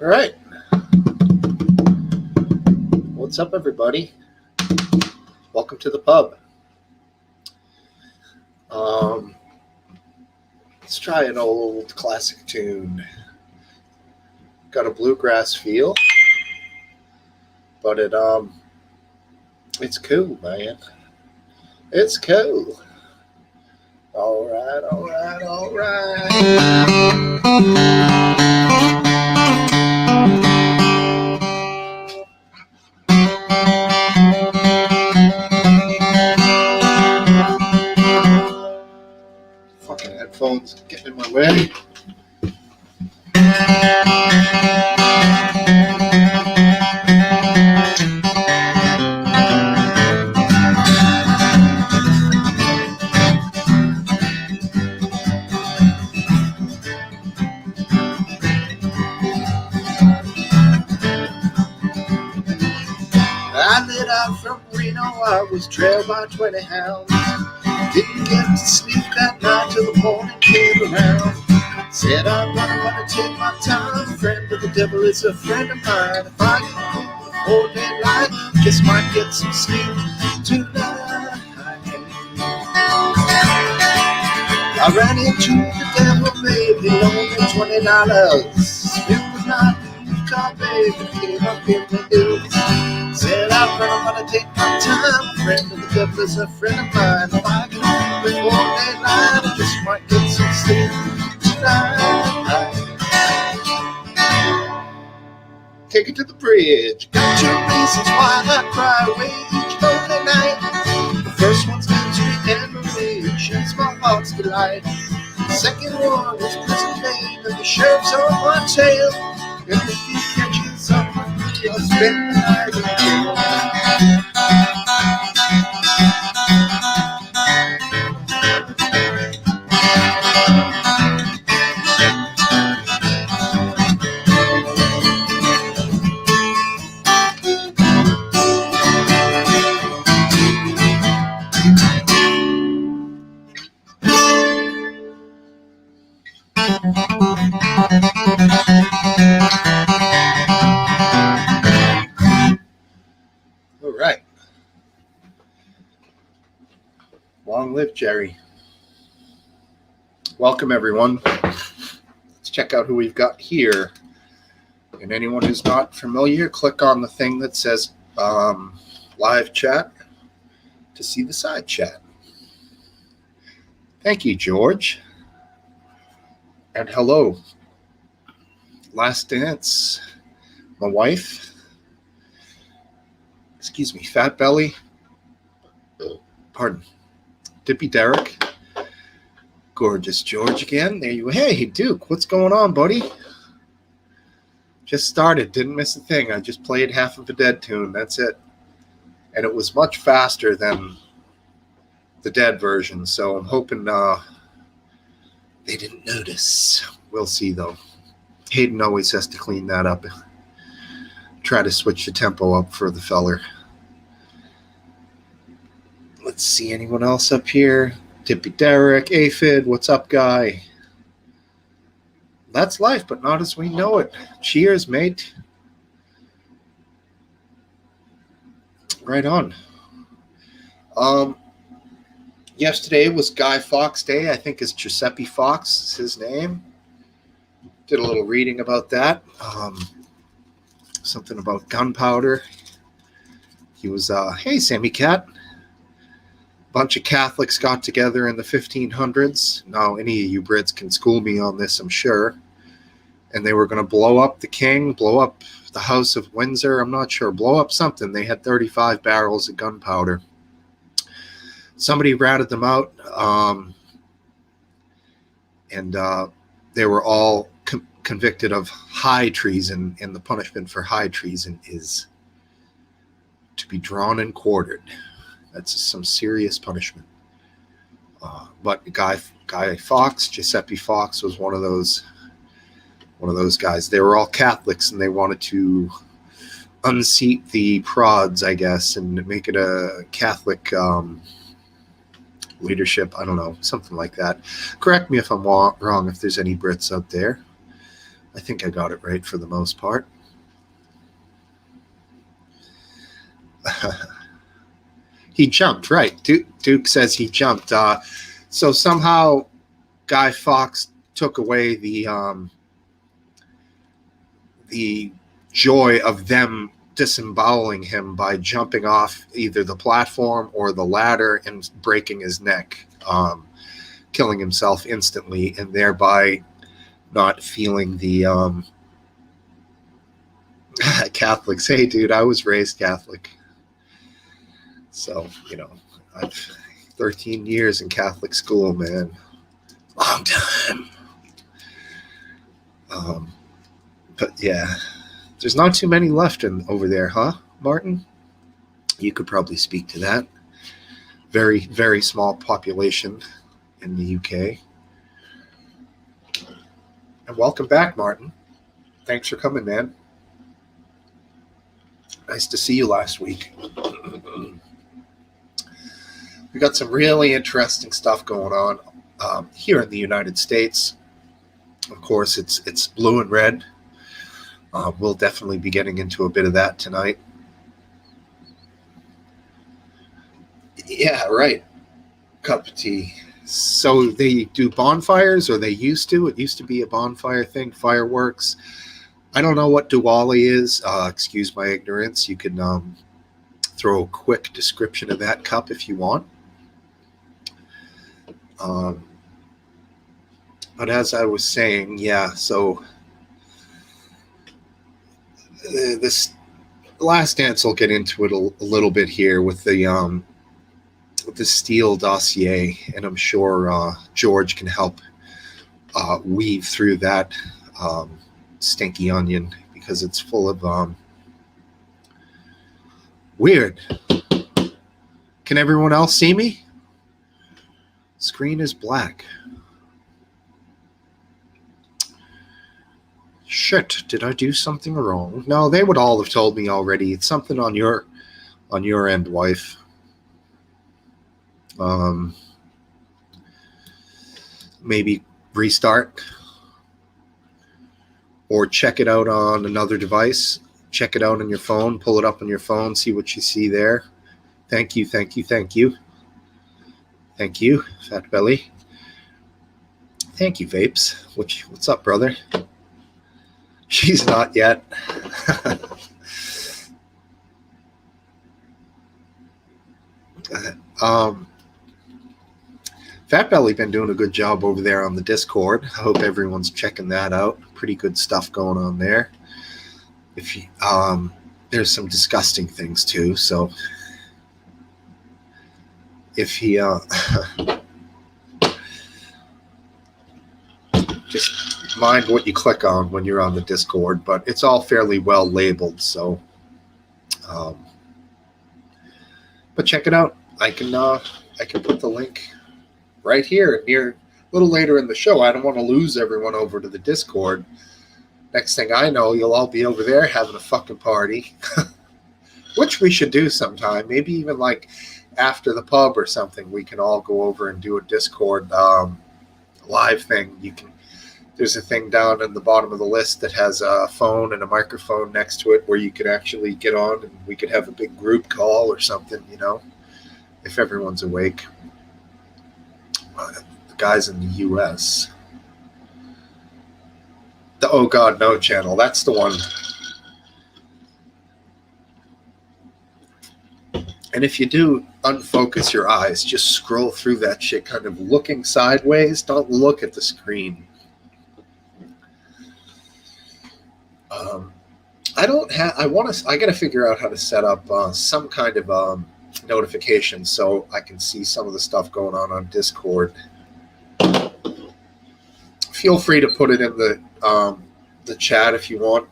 All right. What's up, everybody? Welcome to the pub. Let's try an old classic tune. Got a bluegrass feel, but it's cool, man. It's cool. All right, all right, all right. Fucking headphones getting in my way. I lit out from Reno, I was trailed by 20 hounds. Didn't get to sleep that night till the morning came around. Said I'm gonna take my time. Friend of the devil is a friend of mine. If I get home before daylight, just might get some sleep tonight. I ran into the devil, baby, loaned me $20. Spent the night in the car, baby, came up in the hills. Said I'm gonna take my time. Friend of the devil is a friend of mine. If I get home before daylight, I just might get some sleep tonight. Take it to the bridge. Got 2 reasons why I cry away each lonely night. The first one's misery and rage. She's my heart's delight. The second one is prison pain, and the sheriff's on my tail. And if he catches up with me, I'll spend the night in jail. All right. Long live Jerry. Welcome, everyone. Let's check out who we've got here. And anyone who's not familiar, click on the thing that says live chat to see the side chat. Thank you, George. And hello. Last Dance. My wife. Excuse me, Fat Belly. Pardon. Dippy Derek. Gorgeous George again. There you. Hey, Duke, what's going on, buddy? Just started. Didn't miss a thing. I just played half of a Dead tune. That's it. And it was much faster than the Dead version, so I'm hoping they didn't notice. We'll see, though. Hayden always has to clean that up. Try to switch the tempo up for the feller. Let's see, anyone else up here? Dippy Derek, Aphid, what's up, guy? That's life, but not as we know it. Cheers, mate. Right on. Yesterday was Guy Fawkes Day. I think it's Giuseppe Fox is his name. Did a little reading about that. Something about gunpowder. He was, hey, Sammy Cat. Bunch of Catholics got together in the 1500s. Now, any of you Brits can school me on this, I'm sure. And they were going to blow up the king, blow up the House of Windsor. I'm not sure. Blow up something. They had 35 barrels of gunpowder. Somebody ratted them out. And they were all convicted of high treason. And the punishment for high treason is to be drawn and quartered. That's some serious punishment. But Guy Fawkes, Giuseppe Fox, was one of those guys. They were all Catholics, and they wanted to unseat the prods, I guess, and make it a Catholic leadership. I don't know, something like that. Correct me if I'm wrong, if there's any Brits out there. I think I got it right for the most part. He jumped, right. Duke says he jumped. So somehow Guy Fawkes took away the joy of them disemboweling him by jumping off either the platform or the ladder and breaking his neck, killing himself instantly, and thereby not feeling the Catholics. Hey, dude, I was raised Catholic. So, I've 13 years in Catholic school, man. Long time. But yeah, there's not too many left over there, huh, Martin? You could probably speak to that. Very, very small population in the UK. And welcome back, Martin. Thanks for coming, man. Nice to see you last week. We got some really interesting stuff going on here in the United States. Of course, it's blue and red. We'll definitely be getting into a bit of that tonight. Yeah, right. Cup of tea. So they do bonfires, or they used to. It used to be a bonfire thing, fireworks. I don't know what Diwali is. Excuse my ignorance. You can throw a quick description of that cup if you want. But as I was saying, yeah, so this Last Dance, will get into it a little bit here with the Steele dossier, and I'm sure George can help weave through that stinky onion, because it's full of weird. Can everyone else see me? Screen is black. Shit, did I do something wrong? No, they would all have told me already. It's something on your end, wife. Maybe restart or check it out on another device. Check it out on your phone, pull it up on your phone, see what you see there. Thank you, thank you, thank you. Thank you, Fat Belly. Thank you, Vapes. What's up, brother? She's not yet. Fat Belly been doing a good job over there on the Discord. I hope everyone's checking that out. Pretty good stuff going on there. If you, there's some disgusting things too, so if he just mind what you click on when you're on the Discord, but it's all fairly well labeled, so but check it out. I can put the link right here near a little later in the show. I don't want to lose everyone over to the Discord. Next thing I know, you'll all be over there having a fucking party, which we should do sometime. Maybe even like after the pub or something, we can all go over and do a Discord live thing. There's a thing down in the bottom of the list that has a phone and a microphone next to it where you could actually get on, and we could have a big group call or something, if everyone's awake. The guys in the U.S. The Oh God No channel, that's the one. And if you do unfocus your eyes, just scroll through that shit kind of looking sideways. Don't look at the screen. I got to figure out how to set up some kind of notification so I can see some of the stuff going on Discord. Feel free to put it in the chat if you want.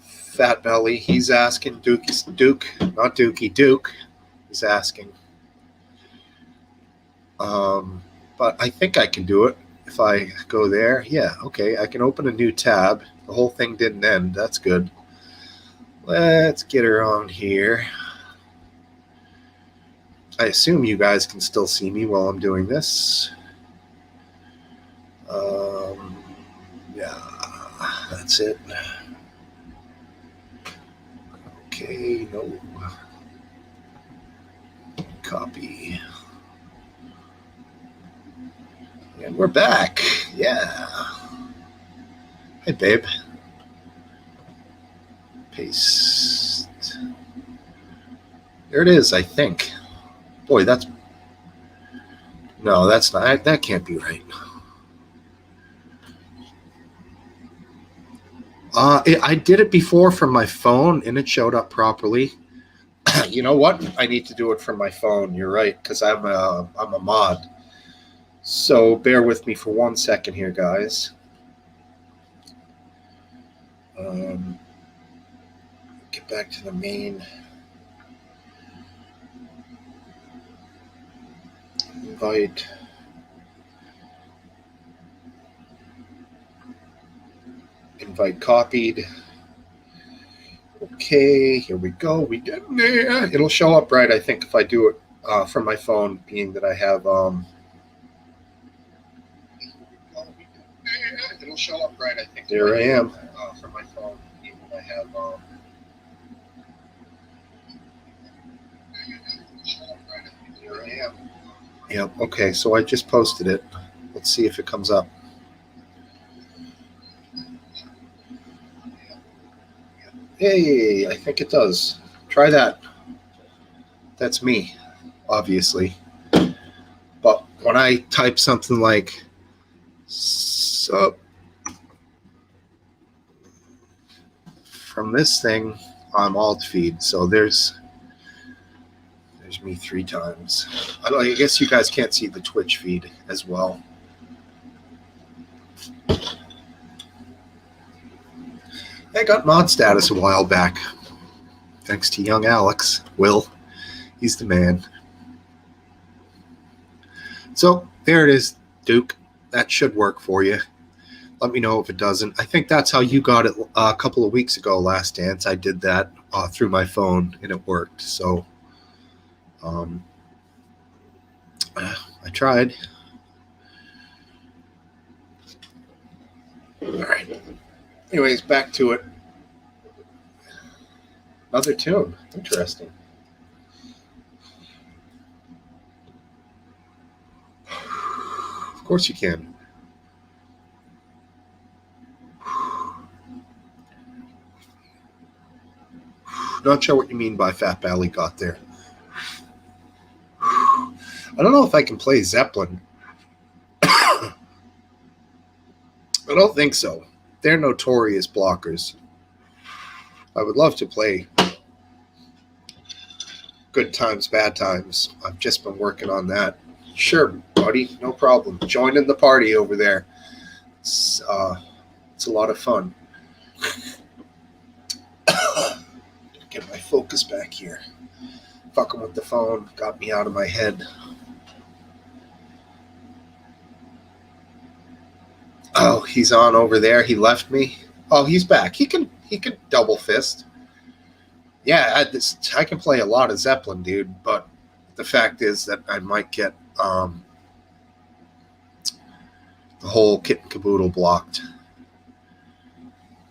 Fat Belly, he's asking. Duke, not Dookie, Duke is asking. But I think I can do it if I go there. Yeah, okay, I can open a new tab. The whole thing didn't end. That's good. Let's get her on here. I assume you guys can still see me while I'm doing this. Yeah, that's it. Okay, no. Copy. And we're back. Yeah. Hey, babe. Paste. There it is, I think. Boy, that's... No, that's not... That can't be right. I did it before from my phone, and it showed up properly. You know what? I need to do it from my phone. You're right, because I'm a mod. So bear with me for 1 second here, guys. Get back to the main. Invite. Invite copied. Okay, here we go. We get there. It'll show up right, I think, if I do it from my phone, being that I have. It'll show up right, I think. There I am. From my phone, being that I have. There I am. Yep. Okay, so I just posted it. Let's see if it comes up. Hey, I think it does. Try that. That's me, obviously. But when I type something like sup from this thing, I'm alt feed. So there's me 3 times. I guess you guys can't see the Twitch feed as well. I got mod status a while back. Thanks to young Alex. Will. He's the man. So there it is, Duke. That should work for you. Let me know if it doesn't. I think that's how you got it a couple of weeks ago, Last Dance. I did that through my phone, and it worked. So I tried. All right. Anyways, back to it. Another tune. Interesting. Of course you can. Not sure what you mean by Fat Belly got there. I don't know if I can play Zeppelin. I don't think so. They're notorious blockers. I would love to play Good Times, Bad Times. I've just been working on that. Sure, buddy, no problem. Join in the party over there. It's a lot of fun. Get my focus back here. Fucking with the phone got me out of my head. Oh, he's on over there. He left me. Oh, he's back. He can double fist. Yeah, I can play a lot of Zeppelin, dude. But the fact is that I might get the whole kit and caboodle blocked.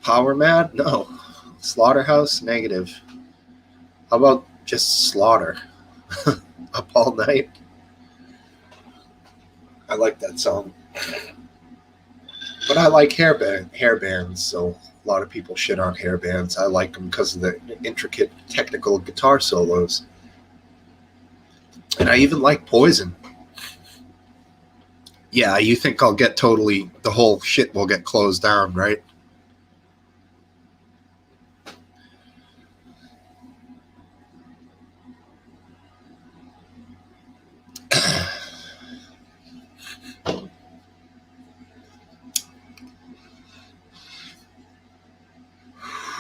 Power Mad? No. Slaughterhouse? Negative. How about just Slaughter? Up All Night? I like that song. But I like hair bands, so a lot of people shit on hair bands. I like them because of the intricate technical guitar solos. And I even like Poison. Yeah, you think I'll get the whole shit will get closed down, right?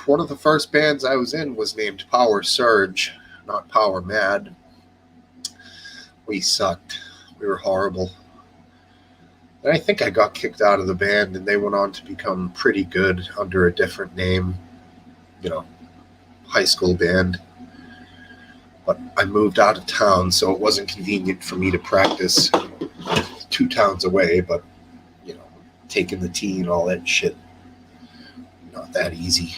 One of the first bands I was in was named Power Surge, not Power Mad. We sucked. We were horrible. And I think I got kicked out of the band, and they went on to become pretty good under a different name, high school band. But I moved out of town, so it wasn't convenient for me to practice 2 towns away, but, taking the tea and all that shit. Not that easy.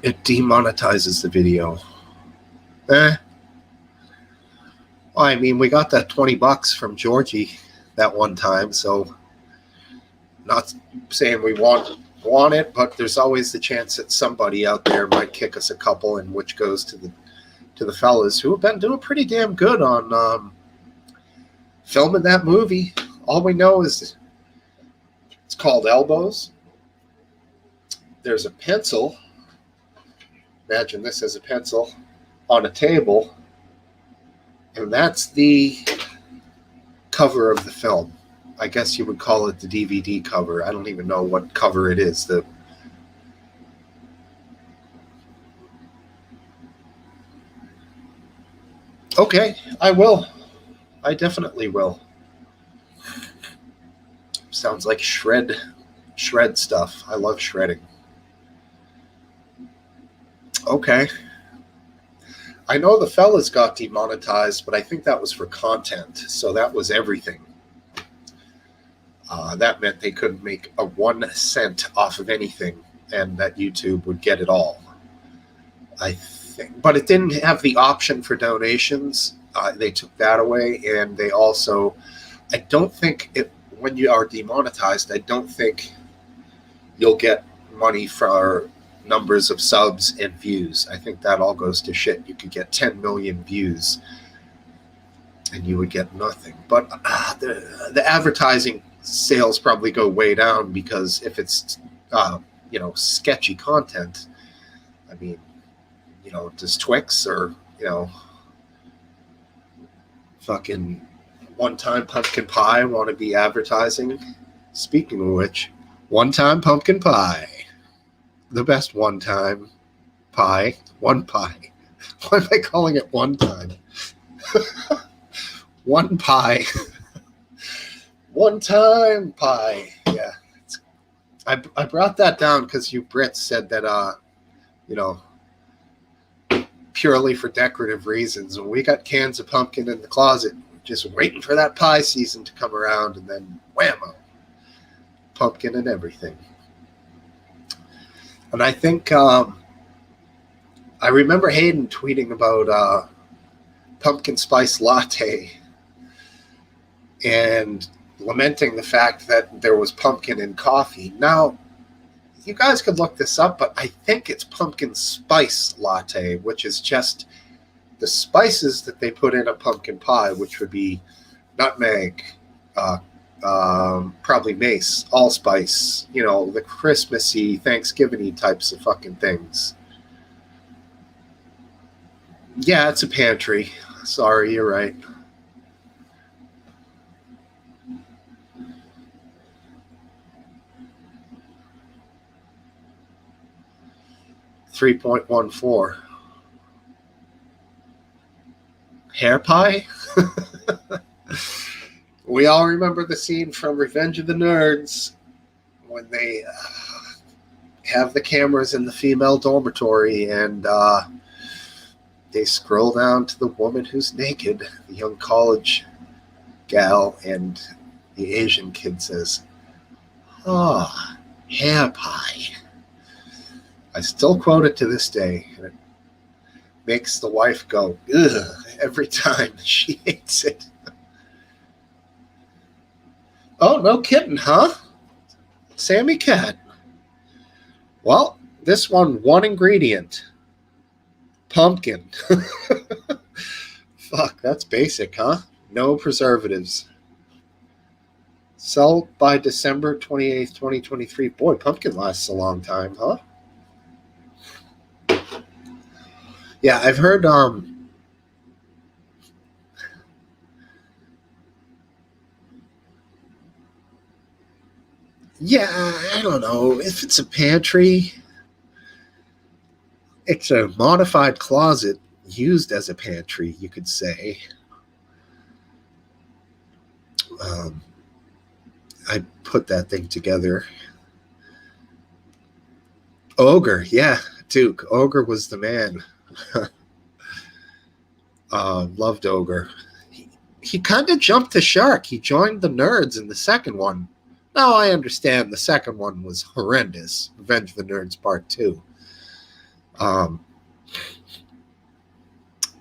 It demonetizes the video. Well, I mean, we got that $20 from Georgie that one time, so not saying we want it, but there's always the chance that somebody out there might kick us a couple, and which goes to the fellas who have been doing pretty damn good on filming that movie. All we know is it's called Elbows. There's a pencil. Imagine this as a pencil on a table, and that's the cover of the film. I guess you would call it the DVD cover. I don't even know what cover it is. Okay, I will. I definitely will. Sounds like shred stuff. I love shredding. Okay. I know the fellas got demonetized, but I think that was for content. So that was everything. That meant they couldn't make a 1 cent off of anything, and that YouTube would get it all. I think. But it didn't have the option for donations. They took that away, and they also, I don't think when you are demonetized, I don't think you'll get money for numbers of subs and views. I think that all goes to shit. You could get 10 million views and you would get nothing. But the advertising sales probably go way down, because if it's sketchy content, I mean, does Twix or fucking One Time Pumpkin Pie want to be advertising? Speaking of which, One Time Pumpkin Pie, the best one time pie. One pie. Why am I calling it one time? One pie. One time pie. Yeah. I brought that down because you Brits said that, purely for decorative reasons. And we got cans of pumpkin in the closet, just waiting for that pie season to come around, and then whammo, pumpkin and everything. And I think I remember Hayden tweeting about pumpkin spice latte and lamenting the fact that there was pumpkin in coffee. Now, you guys could look this up, but I think it's pumpkin spice latte, which is just the spices that they put in a pumpkin pie, which would be nutmeg, probably mace, allspice, the Christmassy, Thanksgiving-y types of fucking things. Yeah, it's a pantry. Sorry, you're right. $3.14. Hair pie? We all remember the scene from Revenge of the Nerds when they have the cameras in the female dormitory, and they scroll down to the woman who's naked, the young college gal, and the Asian kid says, hair pie. I still quote it to this day, and it makes the wife go, ugh, every time. She hates it. Oh, no kidding, huh? Sammy Cat. Well, this one ingredient. Pumpkin. Fuck, that's basic, huh? No preservatives. Sell by December 28th, 2023. Boy, pumpkin lasts a long time, huh? Yeah, I've heard yeah, I don't know if it's a pantry. It's a modified closet used as a pantry, you could say. I put that thing together. Ogre, yeah, Duke. Ogre was the man. Loved Ogre. he kind of jumped the shark. He joined the nerds in the second one. Now I understand the second one was horrendous. Revenge of the Nerds Part 2.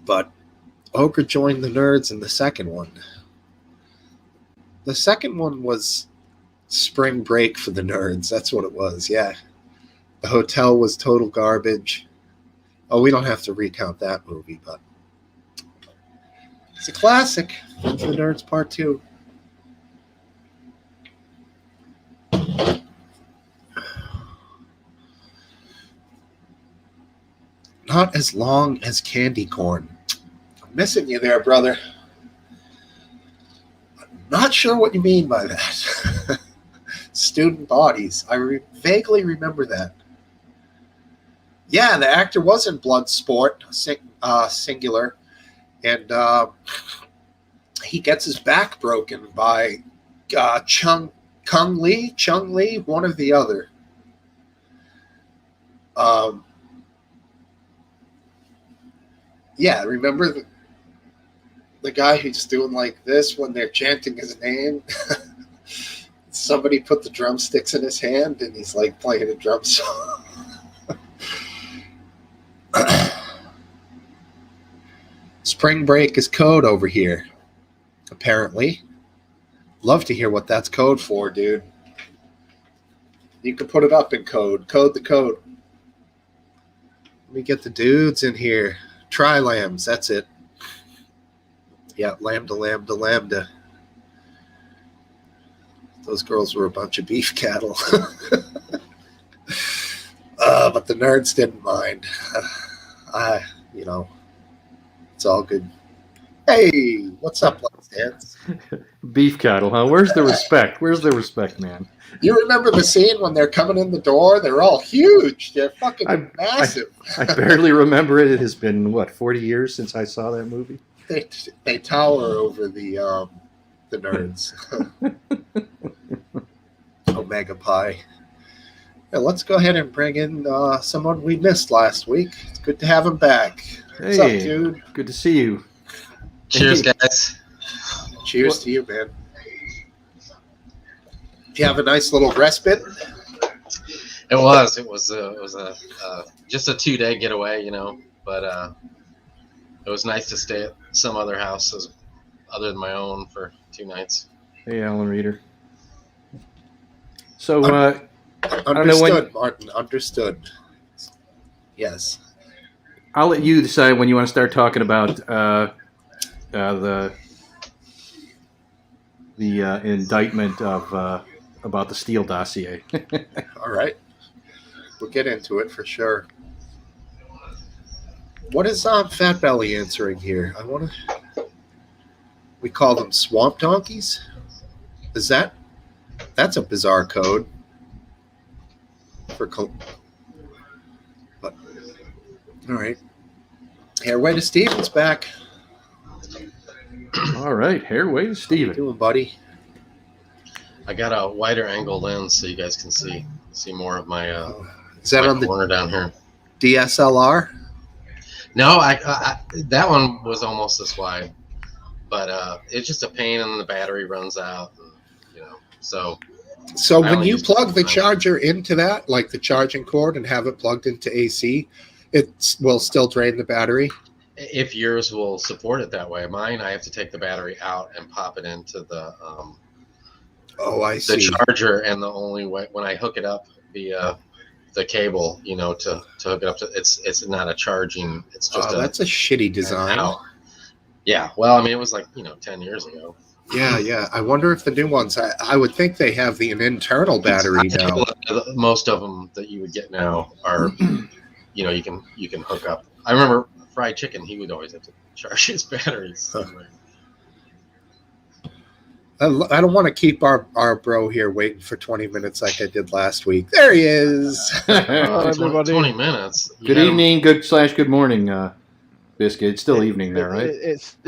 But Ogre joined the nerds in the second one. The second one was spring break for the nerds. That's what it was, yeah. The hotel was total garbage. Oh, we don't have to recount that movie, but it's a classic. Revenge of the Nerds Part 2. Not as long as candy corn. I'm missing you there, brother. I'm not sure what you mean by that. Student bodies. I vaguely remember that. Yeah, the actor was in Bloodsport, singular, and he gets his back broken by Chung Lee, one or the other. Yeah, remember the guy who's doing like this when they're chanting his name? Somebody put the drumsticks in his hand and he's like playing a drum song. Spring break is code over here, apparently. Love to hear what that's code for, dude. You can put it up in code. Code the code. Let me get the dudes in here. Tri-lambs, that's it. Yeah, lambda, lambda, lambda. Those girls were a bunch of beef cattle. But the nerds didn't mind. It's all good. Hey, what's up, Let's Dance? Beef cattle, huh? Where's the respect? Where's the respect, man? You remember the scene when they're coming in the door? They're all huge. They're fucking massive. I barely remember it. It has been, 40 years since I saw that movie? They tower over the nerds. Omega Pi. Yeah, let's go ahead and bring in someone we missed last week. It's good to have him back. What's up, dude? Good to see you. Cheers, guys. Cheers to you, man. Did you have a nice little respite? It was a just a 2-day getaway, but it was nice to stay at some other house other than my own for 2 nights. Hey, Alan Reeder. So, understood, Martin. Understood. Yes. I'll let you decide when you want to start talking about the indictment of about the Steele dossier. All right, we'll get into it for sure. What is Fat Belly answering here? We call them swamp donkeys. That's a bizarre code for. But all right, Hairway to Steven's back. All right, Hairway to Steven. How you doing, buddy? I got a wider angle lens so you guys can see more of my is that my on the corner down here. DSLR? No, I that one was almost this wide, but it's just a pain and the battery runs out, So when you plug the charger into that, like the charging cord, and have it plugged into AC, it will still drain the battery? If yours will support it that way. Mine, I have to take the battery out and pop it into the I see. the charger, and the only way when I hook it up via the cable, to hook it up to it's not a charging. It's just that's a shitty design. Yeah, well, I mean, it was like 10 years ago. Yeah. I wonder if the new ones. I would think they have an internal battery now. Most of them that you would get now are, you can hook up. I remember Fried Chicken. He would always have to charge his batteries. I don't want to keep our bro here waiting for 20 minutes like I did last week. There he is. Everybody. 20 minutes. Good evening, good morning, Biscuit. It's still evening there, right? It's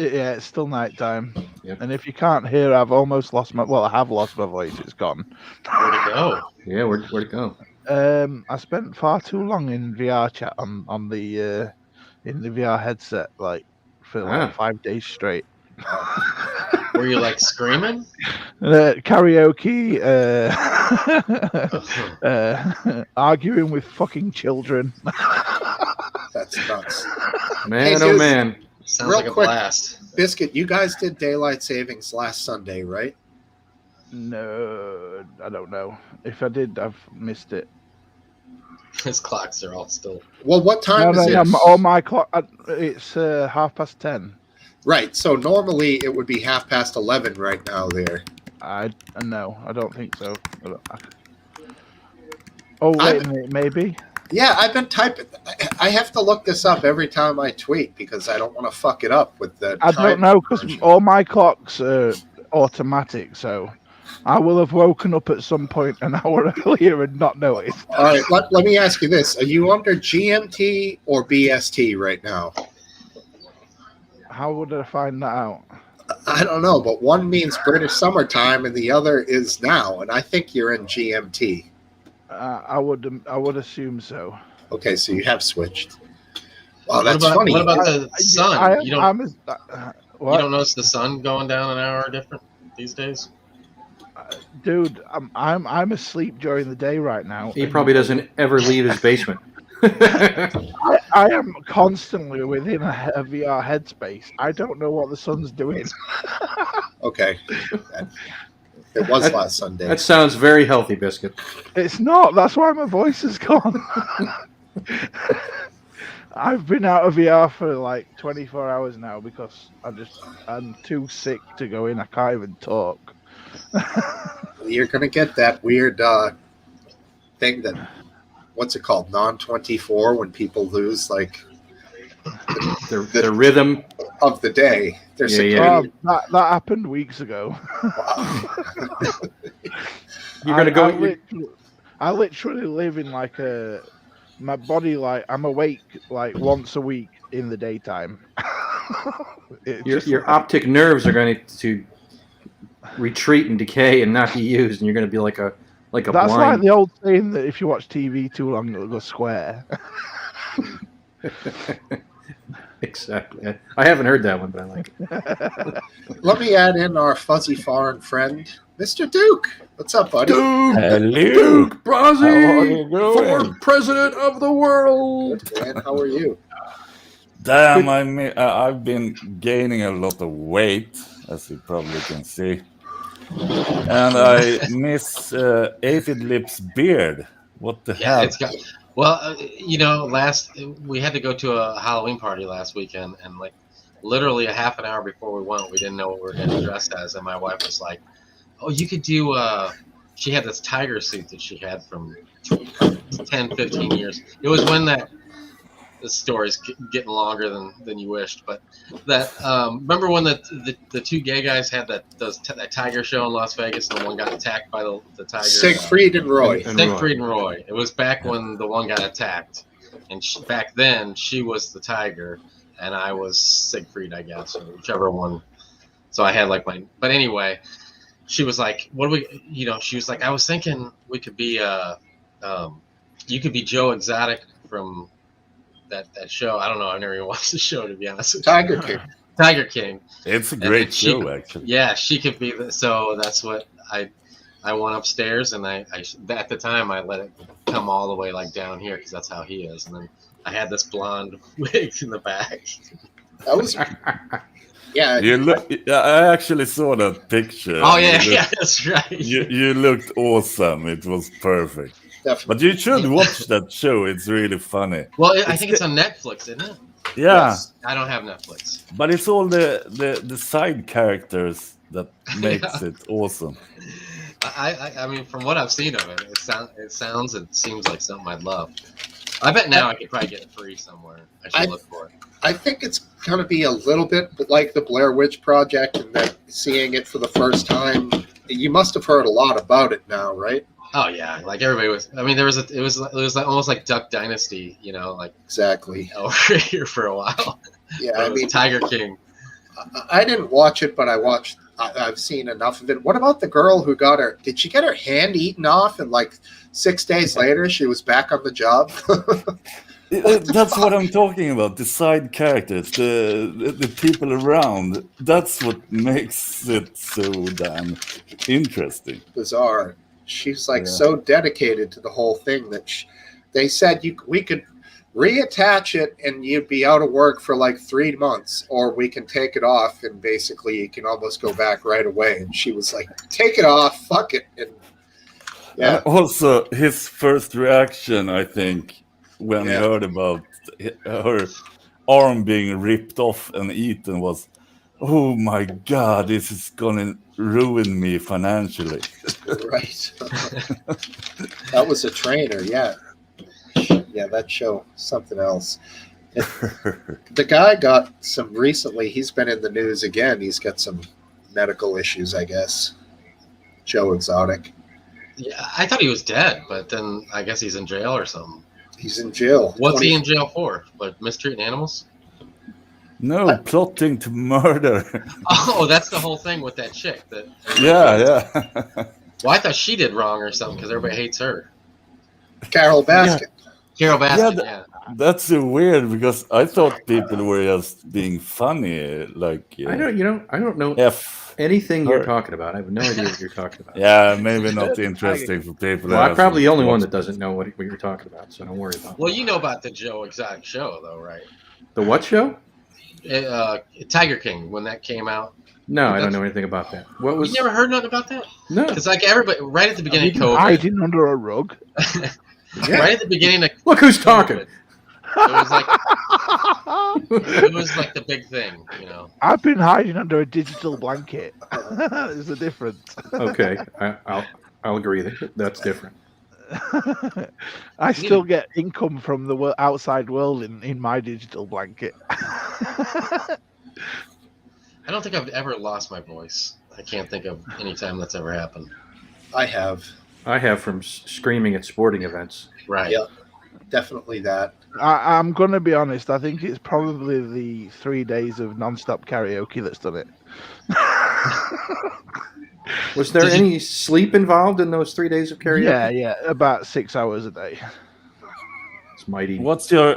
still nighttime. Yep. And if you can't hear, I've almost lost I have lost my voice. It's gone. Where'd it go? Yeah, where'd it go? I spent far too long in VR chat on the in the VR headset, for 5 days straight. Were you like screaming? Karaoke, arguing with fucking children. That's nuts. Man, Hey, oh dude. man. Sounds Real like a quick. blast. Biscuit, you guys did daylight savings last Sunday, right? No, I don't know. If I did, I've missed it. His clocks are all still. Well, what time is it? All my clock. It's 10:30. Right. So normally it would be 11:30 right now there. No, I don't think so. Oh wait a minute, maybe. Yeah, I've been typing. I have to look this up every time I tweet because I don't want to fuck it up with the. I don't know because all my clocks are automatic, so I will have woken up at some point an hour earlier and not noticed. All right, let me ask you this: are you under GMT or BST right now? How would I find that out? I don't know, but one means British summertime and the other is now, and I think you're in GMT. I would assume so. Okay, so you have switched. Wow, that's what about, funny. What about the sun? You don't notice the sun going down an hour different these days? Dude, I'm asleep during the day right now. He probably doesn't ever leave his basement. I am constantly within a VR headspace. I don't know what the sun's doing. Okay. It was last Sunday. That sounds very healthy, Biscuit. It's not. That's why my voice is gone. I've been out of VR for like 24 hours now because I'm too sick to go in. I can't even talk. You're going to get that weird thing that, what's it called, non-24, when people lose like the rhythm of the day. That happened weeks ago. You're going to go... I literally live in like my body, like I'm awake like once a week in the daytime. Your optic nerves are going to retreat and decay and not be used, and you're going to be like a That's blind... like the old saying that if you watch TV too long, it'll go square. Exactly. I haven't heard that one, but I like it. Let me add in our fuzzy foreign friend, Mr. Duke. What's up, buddy? Hello. Duke Brozzi, How are you doing? for president of the world. Good, man. How are you? Damn, I've been gaining a lot of weight, as you probably can see. And I miss Aphid Lip's beard. What the hell? Well, we had to go to a Halloween party last weekend, and like literally a half an hour before we went, we didn't know what we were going to dress as, and my wife was like, "Oh, you could do." She had this tiger suit that she had from 10, 15 years. It was when the story's getting longer than you wished, but that remember when the two gay guys had that tiger show in Las Vegas, and the one got attacked by the tiger. Siegfried and Roy. Siegfried and Roy. It was back when the one got attacked, and back then she was the tiger, and I was Siegfried, I guess, or whichever one. So I had like but anyway, she was like, "What do we?" She was like, "I was thinking we could be you could be Joe Exotic from." That show. I don't know. I've never even watched the show, to be honest with you. Tiger King. It's a great show, actually. Yeah, she could be. So that's what I went upstairs, and I at the time I let it come all the way like down here because that's how he is. And then I had this blonde wig in the back. That was. Yeah. You look. I actually saw that picture. Oh yeah, that's right. You looked awesome. It was perfect. Definitely. But you should watch that show. It's really funny. Well, I think it's on Netflix, isn't it? Yeah. Yes. I don't have Netflix. But it's all the side characters that makes it awesome. I mean, from what I've seen of it, it seems like something I'd love. I bet now I could probably get it free somewhere. I should look for it. I think it's going to be a little bit like the Blair Witch Project, and that seeing it for the first time, you must have heard a lot about it now, right? Oh yeah, like everybody was. I mean, it was like almost like Duck Dynasty, like exactly over here for a while. Yeah, I mean Tiger King. I didn't watch it, but I've seen enough of it. What about the girl who did she get her hand eaten off and like 6 days later she was back on the job? That's what I'm talking about. The side characters, the people around. That's what makes it so damn interesting. Bizarre. She's like Yeah. so dedicated to the whole thing that they said we could reattach it and you'd be out of work for like 3 months, or we can take it off and basically you can almost go back right away. And she was like, take it off, fuck it. And yeah, Also, his first reaction, I think, when he Yeah. heard about her arm being ripped off and eaten was, "Oh my God, this is gonna ruin me financially." right. That was a trainer. Yeah. Yeah, that show, something else. The guy got some recently, he's been in the news again. He's got some medical issues, I guess. Joe Exotic. Yeah, I thought he was dead, but then I guess he's in jail or something. He's in jail. What's he in jail for? Like mistreating animals? No, plotting to murder. Oh, that's the whole thing with that chick. Yeah. Well, I thought she did wrong or something because everybody hates her. Carol Baskin. Carol Baskin, Yeah, That's so weird because I thought people were just being funny, like I don't know F. anything you're her. talking about. I have no idea what you're talking about. Yeah, maybe not interesting for people. Well, that I'm probably the only one hasn't that doesn't know what you're talking about, so don't worry about it. Well, you know about the Joe Exotic show, though, right? The what show? Tiger King, when that came out. No, I don't know anything about that. What was? You never heard nothing about that? No. Because like everybody, right at the beginning of COVID, Hiding under a rug. right at the beginning of Look who's talking. it was like the big thing, you know. I've been hiding under a digital blanket. There's a difference. Okay, I'll agree that that's different. I still get income from the outside world in my digital blanket. I don't think I've ever lost my voice. I can't think of any time that's ever happened. I have. I have from screaming at sporting events. Right. Yep. Definitely that. I'm going to be honest. I think it's probably the 3 days of non-stop karaoke that's done it. Was there any sleep involved in those 3 days of karaoke? Yeah, about 6 hours a day. It's mighty. What's your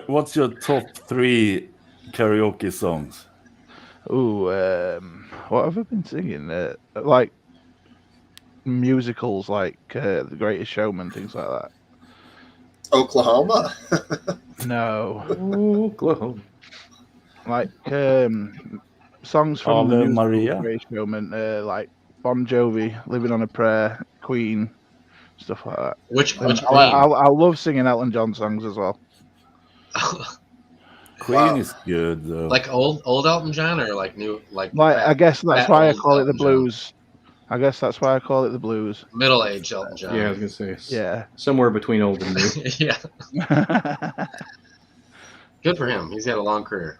top 3 karaoke songs? Ooh, what have I been singing? Like musicals, like The Greatest Showman, things like that. Oklahoma. No, Oklahoma. like songs from Ave the musical Maria? The Greatest Showman, like Bon Jovi, Living on a Prayer, Queen, stuff like that. Which And Queen? I love singing Elton John songs as well. Queen Wow. is good though. Like old Elton John or like new like I guess that's that why I old call it the Elton John? blues. I guess that's why I call it the blues. middle-aged Elton John. Yeah, I was gonna say Yeah. somewhere between old and new. Yeah. Good for him. He's had a long career.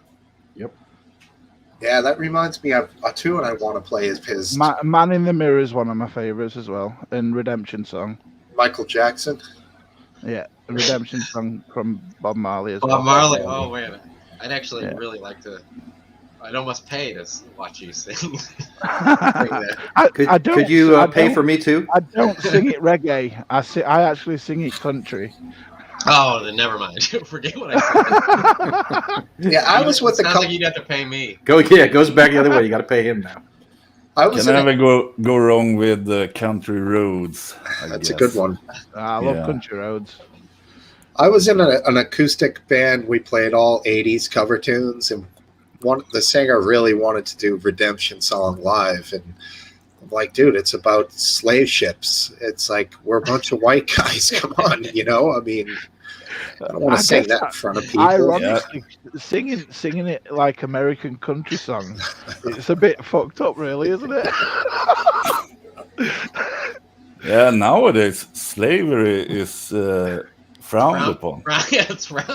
Yeah, that reminds me of a tune I want to play is his Man in the Mirror is one of my favorites as well, and Redemption Song. Michael Jackson. Yeah, a Redemption Song from Bob Marley as well. Bob Marley. Oh man, I'd actually Yeah. really like to. I'd almost pay to watch you sing. Could you pay for me too? I don't sing it reggae. I actually sing it country. Oh, then never mind. Forget what I said. Yeah, I was with a Sounds couple. like you'd have to pay me. It goes back the other way. You got to pay him now. I was Can in never go wrong with Country Roads. That's a good one. I love Yeah. country roads. I was in an acoustic band. We played all '80s cover tunes, and the singer really wanted to do Redemption Song live, and I'm like, dude, it's about slave ships. It's like we're a bunch of white guys. Come on, you know. I mean, I don't want I to sing guess that in front of people. Ironically, singing it like American country songs, it's a bit fucked up, really, isn't it? Yeah, nowadays slavery is frowned upon. Right, that's right.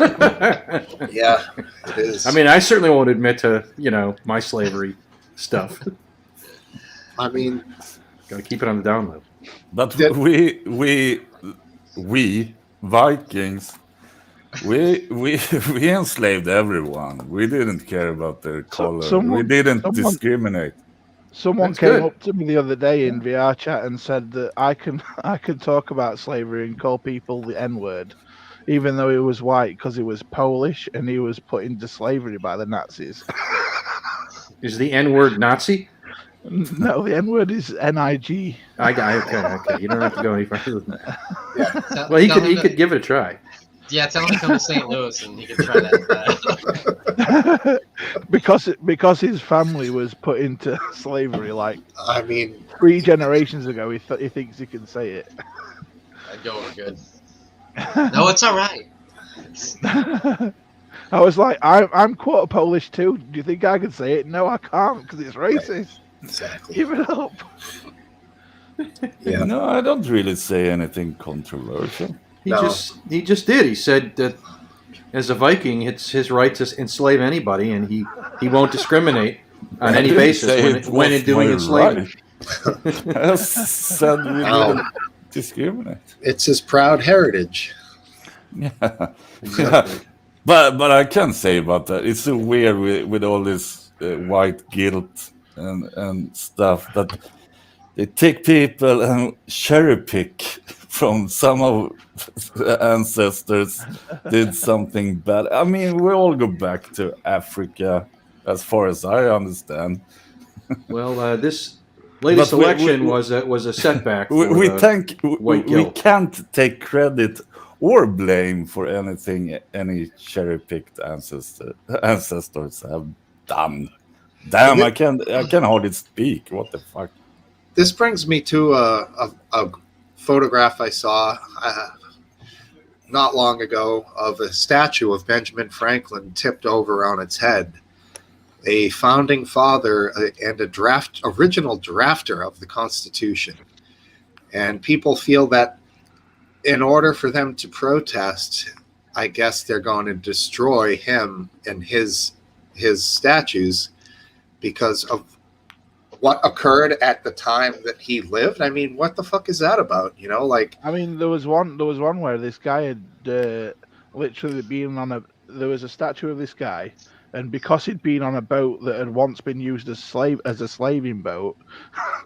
Yeah, it is. I mean, I certainly won't admit to my slavery stuff. I mean, Got to keep it on the down low. But Did- we Vikings, we enslaved everyone. We didn't care about their color. We someone- didn't someone- discriminate. Someone That's came good. up to me the other day in VR chat and said that I can talk about slavery and call people the N-word even though he was white, because he was Polish and he was put into slavery by the Nazis. Is the N word Nazi? No, the N word is NIG. Okay. You don't have to go any further than that. Tell- Well, he tell could him he to- could give it a try. Yeah, tell him to come to St. Louis and he can try that. because his family was put into slavery like I mean, 3 generations ago. He thinks he can say it. I'd go over good. No, it's all right. I was like, I'm quarter Polish too. Do you think I can say it? No, I can't because it's racist. exactly. Give it up. Yeah. No, I don't really say anything controversial. He No. just did. He said that as a Viking, it's his right to enslave anybody, and he won't discriminate on I any didn't basis say it when was in doing my enslavement. right. I said we No. didn't discriminate. It's his proud heritage. Yeah. Exactly. But I can say about that, it's so weird with all this white guilt and stuff that they take people and cherry pick from some of the ancestors did something bad. I mean, we all go back to Africa, as far as I understand. Well, this latest But we- election we- was a setback. We, for we the think white we guilt. can't take credit or blame for anything any cherry-picked ancestors have done. Damn, I can hardly speak. What the fuck? This brings me to a photograph I saw not long ago of a statue of Benjamin Franklin tipped over on its head. A founding father and original drafter of the Constitution. And people feel that in order for them to protest, I guess they're going to destroy him and his statues because of what occurred at the time that he lived. I mean, what the fuck is that about? You know, like, I mean, there was one where this guy had literally been on there was a statue of this guy, and because he'd been on a boat that had once been used as a slaving boat,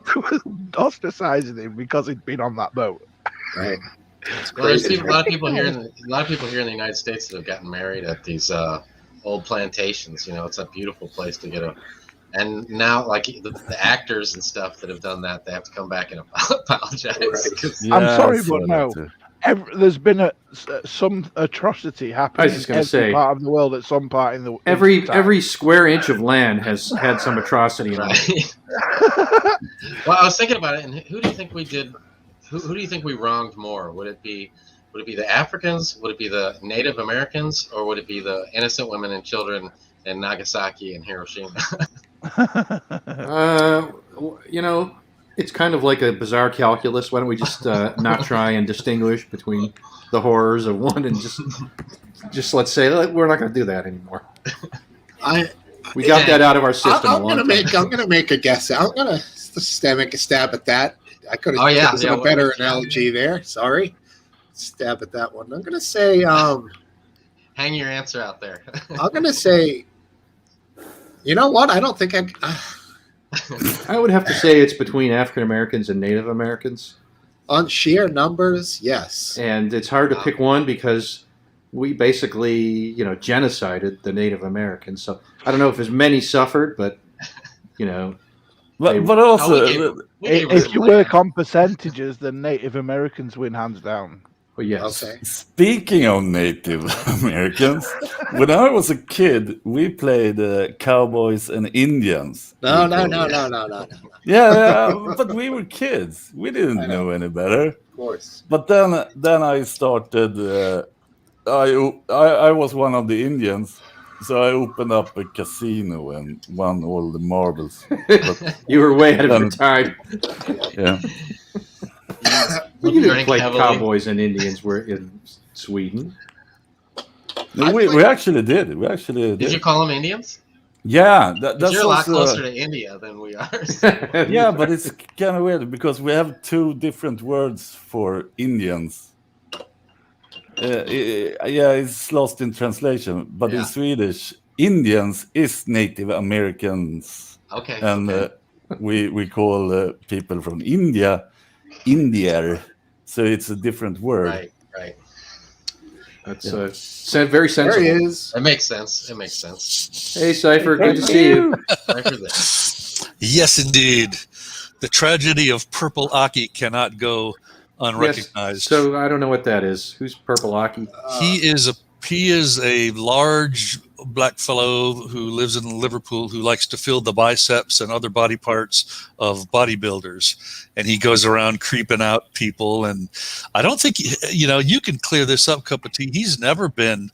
they were ostracizing him because he'd been on that boat. right? It's Well, there's crazy. a lot of people here in the United States that have gotten married at these old plantations. You know, it's a beautiful place to get a. And now, like the actors and stuff that have done that, they have to come back and apologize. Right. 'Cause- I'm Yeah, sorry, I saw but that no. too. There's been some atrocity happening I was just in gonna every say, part of the world at some part in the every square inch of land has had some atrocity on it. Right. Well, I was thinking about it, and who do you think we did? Who do you think we wronged more? Would it be the Africans? Would it be the Native Americans? Or would it be the innocent women and children in Nagasaki and Hiroshima? You know, it's kind of like a bizarre calculus. Why don't we just not try and distinguish between the horrors of one and just let's say we're not going to do that anymore. We got that out of our system. I'm gonna make a guess. I'm gonna make a stab at that. I could have a better analogy there. Sorry, stab at that one. I'm gonna say. Hang your answer out there. I'm gonna say. You know what? I don't think I would have to say it's between African Americans and Native Americans. on sheer numbers, yes. And it's hard to pick one because we basically, genocided the Native Americans. So I don't know if as many suffered, but, But also, if you work on percentages, then Native Americans win hands down. well, yes. Okay. speaking of Native Americans, when I was a kid, we played Cowboys and Indians. No. Yeah, but we were kids. We didn't I know. know any better. Of course. But then I started. I was one of the Indians, so I opened up a casino and won all the marbles. But, You were way ahead of your time. yeah. We didn't Drank play heavily. Cowboys and Indians were in Sweden. No, we actually did. We actually Did did. you call them Indians? Yeah, 'Cause that's you're a lot also, closer to India than we are. yeah, but it's kind of weird because we have two different words for Indians. It's lost in translation, but Yeah. in Swedish, Indians is Native Americans, Okay. and okay. we call people from India Indier, so it's a different word. Right. That's Yeah. very There sensible. he is. It makes sense. It makes sense. Hey, Cypher, good to see you. Right for this. Yes, indeed. The tragedy of Purple Aki cannot go Yes. unrecognized. So I don't know what that is. Who's Purple Aki? He is a large black fellow who lives in Liverpool who likes to feel the biceps and other body parts of bodybuilders, and he goes around creeping out people. And I don't think you can clear this up, cup of tea. He's never been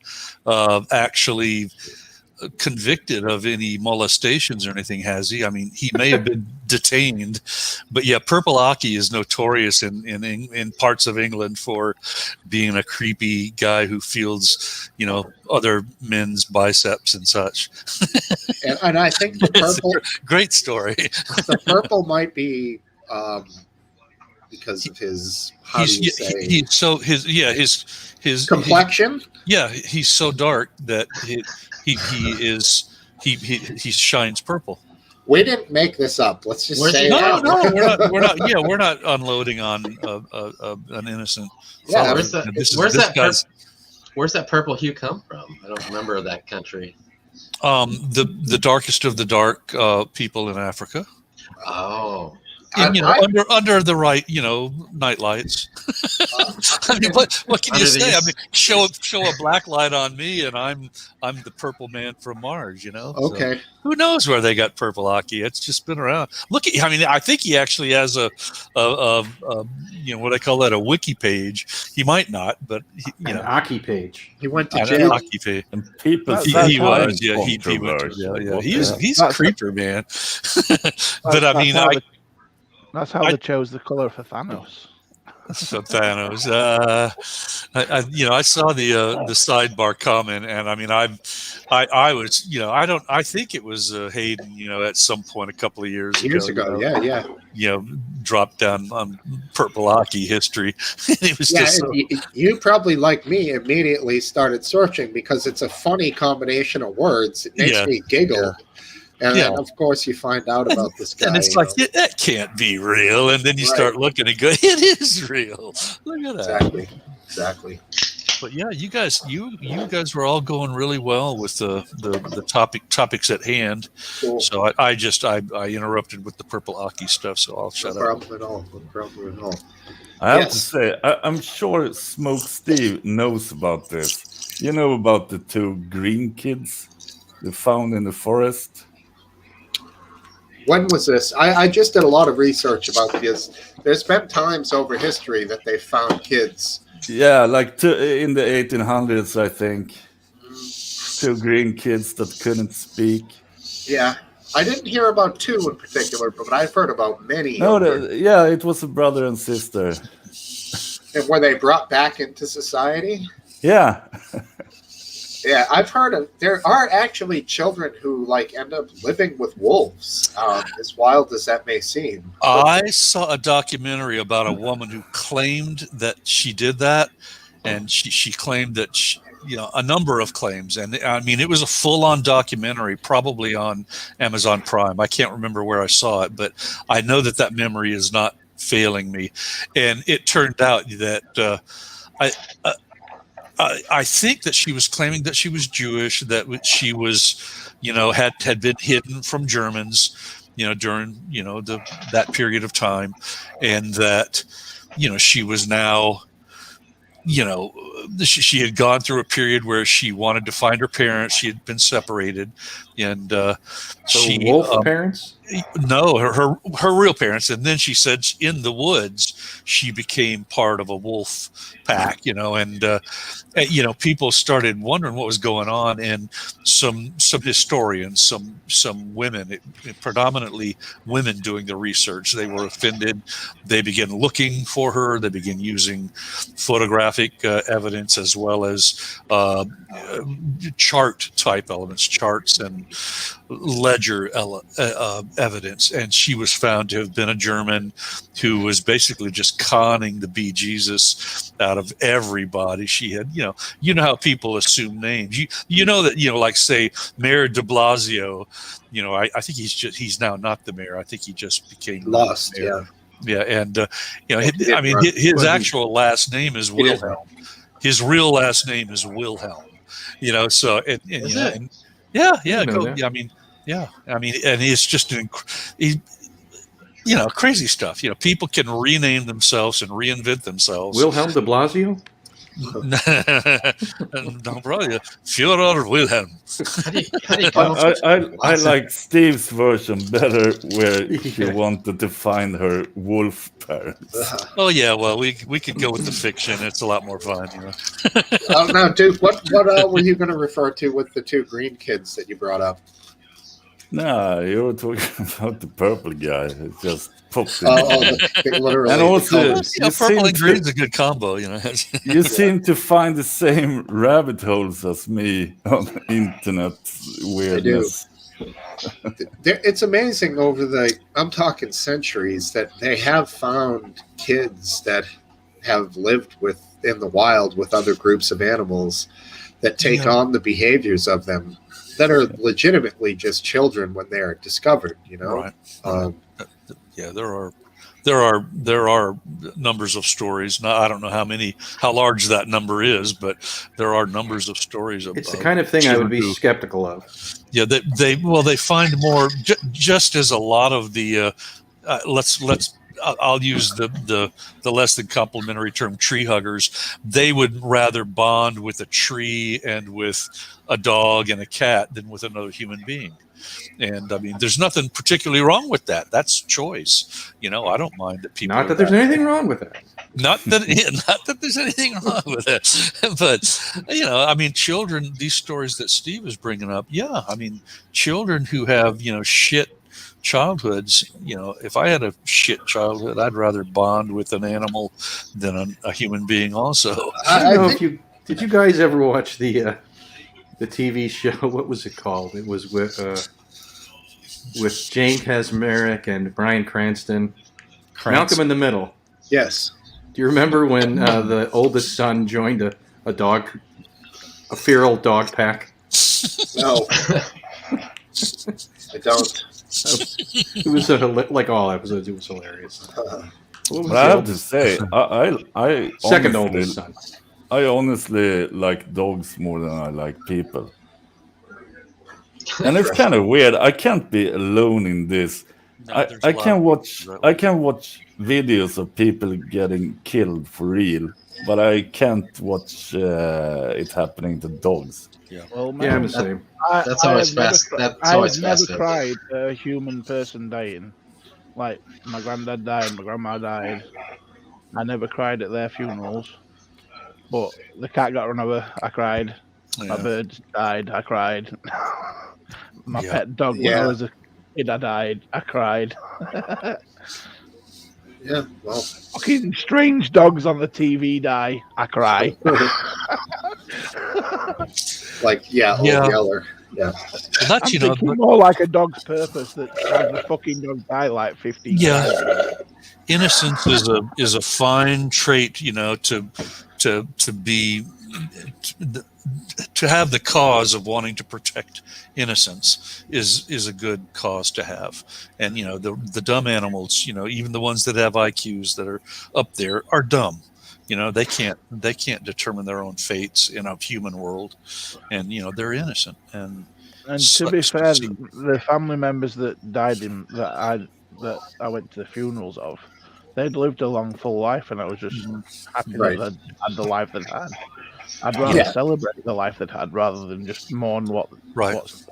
actually convicted of any molestations or anything, has he? I mean, he may have been detained, but yeah, Purple Aki is notorious in parts of England for being a creepy guy who feels, other men's biceps and such. And I think the It's a purple, great story. the purple might be because of his his complexion. He's so dark that he shines purple. We didn't make this up. Let's just say No, it. we're not. Yeah, we're not unloading on an innocent. Yeah, fellow. Where's that purple hue come from? I don't remember that country. The darkest of the dark people in Africa. Oh. And, under the right, night lights. I mean, what can you say? I mean, show a black light on me, and I'm the purple man from Mars. Okay. So, who knows where they got Purple Aki? It's just been around. I think he actually has a what I call that, a wiki page. He might not, but an Aki page. He went to jail. Aki page. And people He was. Yeah, he went to jail. Yeah, he's a creeper, man. But I mean, that's how they chose the color for Thanos. So Thanos. I saw the sidebar comment, and I mean, I was, I think it was Hayden, at some point a couple of years ago. Yeah. Dropped down on Purple Aki history. It was just you probably, like me, immediately started searching because it's a funny combination of words. It makes me giggle. Yeah. And then, of course, you find out about this guy. And it's like, that can't be real. And then you start looking and go, it is real. Look at that. Exactly. But yeah, you guys were all going really well with the topics at hand. Cool. So I interrupted with the Purple Aki stuff. So I'll shut up. No problem at all. I have to say, I'm sure Smokesteve knows about this. You know about the two green kids they found in the forest? When was this? I just did a lot of research about this. There's been times over history that they found kids. Yeah, like in the 1800s, I think. Two green kids that couldn't speak. Yeah. I didn't hear about two in particular, but I've heard about many. No, it was a brother and sister. And were they brought back into society? Yeah. Yeah, I've heard of. There are actually children who end up living with wolves. As wild as that may seem. I saw a documentary about a woman who claimed that she did that, and she claimed that a number of claims, and I mean it was a full-on documentary, probably on Amazon Prime. I can't remember where I saw it, but I know that memory is not failing me. And it turned out that I think that she was claiming that she was Jewish, that she was, had been hidden from Germans, during, that period of time, and that, she was now, she had gone through a period where she wanted to find her parents. She had been separated, and wolf parents? No, her real parents. And then she said in the woods she became part of a wolf pack, and people started wondering what was going on, and some historians, some women, predominantly women doing the research, they were offended. They began looking for her. They began using photographic evidence as well as chart type elements, charts and ledger evidence, and she was found to have been a German who was basically just conning the bejesus out of everybody. She had, how people assume names. You know that, like say Mayor de Blasio, I think he's now not the mayor. I think he just became lost. Yeah, and his actual last name is Wilhelm. his real last name is Wilhelm. So and Is you know, it? and yeah, yeah, know that. I mean, yeah, I mean, and it's just crazy stuff. People can rename themselves and reinvent themselves. Wilhelm de Blasio? No, probably Führer Wilhelm. How do you come up with I like Steve's version better, where she wanted to find her wolf parents. Oh yeah, well we could go with the fiction. It's a lot more fun. Now, Duke, what were you going to refer to with the two green kids that you brought up? Nah, you were talking about the purple guy. It just popped in. Literally. And also, the colors. you Purple seem and green's a good combo. You seem to find the same rabbit holes as me on internet weirdness. It's amazing I'm talking centuries, that they have found kids that have lived in the wild with other groups of animals that take on the behaviors of them, that are legitimately just children when they're discovered. Right. Yeah, there are numbers of stories. Now, I don't know how large that number is, but there are numbers of stories. It's the kind of thing I would be skeptical of. Yeah, they find more, just as a lot of the I'll use the less than complimentary term tree huggers. They would rather bond with a tree and with a dog and a cat than with another human being. And I mean, there's nothing particularly wrong with that. That's choice. I don't mind that people. Not that there's anything wrong with that. Not that there's anything wrong with it, but I mean, children. These stories that Steve is bringing up. Yeah, I mean, children who have shit childhoods. If I had a shit childhood, I'd rather bond with an animal than a human being. Also, I don't know did you guys ever watch the TV show? What was it called? It was with Jane Kasmerick and Bryan Cranston. Malcolm in the Middle. Yes. Do you remember when the oldest son joined a feral dog pack? No. I don't. It was like all episodes. It was hilarious. But I have to say, I second honestly, oldest son. I honestly like dogs more than I like people. And it's kind of weird. I can't be alone in this. I can watch videos of people getting killed for real, but I can't watch it happening to dogs. Yeah. Well, Yeah, I'm the same. That's always fast. I've never cried a human person dying. Like, my granddad died, my grandma died. I never cried at their funerals. But the cat got run over, I cried. Yeah. My birds died, I cried. My pet dog, when I was a kid, I died, I cried. Yeah, well. Fucking strange dogs on the TV die, I cry. Like, Old Yeller. Yeah. Well, I'm thinking more like A Dog's Purpose, that had the fucking dog die like 15 times. Innocence is a fine trait, to be to have the cause of wanting to protect innocence is a good cause to have. And the dumb animals, even the ones that have IQs that are up there, are dumb. They can't determine their own fates in a human world, and they're innocent. And to be fair, the family members that died that I went to the funerals of, they'd lived a long, full life, and I was just happy that they'd had the life they'd had. I'd rather celebrate the life they'd had rather than just mourn what's past.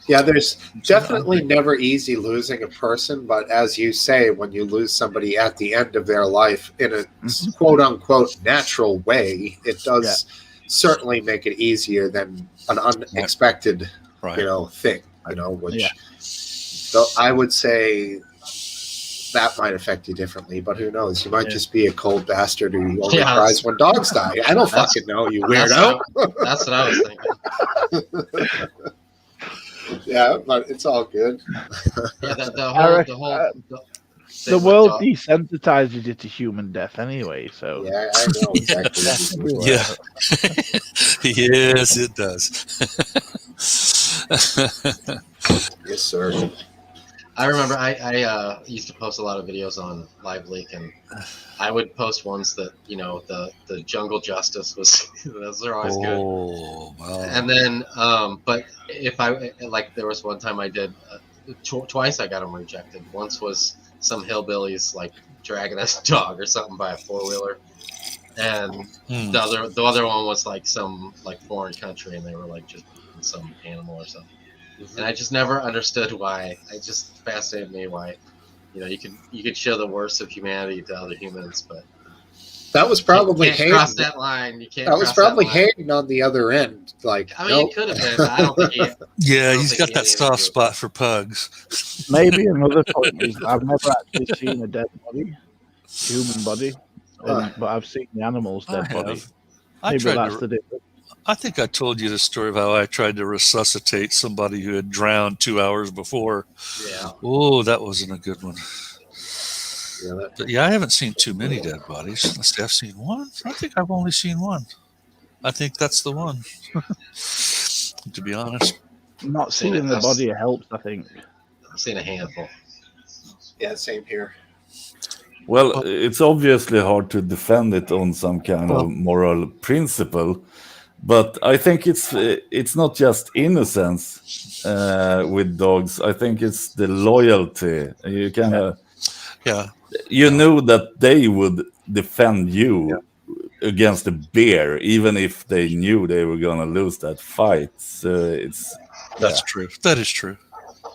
Yeah, there's definitely never easy losing a person, but as you say, when you lose somebody at the end of their life in a quote-unquote natural way, it does certainly make it easier than an unexpected thing, which so I would say that might affect you differently, but who knows? You might just be a cold bastard who only cries when dogs die. I don't fucking know, you weirdo. That's what I was thinking. Yeah, but it's all good. Yeah, the world desensitizes you to human death anyway, so yeah, I know exactly. Yeah. Yes, it does. Yes, sir. I remember I used to post a lot of videos on Live Leak, and I would post ones that the jungle justice was. Those are always good. Oh, wow. And then, but if I like, there was one time I did twice I got them rejected. Once was some hillbillies like dragging a dog or something by a 4-wheeler, and the other one was like some like foreign country, and they were like just beating some animal or something. And I just never understood why. It just fascinated me why, you could show the worst of humanity to other humans, but That was probably you can't Hayden. cross that line. You can't. That was cross probably that line. Hayden on the other end. Like, I mean, it could have been, but I don't think he. Yeah, don't he's think got he that had soft anything to do spot for pugs. Maybe another point is I've never actually seen a dead body, human body, but I've seen the animal's I dead body. have. I Maybe tried that's to. the difference. I think I told you the story of how I tried to resuscitate somebody who had drowned 2 hours before. Yeah. Oh, that wasn't a good one. Yeah, But yeah, I haven't seen too many dead bodies. Let's see, I've seen one. I think I've only seen one. I think that's the one. To be honest. Not Seen seeing it. the body helps, I think. I've seen a handful. yeah, same here. Well, it's obviously hard to defend it on some kind Well- of moral principle, but I think it's not just innocence with dogs. I think it's the loyalty. You kind of Yeah. you knew that they would defend you against a bear, even if they knew they were gonna lose that fight. So it's That's true. That is true.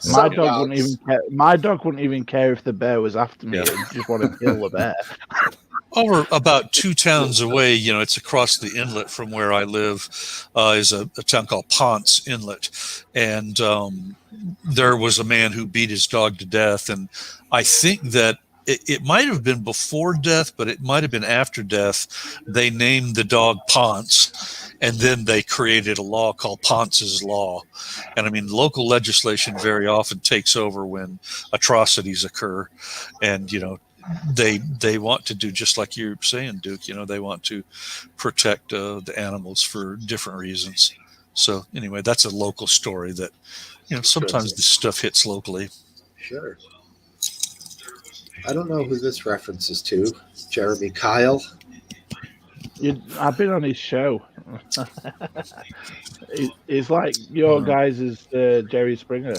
My Some dog wouldn't dogs. even care. My dog wouldn't even care if the bear was after me. Yeah. He'd just want to kill the bear. Over about 2 towns away, it's across the inlet from where I live, is a town called Ponce Inlet. And there was a man who beat his dog to death. And I think that it might have been before death, but it might have been after death. They named the dog Ponce, and then they created a law called Ponce's Law. And I mean, local legislation very often takes over when atrocities occur. And, they want to do just like you're saying, Duke. They want to protect the animals for different reasons. So anyway, that's a local story that sometimes this stuff hits locally. Sure. I don't know who this references to. Jeremy Kyle. I've been on his show. It's like your guys is Jerry Springer.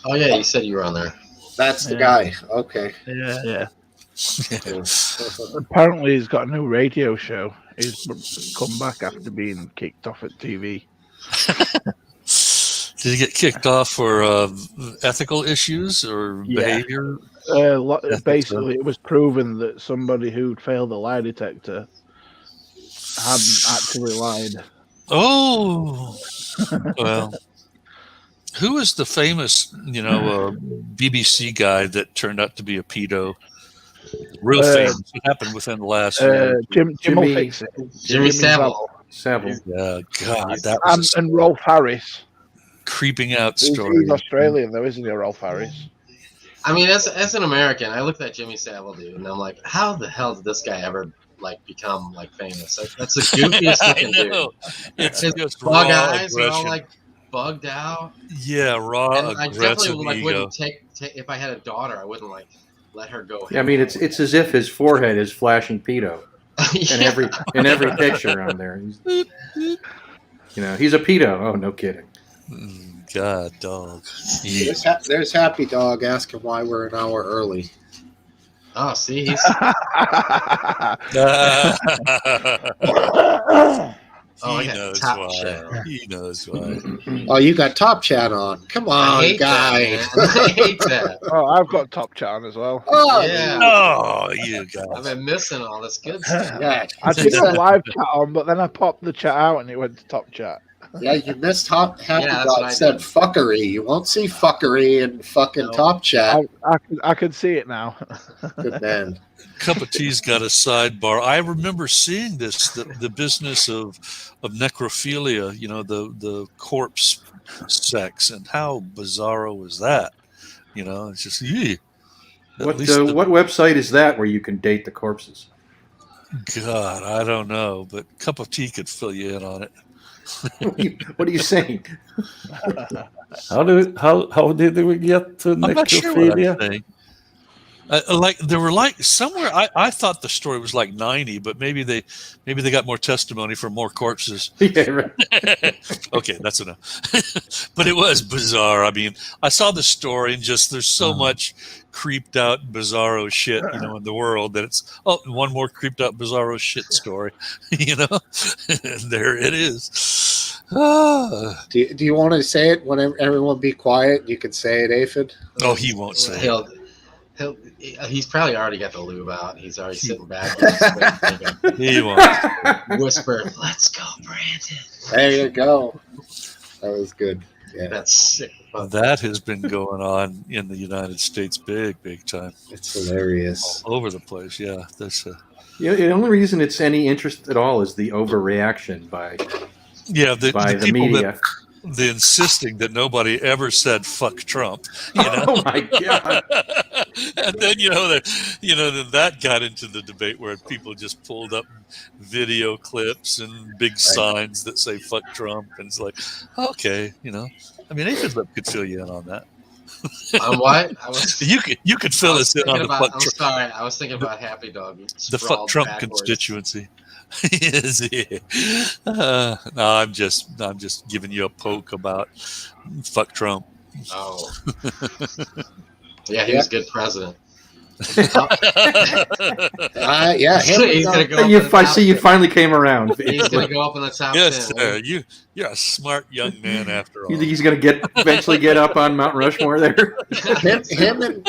Oh yeah, you said you were on there. That's the Yeah. guy. Okay. Yeah. Apparently, he's got a new radio show. He's come back after being kicked off at TV. Did he get kicked off for ethical issues or Yeah. behavior? Basically, it was proven that somebody who'd failed the lie detector hadn't actually lied. Oh, well, who is the famous, BBC guy that turned out to be a pedo? Real famous. It happened within the last year. Jim will Jimmy- fix it. Jimmy Savile. Savile. Yeah, God, that was And Rolf Harris. creeping out He's story. Australian, though, isn't he, Rolf Harris? I mean, as an American, I looked at Jimmy Savile, dude, and I'm like, how the hell did this guy ever become famous? That's the goofiest I looking dude. know. It's just Bug raw eyes and all aggression. bugged out. Yeah, raw And I aggressive definitely ego. wouldn't take if I had a daughter. I wouldn't let her go. Yeah, I mean, it's as if his forehead is flashing pedo in every picture on there. He's a pedo. Oh, no kidding. God, dog. There's Happy Dog asking why we're an hour early. Oh, see, he's He I got knows top why. chat. He knows why. Oh, you got Top Chat on. Come I on, hate guy. that, man. I hate that. Oh, I've got Top Chat on as well. Oh, Yeah. Oh, you I've guys. been missing all this good stuff. yeah. I did a live chat on, but then I popped the chat out and it went to Top Chat. Yeah, you missed Happy Yeah, that's what Dog I said did. fuckery. You won't see fuckery in fucking No. Top Chat. I can see it now. Good man. Cup of Tea's got a sidebar. I remember seeing this, the business of necrophilia, the corpse sex, and how bizarro was that? It's just, What website is that where you can date the corpses? God, I don't know, but Cup of Tea could fill you in on it. What are you saying? How did we get to I'm not sure what I'm necrophilia? saying. Like there were like somewhere I thought the story was like 90, but maybe they got more testimony for more corpses. Yeah, right. Okay, that's enough. But it was bizarre. I mean, I saw the story and just there's so much creeped out bizarro shit, in the world that it's one more creeped out bizarro shit story, there it is. Do you want to say it when everyone be quiet? You can say it, Aphid. Oh, he won't say it. He's probably already got the lube out. He's already sitting back. He won't. Whisper, "Let's go, Brandon." There you go. That was good. Yeah, That's sick. That has been going on in the United States big time. it's hilarious. All over the place. Yeah, that's The only reason it's any interest at all is the overreaction by the the people media. the insisting that nobody ever said "fuck Trump." Oh my God! And then that got into the debate where people just pulled up video clips and big signs that say "fuck Trump," and it's like, okay, I mean, Aphid Lip could fill you in on that. On what? You could fill us in on the fuck I'm Trump. sorry, I was thinking about Happy Dog. The fuck Trump constituency. No, I'm just giving you a poke about fuck Trump. Oh, yeah, he was a good president. Yeah, He's gonna go up in the I top see you 10. finally came around. He's gonna go up in the top Yes, 10. sir. You're a smart young man after all. You think he's going to eventually get up on Mount Rushmore there? him and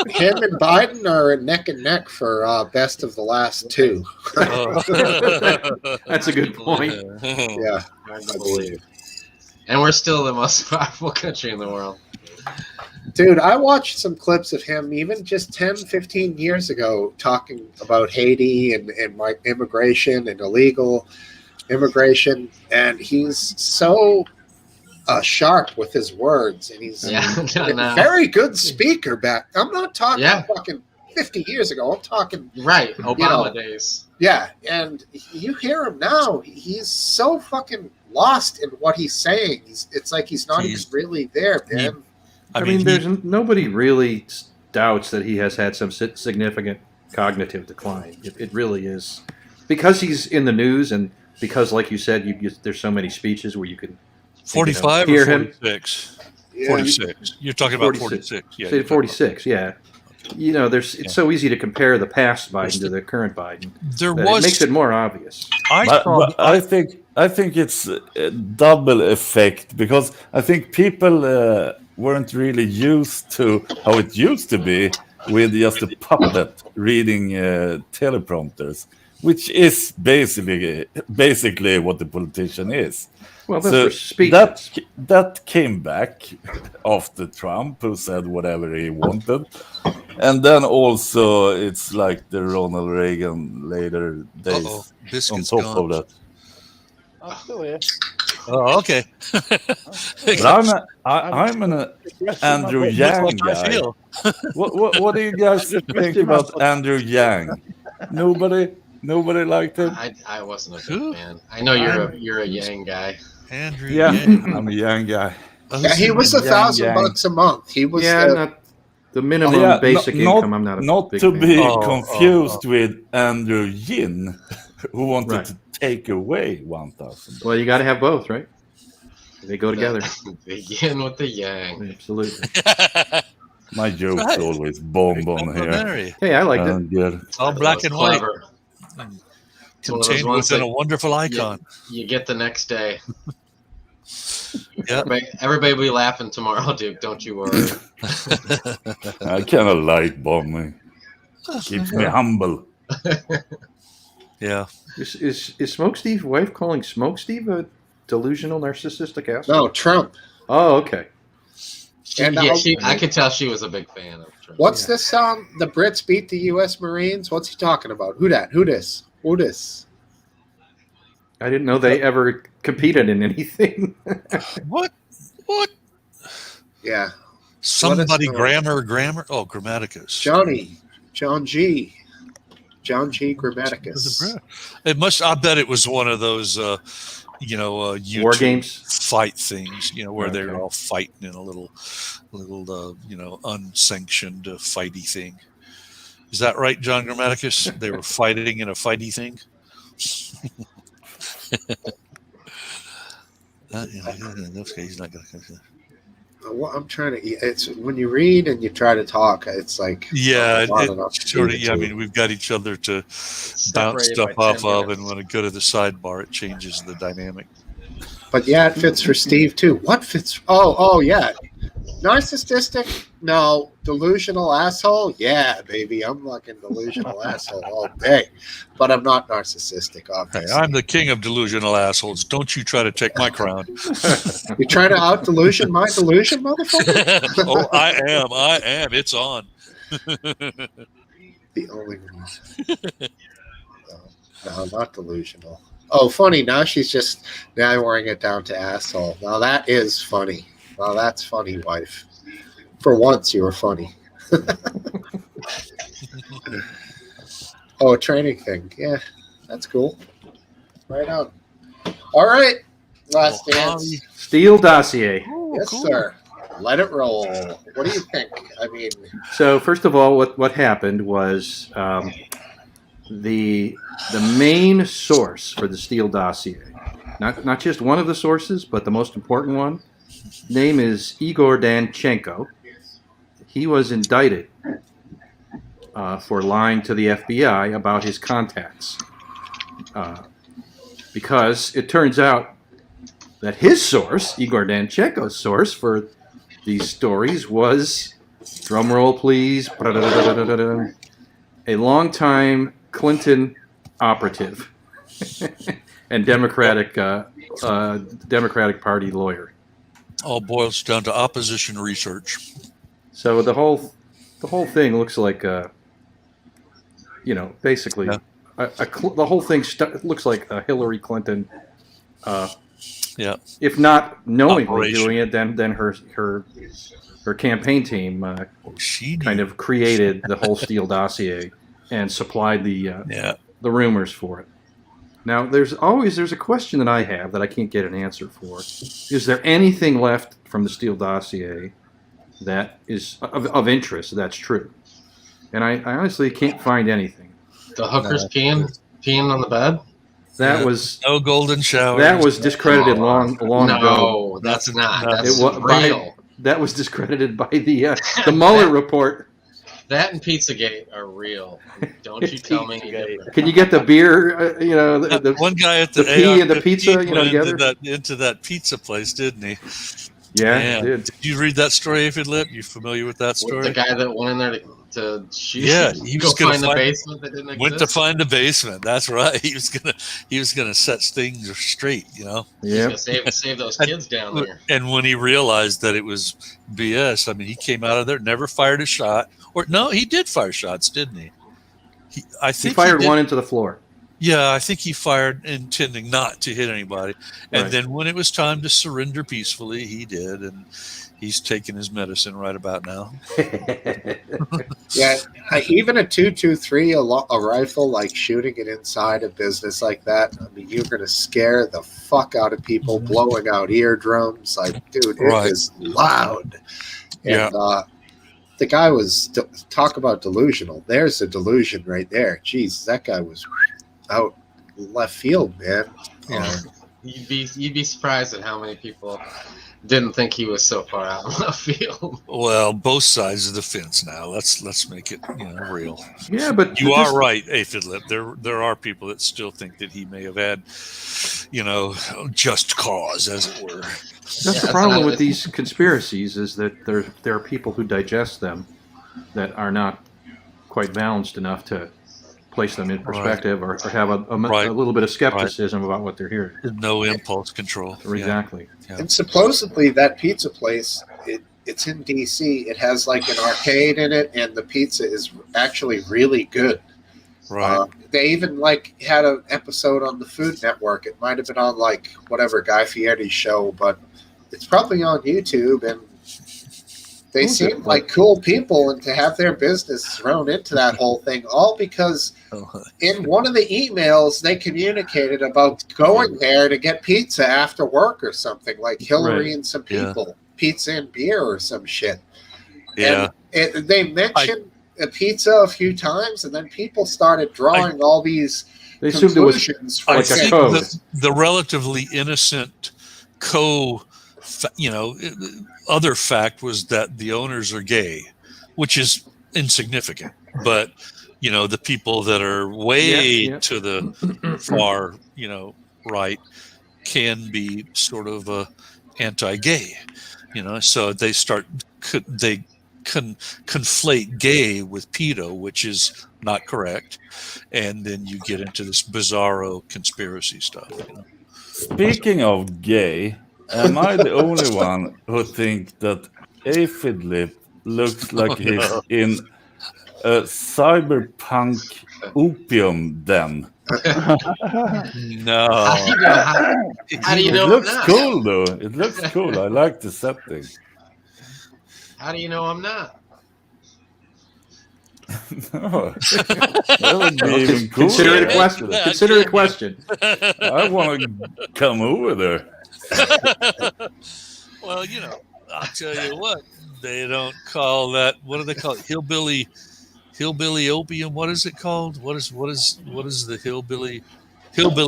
Biden are neck and neck for best of the last two. That's a good point. Yeah, Hard to believe. And we're still the most powerful country in the world. dude, I watched some clips of him even just 10, 15 years ago talking about Haiti and immigration and illegal immigration, and he's so sharp with his words, and he's a very good speaker back. I'm not talking fucking 50 years ago. I'm talking right, Obama days. Yeah, and you hear him now. He's so fucking lost in what he's saying. It's like he's not even really there, man. I mean, there's nobody really doubts that he has had some significant cognitive decline. It really is because he's in the news, and because, like you said, there's so many speeches where you can 45 hear or him. 46. 46. You're talking about 46. Yeah, say 46. Yeah. It's so easy to compare the past Biden to the current Biden. It makes it more obvious. I think it's a double effect because I think people weren't really used to how it used to be with just a puppet reading teleprompters, which is basically what the politician is. Well, that's for speeches. That came back after Trump, who said whatever he wanted. And then also it's like the Ronald Reagan later days on top of that. I'm still here. Oh, okay. But I'm an Andrew Yang guy. What do you guys think about Andrew Yang? Nobody liked him. I wasn't a big fan. I know you're a Yang guy. Andrew. Yeah, Yang. I'm a Yang guy. Yeah, he was $1,000 a month. He was not the minimum basic income. I'm not a big to fan. be confused with Andrew Yin, who wanted to take away 1,000. Well, you got to have both, right? They go together. The yin with the yang. Absolutely. My joke's always bomb here. Hey, I liked it. Good. It's all black and white. Contained within a wonderful icon. You get the next day. Yeah. Everybody will be laughing tomorrow, Duke. Don't you worry. I kind of like bombing. Keeps me humble. Yeah. Is Smokesteve's wife calling Smokesteve a delusional, narcissistic ass? No, Trump. Oh, okay. I could tell she was a big fan of Trump. What's this song? The Brits beat the U.S. Marines? What's he talking about? Who that? Who this? Who this? I didn't know they ever competed in anything. What? Yeah. Somebody grammar. Oh, Grammaticus. John G. Grammaticus. It must. I bet it was one of those YouTube War games? fight things, where Okay. they're all fighting in a little, unsanctioned fighty thing. Is that right, John Grammaticus? They were fighting in a fighty thing. Okay, he's not gonna. Well, I'm trying to. It's when you read and you try to talk, it's like Yeah, not it enough to sort of. read Yeah, I it mean, we've got each other to bounce Separated stuff by 10 off of, minutes. and when I go to the sidebar, it changes the dynamic. But yeah, it fits for Steve too. What fits? Oh yeah. Narcissistic? No. Delusional asshole? Yeah, baby. I'm fucking delusional asshole all day. But I'm not narcissistic, Hey, obviously. I'm the king of delusional assholes. Don't you try to take my crown. You're trying to out delusion my delusion, motherfucker? Oh, I am. It's on. The only one. No, not delusional. Oh, funny. Now she's just now wearing it down to asshole. Now that is funny. Well, that's funny, wife. For once, you were funny. Oh, a training thing. Yeah, that's cool. Right on. All right. Last dance. Steel dossier. Yes, sir. Let it roll. What do you think? I mean, So first of all, what happened was the main source for the Steele dossier, not just one of the sources, but the most important one, name is Igor Danchenko. He was indicted for lying to the FBI about his contacts because it turns out that his source, Igor Danchenko's source for these stories, was, drumroll please, a longtime Clinton operative and Democratic Party lawyer. All boils down to opposition research. So the whole thing looks like basically Yeah. the whole thing looks like a Hillary Clinton. Yeah. If not knowingly Operation. doing it, then her campaign team She kind of created the whole Steele dossier and supplied the rumors for it. Now, there's a question that I have that I can't get an answer for. Is there anything left from the Steele dossier that is of interest that's true? And I honestly can't find anything. The hookers peeing on the bed? That was no golden shower. That was discredited long ago. No, that's not. That's real. That was discredited by the Mueller report. That and Pizzagate are real. Don't you tell me any different. Can you get the beer? The one guy at the pea and the pizza, together into that pizza place, didn't he? Yeah, he did. Did you read that story, Aphid Lip? You familiar with that story? The guy that went in there to shoot. Yeah, he was going to find the basement that didn't exist. Went to find the basement. That's right. He was gonna set things straight. Yeah. Save those kids down there. And when he realized that it was BS, I mean, he came out of there, never fired a shot. Or no, he did fire shots, didn't he? I think he fired one into the floor. Yeah, I think he fired intending not to hit anybody. And then when it was time to surrender peacefully, he did. And he's taking his medicine right about now. Yeah, even a 223, a rifle, like shooting it inside a business like that, I mean, you're going to scare the fuck out of people, blowing out eardrums. Like, dude, it is loud. And the guy was, talk about delusional. There's a delusion right there. Jeez, that guy was out left field, man. You'd be surprised at how many people didn't think he was so far out in left field. Well, both sides of the fence now. Let's make it real. Yeah, but you are right, Aphid Lip. There are people that still think that he may have had, just cause, as it were. That's the problem with these conspiracies is that there are people who digest them that are not quite balanced enough to place them in perspective or have a little bit of skepticism about what they're hearing. No impulse control. Exactly. Yeah. And supposedly that pizza place, it's in D.C. It has like an arcade in it, and the pizza is actually really good. Right. They even had an episode on the Food Network. It might have been on whatever Guy Fieri's show, but it's probably on YouTube. And They Who's it? seemed like cool people, and to have their business thrown into that whole thing, all because in one of the emails they communicated about going there to get pizza after work or something, like Hillary Right. and some Yeah. people, pizza and beer or some shit. Yeah. And they mentioned a pizza a few times, and then people started drawing all these They assumed it was conclusions I from like a think code. the relatively innocent other fact was that the owners are gay, which is insignificant. But the people that are way Yeah. to the far, right, can be sort of anti-gay. So they conflate gay with pedo, which is not correct, and then you get into this bizarro conspiracy stuff. Speaking of gay, am I the only one who think that Aphid Lip looks like Oh, he's no. in a cyberpunk opium den? No. How do you It know I'm looks not? cool though. It looks cool. I like the setting. How do you know I'm not? No, that would be even cooler. Consider it a Yeah. question. Yeah, Consider it a yeah. question. I want to come over there. Well, I'll tell you what, they don't call that. What do they call it? Hillbilly opium. What is it called? What is the hillbilly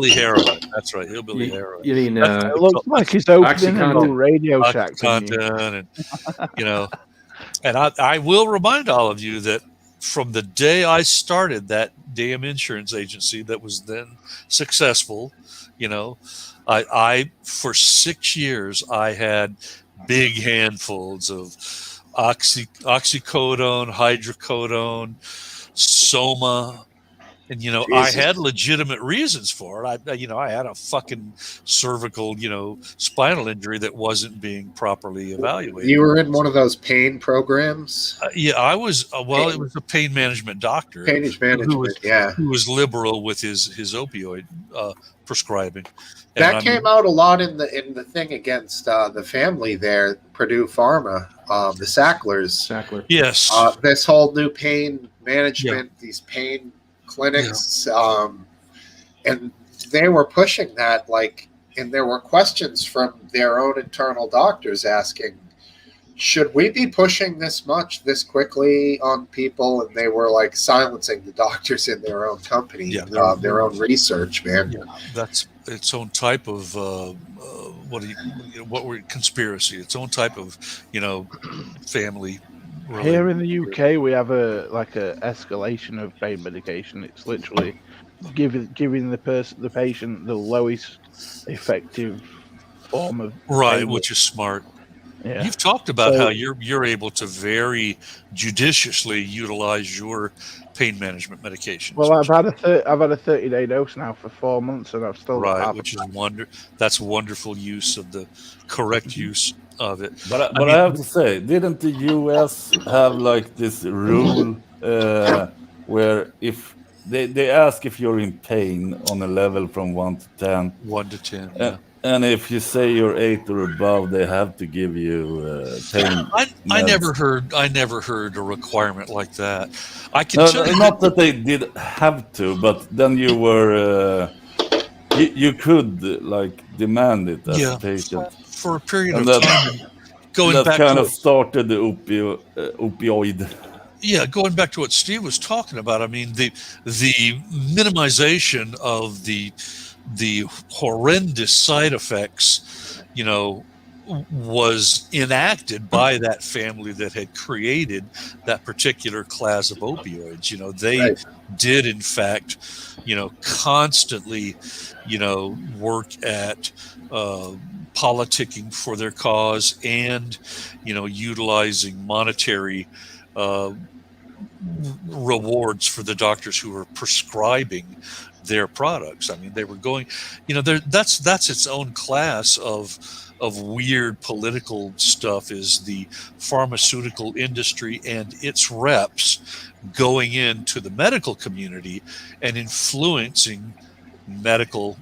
heroin? That's right, hillbilly heroin. You mean That's It looks like he's opening a new OxyContin. Radio Shack venue. Oxycontin, and I will remind all of you that from the day I started that damn insurance agency that was then successful, I for 6 years I had big handfuls of oxycodone, hydrocodone, Soma. And I Jesus. had legitimate reasons for it. I had a fucking cervical, spinal injury that wasn't being properly evaluated. You were in one of those pain programs? Yeah, I was. Well, it was a pain management doctor Pain management, yeah. who was liberal with his opioid prescribing. That came out a lot in the thing against the family there, Purdue Pharma, the Sacklers. Sackler. Yes. This whole new pain management, these pain clinics, and they were pushing that, and there were questions from their own internal doctors asking, should we be pushing this much this quickly on people? And they were silencing the doctors in their own company, their own research, man. Yeah, that's its own type of conspiracy, its own type of family. Here in the UK, we have a escalation of pain medication. It's literally giving the patient the lowest effective form of pain. Which is smart. Yeah. You've talked about how you're able to very judiciously utilize your pain management medications. Well, I've had a 30-day dose now for 4 months, and I've still got half which is that's wonderful use of the correct use of it. But I have to say, didn't the US have this rule where if they ask if you're in pain on a level from 1 to 10, 1 to 10, yeah. And if you say you're 8 or above, they have to give you pain. I never heard a requirement like that. I can tell you not that they did have to, but then you were you could demand it as a patient for a period of time. That kind of started the opioid. Yeah, going back to what Steve was talking about, I mean the minimization of the horrendous side effects, was enacted by that family that had created that particular class of opioids. They did, in fact, constantly, work at politicking for their cause and, utilizing monetary rewards for the doctors who were prescribing their products. I mean, they were going, that's its own class of weird political stuff, is the pharmaceutical industry and its reps going into the medical community and influencing medical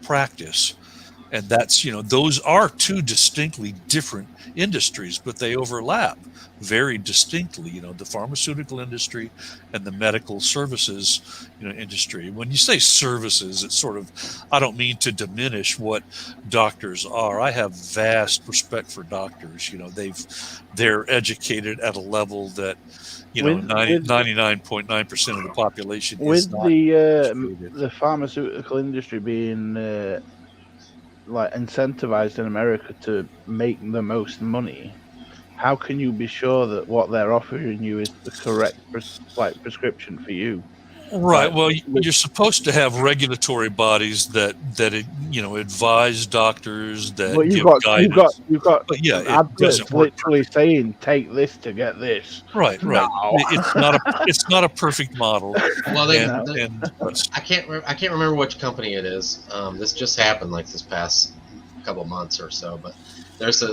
practice. And that's, those are two distinctly different industries, but they overlap very distinctly, the pharmaceutical industry and the medical services, industry. When you say services, it's sort of, I don't mean to diminish what doctors are. I have vast respect for doctors. They're educated at a level that, With- 99.9% of the population is With not educated. the pharmaceutical industry being like incentivized in America to make the most money, how can you be sure that what they're offering you is the correct prescription for you? Right. Like, Well, you're supposed to have regulatory bodies that advise doctors, well, that give guidance. you've got But yeah, it adverts doesn't work. literally saying take this to get this. Right. No. It's not a perfect model. Well, And I can't remember which company it is. This just happened like this past couple months or so. But there's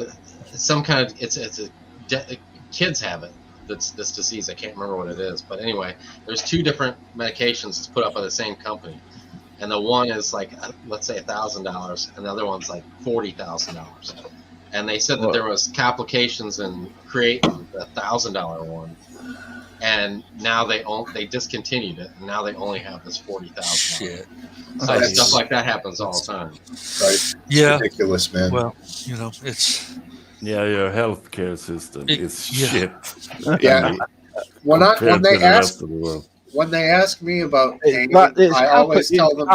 some kind of kids have it. That's this disease. I can't remember what it is. But anyway, there's two different medications that's put up by the same company, and the one is like let's say $1,000, and the other one's like $40,000. And they said that there was complications in creating the $1,000 one. And now they discontinued it, and now they only have this $40,000. shit. So stuff like that happens all the time. Right? Yeah. Ridiculous, man. Well, it's Yeah, your healthcare system is shit. Yeah. When compared they to the ask rest of the world. when they ask me about pain, It's I always tell them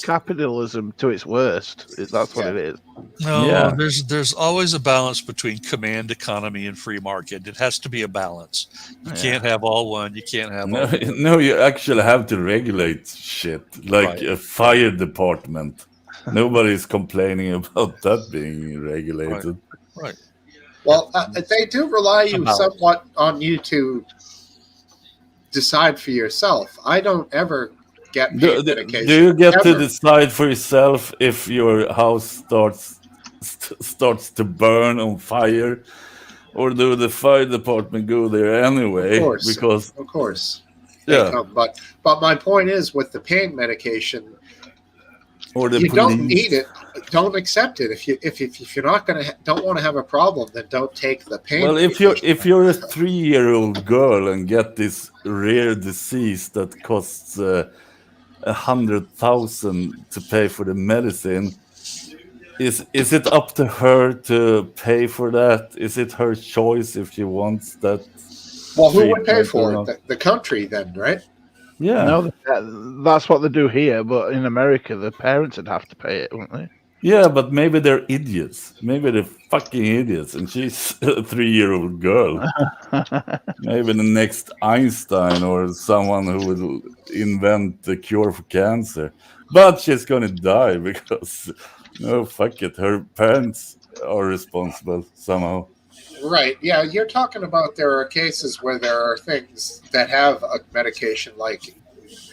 capitalism to its worst. That's what it is. no. Yeah. There's always a balance between command economy and free market. It has to be a balance. You can't have all one. You can't have all. No, you actually have to regulate shit, like a fire department. Nobody's complaining about that being regulated. Right. well, they do rely somewhat on you to decide for yourself. I don't ever get pain medication. Do you get to ever. decide for yourself if your house starts to burn on fire, or do the fire department go there anyway? Of course, because of course. yeah, But my point is, with the pain medication, or the you don't police. need it. Don't accept it. If you're not don't want to have a problem, then don't take the pain. Well, if you're a 3-year-old girl and get this rare disease that costs 100,000 to pay for the medicine, is it up to her to pay for that? Is it her choice if she wants that? Well, who would pay treatment for or it? The country, then, right? Yeah. No, that's what they do here, but in America, the parents would have to pay it, wouldn't they? Yeah, but maybe they're idiots. Maybe they're fucking idiots, and she's a 3-year-old girl. Maybe the next Einstein or someone who will invent the cure for cancer. But she's gonna die because, no, fuck it. Her parents are responsible somehow. Right. Yeah, you're talking about there are cases where there are things that have a medication like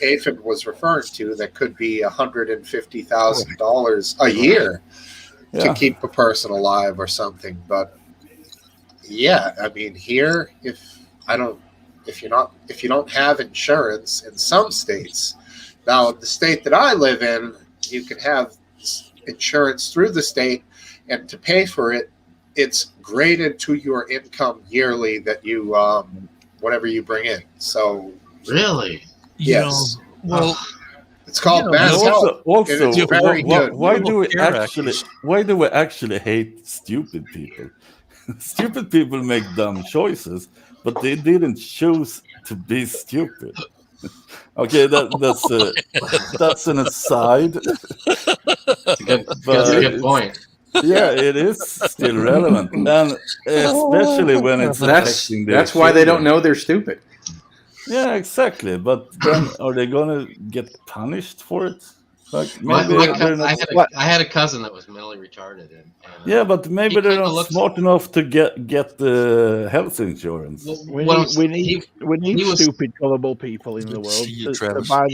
Aphid was referring to that could be $150,000 a year to keep a person alive or something. But yeah, I mean, here, if you don't have insurance in some states, now in the state that I live in, you can have insurance through the state, and to pay for it, it's graded to your income yearly that you whatever you bring in. So Really? yes, Well, it's called And Mass Health. also, and it's very good. why do we Care Act actually hate stupid people? Stupid people make dumb choices, but they didn't choose to be stupid. Okay, that's an aside. That's a good point. Yeah, it is still relevant, and especially when it's affecting their That's why they don't children. know they're stupid. Yeah, exactly. But then, are they gonna get punished for it? Like maybe they're not. I had a cousin that was mentally retarded, and Yeah, but maybe he they're kinda not looks- smart enough to get the health insurance. We What need he was- stupid, gullible people in the Good to world see you, to Travis. buy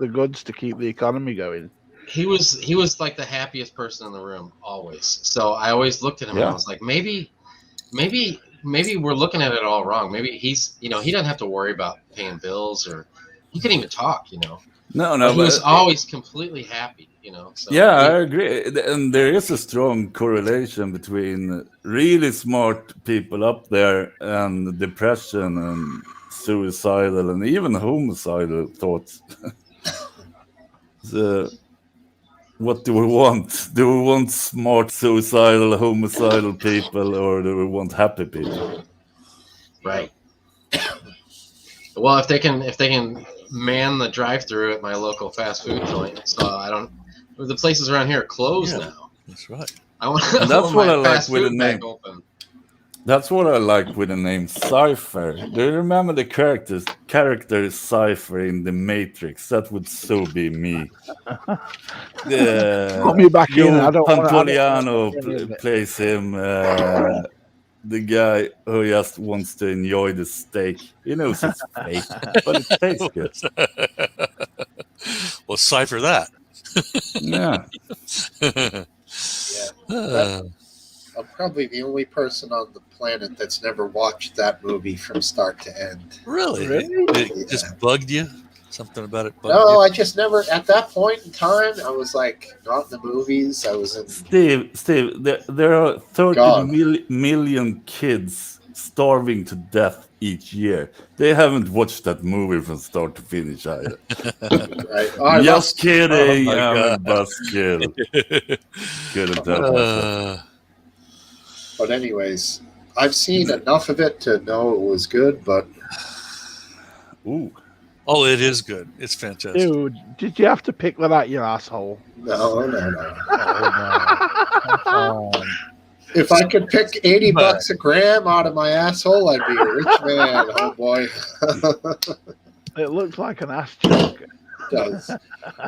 the goods to keep the economy going. he was like the happiest person in the room always. So I always looked at him and Yeah. I was like, maybe we're looking at it all wrong. Maybe he's he doesn't have to worry about paying bills, or he can even talk. No, But he was but always completely happy, you know. So yeah, I agree. And there is a strong correlation between really smart people up there and depression and suicidal and even homicidal thoughts. So, what do we want? Do we want smart, suicidal, homicidal people, or do we want happy people? right. Well, if they can man the drive-through at my local fast food joint, so I don't. The places around here are closed Yeah. now. That's right. I want, And that's I what I want my like fast with the food back name. open. That's what I like with the name Cypher. Do you remember the character Cypher in The Matrix? That would so be me. Put me back in. Joe I don't want Pantoliano to. plays him, the guy who just wants to enjoy the steak. He knows it's fake, but it tastes good. Well, cipher that. Yeah. I'm probably the only person on the planet that's never watched that movie from start to end. Really? It just bugged you? Something about it bugged No, you? I just never. At that point in time, I was like not in the movies. I was in. Steve, there are 30 God. million kids starving to death each year. They haven't watched that movie from start to finish either. Right. Oh, Just kidding. Oh my I'm a God. buzzkill. Couldn't help myself. But anyways, I've seen enough of it to know it was good. But Ooh. Oh, it is good. It's fantastic. Dude, did you have to pick that out your asshole? no. Oh, no. If I could pick $80 a gram out of my asshole, I'd be a rich man. Oh boy. It looks like an ass chunk. Does.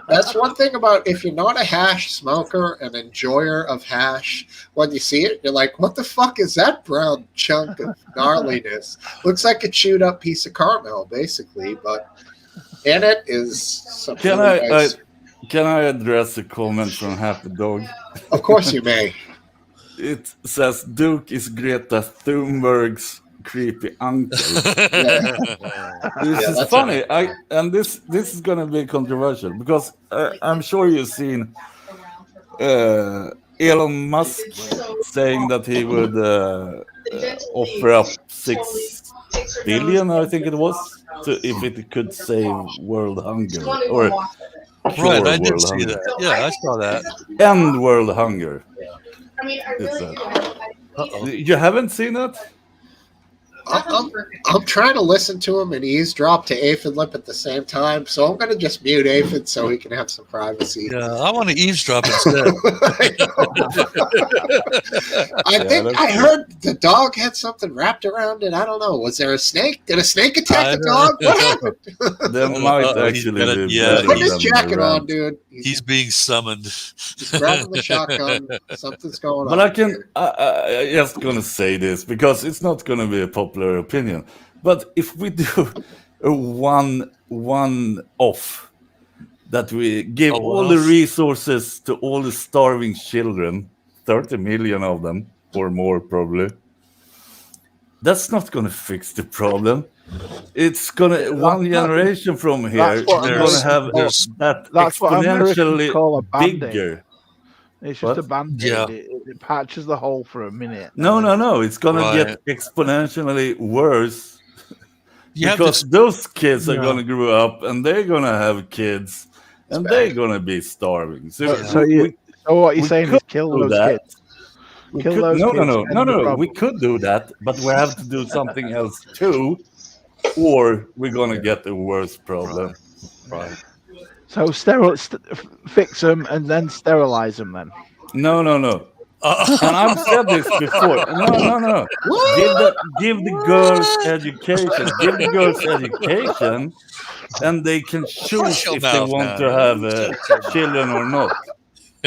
That's one thing about if you're not a hash smoker, an enjoyer of hash, when you see it, you're like, what the fuck is that brown chunk of gnarliness? Looks like a chewed up piece of caramel, basically, but in it is some Can really nice. Can I address a comment from Happy Dog? Of course you may. It says Duke is Greta Thunberg's creepy uncle. This is that's funny. This is gonna be controversial because I'm sure you've seen Elon Musk saying that he would offer up 6 billion, I think it was, if it could save world hunger or cure Right, I did world see hunger. that. Yeah, I saw that. End world hunger. It's Uh-oh. You haven't seen it? I'm trying to listen to him and eavesdrop to Aphid Lip at the same time, so I'm going to just mute Aphid so he can have some privacy. Yeah, I want to eavesdrop instead. I think I heard the dog had something wrapped around it. I don't know. Was there a snake? Did a snake attack the dog? What happened? There might He's actually gonna- be yeah, better Put his than jacket around. on, dude. He's being summoned. He's grabbing the shotgun. Something's going But on. I just gonna say this because it's not gonna be a popular opinion. But if we do a one off that we give A all the one-off? resources to all the starving children, 30 million of them or more probably, that's not gonna fix the problem. It's gonna one generation from here That's what we're Americans- gonna have that That's what Americans exponentially call a band-aid. bigger. It's just What? a band-aid. Yeah. It patches the hole for a minute. No. It's gonna Right. get exponentially worse You have because this. those kids are Yeah. gonna grow up and they're gonna have kids and It's they're bad. gonna be starving. So, So what you're we saying is could kill do those that. kids. We Kill could, those no, kids, end the no. We problem. could do that, but we have to do something else too, or we're gonna get a worse problem. Right. So fix them and then sterilize them. Then No. And I've said this before. No. Give the girls education. Give the girls education, and they can choose your if they mouth want now. to have children or not.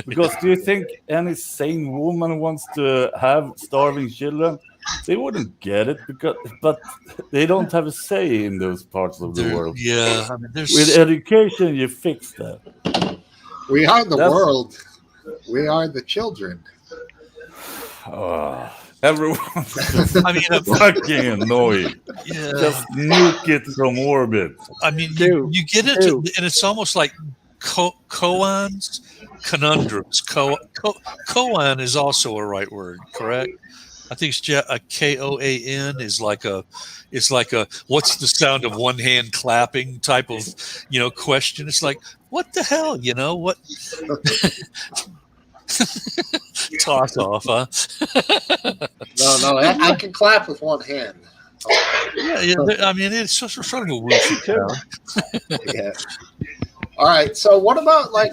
Because do you think any sane woman wants to have starving children? They wouldn't get it but they don't have a say in those parts of the world. Yeah, I mean, there's With education, you fix that. We are the That's- world. We are the children. Everyone's just I mean, fucking annoying. yeah. Just nuke it from orbit. I mean, Dude, you get into, dude. and it's almost like koans, conundrums. Koan is also a right word, correct? I think it's a KOAN is like a, it's like a what's the sound of one hand clapping type of, question. It's like, what the hell, what? Toss off, huh? No, I can clap with one hand. Yeah. I mean, it's sort of a whoopsie town. Yeah. All right. So what about I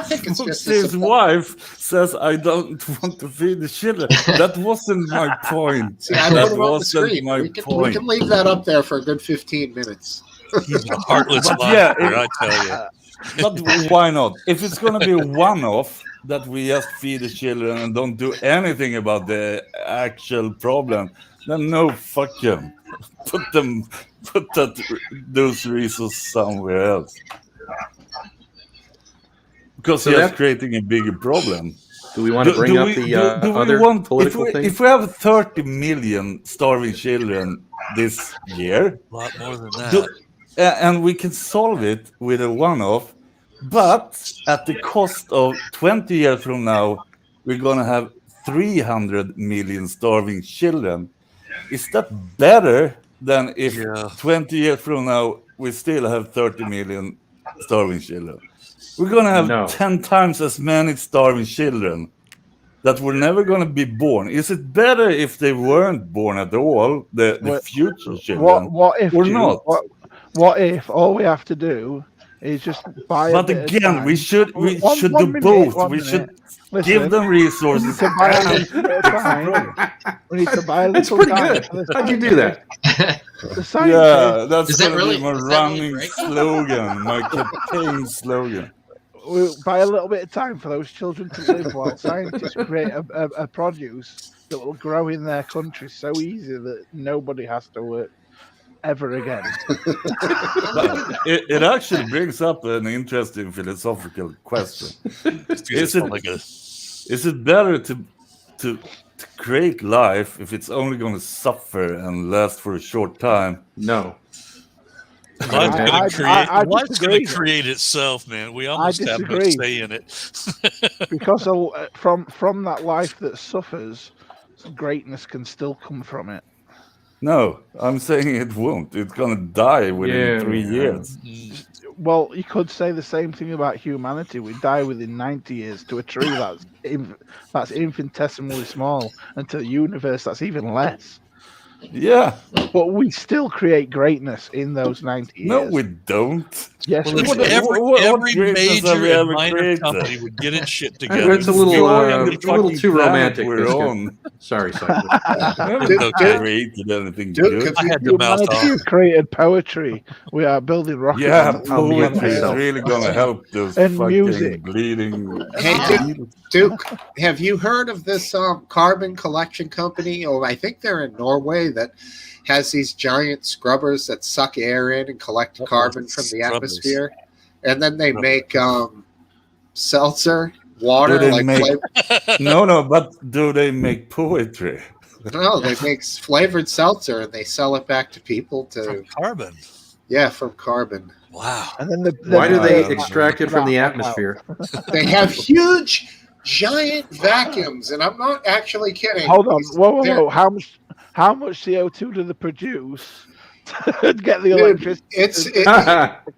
think it's just His wife says, "I don't want to feed the children." That wasn't my point. See, I That put it on the wasn't screen. my We can point. leave that up there for a good 15 minutes. He's a heartless But monster, yeah, I tell you. But why not? If it's going to be a one-off that we just feed the children and don't do anything about the actual problem, then no, fuck them. Put those resources somewhere else. Because So that's that- creating a bigger problem. Do we want to bring up the other political things? If we have 30 million starving children this year, A lot more than that. and we can solve it with a one-off, but at the cost of 20 years from now, we're going to have 300 million starving children. Is that better than if 20 years from now, we still have 30 million starving children? We're going to have 10 times as many starving children that were never going to be born. Is it better if they weren't born at all, the future children, what if, or Duke, not? What if all we have to do is just buy? But again, we should do both. We should give them resources. To buy a little bit of time. We need to buy a That's little pretty time. good. How'd you do that? Yeah, that's Is that going to really- be my is that really running breaking? slogan, my campaign slogan. We'll buy a little bit of time for those children to live while scientists create a produce that will grow in their country so easy that nobody has to work ever again. But it actually brings up an interesting philosophical question. Is it better to create life if it's only going to suffer and last for a short time? No. Life's I going to disagree. create itself, man. We almost have no disagree. say in it. Because from that life that suffers, greatness can still come from it. No, I'm saying it won't. It's going to die within 3 years. Well, you could say the same thing about humanity. We die within 90 years to a tree that's infinitesimally small, and to the universe that's even less. Yeah. But we still create greatness in those 90 years. No, we don't. Yes, Well, we if do. every greatness have we major and ever minor created? company would get its shit together. It's a little too romantic. We're on. Sorry. We haven't Okay. created anything Duke, good. I had to mouth Humanity off. created poetry. We are building rockets. Yeah, I'll mute poetry is myself. really going to help those And fucking music. bleeding. Hey, Duke, have you heard of this carbon collection company? Oh, I think they're in Norway that has these giant scrubbers that suck air in and collect carbon from the Scrubbers. atmosphere, and then they make seltzer water. Do they Like make- but do they make poetry? no, they make flavored seltzer and they sell it back to people From carbon. from carbon. Wow. And then Why do they Uh, extract it from the atmosphere? They have huge, giant vacuums, and I'm not actually kidding. Hold on. Whoa. They're- How much CO2 do they produce to get the Dude, electricity?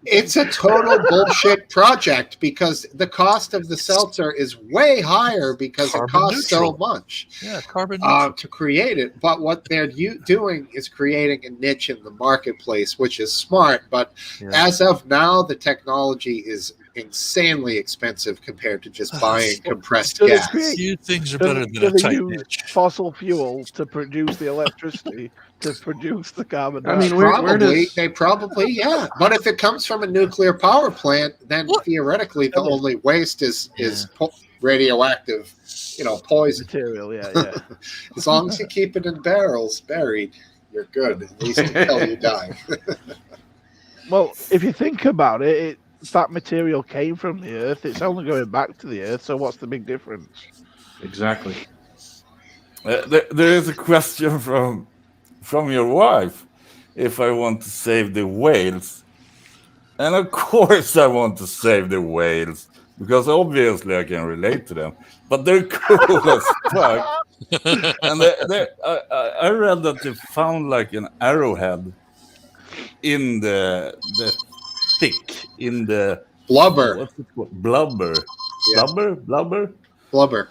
It's a total bullshit project because the cost of the seltzer is way higher because Carbon it costs so neutral. much Yeah, carbon neutral. to create it. But what they're doing is creating a niche in the marketplace, which is smart. But Yeah. as of now, the technology is insanely expensive compared to just buying compressed So they gas. create- Few things are Do better they than a tight use niche. fossil fuel to produce the electricity to produce the carbon I mean, dioxide? where Probably, yeah. But if it comes from a nuclear power plant, then What? theoretically the only waste is radioactive, poison. material, yeah. As long as you keep it in barrels buried, you're good. At least until you die. Well, if you think about it, that material came from the earth. It's only going back to the earth. So what's the big difference? Exactly. There is a question from your wife if I want to save the whales. And of course I want to save the whales because obviously I can relate to them. But they're cool as fuck. And I read that they found like an arrowhead in the thick in the Blubber. what's it called? Blubber. Yeah. Blubber. Blubber.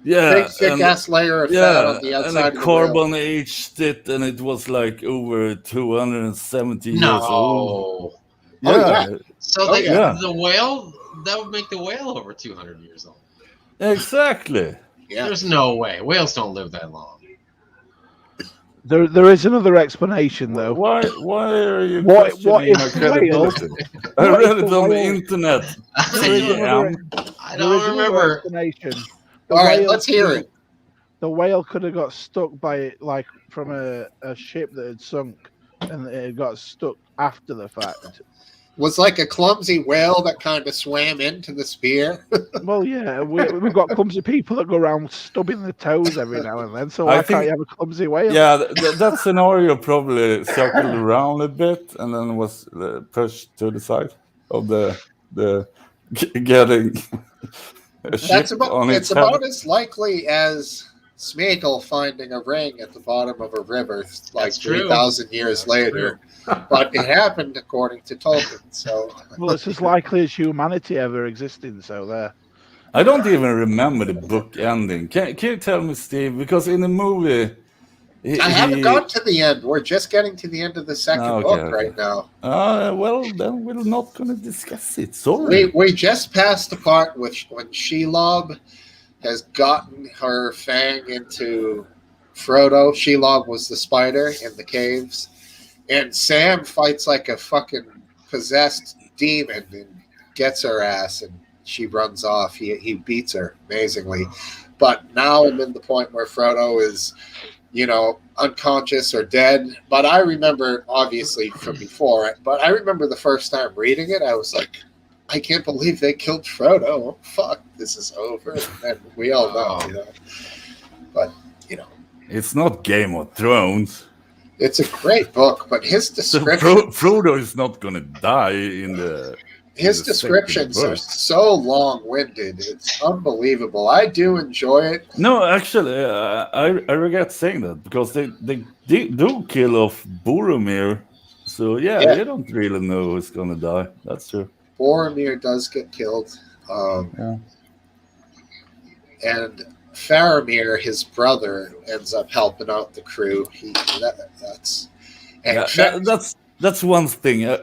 Yeah, Big thick ass layer of fat on the and outside it of the whale. carbon aged it, and it was like over 270 years old. No. Yeah, So Oh, the yeah. whale, that would make the whale over 200 years old. Exactly. Yeah. There's no way. Whales don't live that long. There is another explanation though. Why are you What questioning if my the whale- credibility? I what if read it the on the whale- internet. There is 3 another, a.m. I there is don't another remember. explanation. All right, whale let's hear could have- it. The whale could have got stuck by it, like from a ship that had sunk, and it got stuck after the fact. Was like a clumsy whale that kind of swam into the spear. Well, yeah, we've got clumsy people that go around stubbing their toes every now and then. So I why think- can't you have a clumsy whale? Yeah, that scenario probably circled around a bit and then was pushed to the side of the getting a ship on It's its head. about as likely as Smeagol finding a ring at the bottom of a river like That's true. 3,000 years later. But it happened according to Tolkien. So Well, it's as likely as humanity ever existing. So there. I don't even remember the book ending. Can you tell me, Steve? Because in the movie, I haven't got to the end. We're just getting to the end of the second book right now. Well, then we're not going to discuss it. Sorry. We just passed the part when Shelob has gotten her fang into Frodo. Shelob was the spider in the caves. And Sam fights like a fucking possessed demon and gets her ass, and she runs off. He beats her amazingly. But now I'm in the point where Frodo is, unconscious or dead. But I remember, obviously, from before, but I remember the first time reading it, I was like, I can't believe they killed Frodo. Oh, fuck, this is over. And we all know, But, It's not Game of Thrones. it's a great book, but his So descriptions, Frodo is not going to die in the... his in the descriptions second are book. so long-winded. It's unbelievable. I do enjoy it. No, actually, I regret saying that because they do kill off Boromir. So, yeah, they don't really know who's going to die. That's true. Boromir does get killed. Yeah. And Faramir, his brother, ends up helping out the crew. That's one thing.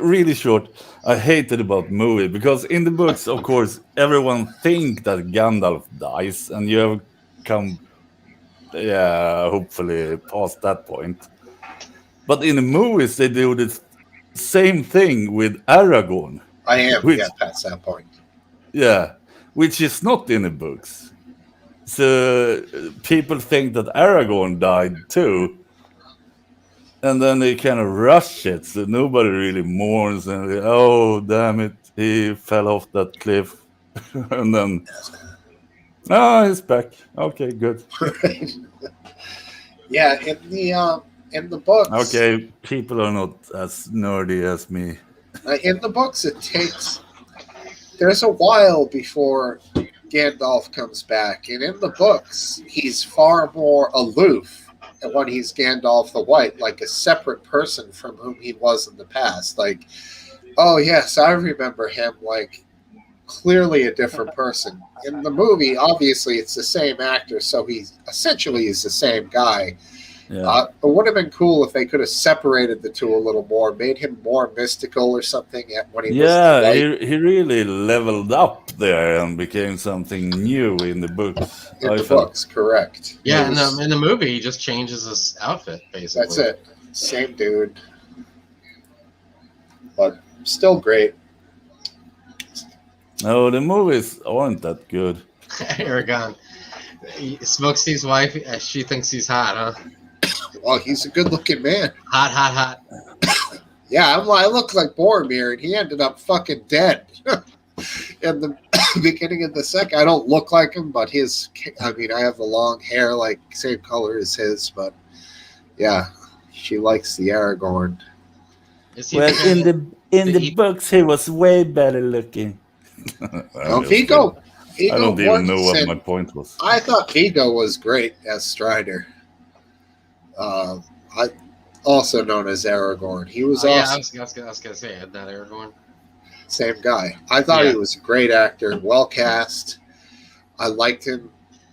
Really short. I hated about the movie because in the books, of course, everyone think that Gandalf dies, and you have come, hopefully past that point. But in the movies, they do the same thing with Aragorn. I am past that point. Yeah, which is not in the books. So people think that Aragorn died too. And then they kind of rush it, so nobody really mourns. And oh, damn it, he fell off that cliff. And then, he's back. Okay, good. Yeah, in the books. Okay, people are not as nerdy as me. In the books, there's a while before Gandalf comes back, and in the books, he's far more aloof when he's Gandalf the White, like a separate person from whom he was in the past. Like, oh yes, I remember him, like clearly a different person. In the movie, obviously it's the same actor, so he essentially is the same guy. Yeah. It would have been cool if they could have separated the two a little more, made him more mystical or something when he was white. he really leveled up there and became something new in the books. In the books, correct. Yeah, in the movie, he just changes his outfit, basically. That's it. Same dude. But still great. No, the movies aren't that good. Aragon. Smokesteve's wife, she thinks he's hot, huh? Well, he's a good-looking man. Hot. Yeah, I look like Boromir, and he ended up fucking dead in beginning of the second. I don't look like him, but I have the long hair, like same color as his, but yeah, she likes the Aragorn. Is he Well, the guy in that the he- books, he was way better looking. Now, Viggo I don't even know what Mortensen, my point was. I thought Viggo was great as Strider. I also known as Aragorn. He was Oh yeah, awesome. I was gonna say, isn't that Aragorn? Same guy. I thought Yeah. he was a great actor, well cast. I liked him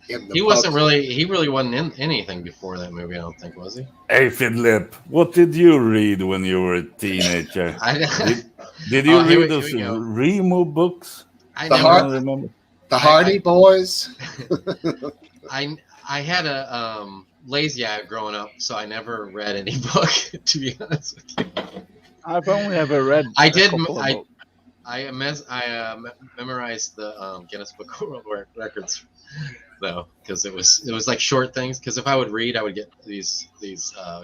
in the He pub. wasn't really. He really wasn't in anything before that movie. I don't think, was he? Aphid Lip, what did you read when you were a teenager? Did you Oh, here read we those go. Remo books? I The never. Heart- Anyone remember? The Hardy Boys. I had a lazy eye growing up, so I never read any book. To be honest with you, I've only ever read. I a did. couple of books. I memorized the Guinness Book of World Records though, because it was like short things. Because if I would read, I would get these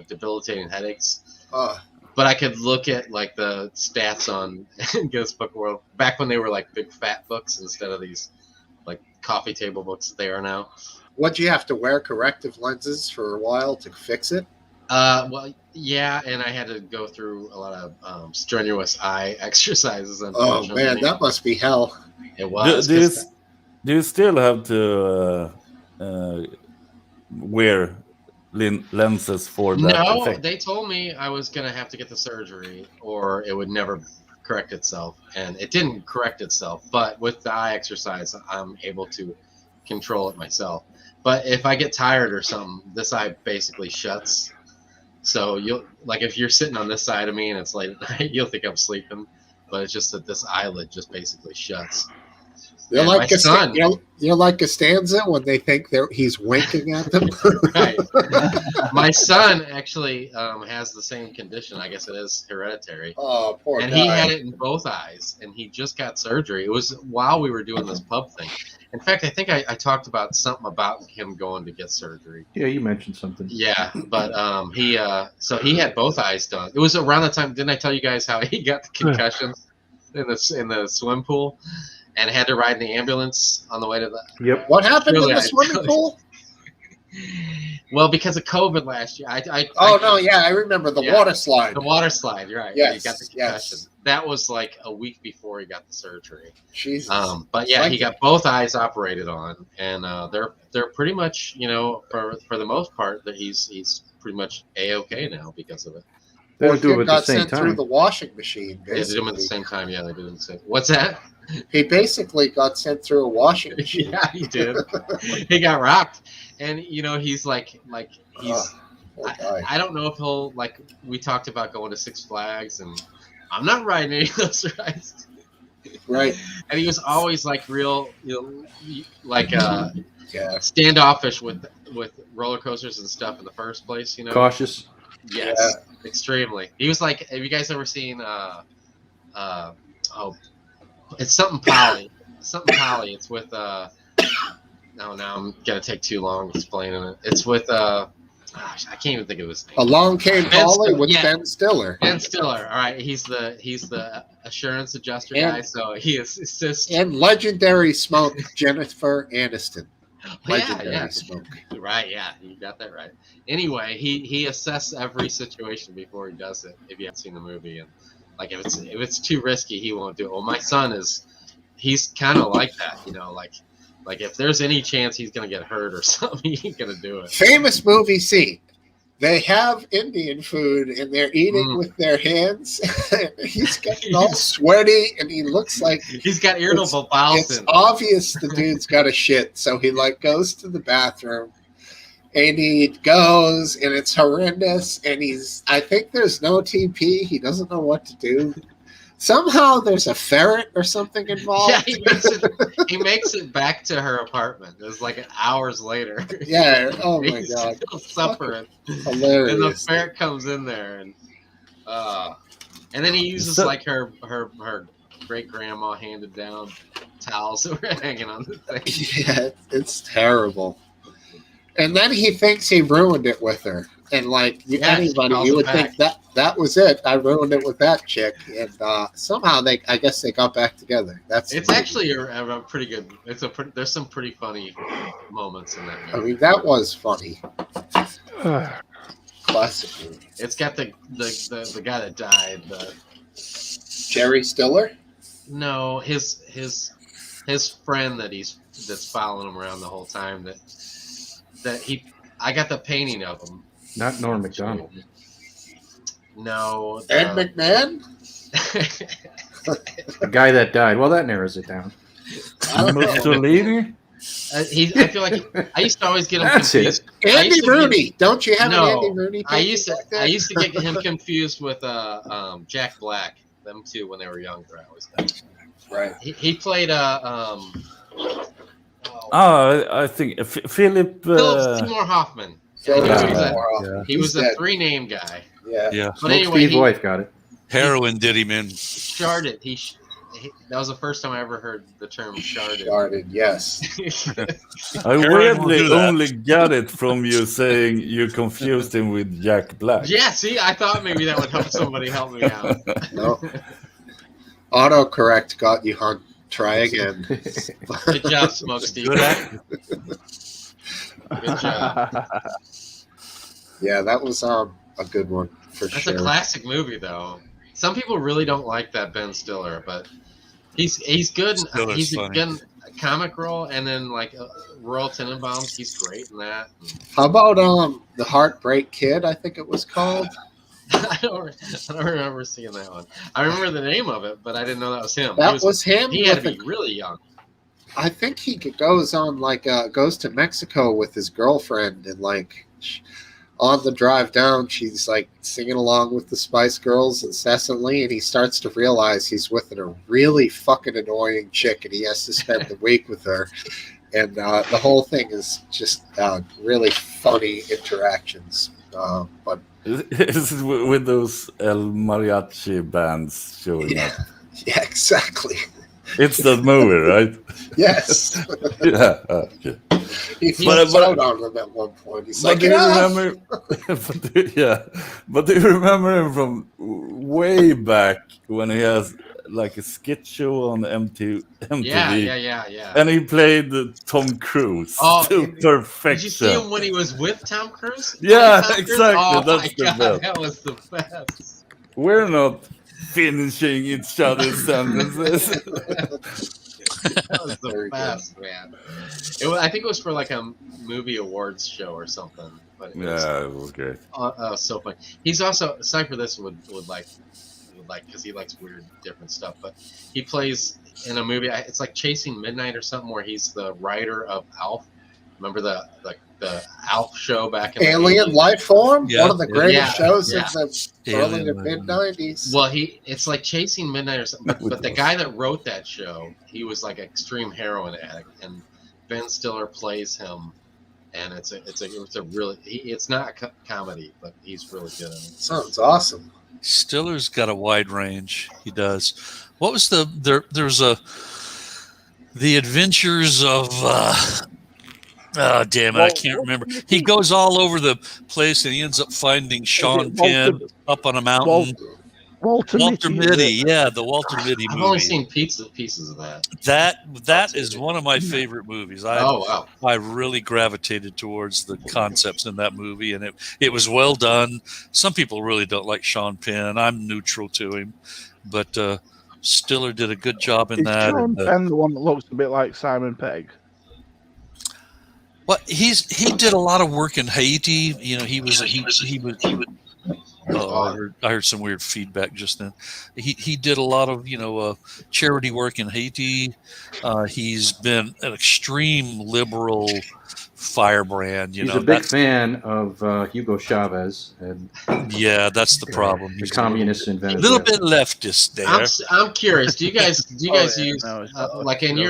debilitating headaches. But I could look at like the stats on Guinness Book of World back when they were like big fat books instead of these like coffee table books that they are now. Would you have to wear corrective lenses for a while to fix it? Well, yeah, and I had to go through a lot of strenuous eye exercises. Oh man, that must be hell. It was. Do you still have to wear lenses for that No, effect? they told me I was going to have to get the surgery or it would never correct itself. And it didn't correct itself. But with the eye exercise, I'm able to control it myself. But if I get tired or something, this eye basically shuts. So you'll like if you're sitting on this side of me and it's late at night, you'll think I'm sleeping. But it's just that this eyelid just basically shuts. You're And like my son- you're like Costanza when they think he's winking at them. Right. My son actually has the same condition. I guess it is hereditary. Oh, poor And guy. he had it in both eyes, and he just got surgery. It was while we were doing this pub thing. In fact, I think I talked about something about him going to get surgery. Yeah, you mentioned something. Yeah, but so he had both eyes done. It was around the time. Didn't I tell you guys how he got the concussion in the swim pool, and had to ride in the ambulance on the way to the? Yep. What happened Really, in the I- swimming pool? Well, because of COVID last year, I remember the Yeah. water slide. the water slide. You're right. Yes, He got the yes. concussion. That was like a week before he got the surgery. Jesus. But yeah, Like he got both eyes operated on, and they're pretty much, for the most part, that he's pretty much a-okay now because of it. They Poor would do kid it at the got same sent through time. the washing machine. They did them at the Basically, same time. Yeah, they did them the same. What's that? he basically got sent through a washing machine. Yeah, he did. He got rocked, and he's like he's. Poor guy. I don't know if he'll like. We talked about going to Six Flags, and I'm not riding any of those rides. Right. And he was always like real, like Yeah. standoffish with roller coasters and stuff in the first place. Cautious. Yes, extremely. He was like, have you guys ever seen it's something Polly. Something Polly. It's with no, now I'm gonna take too long explaining it. It's with gosh, I can't even think of his name. Along came Ben Polly Stiller, with yeah. Ben Stiller. Ben Stiller. All right, he's the assurance adjuster And- guy, so he assists. And legendary smoke, Jennifer Aniston. Yeah, Legendary yeah. smoke. Right, yeah, you got that right. Anyway, he assesses every situation before he does it. If you haven't seen the movie, and like if it's too risky, he won't do it. Well, my son he's kind of like that, like if there's any chance he's gonna get hurt or something, he ain't gonna do it. Famous movie scene. They have Indian food and they're eating with their hands. He's getting all sweaty and he looks like He's got irritable bowel it's syndrome. obvious the dude's got a shit. So he goes to the bathroom and he goes and it's horrendous. And I think there's no TP. He doesn't know what to do. Somehow there's a ferret or something involved. Yeah, he makes it back to her apartment. It was like hours later. Yeah. Oh my He's God. still suffering. Hilarious. And the ferret comes in there, and then he uses like her great grandma handed down towels that were hanging on the thing. Yeah, it's terrible. And then he thinks he ruined it with her. and like Yeah, she anybody, calls you him would back. think that was it. I ruined it with that chick, and somehow I guess they got back together. That's It's actually a pretty good. There's some pretty funny moments in that I movie. mean, that was funny. Classic movie. It's got the guy that died. Jerry Stiller. No, his friend that's following him around the whole time. I got the painting of him. Not Norm Macdonald. No, Ed McMahon. The guy that died. Well, that narrows it down. I don't know. Mussolini? I feel like I used to always get him That's confused. it. I Andy used to Rooney. Don't you have No, an Andy Rooney? I used to painting like that? I used to get him confused with Jack Black. Them two when they were younger. I always thought. Right. He played I think Philip. Philip Seymour Hoffman. Philip Yeah. Seymour Hoffman. Yeah. He was He's a dead. 3-name guy. Yeah. Yeah. But anyway, Steve he wife got it. Heroin did him in. sharded. That was the first time I ever heard the term sharded. Sharded, yes. I Heroin will weirdly do that. only got it from you saying you confused him with Jack Black. Yeah, see, I thought maybe that would help somebody help me out. No. Autocorrect got you, Hunt. Try again. Good job, Smokesteve. Good act. Good job. Yeah, that was a good one for That's sure. a classic movie, though. Some people really don't like that Ben Stiller, but he's good. Stiller's He's funny. good comic role, and then like Royal Tenenbaums, he's great in that. How about the Heartbreak Kid? I think it was called. I don't remember seeing that one. I remember the name of it, but I didn't know that was him. That was him. He had to with be really young. I think he goes on goes to Mexico with his girlfriend, and on the drive down, she's like singing along with the Spice Girls incessantly, and he starts to realize he's with a really fucking annoying chick, and he has to spend the week with her. And the whole thing is just really funny interactions. But It's with those El Mariachi bands showing up. yeah, exactly. It's that movie, right? Yes. Yeah. Okay. He But- flips out on them at one point. He's But like, do you "Enough!" remember? But do you remember him from way back when he has like a skit show on MTV? Yeah. And he played Tom Cruise Oh, to perfection. Did you see him when he was with Tom Cruise? Yeah, Tom Cruise? exactly. Oh That's my the god, best. that was the best. We're not finishing each other's sentences. That was the Very good. best, man. I think it was for like a movie awards show or something. But it was, Yeah, it was great. so funny. He's also aside for this would like because he likes weird different stuff. But he plays in a movie. It's like Chasing Midnight or something where he's the writer of Alf. Remember the Alf show back in Alien the 80s? Life Form, Yeah. one of the greatest Yeah. shows Yeah. in the early to Alien mid '90s. Well, it's like Chasing Midnight or something. But the guy that wrote that show, he was like an extreme heroin addict, and Ben Stiller plays him, and it's not a comedy, but he's really good in it. Sounds awesome. Stiller's got a wide range. He does. What was there's the Adventures of damn it, I can't remember. He goes all over the place and he ends up finding Sean Penn up on a mountain. Walter Mitty, yeah, the Walter Mitty I've only movie. seen pieces of that. That is one of my favorite movies. Oh wow! I really gravitated towards the concepts in that movie, and it was well done. Some people really don't like Sean Penn. I'm neutral to him, but Stiller did a good job in Is that. Sean and, Penn the one that looks a bit like Simon Pegg? well, he did a lot of work in Haiti. You know, he was. Oh, I heard some weird feedback just then. He did a lot of charity work in Haiti. He's been an extreme liberal firebrand. He's a big fan of Hugo Chavez and Yeah, that's the problem. the He's communists in a Venezuela. little bit leftist there. I'm curious. Do you guys Oh, yeah, use no, it's not like in like-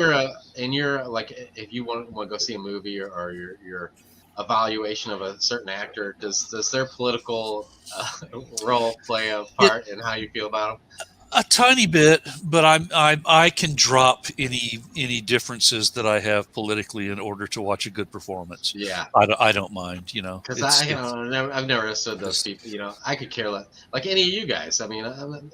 your like if you want to go see a movie or your evaluation of a certain actor, does their political role play a part in how you feel about them? A tiny bit, but I can drop any differences that I have politically in order to watch a good performance. Yeah. I don't mind, you know. Because I've never understood those people. You know, I could care less. Like any of you guys. I mean,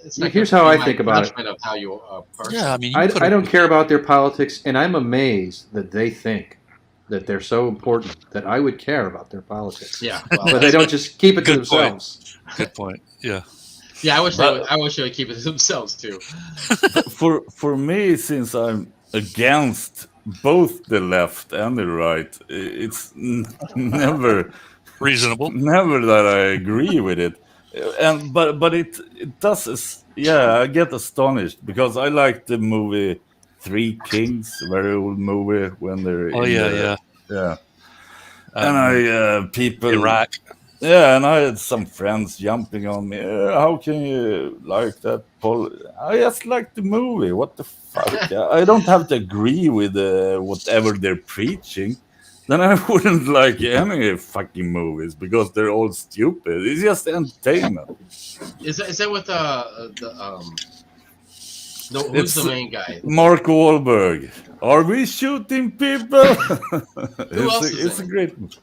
it's not. Here's gonna how be I my think about it. judgment of how you person. Yeah, I mean, you I don't care about their politics, and I'm amazed that they think that they're so important that I would care about their politics. Yeah, well, But they don't just keep it to Good point. themselves. Good point. Yeah. yeah. I wish But- I wish they would keep it to themselves too. For me, since I'm against both the left and the right, it's never Reasonable. that I agree with it. And but it does. Yeah, I get astonished because I like the movie Three Kings, very old movie when they're Oh in yeah. yeah. And I people Iraq. Yeah, and I had some friends jumping on me. How can you like that? I just like the movie. What the fuck? I don't have to agree with whatever they're preaching. Then I wouldn't like any fucking movies because they're all stupid. It's just entertainment. Is that with who's It's the main guy? Mark Wahlberg. Are we shooting people? Who else is it's in a it? great movie.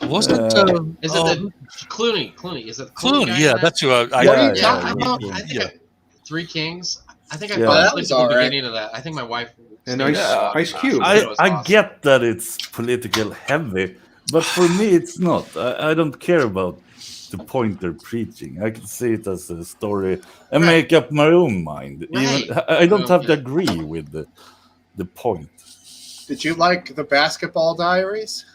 Wasn't Is it the Clooney? Is it Clooney? guy Yeah, in that? that's who I. What are you Yeah, talking yeah, about? I think Three Kings. I think I Yeah. fell That asleep was at the all right. beginning of that. I think my wife. And stayed Ice- up. Ice Cube. I thought it was I awesome. get that it's political heavy, but for me it's not. I don't care about the point they're preaching. I can see it as a story and Right. make up my own mind. Right. Even I don't have to Okay. agree with the point. Did you like the Basketball Diaries?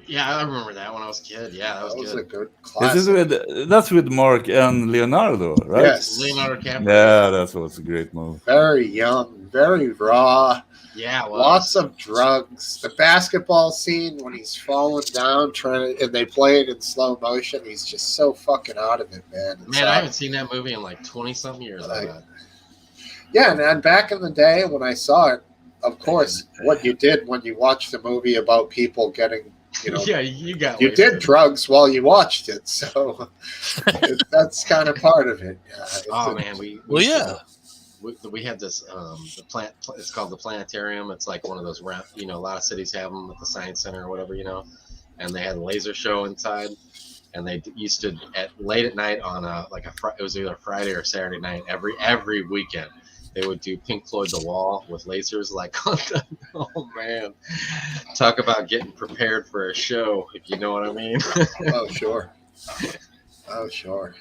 Yeah, I remember that when I was a kid. Yeah, that was That was good. a good This classic. is that's with Mark and Leonardo, right? Yes. Leonardo DiCaprio. Yeah, that was a great movie. Very young, very raw, Yeah, well, lots of drugs. The basketball scene when he's falling down, and they play it in slow motion. He's just so fucking out of it, man. It's, man, I haven't seen that movie in like 20-something years. I Like- bet. Yeah, and back in the day when I saw it, of course, what you did when you watched a movie about people getting, you know, Yeah, you got. you wasted. did drugs while you watched it, so that's kind of part of it. Oh man, we Well, yeah. we had this the plant. It's called the planetarium. It's like one of those round. You know, a lot of cities have them at the science center or whatever. You know, and they had a laser show inside, and they used to at late at night on it was either Friday or Saturday night every weekend. They would do Pink Floyd The Wall with lasers like on the, oh man. Talk about getting prepared for a show, if you know what I mean. Oh, sure. Oh, sure.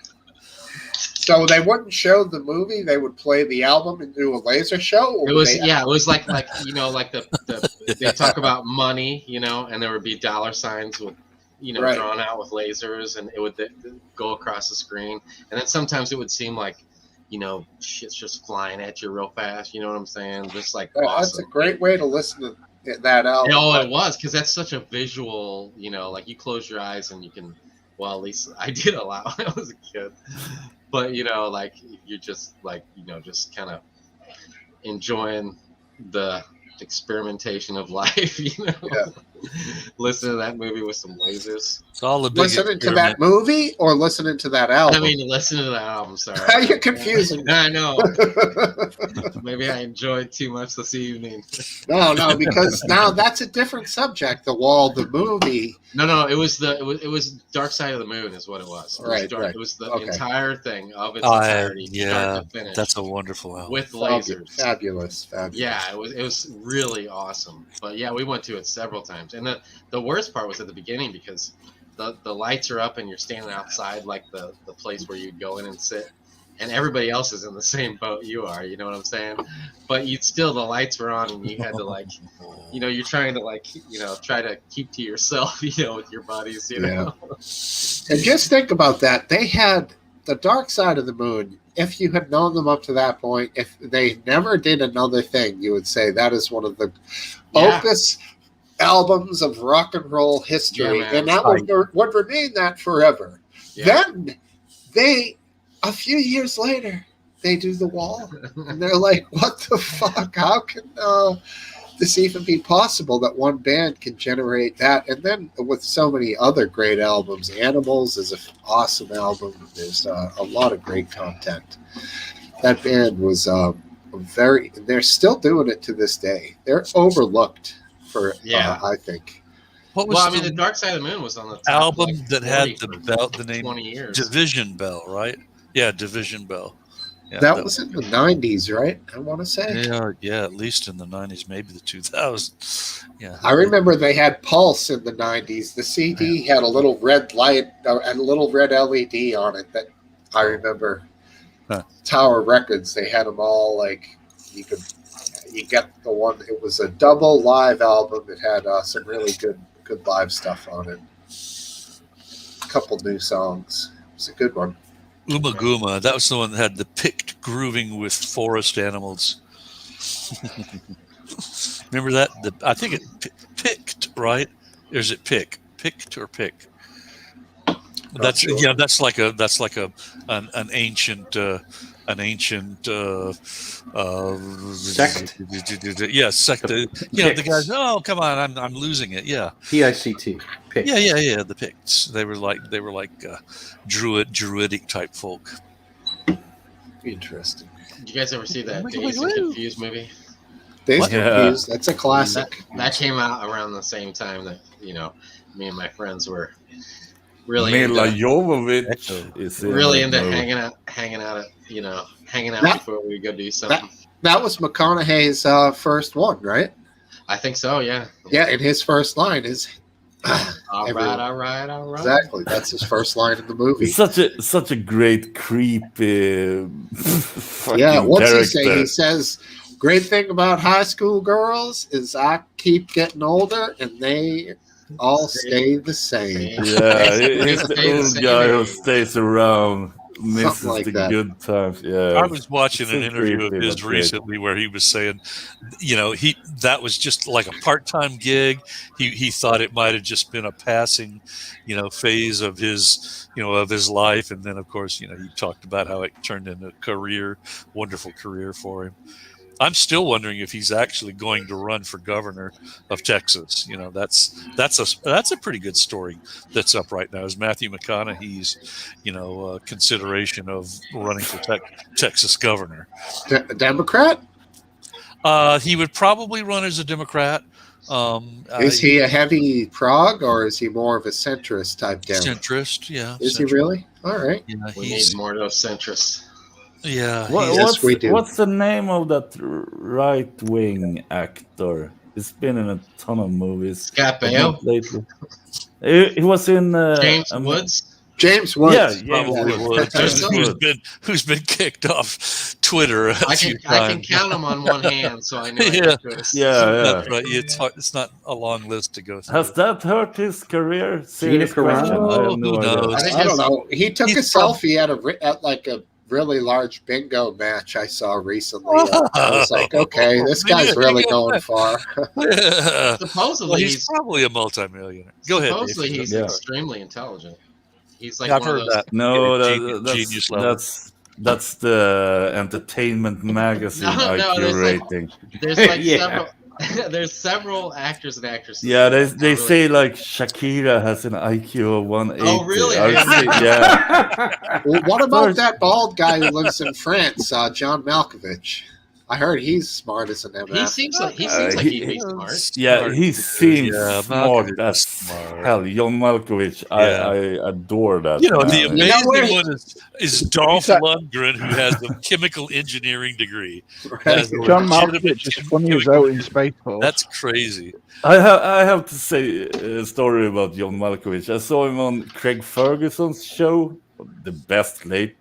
So they wouldn't show the movie; they would play the album and do a laser show. Or It was they, it was like you know, like the they talk about money, you know, and there would be dollar signs with Right. drawn out with lasers, and it would go across the screen, and then sometimes it would seem like, you know, shit's just flying at you real fast. You know what I'm saying? Just like That's awesome. a great way to listen to that album. Oh, it was, because that's such a visual, you know, like you close your eyes and you can, well, at least I did a lot when I was a kid. But, you know, like you're just like, you know, just kind of enjoying the experimentation of life, you know. Yeah. Listen to that movie with some lasers. It's all a big Listening to that movie or listening to that album? I mean, listen to that album, sorry. You're confusing. I know. Maybe I enjoyed too much this evening. No, because now that's a different subject. The Wall, the movie. No, it was Dark Side of the Moon is what it was. It was Right, dark, right. It was the Okay. entire thing of its Oh, entirety, yeah, start to finish, That's a wonderful album. with lasers. Fabulous. Yeah, it was really awesome. But yeah, we went to it several times, and the worst part was at the beginning because the lights are up and you're standing outside like the place where you'd go in and sit, and everybody else is in the same boat you are. You know what I'm saying? But the lights were on and you had to like, you know, you're trying to like, you know, try to keep to yourself, you know, with your buddies, you know. And just think about that. They had the Dark Side of the Moon. If you had known them up to that point, if they never did another thing, you would say that is one of the Yeah. opus albums of rock and roll history, Yeah, man. and that would remain that forever. Yeah. Then a few years later, they do The Wall, and they're like, "What the fuck? How can this even be possible that one band can generate that?" And then with so many other great albums, Animals is an awesome album. There's a lot of great content. That band was they're still doing it to this day. They're overlooked for, Yeah. I think. What was Well, I mean, the the Dark Side of the Moon was on the top album like that 40 had the for bell, the name 20 years. Division Bell, right? Yeah, Division Bell. Yeah, That was in the 90s, right? I want to say. yeah, at least in the 90s, maybe the 2000s. Yeah. I remember they had Pulse in the 90s. The CD had a little red light and a little red LED on it that I remember. Huh. Tower Records, they had them all like you get the one. It was a double live album. It had some really good live stuff on it. A couple new songs. It was a good one. Uma Guma, that was the one that had the picked grooving with forest animals. Remember that? I think it picked, right? Or is it picked or pick? That's sure. yeah. That's like an ancient Sect? Yeah, sect. You know, the guys. Oh, come on! I'm losing it. Yeah. PICT. Pick. Yeah. The Picts. They were like druidic type folk. Interesting. Did you guys ever see that Dazed and Confused movie? Dazed and Yeah. Confused. That's a classic. That came out around the same time that me and my friends were really Mila into, Jovovich is in really it, into though. hanging out That- before we go do something. That was McConaughey's first one, right? I think so. Yeah. Yeah, and his first line is All everyone. right. Exactly. That's his first line in the movie. He's such a great creepy fucking Yeah, what's character. he say? He says, "Great thing about high school girls is I keep getting older and they all stay the same." Yeah, he's Stay the the old same guy who age. stays around, misses like the that. good times. Yeah, I was watching so an interview of creepy, his but great. recently where he was saying, that was just like a part-time gig. He thought it might have just been a passing, phase of his life, and then of course, he talked about how it turned into a wonderful career for him. I'm still wondering if he's actually going to run for governor of Texas. That's a pretty good story that's up right now. Is Matthew McConaughey's, consideration of running for Texas governor? Democrat? He would probably run as a Democrat. Is he a heavy prog or is he more of a centrist type down? Centrist? Yeah. Is he centrist. really? All right. Yeah, We he's need more of those centrists. yeah. Yes, we do. What's the name of that right-wing actor? He's been in a ton of movies. Scott but Baio, not lately. He was in James Woods. James Woods. Yeah, James Probably Woods. would. Who's been kicked off Twitter a I few can times. count them on one hand, so I know. Yeah. Yeah, That's right. It's hard. It's not a long list to go through. Has that hurt his career? Serious Carano? question. I have no Who idea. knows? I think I don't know. He took a He's prob- selfie at like a really large bingo match I saw recently. I was like, okay, this guy's really going far. Yeah. Supposedly, Well, he's he's probably a multimillionaire. Go ahead. Dave. supposedly he's Yeah. extremely intelligent. He's like Yeah, I've one of heard those. that. No, Genius level. that's the Entertainment Magazine No, IQ there's like- rating. There's like Yeah. several. There's several actors and actresses. Yeah, they Really- say like Shakira has an IQ of 180. Oh, really? I've seen- yeah. Well, what about that bald guy who lives in France, John Malkovich? I heard he's smart as an MF. He seems like he- he'd be smart. Yeah, he seems Yeah, smart Malkovich as is smart. hell. John Malkovich, Yeah. I adore that. The man. amazing where- one is Dolph Lundgren, who has a chemical engineering degree. Right? Has a John legitimate Malkovich is funny as chemical- out in Spaceballs. That's crazy. I have to say a story about John Malkovich. I saw him on Craig Ferguson's show, the best late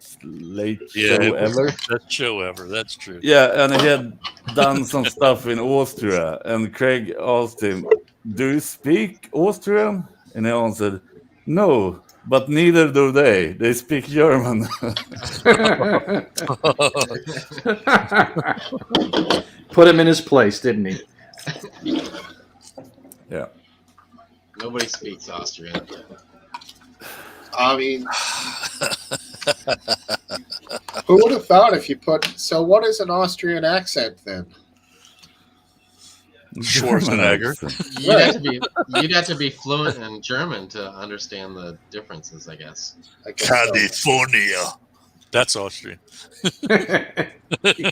Yeah, show it was ever. the best show ever. That's true. Yeah, and he had done some stuff in Austria, and Craig asked him, "Do you speak Austrian?" And he answered, "No, but neither do they. They speak German." Put him in his place, didn't he? Yeah. Nobody speaks Austrian. I mean, who would have thought if you put? So, what is an Austrian accent then? Schwarzenegger. You'd have to be fluent in German to understand the differences, I guess. I guess so. California. That's Austrian.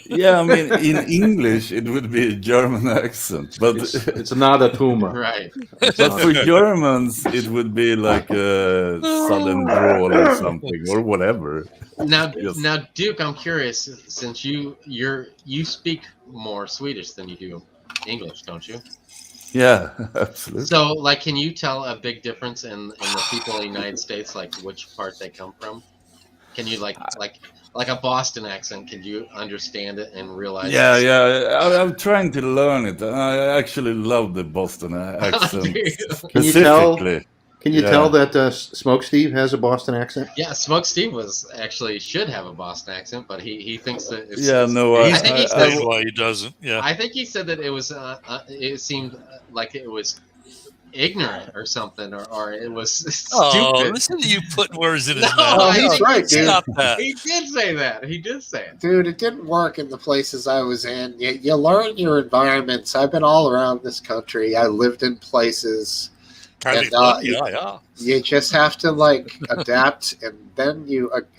Yeah, I mean, in English it would be a German accent, but it's not a tumor. Right. but for Germans it would be like a southern drawl or something or whatever. Now, Yes. now, Duke, I'm curious, since you speak more Swedish than you do English, don't you? Yeah, absolutely. So, like, can you tell a big difference in the people in the United States, like which part they come from? Can you like a Boston accent? Can you understand it and realize? Yeah, yeah. I'm trying to learn it. I actually love the Boston accent Can you tell? specifically. Can you Yeah. tell that Smokesteve has a Boston accent? Yeah, Smokesteve should have a Boston accent, but he thinks that it's, Yeah, no, He's I think he explained said- why he doesn't. Yeah. I think he said that it was it seemed like it was ignorant or something, or it was Oh, stupid. listen to you putting words in his No, mouth. Oh, I he's think right, dude. Stop that. He did say that. He did say it. Dude, it didn't work in the places I was in. You learn your environments. I've been all around this country. I lived in places. And, Yeah. You just have to like adapt, and then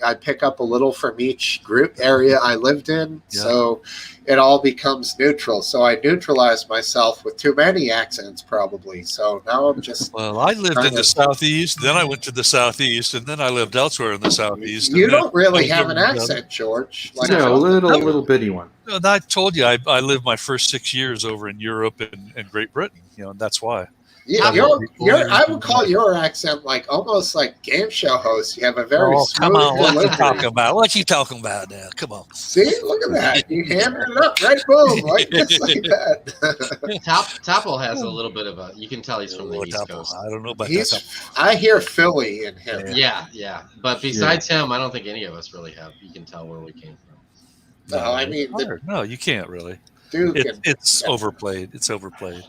I pick up a little from each group area I lived in, Yeah. so it all becomes neutral. So I neutralized myself with too many accents, probably. So now I'm just. Well, I lived in the Southeast, then I went to the Southeast, and then I lived elsewhere in the Southeast. You and then don't really I have an lived- accent, George. Like, Yeah, a little bitty one. And I told you, I lived my first 6 years over in Europe and Great Britain. And that's why. Yeah, I would call your accent like almost like game show host. You have a very smooth come on, what you delivery. talking about? What you talking about now? Come on. See, look at that. You hammered it up, right? Boom, like just like that. Topple has a little bit of a. You can tell he's from the East Coast. I don't know about He's, that. I hear Philly in him. Yeah. But besides him, I don't think any of us really have. You can tell where we came from. No, I mean, No, you can't really. Duke. It's overplayed. It's overplayed.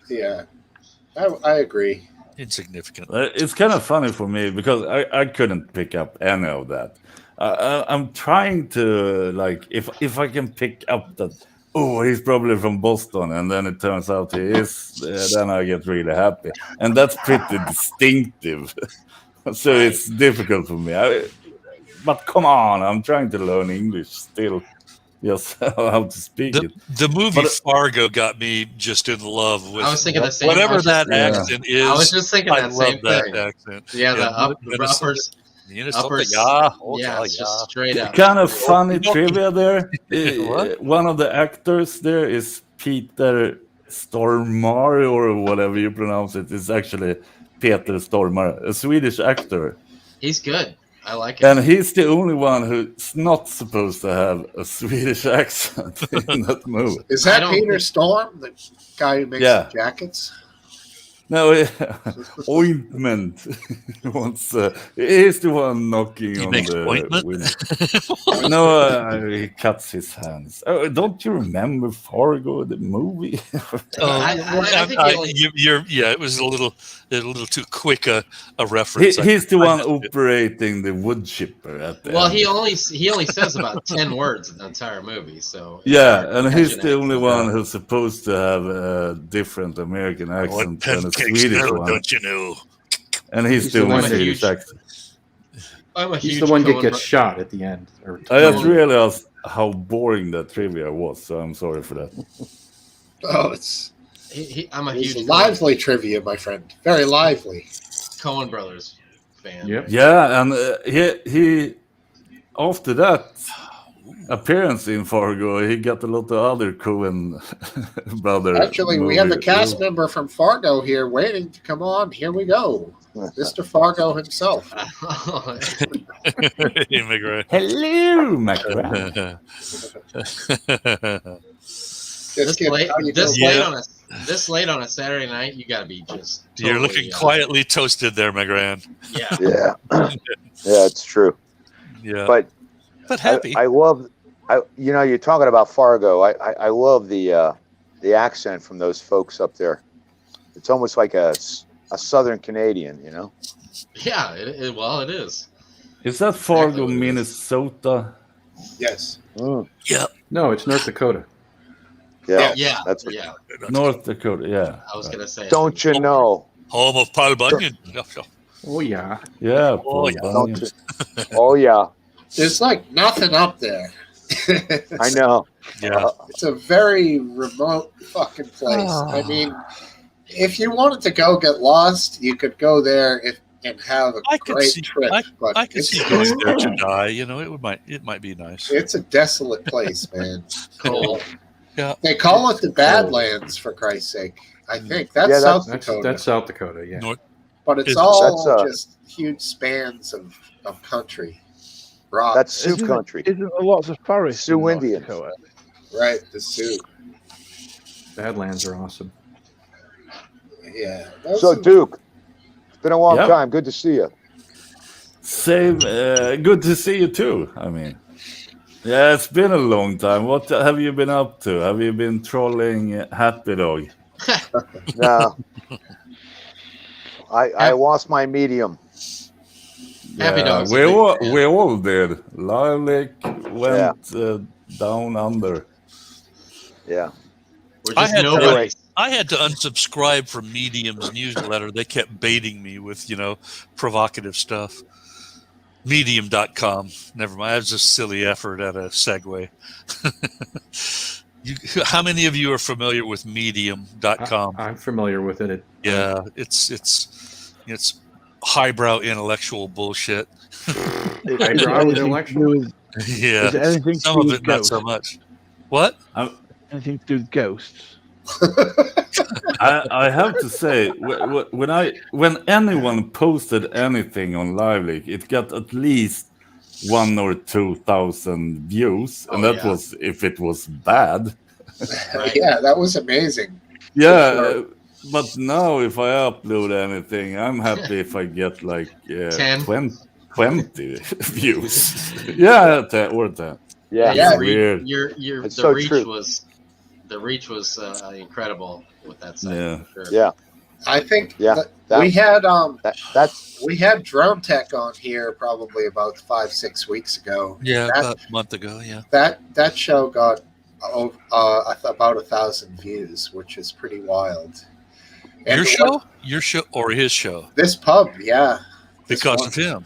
Yeah, I agree. Insignificant. It's kind of funny for me because I couldn't pick up any of that. I'm trying to like if I can pick up that. Oh, he's probably from Boston, and then it turns out he is. Then I get really happy, and that's pretty distinctive. So it's difficult for me. But come on, I'm trying to learn English still. Yes, how to speak it. The movie But- Fargo got me just in love with I was thinking the same. whatever that Yeah. accent is. I was just thinking I that love same that thing. accent. Yeah, the Minnesota- uppers. Minnesota, uppers- yeah, It's just straight up. Kind of funny trivia there. What? One of the actors there is Peter Stormare, or whatever you pronounce it. It's actually Peter Stormare, a Swedish actor. He's good. I like it. And he's the only one who's not supposed to have a Swedish accent in that movie. Is I that don't Peter think- Storm, the guy who makes Yeah. the jackets? No, ointment. He wants, he's the one knocking He on makes the ointment? window. No, he cuts his hands. Oh, don't you remember Fargo, the movie? I think it was a little too quick a reference. He's the one I- operating the wood chipper at the Well, end. he only says about 10 words in the entire movie. So Yeah, and he's the Imagine only it. one who's supposed to have a different American What accent than a pancakes Swedish know, one. don't you know? And he's He's the the only one Swedish huge- accent. I'm a He's huge the one that Coen gets bro- shot at the end. I just realized how boring that trivia was, so I'm sorry for that. Oh, it's I'm a it's huge lively trivia, my friend. Very lively. Coen Brothers fan. Yep. Yeah, and he after that appearance in Fargo, he got a lot of other Coen brother. Actually, we have a movies. cast member from Fargo here waiting to come on. Here we go. Mr. Fargo himself. Hey, McGrath. Hello, McGrath. Just This kidding. late, How you this, doing? late Yeah. on a, this late on a Saturday night, you got to be just. You're totally, looking quietly toasted there, McGrath. Yeah. Yeah, yeah, it's true. Yeah, But happy. I love, you're talking about Fargo. I love the accent from those folks up there. It's almost like a Southern Canadian, you know. Yeah. It is. Is that Fargo, Exactly what it is. Minnesota? Yes. No, it's North Dakota. Yeah, Yeah. That's what, Yeah. North Dakota, yeah. I was gonna say. Don't you know? Home of Paul Bunyan. Oh yeah. Yeah, Oh, Paul yeah. Bunyan. Don't you? Oh yeah. There's like nothing up there. I know. Yeah. It's a very remote fucking place. I mean, if you wanted to go get lost, you could go there and have a I could great see- trip. But I could see going there to die. You know, it might be nice. it's a desolate place, man. Cold. Yeah. They call it the Badlands, for Christ's sake. I think that's Yeah, South That's Dakota. that's South Dakota. Yeah. North, But it's It's- all That's, just huge spans of country. Rock. That's Sioux country. Isn't there lots of forests Sioux in North Indians. Dakota? Right, the Sioux. Badlands are awesome. Yeah. So, Duke, it's been a long Yep. time. Good to see you. Same. Good to see you too. I mean, yeah, it's been a long time. What have you been up to? Have you been trolling Happy Dog? No. I lost my medium. Happy Yeah, Dog's a we big all fan. we all did. Lilac went down under. Yeah. We're I just had nobody. Anyway. I had to unsubscribe from Medium's newsletter. They kept baiting me with, provocative stuff. Medium.com. Never mind. That was just silly effort at a segue. How many of you are familiar with Medium.com? I'm familiar with it. Yeah, it's highbrow intellectual bullshit. Highbrow intellectual? Yeah, Is it anything to some do of with it not ghosts? so much. What? Anything to do with ghosts? I have to say, when anyone posted anything on Lively, it got at least 1,000 or 2,000 views, and Oh, that yeah. was if it was bad. Right. Yeah, that was amazing. Yeah, Sure. but now if I upload anything, I'm happy if I get like 10. 20 views. Yeah, 10 or 10. Yeah. Yeah. Weird. It's The so reach true. was incredible with that site. Yeah. for sure. Yeah. I think Yeah. that we had That's we had Drone Tech on here probably about 5-6 weeks ago. Yeah, That- about a month ago. Yeah. That show got about 1,000 views, which is pretty wild. And Your show, or his show? This pub, yeah. This Because one. of him.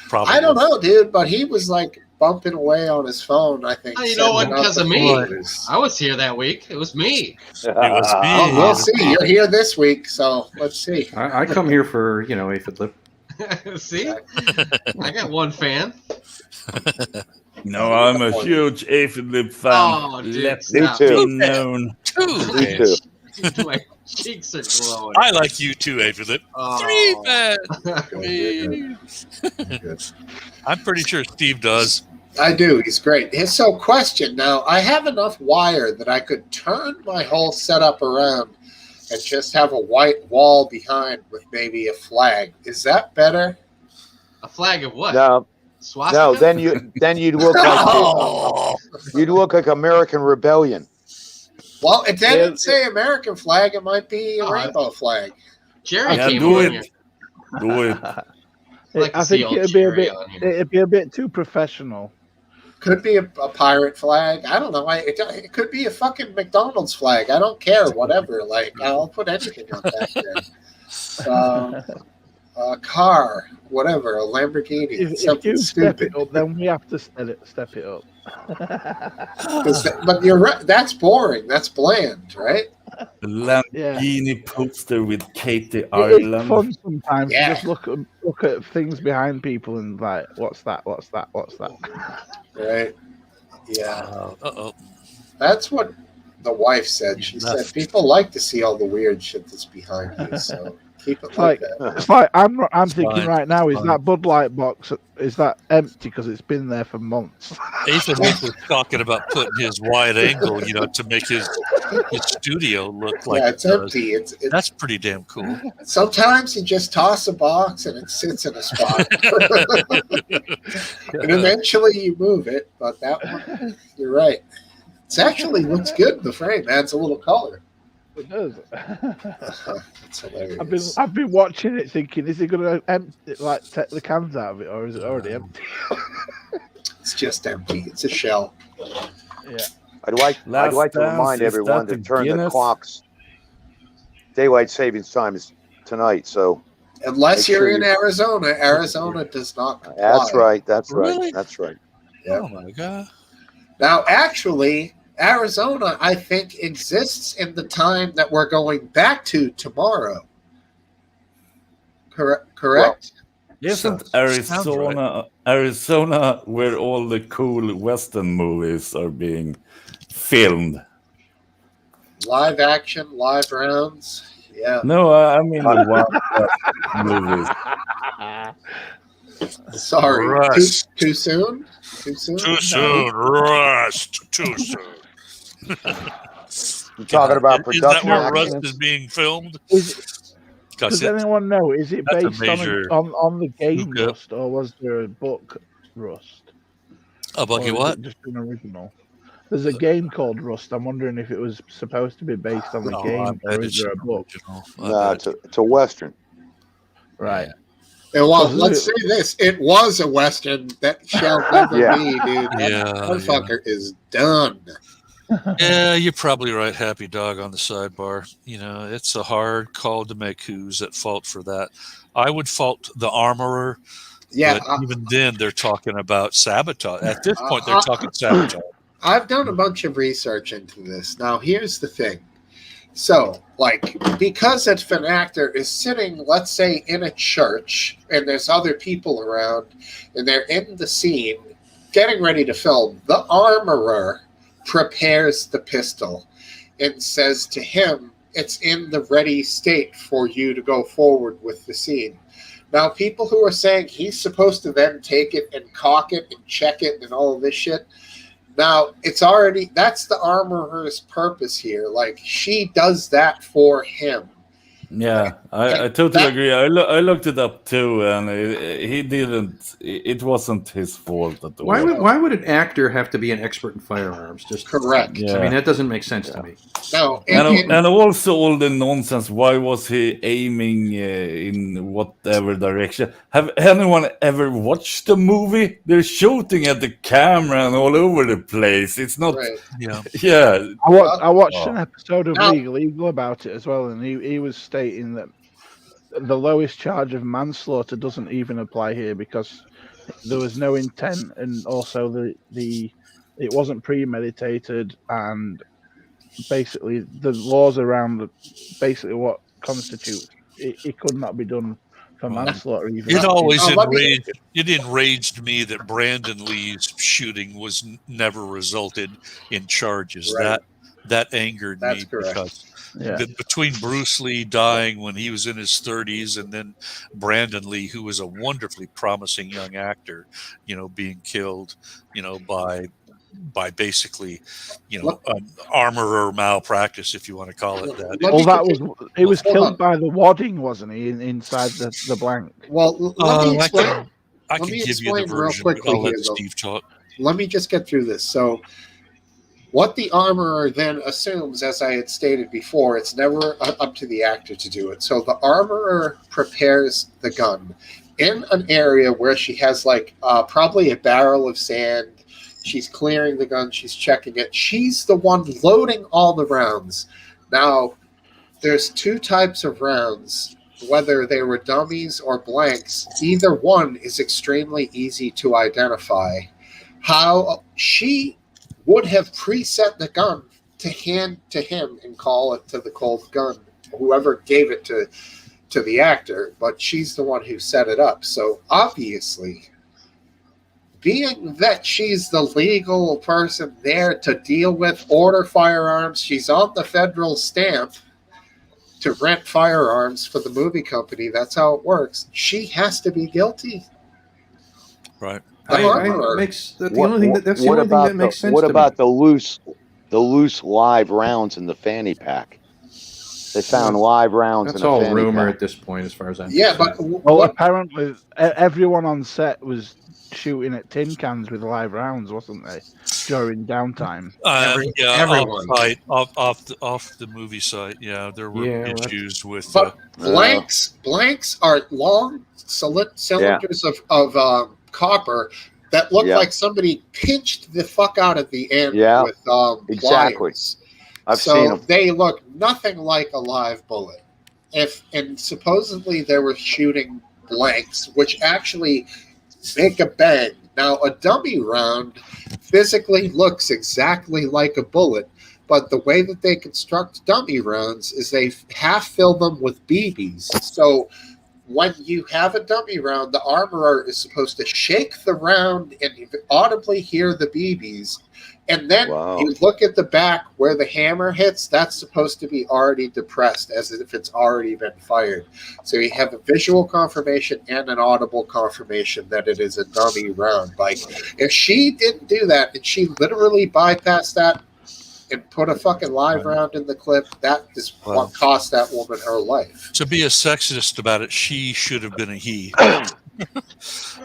Probably. I don't know, dude, but he was like bumping away on his phone. I think. Oh, you know what? sending out Because the of me. photos. I was here that week. It was me. It was me. Oh, we'll see. You're here this week, so let's see. I come here for aphid lip. See? I got one fan. No, I'm a huge aphid lip fan. Oh, dude, Let Me stop. it too. be known. Two. Me too. My cheeks are glowing. I like you too, Aphid. Oh. 3 man. Good. I'm pretty sure Steve does. I do. He's great. So, question now: I have enough wire that I could turn my whole setup around and just have a white wall behind with maybe a flag. Is that better? A flag of what? No, Swastika? no. Then you'd look like you'd look like American Rebellion. Well, it didn't say American flag. It might be a Oh, rainbow flag. Jerry Yeah, came do on it. here. Do it. I'd like to I see think old it'd be a Jerry bit. on here. It'd be a bit too professional. Could be a pirate flag. I don't know. It could be a fucking McDonald's flag. I don't care. Whatever. Like, I'll put anything on back there. A car, whatever, a Lamborghini, If something you step stupid. it up, then we have to step it up. But you're right. That's boring. That's bland, right? Lamborghini poster with Katie It's Ireland. fun sometimes Yeah. to just look at things behind people and like, what's that? What's that? What's that? Right. Yeah. Uh-oh. That's what the wife said. She said people like to see all the weird shit that's behind you. So keep it like that. It's like I'm thinking fine. right now, is Fine. that Bud Light box, is that empty because it's been there for months? Aphid was talking about putting his wide angle, to make his studio look like Yeah, it it's does. empty. It's That's pretty damn cool. sometimes you just toss a box and it sits in a spot, and eventually you move it. But that one, you're right. It actually looks good in the frame. Adds a little color. It does. It's hilarious. I've been watching it, thinking, is he going to empty, like take the cans out of it, or is it already empty? It's just empty. It's a shell. I'd like Last to dance, remind is everyone that to the turn the Guinness? clocks. Daylight savings time is tonight, so Unless Make you're sure in Arizona. Arizona does not comply. That's right. That's Really? right. That's right. Yeah. Oh my god. Now, actually, Arizona, I think, exists in the time that we're going back to tomorrow. Correct? Isn't Sounds Arizona where all the cool Western movies are being filmed? Live action, live rounds. Yeah. No, I mean the Wild West movies. Sorry. Rust. Too soon? Too soon? Too soon. Rust. Too soon. You're talking about Is that production where Rust accidents? is being filmed? Does Because anyone know? Is it that's a based major on the game hookup. Rust, or was there a book Rust? A Or bucket is what? it just an original? There's a game called Rust. I'm wondering if it was supposed to be based on the I game, bet or is it's there a an book? original. No, it's a Western. Right. And well, Because let's say this: it was a Western that shall never Yeah. be, dude. That Yeah, motherfucker is done. Yeah, you're probably right, Happy Dog, on the sidebar. You know, it's a hard call to make who's at fault for that. I would fault the armorer, Yeah, but even then they're talking about sabotage. At this point, they're talking sabotage. I've done a bunch of research into this. Now, here's the thing. So, like, because if an actor is sitting, let's say, in a church, and there's other people around, and they're in the scene, getting ready to film, the armorer prepares the pistol and says to him, it's in the ready state for you to go forward with the scene. Now, people who are saying he's supposed to then take it and cock it and check it and all of this shit, now, it's already, that's the armorer's purpose here. Like, she does that for him. Yeah, I totally agree. I looked it up too, and he didn't. It wasn't his fault at all. Why would an actor have to be an expert in firearms? Just Correct. Yeah. I mean, that doesn't make sense to me. No, And also all the nonsense. Why was he aiming in whatever direction? Have anyone ever watched the movie? They're shooting at the camera and all over the place. It's not. right. Yeah. Yeah. I watched an episode of Now- Legal about it as well, and he was stating that the lowest charge of manslaughter doesn't even apply here because there was no intent, and also the it wasn't premeditated, and basically the laws around basically what constitutes it could not be done for manslaughter. Even It always let me- enraged me that Brandon Lee's shooting was never resulted in charges. Right. That angered That's me correct. because yeah. between Bruce Lee dying when he was in his 30s and then Brandon Lee, who was a wonderfully promising young actor, you know, being killed, you know, by basically, you know, an armorer malpractice, if you want to call it that. Let Well, me that continue- was he was Hold killed on. by the wadding, wasn't he? Inside the blank. Well, let me explain. I let can me give you explain the real version. quickly I'll let here, though. Steve talk. Let me just get through this. So, what the armorer then assumes, as I had stated before, it's never up to the actor to do it. So the armorer prepares the gun in an area where she has like probably a barrel of sand. She's clearing the gun. She's checking it. She's the one loading all the rounds. Now, there's two types of rounds, whether they were dummies or blanks. Either one is extremely easy to identify. How she would have preset the gun to hand to him and call it to the cold gun, whoever gave it to the actor, but she's the one who set it up. So obviously, being that she's the legal person there to deal with, order firearms, she's on the federal stamp to rent firearms for the movie company. That's how it works. She has to be guilty. Right. The armorer. That's the only thing that makes sense. What to about me. the loose live rounds in the fanny pack? They found live rounds That's in a all fanny rumor pack. at this point, as far as I'm Yeah, but concerned. Well, what, apparently everyone on set was shooting at tin cans with live rounds, wasn't they? During downtime. everyone. Off the movie site. Yeah, there were Yeah, well, issues with. But blanks are long cylinders of copper that look Yeah. like somebody pinched the fuck out of the end Yeah, with exactly. pliers. I've So seen them. they look nothing like a live bullet. and supposedly they were shooting blanks, which actually make a bang. Now, a dummy round physically looks exactly like a bullet, but the way that they construct dummy rounds is they half fill them with BBs. So when you have a dummy round, the armorer is supposed to shake the round and you audibly hear the BBs. And then Wow. you look at the back where the hammer hits, that's supposed to be already depressed as if it's already been fired. So you have a visual confirmation and an audible confirmation that it is a dummy round. Like, if she didn't do that and she literally bypassed that and put a fucking live round in the clip, that is what cost that woman her life. To be a sexist about it, she should have been a he.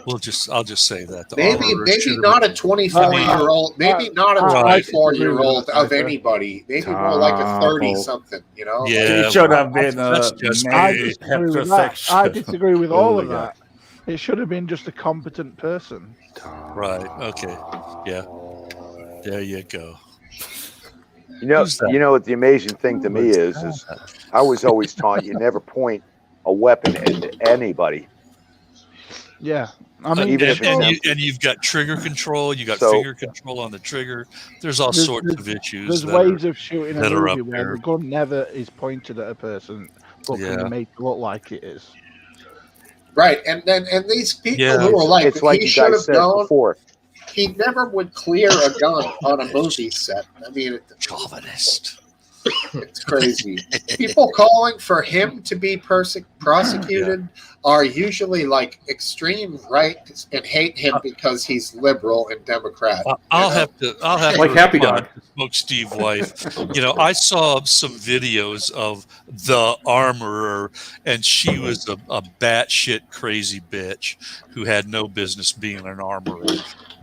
I'll just say that. The Maybe armorer should have not been- a 24-year-old, maybe not a Right. 24-year-old of anybody. Maybe more like a 30-something, you know? Yeah, It should have been that's just I me. disagree with that. heterosexual. I disagree with all of Oh my that. It should have been just a competent person. Right. Okay. Yeah. There you go. Who's that? You know what the amazing thing to me is I was always taught you never point a weapon at anybody. Yeah, I mean, Even if it's empty. And you've got trigger control, you got So- finger control on the trigger. There's all sorts of issues. there's that are- ways of shooting a that are movie up where there. the gun never is pointed at a person, but Yeah. can be made to look like it is. Right, and these people Yeah. who are like, It's like he you should guys have said known, before. he never would clear a gun on a movie set. I mean, Chauvinist. it's crazy. People calling for him to be prosecuted are usually like extreme right and hate him because he's liberal and Democrat. I'll have to Like Happy respond Dog. to Smokesteve wife. I saw some videos of the armorer, and she was a batshit crazy bitch who had no business being an armorer.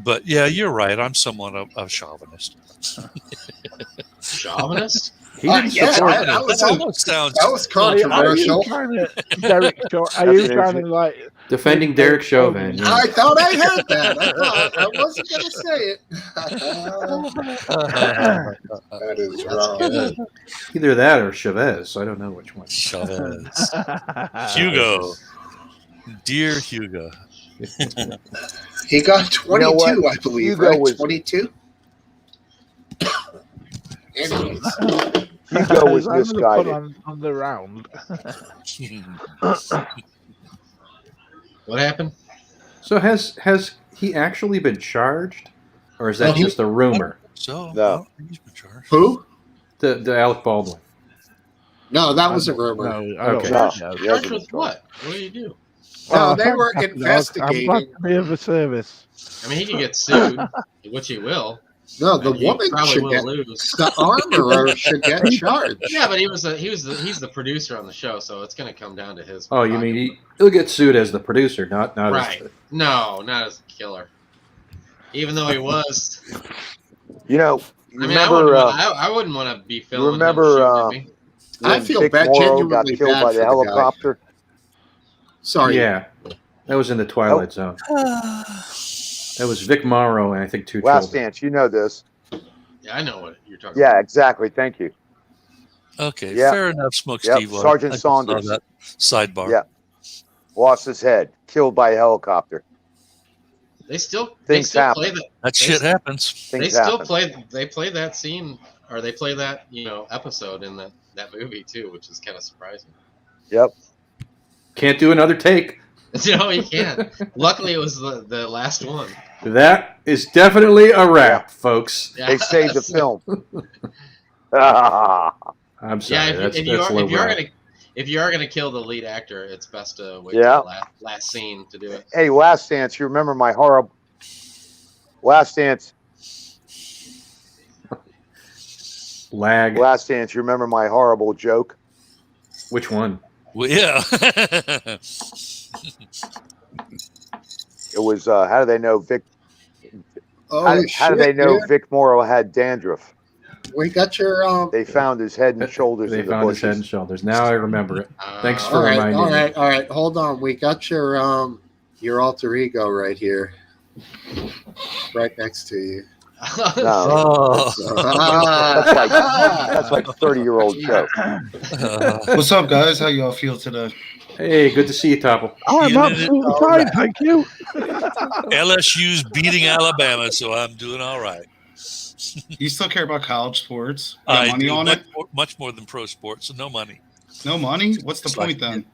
But yeah, you're right. I'm somewhat of a chauvinist. Chauvinist? He didn't Yeah, support that That was almost sounds. that was Are you controversial. trying to, Derek? Are That's you an trying to interesting- like defending Derek Chauvin. Yeah. I thought I heard that. I wasn't going to say it. That is wrong. Either that or Chavez. I don't know which one. Chavez. Hugo. Dear Hugo. He got 22, You know what? I believe, Hugo right? was- 22? Anyways, Hugo was I'm gonna put misguided. on the round? What happened? So has he actually been charged, or is that Well, just a rumor? So, No. he's been charged. who? The Alec Baldwin. No, that was a rumor. No, I don't Okay. think No. so. He hasn't Charged been with what? What do you do? No, they were thank you, dog. I'm investigating. glad to be of a service. I mean, he can get sued, which he will. No, the and he woman probably should will get. lose. The armorer should get charged. Yeah, but he's the producer on the show, so it's going to come down to his. Oh, you mean he'll get sued as the producer, not Right. as No, not as a killer. Even though he was. You know, I mean, remember I wouldn't want to be filming. remember, him shooting at me. I when feel Vic bad, Morrow got genuinely killed bad by for the the guy. helicopter? Sorry. Yeah, that was in the Twilight Zone. That was Vic Morrow and I think two Last children. Dance, you know this. Yeah, I know what you're talking Yeah, about. exactly. Thank you. Okay, Yeah. fair enough, Smoke Yep, Steve. Well, Sergeant I just saw Saunders. that sidebar. Yeah. Lost his head, killed by a helicopter. They still Things play happen. that. That shit happens. Things They still happen. play that scene, or they play that episode in that movie too, which is kind of surprising. Yep. Can't do another take. No, you can't. Luckily, it was the last one. That is definitely a wrap, folks. Yeah. They saved the film. I'm sorry. Yeah, that's if you low wrap. are gonna kill the lead actor, it's best to wait Yeah. till the last scene to do it. Hey, Last Dance, you remember my horrible Last Dance? Lag. Last Dance, you remember my horrible joke? Which one? Well, yeah. It was how do they know Vic? Oh, How do they shit, know dude. Vic Morrow had dandruff? We got your They found his head and shoulders They in the found his head and bushes. shoulders. Now I remember it. Thanks for all right, reminding all me. right, all right. Hold on. We got your alter ego right here, right next to you. Oh. That's like 30-year-old joke. What's up, guys? How y'all feel today? Hey, good to see you, Topple. I'm Feeling it? absolutely All fine, right. thank you. LSU's beating Alabama, so I'm doing all right. You still care about college sports? You got I money do on it? much more than pro sports, so no money. No money? What's the It's like- point then?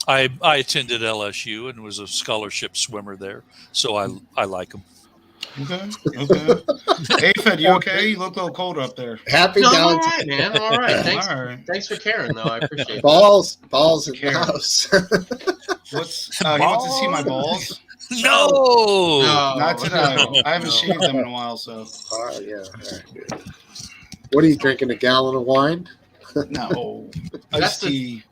I attended LSU and was a scholarship swimmer there, so I like them. Okay. Okay. Hey, Fed, you okay? You look a little cold up there. Happy No, I'm all Valentine's right, man. I'm all right. Thanks. All right. Thanks for caring, though. I appreciate it. balls in the Care. house. What's he wants to see my balls? No. No. Not today. I haven't No. shaved them in a while, so Oh yeah. All right, good. What are you drinking? A gallon of wine? no. That's Iced the- tea.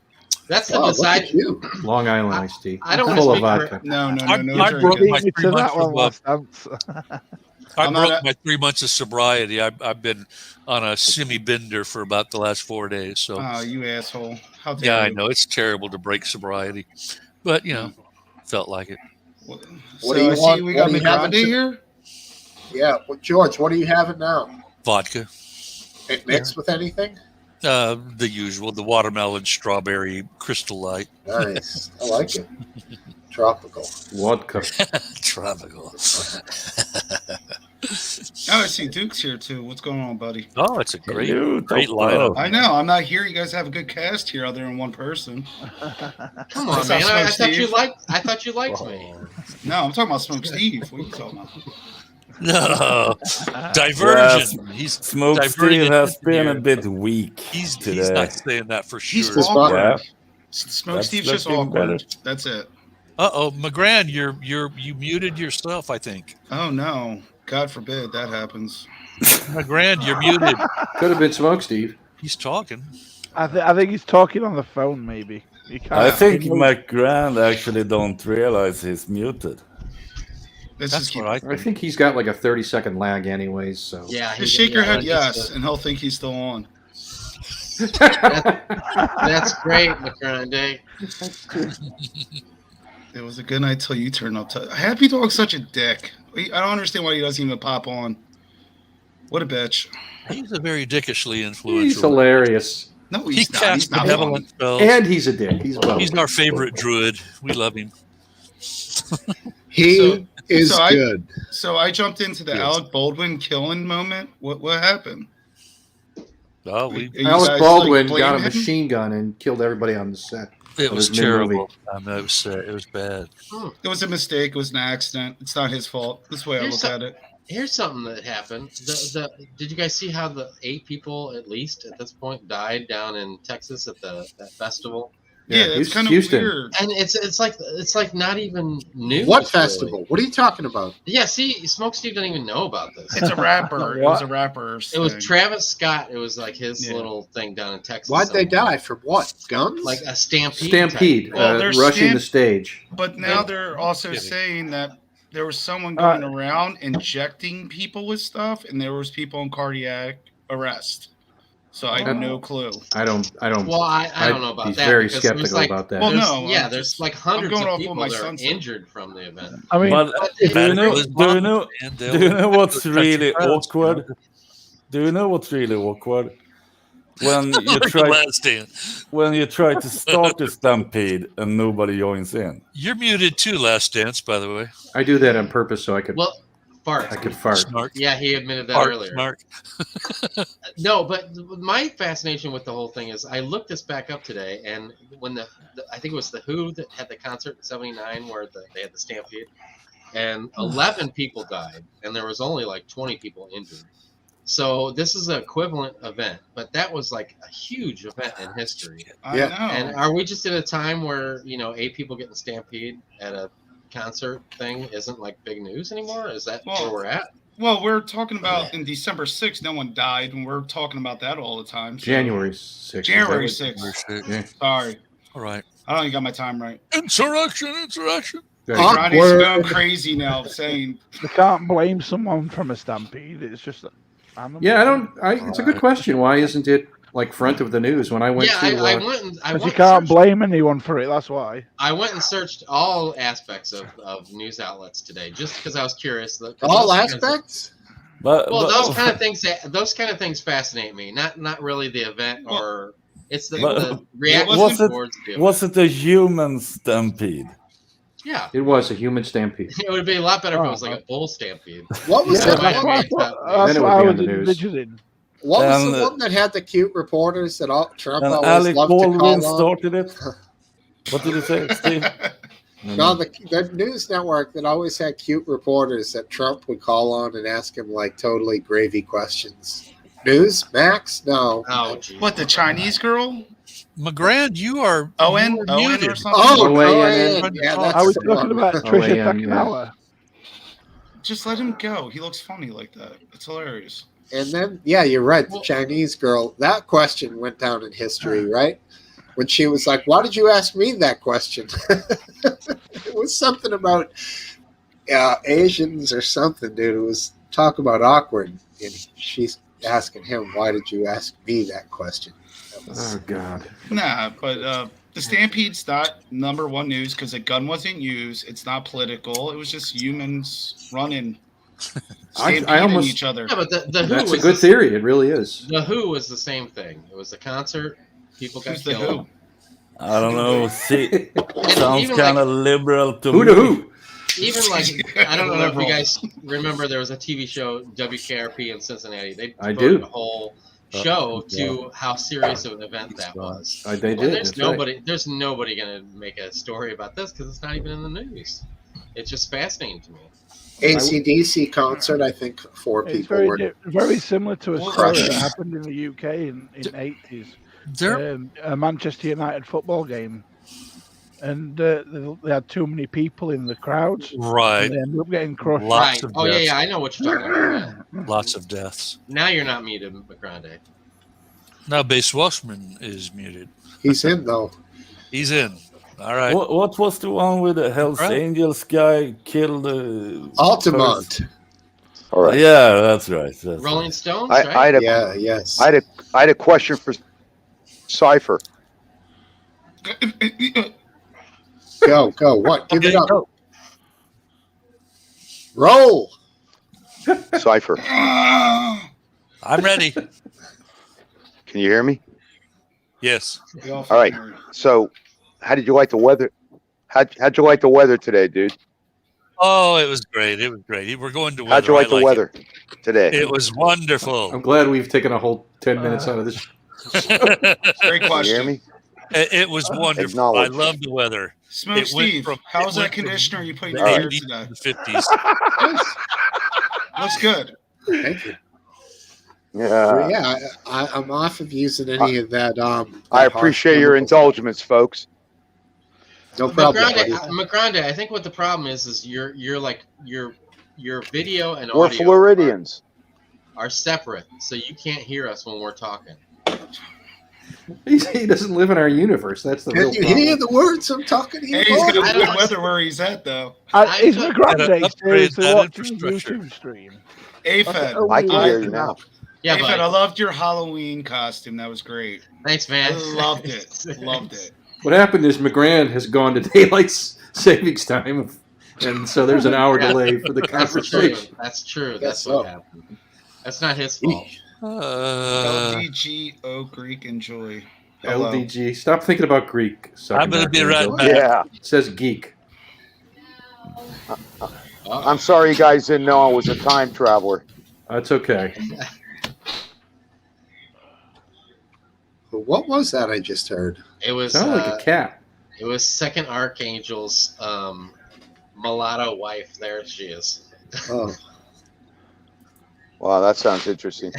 That's the Oh, look decide. at you. Long Island iced tea. I don't wanna full of speak for- vodka. No, no, I- no, no I broke drinking. my Beat me 3 to months that one of, last dance. I I'm broke not my 3 months of sobriety. I've been on a semi-bender for about the last 4 days. So Oh, you asshole. How dare yeah, I you. know it's terrible to break sobriety, but felt like it. What, What so do you I see want- we what got do you have McGrande to- here. Yeah. Well, George, what are you having now? Vodka, It mixed with anything? the usual, the watermelon, strawberry, Crystal Light, Nice. I like it. Tropical. Vodka. tropical. Oh, I see Duke's here too. What's going on, buddy? Oh, it's a great Hello, great Toppo. lineup. I know. I'm not here. You guys have a good cast here, other than one person. Come on, What's up, man. I thought Smokesteve? you liked. I thought you liked me. No, I'm talking about Smokesteve. What are you talking about? No, diversion. He's Smoke diverting Steve has attention been a here. bit weak He's today. not saying that for He's sure. Just awkward. Yeah. Smokesteve's That's just looking awkward. better. That's it. Uh-oh, McGran, you muted yourself, I think. Oh no! God forbid that happens. McGran, you're muted. Could have been Smokesteve. He's talking. I think he's talking on the phone, maybe. He can't- I think he knows- McGrand actually don't realize he's muted. Let's That's just keep. what I I think. think he's got like a 30-second lag anyways, so. Yeah. Just shake your head he's, yes, and he'll think he's still on. That's great, McGrande. It was a good night till you turned up. Happy Dog's such a dick. I don't understand why he doesn't even pop on. What a bitch. He's a very dickishly He's influential. hilarious. No, He he's not. casts He's not benevolent spells. And he's a dick. He's both. He's our favorite druid. We love him. He So- is so I- good. So I jumped into the Yes. Alec Baldwin killing moment. What happened? Oh, Are you Alec guys, Baldwin like, got a blaming him? machine gun and killed everybody on the set. it was his new movie. terrible. It was bad. It was a mistake. It was an accident. It's not his fault. That's the way I Here's look at it. Here's something that happened. Did you guys see how the 8 people at least at this point died down in Texas at that festival? Yeah, it's Houston- kind of Houston. weird. And it's like not even news. What really. festival? What are you talking about? Yeah, see, Smokesteve doesn't even know about this. It's a rapper. It was a rapper. It was Travis Scott. It was like his Yeah. little thing down in Texas. Why'd they somewhere. die? From what? Guns? Like a stampede. Stampede, type. Well, they're rushing the stage. But now they're also Kidding. saying that there was someone going around injecting people with stuff, and there was people in cardiac arrest. So I have no clue. I don't. Well, I don't know about I'd be that. very because there's skeptical like- about that. Well, there's- no, yeah, I'm there's just- like hundreds going of off what people my that are son said. injured from the event. I mean, But it- do you know? His Do you mom know? and Do you know what's they'll really touch your crowds, awkward? you know? Do you know what's really awkward? When you Like the try last stand. to start the stampede and nobody joins in. You're muted too, Last Dance, by the way. I do that on purpose so I could. Well, fart. I could fart. Smart. Yeah, he admitted that Fart, earlier. smart. No, but my fascination with the whole thing is I looked this back up today, and when the I think it was the Who that had the concert in '79 where they had the stampede, and 11 people died, and there was only like 20 people injured. So this is an equivalent event, but that was like a huge event in history. I Yeah. know. And are we just at a time where 8 people getting stampede at a concert thing isn't like big news anymore? Is that where we're at? Well, we're talking about in December 6th, no one died, and we're talking about that all the time. So. January 6th. January Is that 6th. Yeah. Sorry. All right. I don't even got my time right. Insurrection. what- Ah. Ronnie's Awkward. going crazy now saying, you can't blame someone from a stampede. It's just animals. Yeah, I don't. It's a good question. Why isn't it like front of the news when I went Yeah, to? I went and I Because went you and can't searched- blame anyone for it. That's why. I went and searched all aspects of news outlets today just because I was curious. All aspects? But, Well, but, those kind of things fascinate me. Not really the event, or it's the but reaction was it towards the event. was it a human stampede? Yeah, It was a human stampede. it would be a lot better if it was like a bull stampede. What was Yeah. the Might have one? made top news. That's Then it what would I be on was the news. envisioning. What was the And, one that had the cute reporters that Trump And always Alec loved to Baldwin call on? started it. What did you say, Steve? No, the news network that always had cute reporters that Trump would call on and ask him like totally gravy questions. News? Max? No. Oh, geez. What, the Chinese girl? McGrand, you are Owen or muted. something? Oh, OANN. Cohen. Yeah, Are that's Are we the talking one. about Oh, Trisha yeah, yeah. Takanawa? Just let him go. He looks funny like that. It's hilarious. And then, yeah, you're right. The Well- Chinese girl, that question went down in history, right? When she was like, why did you ask me that question? It was something about Asians or something, dude. It was talk about awkward. And she's asking him, why did you ask me that question? That was, Oh God. Nah, but the Stampede's not number one news because a gun wasn't used. It's not political. It was just humans running, stampeding almost- each other. Yeah, but the Who That's a was good theory. It really is. The Who was the same thing. It was a concert. People got Who's the killed. Who? I don't know. See, And sounds even kind like, of liberal to Who me. to who? even like I don't know if you Liberal. guys remember there was a TV show WKRP in Cincinnati. They I devoted do. a whole show to how serious of an event that was. They And did. there's That's right. there's nobody gonna make a story about this because it's not even in the news. It's just fascinating to me. AC/DC concert, I think 4 It's people very, were very similar to a Well, story crushed. that happened in the UK in 80s. There, A Manchester United football game, and they had too many people in the crowds. right. And they ended up getting crushed. Lots Right. of Oh yeah, deaths. yeah. I know what you're talking about. Yeah. Lots of deaths. Now you're not muted, McGrande. Now Base Washman is muted. He's in though. He's in. All right. What was the one with the Hells Right. Angels guy killed? Altamont. All right. Yeah, that's right. That's Rolling Stones, I right? had a Yeah, yes. I had a question for Cypher. Go. What? Give it Okay, up. go. Roll. Cypher, I'm ready. can you hear me? Yes. All right. So, how did you like the weather? How'd you like the weather today, dude? Oh, it was great. It was great. We're going to weather. How'd you like I the weather today? It was wonderful. I'm glad we've taken a whole 10 minutes out of this. Great Can you hear question. me? It was wonderful. I Acknowledge. love the weather. Smoke It went Steve, from- how's it that went from conditioner you put in The your hair 80s today? to the 50s. Looks good. Thank you. Yeah. Yeah, I'm off of using any of that. I appreciate your indulgence, folks. No problem. McGrande, buddy. McGrande, I think what the problem is you're like your video and We're audio Floridians. are separate, so you can't hear us when we're talking. He doesn't live in our universe. That's the real Can you hear problem. the words I'm talking to you? Hey, he's about? got I good don't- weather where he's at, though. Is I- McGrande upgrade seriously that watching his infrastructure. YouTube stream? AFED. Oh, I can yeah. hear you now. Yeah, AFED, I but loved your Halloween costume. That was great. thanks, I man. loved it. Loved it. What happened is McGrand has gone to daylight savings time, and so there's an hour delay for the That's true. conversation. That's true. Guess That's so. what happened. That's not his fault. LDGO Greek enjoy. Hello. LDG. Stop thinking about Greek. I'm gonna be right back. Yeah. It says geek. I'm sorry you guys didn't know I was a time traveler. That's okay. What was that I just heard? It was Sounded like a cat. it was Second Archangel's mulatto wife. There she is. Oh, Wow, that sounds interesting.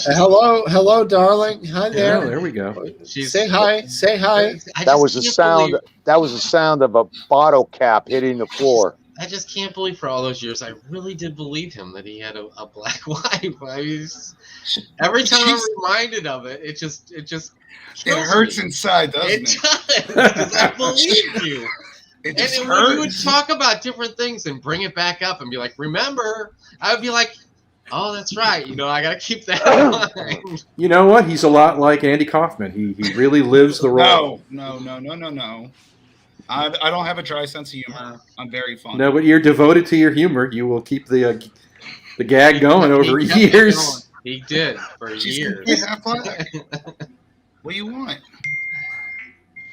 hello, darling. Hi Oh, there. there we go. Say hi. Say hi. I That just was a can't sound. believe- That was the sound of a bottle cap hitting the floor. I just can't believe for all those years I really did believe him that he had a black wife. I mean, every time I'm reminded of it, it just It kills hurts me. inside, doesn't It it? does because I believe you. It And just then when you would hurts. talk about different things and bring it back up and be like, "Remember?" I would be like, "Oh, that's right. You know, I got to keep that in mind." You know what? He's a lot like Andy Kaufman. He really lives the role. No. I don't have a dry sense of humor. I'm very funny. No, but you're devoted to your humor. You will keep the the gag going over He kept it years. going. He did for She's years. gonna have fun. What do you want?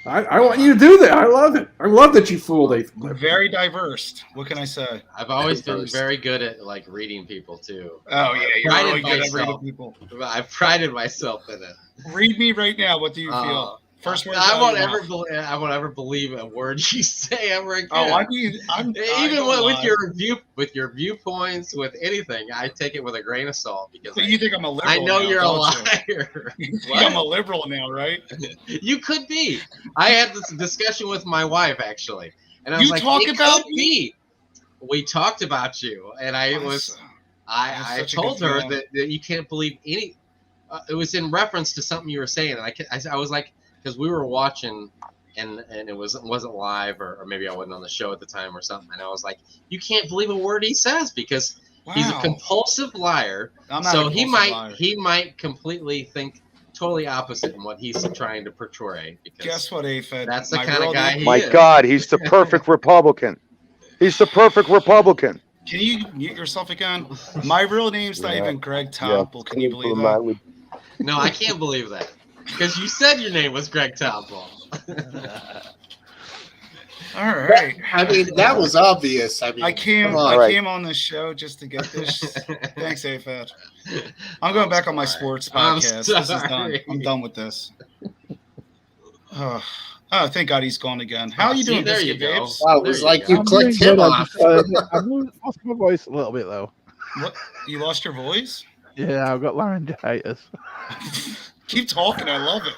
I want you to do that. I love it. I love that you fooled a. Very diverse. What can I say? I've always been Diverse. very good at like reading people too. Oh yeah, you're Prided really good at reading myself. people. I've prided myself in it. Read me right now. What do you feel? First word. I out won't of your ever mouth. believe. I won't ever believe a word you say ever again. Oh, I mean, I Even don't with lie. your viewpoints, with anything, I take it with a grain of salt because So you think I'm a liberal? I know now, you're a don't liar. You think I'm a liberal now, right? You could be. I had this discussion with my wife actually, and I was You like, talk "It about could be." We talked about you, and I That's such a told good her feeling. that you can't believe any. It was in reference to something you were saying, and I was like, because we were watching, and it wasn't live, or maybe I wasn't on the show at the time or something, and I was like, you can't believe a word he says because he's a Wow. compulsive liar. I'm not a So compulsive liar. he might completely think totally opposite in what he's trying to portray. Because Guess what, Aphid? that's the My kind real of guy name- he My is. God, he's the perfect Republican. He's the perfect Republican. Can you mute yourself again? My real name's not Yeah. even Greg Topple. Can you believe For a that? man with- No, I can't believe that because you said your name was Greg Topple. All right. I mean, that was obvious. I mean, I came. come on. I All right. came on this show just to get this. Thanks, Aphid. I'm going back on my sports I'm podcast. This is done. sorry. I'm done with this. Oh, thank God he's gone again. How are you See, doing, there you Biscuit go. Babes? Wow, it was There like go. you clicked him I'm off. lost my voice a little bit though. What? You lost your voice? Yeah, I've got laryngitis. Keep talking. I love it.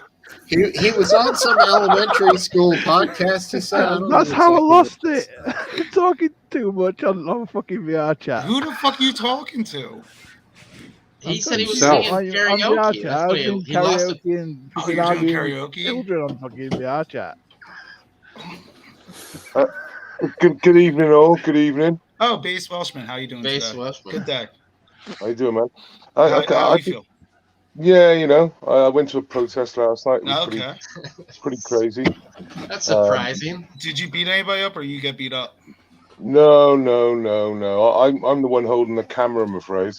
He was on some elementary school podcast. He said, I don't know That's how I exactly lost what it. You're talking too much on fucking VR chat. Who the fuck are you talking to? He said he was Himself. singing On VR karaoke. chat, That's I what was doing he lost it. karaoke and Oh, fucking you're doing arguing karaoke? with children on fucking VR chat. Good evening, all. Good evening. Oh, Base Welshman. How you doing Bass today? Welshman. Good day. How you doing, man? How you feel? Yeah, you know, I went to a protest last night. It was Okay. pretty crazy. That's surprising. Did you beat anybody up or you get beat up? No. I'm the one holding the camera, I'm afraid.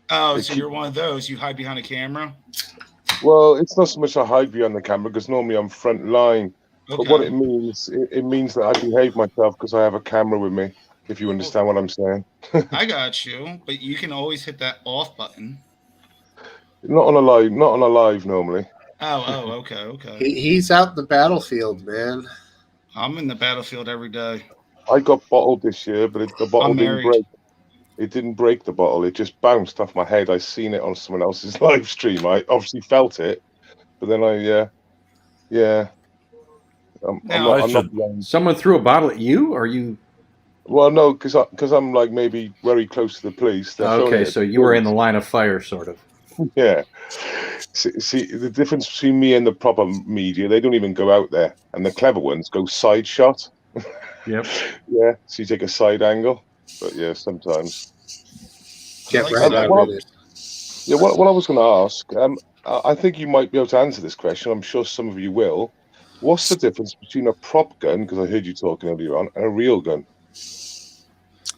Oh, They so keep- you're one of those. You hide behind a camera? Well, it's not so much I hide behind the camera because normally I'm front line. But what it Okay. means, it means that I behave myself because I have a camera with me. If you understand what I'm saying. I got you, but you can always hit that off button. Not on a live normally. Oh, okay. he's out in the battlefield, man. I'm in the battlefield every day. I got bottled this year, but the bottle I'm didn't married. break. It didn't break the bottle. It just bounced off my head. I seen it on someone else's live stream. I obviously felt it, but then I'm Now- not blind. Someone threw a bottle at you, or you? Well, no, because I'm like maybe very close to the police. They're throwing Okay, it at so the you were in the police. line of fire, sort of. Yeah. See, the difference between me and the proper media, they don't even go out there, and the clever ones go side shot. Yep. Yeah, so you take a side angle. But yeah, sometimes. Get like right that. out of it. Yeah, what I was going to ask, I think you might be able to answer this question. I'm sure some of you will. What's the difference between a prop gun, because I heard you talking earlier on, and a real gun?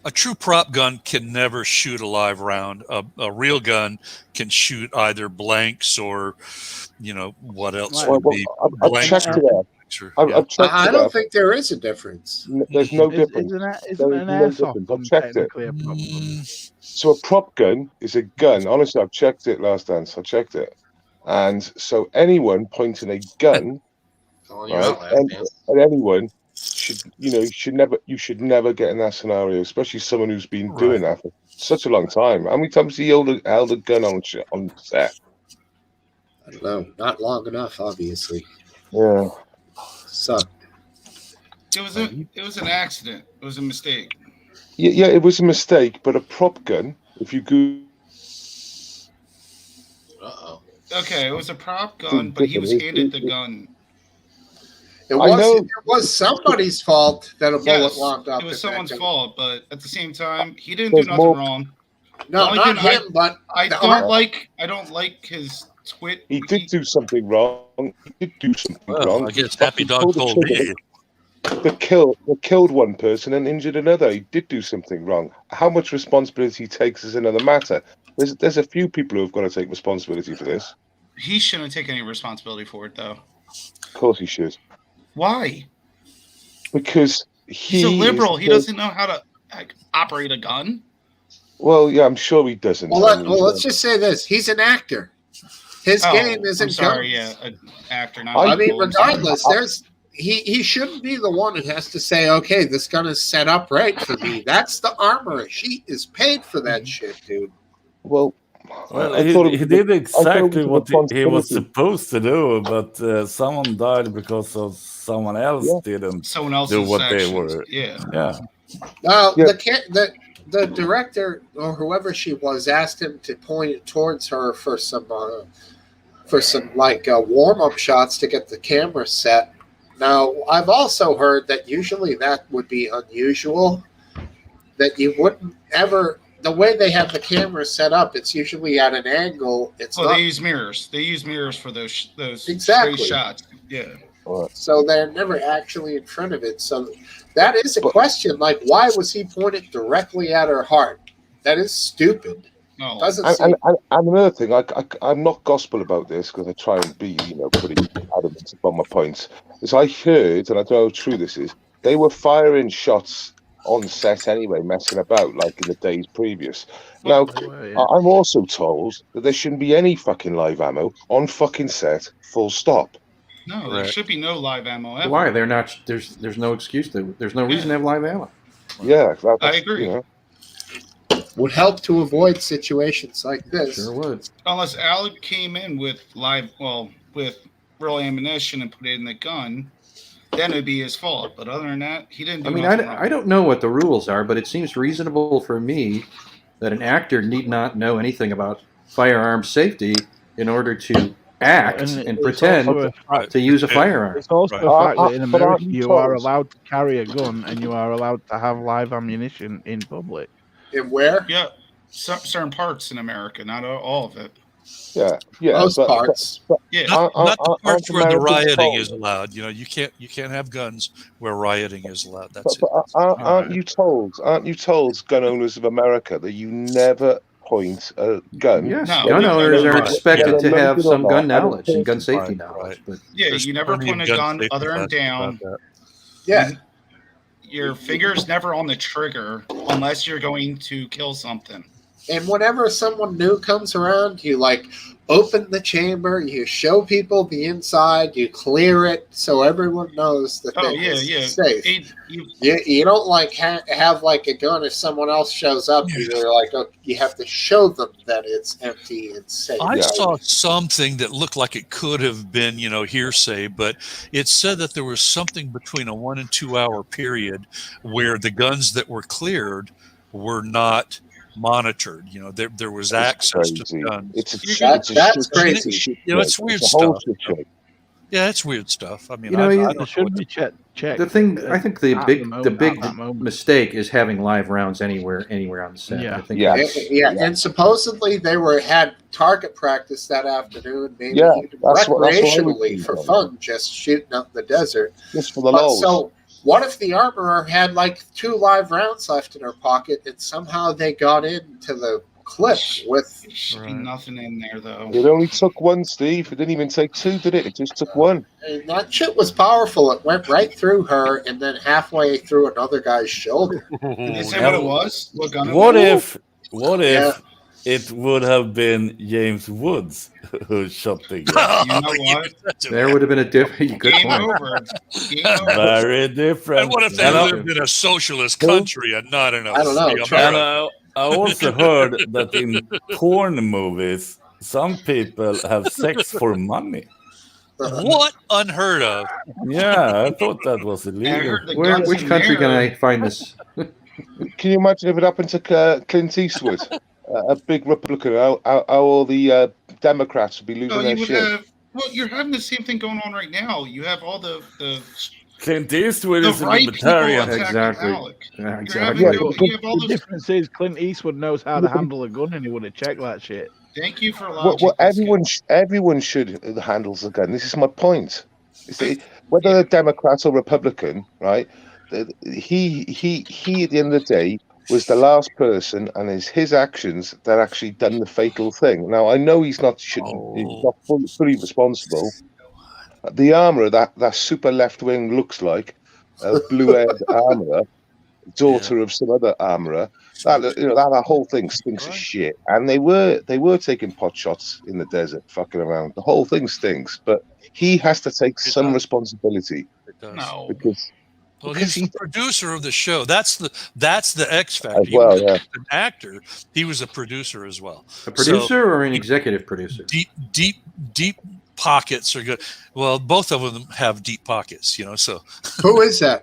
A true prop gun can never shoot a live round. A real gun can shoot either blanks or, what else Right. would Well, be I've blanks checked or it out. blanks or- I've checked I it don't out. think there is a difference. There's no difference. Isn't There is an no airsoft difference. gun I've checked it. technically a prop gun? Mm, So a prop gun is a gun. Honestly, I've checked it last dance. I checked it. And so anyone pointing a gun Calling you right, out, last dance. at anyone you should never get in that scenario, especially someone who's been doing that for such a long time. How many times he held a gun on set? I don't know. Not long enough, obviously. Yeah. Sucked. It was an accident. It was a mistake. Yeah, it was a mistake, but a prop gun, if you go Uh-oh. Okay, it was a prop gun, but he was handed the gun. It I know. was somebody's fault that a bullet Yes, locked up. it was in that someone's gun. fault, but at the same time, he didn't do There's nothing more- wrong. No, Only not thing him, but I The don't ar- like his twit. he did do something wrong. He did do something Well, wrong. I guess He Happy Dog pulled the told trigger. me. but killed one person and injured another. He did do something wrong. How much responsibility he takes is another matter. There's a few people who have got to take responsibility for this. He shouldn't take any responsibility for it, though. Of course he should. Why? Because He's a liberal. He doesn't know how to operate a gun. Well, yeah, I'm sure he doesn't. Let's just say this: he's an actor. His game isn't. I'm sorry, guns. Yeah, an actor. Not I mean, regardless, he shouldn't be the one who has to say, "Okay, this gun is set up right for me." That's the armorer. She is paid for that shit, dude. Well, he did exactly what he was supposed to do, but someone died because of someone else didn't do what they were. Yeah. The director or whoever she was asked him to point it towards her for some warm up shots to get the camera set. Now, I've also heard that usually that would be unusual. That you wouldn't ever. The way they have the camera set up, it's usually at an angle. They use mirrors. They use mirrors for those exactly straight shots. Yeah. So they're never actually in front of it. So that is a question. Like, why was he pointed directly at her heart? That is stupid. No. And another thing, I'm not gospel about this because I try and be, pretty adamant about my points. Is I heard, and I don't know how true this is, they were firing shots on set anyway, messing about like in the days previous. Now, I'm also told that there shouldn't be any fucking live ammo on fucking set, full stop. No, there should be no live ammo ever. Why? They're not. There's no excuse. There's no reason to have live ammo. Yeah, I agree. Would help to avoid situations like this. Sure would. Unless Alec came in with with real ammunition and put it in the gun, then it'd be his fault. But other than that, he didn't do I don't know what the rules are, but it seems reasonable for me that an actor need not know anything about firearm safety in order to act and pretend to use a firearm. It's also a fact that in America you are allowed to carry a gun and you are allowed to have live ammunition in public. And where? Yeah, certain parts in America, not all of it. Yeah, most parts. Not the parts where the rioting is allowed. You can't have guns where rioting is allowed. That's it. Aren't you told, gun owners of America, that you never point a gun? Yes, gun owners are expected to have some gun knowledge and gun safety knowledge. But you never point a gun other than down. Yeah. Your finger's never on the trigger unless you're going to kill something. And whenever someone new comes around, you open the chamber, you show people the inside, you clear it so everyone knows that it's safe. You don't have a gun if someone else shows up. You're you have to show them that it's empty and safe. I saw something that looked like it could have been, hearsay, but it said that there was something between a 1 and 2 hour period where the guns that were cleared were not monitored. There was access to the guns. That's crazy. It's weird stuff. Yeah, it's weird stuff. I mean, it should be checked. The thing, I think the big mistake is having live rounds anywhere on the set. Yeah, I think and supposedly they had target practice that afternoon, maybe recreationally for fun, just shooting up the desert. Just for the lulz. So, what if the armorer had 2 live rounds left in her pocket and somehow they got into the clip with... There should be nothing in there, though. It only took 1, Steve. It didn't even take 2, did it? It just took 1. And that shit was powerful. It went right through her and then halfway through another guy's shoulder. Did they say what it was? What gun What if it would have been James Woods who shot the guy? You know what? There would have been a different good Game point. over. Very different. And what if they lived in a socialist country and not in a I don't know. free America? And I also heard that in porn movies, some people have sex for money. What unheard of? Yeah, I thought that was illegal. Which country can I find this? Can you imagine if it happened to Clint Eastwood? A big Republican, how all the Democrats would be losing their shit. You're having the same thing going on right now. You have all the Clint Eastwood is a libertarian. Exactly. Yeah, Exactly. The difference is Clint Eastwood knows how to handle a gun and he would have checked that shit. Thank you for allowing everyone should handle the gun. This is my point. You see, whether they're Democrat or Republican, right? He at the end of the day was the last person, and it's his actions that actually done the fatal thing. Now I know he's not fully responsible. The armorer, that super left wing looks like a blue-haired armorer, daughter of some other armorer. That whole thing stinks of shit. And they were taking pot shots in the desert, fucking around. The whole thing stinks. But he has to take some responsibility. It does. No. Because he's the producer of the show. That's the X factor. As well, He wasn't an actor. He was a producer as well. A producer or an executive producer? Deep pockets are good. Well, both of them have deep pockets, so. Who is that?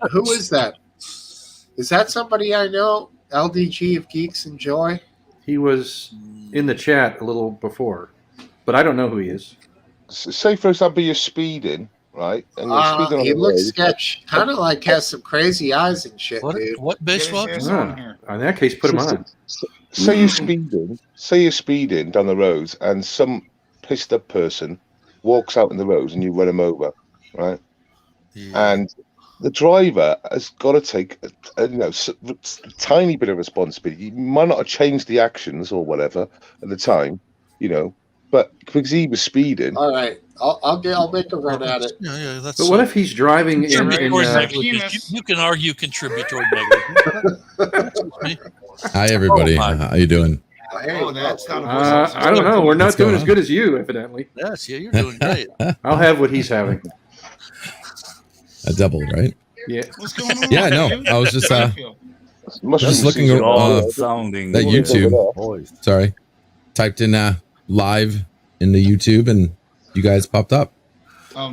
Is that somebody I know? LDG of Geeks and Joy? He was in the chat a little before, but I don't know who he is. Say, for example, you're speeding, right? And you're speeding on he the looks road. sketch. Kind of like has some crazy eyes and shit, dude. What baseball? Get his Ah, on here. in that case, put him on. Say you're speeding down the road, and some pissed up person walks out in the road, and you run him over, right? Yeah. And the driver has got to take a tiny bit of responsibility. You might not have changed the actions or whatever at the time, but because he was speeding. All right, I'll make a run at it. Yeah, that's. But what if he's driving in? You can argue contributory negligence. Hi, everybody. How you doing? Oh, that's not a I don't know. We're not What's doing going as good as you, evidently. Yes, you're doing great. I'll have what he's having. A double, right? Yeah. What's going on? Yeah, no. I was just looking at sounding that YouTube. voice. Sorry, typed in live in the YouTube, and you guys popped up.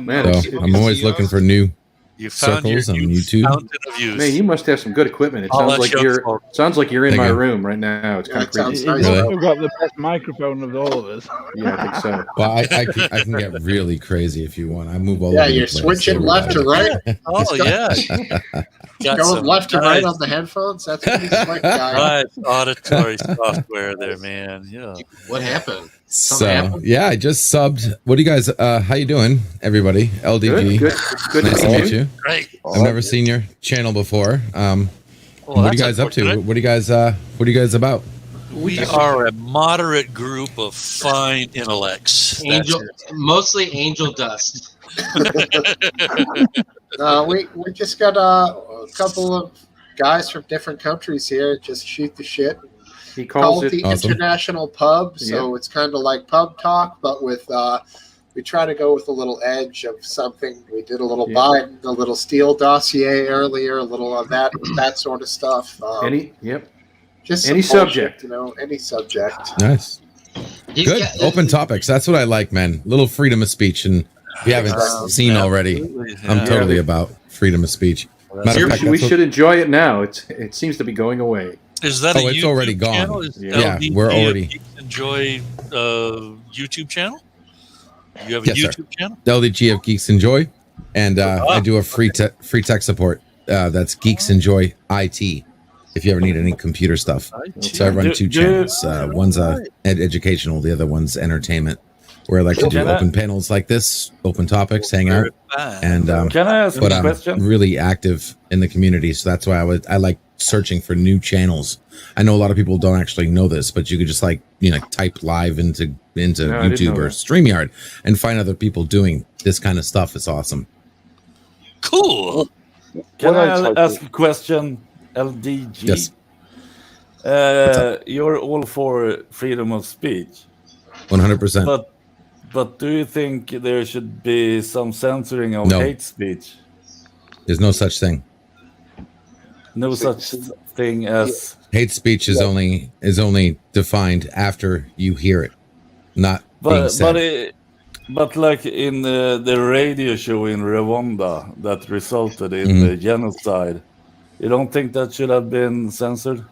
Man, So I'm always looking for new You found circles on your YouTube. fountain of youth. Man, you must have some good equipment. It I'll sounds let like you you're up. sounds like you're in Thank my you. room right now. It's kind of creepy. sounds nice. Really? We've got the best microphone of all of us. Yeah, I think so. Well, I can get really crazy if you want. I move all Yeah, over the you're place. switching left to right. Oh yeah, got Going some left to right nice- on the headphones. That's what he's like, guy. nice auditory software there, man. Yeah. What happened? So yeah, I just subbed. What do you guys? How you doing, everybody? LDG. Good Nice to to see meet you. you. Great. I've never seen your channel before. Well, what are you that's guys up to? unfortunate. What are you guys about? We are a moderate group of fine intellects. Mostly angel dust. We just got a couple of guys from different countries here. Just shoot the shit. He Call calls it it. the International Pub, so Yeah. it's kind of like pub talk, but with we try to go with a little edge of something. We did a little Biden, a little Steele dossier earlier, a little of that sort of stuff. Just any some subject, bullshit, any subject. Nice. Good. Open topics. That's what I like, man. Little freedom of speech. And if you haven't seen already, I'm totally about freedom of speech. Matter of fact, we should enjoy it now. It seems to be going away. Is that it's already gone. channel? Is Yeah, LDG we're already. Enjoy YouTube channel. You have a Yes, YouTube sir. channel. LDG of Geeks Enjoy, and I do a free tech support. That's Geeks Enjoy IT. If you ever need any computer stuff, so I run two channels. One's educational, the other one's entertainment. Where I like to do open panels like this, open topics, hang out, and Can I ask but a I'm question? really active in the community, so that's why I like searching for new channels. I know a lot of people don't actually know this, but you could just type live into YouTube or StreamYard and find other people doing this kind of stuff. It's awesome. Cool. Can I ask a question, LDG? Yes. You're all for freedom of speech. 100%. But do you think there should be some censoring of No. hate speech? There's no such thing. No such thing as Hate speech is only defined after you hear it, not being said. but like in the radio show in Rwanda that resulted in the genocide, you don't think that should have been censored?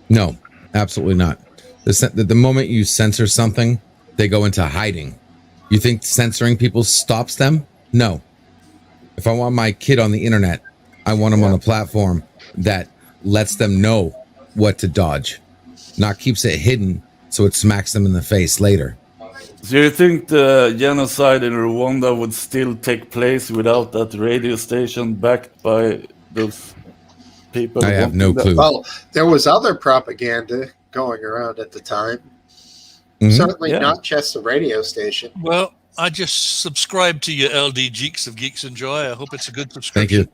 No, absolutely not. The moment you censor something, they go into hiding. You think censoring people stops them? No. If I want my kid on the internet, I want them on a platform that lets them know what to dodge, not keeps it hidden so it smacks them in the face later. So you think the genocide in Rwanda would still take place without that radio station backed by those people? I have no wanting that? clue. Well, there was other propaganda going around at the time. Mhm. Certainly Yeah. not just the radio station. Well, I just subscribed to you, LD Geeks of Geeks and Joy. I hope it's a good Thank subscription. you.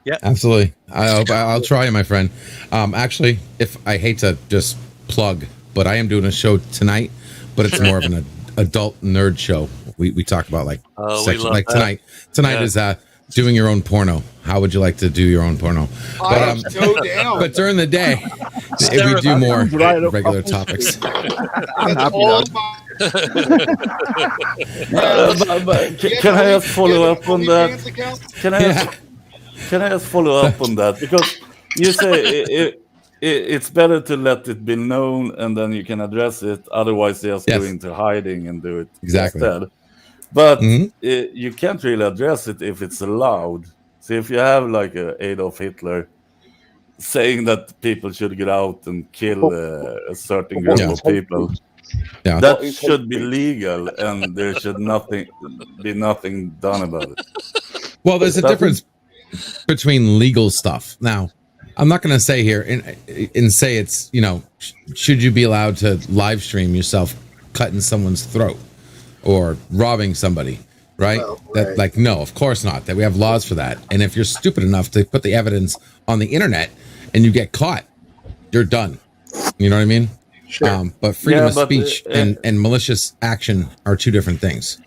Yeah. Absolutely. I'll try, my friend. Actually, if I hate to just plug, but I am doing a show tonight, but it's more of an adult nerd show. We talk about like Oh, we sex, love like that. tonight. Tonight Yeah. is doing your own porno. How would you like to do your own porno? I am so down. But during the day, we do more regular topics. I'm That's happy all now. Can I just follow up on that? OnlyFans account? Can I just follow up on that? Because you say it's better to let it be known and then you can address it. Otherwise, they just go Yes. into hiding and do it Exactly. instead. But Mhm. you can't really address it if it's allowed. So if you have like Adolf Hitler saying that people should get out and kill a certain group Yeah. of people, Yeah. that What is should hate be speech? legal, and there should be nothing done about it. Well, there's a Nothing? difference between legal stuff. Now, I'm not going to say here and say it's, should you be allowed to live stream yourself cutting someone's throat or robbing somebody, right? Well, That right. like, no, of course not. That we have laws for that. And if you're stupid enough to put the evidence on the internet and you get caught, you're done. You know what I mean? Sure. But freedom Yeah, of but, speech and malicious action are two different things.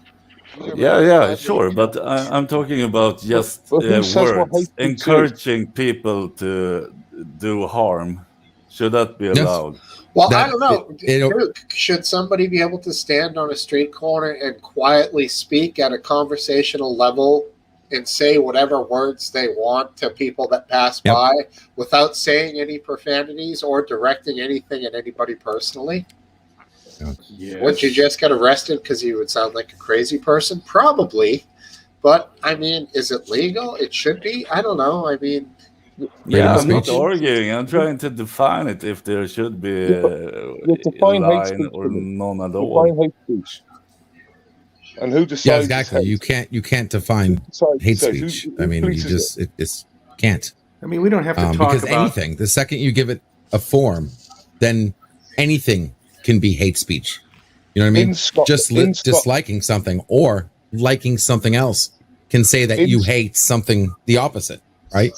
Yeah, sure. But I'm talking about just But who says what hate words. speech is? Encouraging people to do harm. Should that be Yes. allowed? Well, That- I don't know. it'll- Duke, should somebody be able to stand on a street corner and quietly speak at a conversational level and say whatever words they want to people that pass Yep. by without saying any profanities or directing anything at anybody personally? Would you just get arrested because you would sound like a crazy person? Probably. But, I mean, is it legal? It should be. I don't know. I mean, Yeah, of I'm not speech. arguing. I'm trying to define it if there should be You a define hate line speech or for me. none at Define all. hate speech. And who decides? Yeah, it's exactly. hate? You can't define Decides- hate says speech. who I mean, you polices just it's can't. I mean, we don't have to talk Because about. anything, the second you give it a form, then anything can be hate speech. You know what I mean? In Scot- Just in Scot- disliking something or liking something else can say that In- you hate something the opposite, right?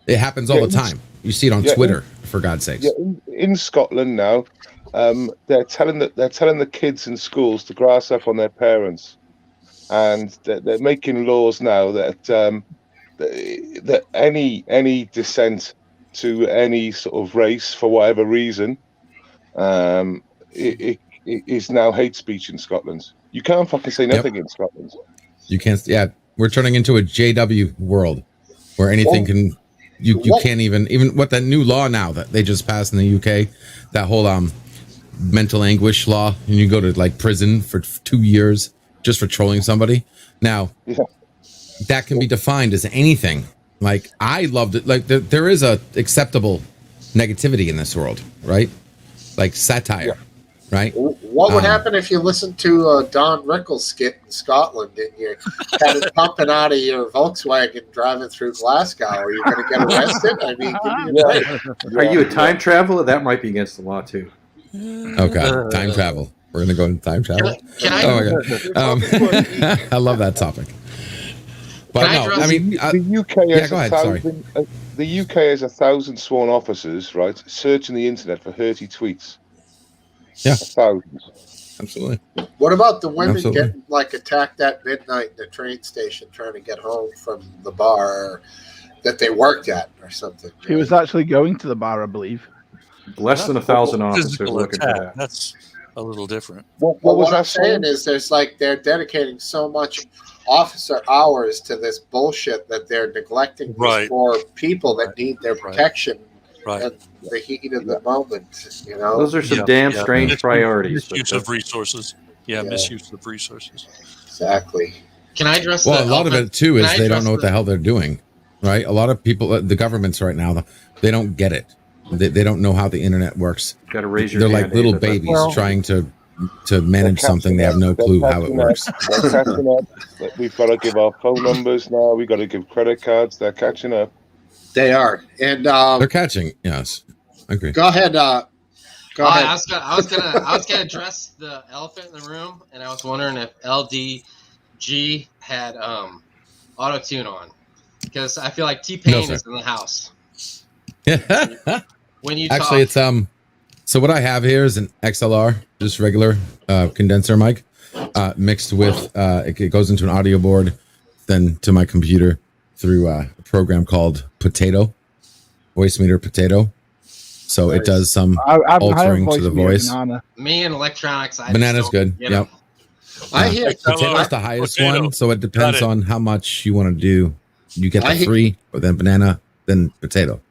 It happens all Yeah, the time. You see it on yeah, Twitter, for God's sakes. Yeah, in Scotland now, they're telling the kids in schools to grass up on their parents, and they're making laws now that that any dissent to any sort of race for whatever reason, it is now hate speech in Scotland. You can't fucking say nothing in Scotland. You can't. Yeah, we're turning into a JW world where anything can. You can't even what that new law now that they just passed in the UK, that whole mental anguish law, and you go to like prison for 2 years just for trolling somebody. Now, Yeah. that can be defined as anything. Like I loved it. Like there is a acceptable negativity in this world, right? Like satire, right? what would happen if you listened to Don Rickles' skit in Scotland and you had it pumping out of your Volkswagen driving through Glasgow? Are you going to get arrested? I mean, give me a break. Are you a time traveler? That might be against the law too. Okay, time travel. We're gonna go into time travel. Can I- Oh my god, I love that topic. But Can I no, address- I mean, The UK yeah, has go ahead, sorry. the UK has 1,000 sworn officers, right, searching the internet for hurty tweets. Yeah. 1,000. absolutely. What about the women Absolutely. getting like attacked at midnight in the train station trying to get home from the bar that they worked at or something? He was actually going to the bar, I believe. Less than 1,000 officers Physical looking for attack. that. That's a little different. What Well, was what I'm that saying saying? is there's like they're dedicating so much officer hours to this bullshit that they're neglecting these Right. poor people that need their protection Right. and the heat of the moment, you know? Those are some Yeah, damn yeah. strange Mis- priorities. but Misuse of resources. Yeah, Yeah. misuse of resources. Exactly. Can I address Well, the a lot of it too Can is I they don't address know what the hell they're doing, right? A lot of people, the governments right now, they don't get it. They don't know how the internet works. Got to raise your They're hand, like little David. babies trying to to manage something. They have no clue how it works. They're catching up. We've got to give our phone numbers now. We've got to give credit cards. They're catching up. They are, and they're catching. Yes, I agree. Go ahead. Go ahead. I was gonna address the elephant in the room, and I was wondering if LDG had auto tune on, because I feel like T-Pain is in the house. When you actually, talk. it's So what I have here is an XLR, just regular condenser mic, mixed with it goes into an audio board, then to my computer through a program called Potato, Voice Meter Potato. So it does some altering to the voice. Me and electronics. Banana's good. Yep. I hear Potato's the highest one, so it depends on how much you want to do. You get the free, or then banana, then potato.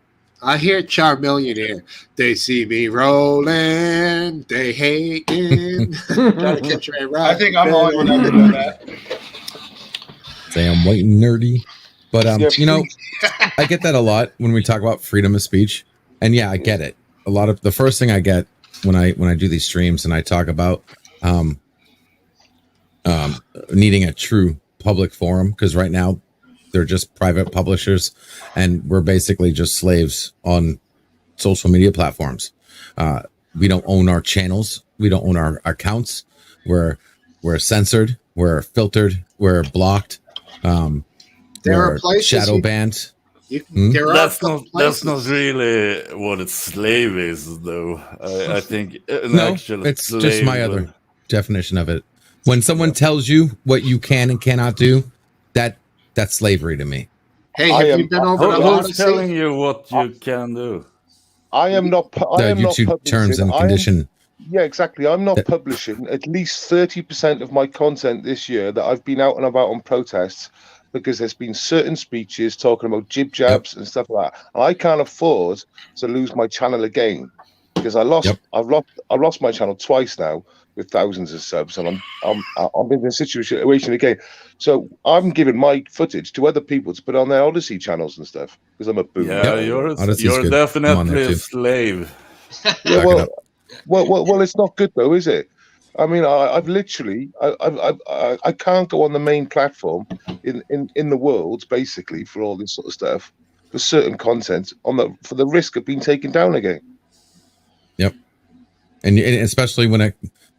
I hear Charmillionaire. They see me rolling, they hating. Gotta catch me right. I think I'm the only one that didn't know that. Say I'm white and nerdy, but I get that a lot when we talk about freedom of speech, and yeah, I get it. A lot of the first thing I get when I do these streams and I talk about needing a true public forum, because right now they're just private publishers, and we're basically just slaves on social media platforms. We don't own our channels. We don't own our accounts. We're censored. We're filtered. We're blocked. We're shadow banned. That's not really what a slave is, though. I think it's just my other definition of it. When someone tells you what you can and cannot do, that's slavery to me. Hey, have you been over to Odyssey? Who's telling you what you can do? I am not. YouTube terms and condition. Yeah, exactly. I'm not publishing at least 30% of my content this year that I've been out and about on protests, because there's been certain speeches talking about jib jabs and stuff like that. And I can't afford to lose my channel again, because I've lost my channel twice now with thousands of subs, and I'm in this situation again. So I'm giving my footage to other people to put on their Odyssey channels and stuff, because I'm a boomer. Yeah, you're definitely a slave. Yeah, well, it's not good though, is it? I mean, I've literally, I can't go on the main platform in the world, basically, for all this sort of stuff, for certain content, for the risk of being taken down again. Yep, and especially when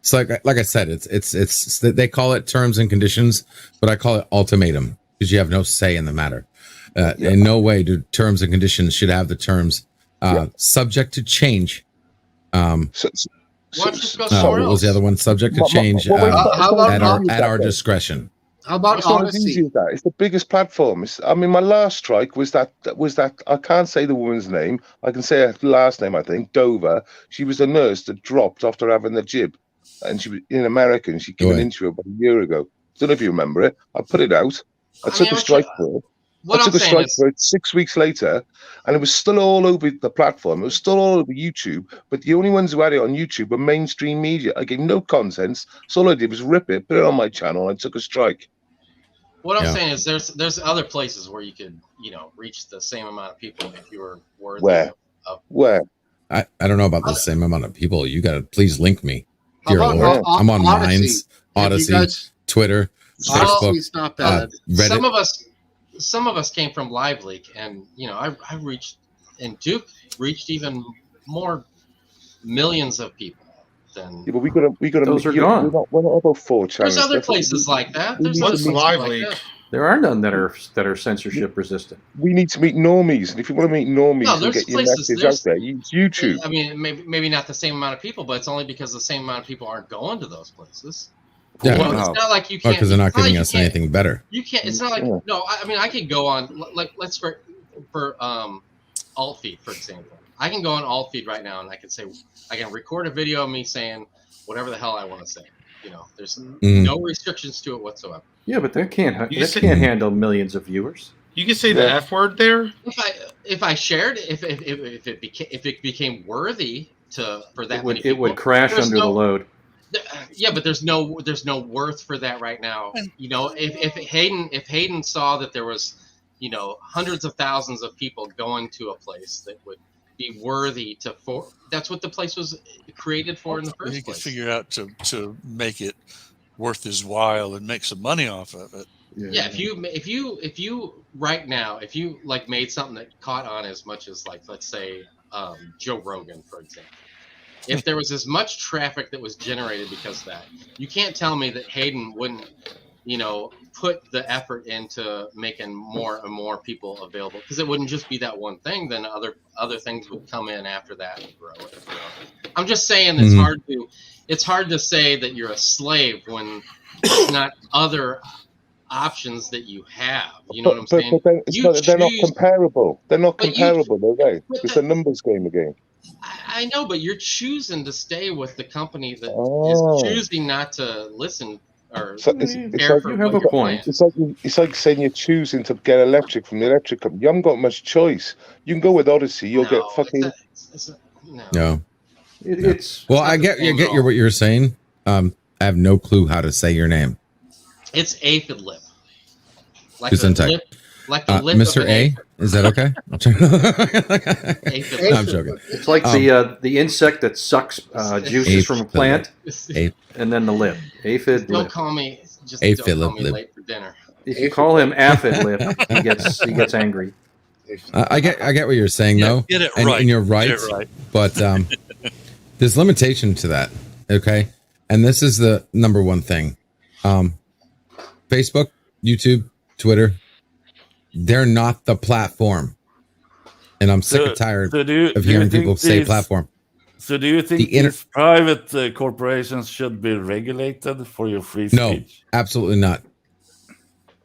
it's like I said, it's they call it terms and conditions, but I call it ultimatum, because you have no say in the matter. In no way do terms and conditions should have the terms subject to change. What was the other one? Subject to change at our discretion. How about Odyssey? It's the biggest platform. My last strike was that I can't say the woman's name. I can say her last name. I think Dover. She was a nurse that dropped after having the jib, and she was in America. And she gave an interview about a year ago. Don't know if you remember it. I put it out. I took a strike for it. I took a strike for it 6 weeks later, and it was still all over the platform. It was still all over YouTube, but the only ones who had it on YouTube were mainstream media. I gave no contents. So all I did was rip it, put it on my channel, and I took a strike. What I'm saying is there's other places where you could, reach the same amount of people if you were worthy. Where? I don't know about the same amount of people. You got to please link me. Dear Lord. I'm on Minds, Odyssey, Twitter, Facebook, not bad. Reddit. Some of us came from Live Leak, and I reached, and Duke reached even more millions of people than. Yeah, but we got to. Those are gone. We're not about 4 channels. There's other places like that. There's what's Live Leak? There are none that are censorship resistant. We need to meet normies, and if you want to meet normies and there's get your message out there, use YouTube. I mean, maybe not the same amount of people, but it's only because the same amount of people aren't going to those places. Yeah, it's not like you can't. Because they're not giving us anything better. You can't. It's not like no. I mean, I could go on let's for alt feed, for example. I can go on alt feed right now, and I can record a video of me saying whatever the hell I want to say. There's no restrictions to it whatsoever. Yeah, but that can't handle millions of viewers. You can say the F word there. If I shared, if it became worthy for that, it would crash under the load. Yeah, but there's no worth for that right now. If Hayden saw that there was, hundreds of thousands of people going to a place that would be worthy to that's what the place was created for in the He first could place. figure out to make it worth his while and make some money off of it. Yeah, if you right now, if you like made something that caught on as much as, like, let's say Joe Rogan, for example, if there was as much traffic that was generated because of that, you can't tell me that Hayden wouldn't, put the effort into making more and more people available, because it wouldn't just be that one thing. Then other things would come in after that and grow it. I'm just saying it's hard to say that you're a slave when it's not other options that you have. You know what I'm saying? But then they're not comparable. They're not comparable, are they? It's a numbers game again. I know, but you're choosing to stay with the company that is choosing not to listen or care for what you're playing. It's like saying you're choosing to get electric from the electric company. You haven't got much choice. You can go with Odyssey. You'll get fucking. No. Well, I get what you're saying. I have no clue how to say your name. It's aphid lip. Like Gesundheit. Like the lip Mr. of an A. aphid. Is that okay? No, I'm joking. It's like the insect that sucks juices from a plant, and then the lip. Aphid Don't lip. call me. Just Aphid don't call me lip. late for dinner. If you call him aphid lip, he gets angry. I get what you're saying, though. Get it and, right. and you're right. Get it right. But there's limitation to that. Okay. And this is the number one thing. Facebook, YouTube, Twitter, they're not the platform. And I'm sick and tired of hearing people say platform. So do you think these private corporations should be regulated for your free speech? No, absolutely not.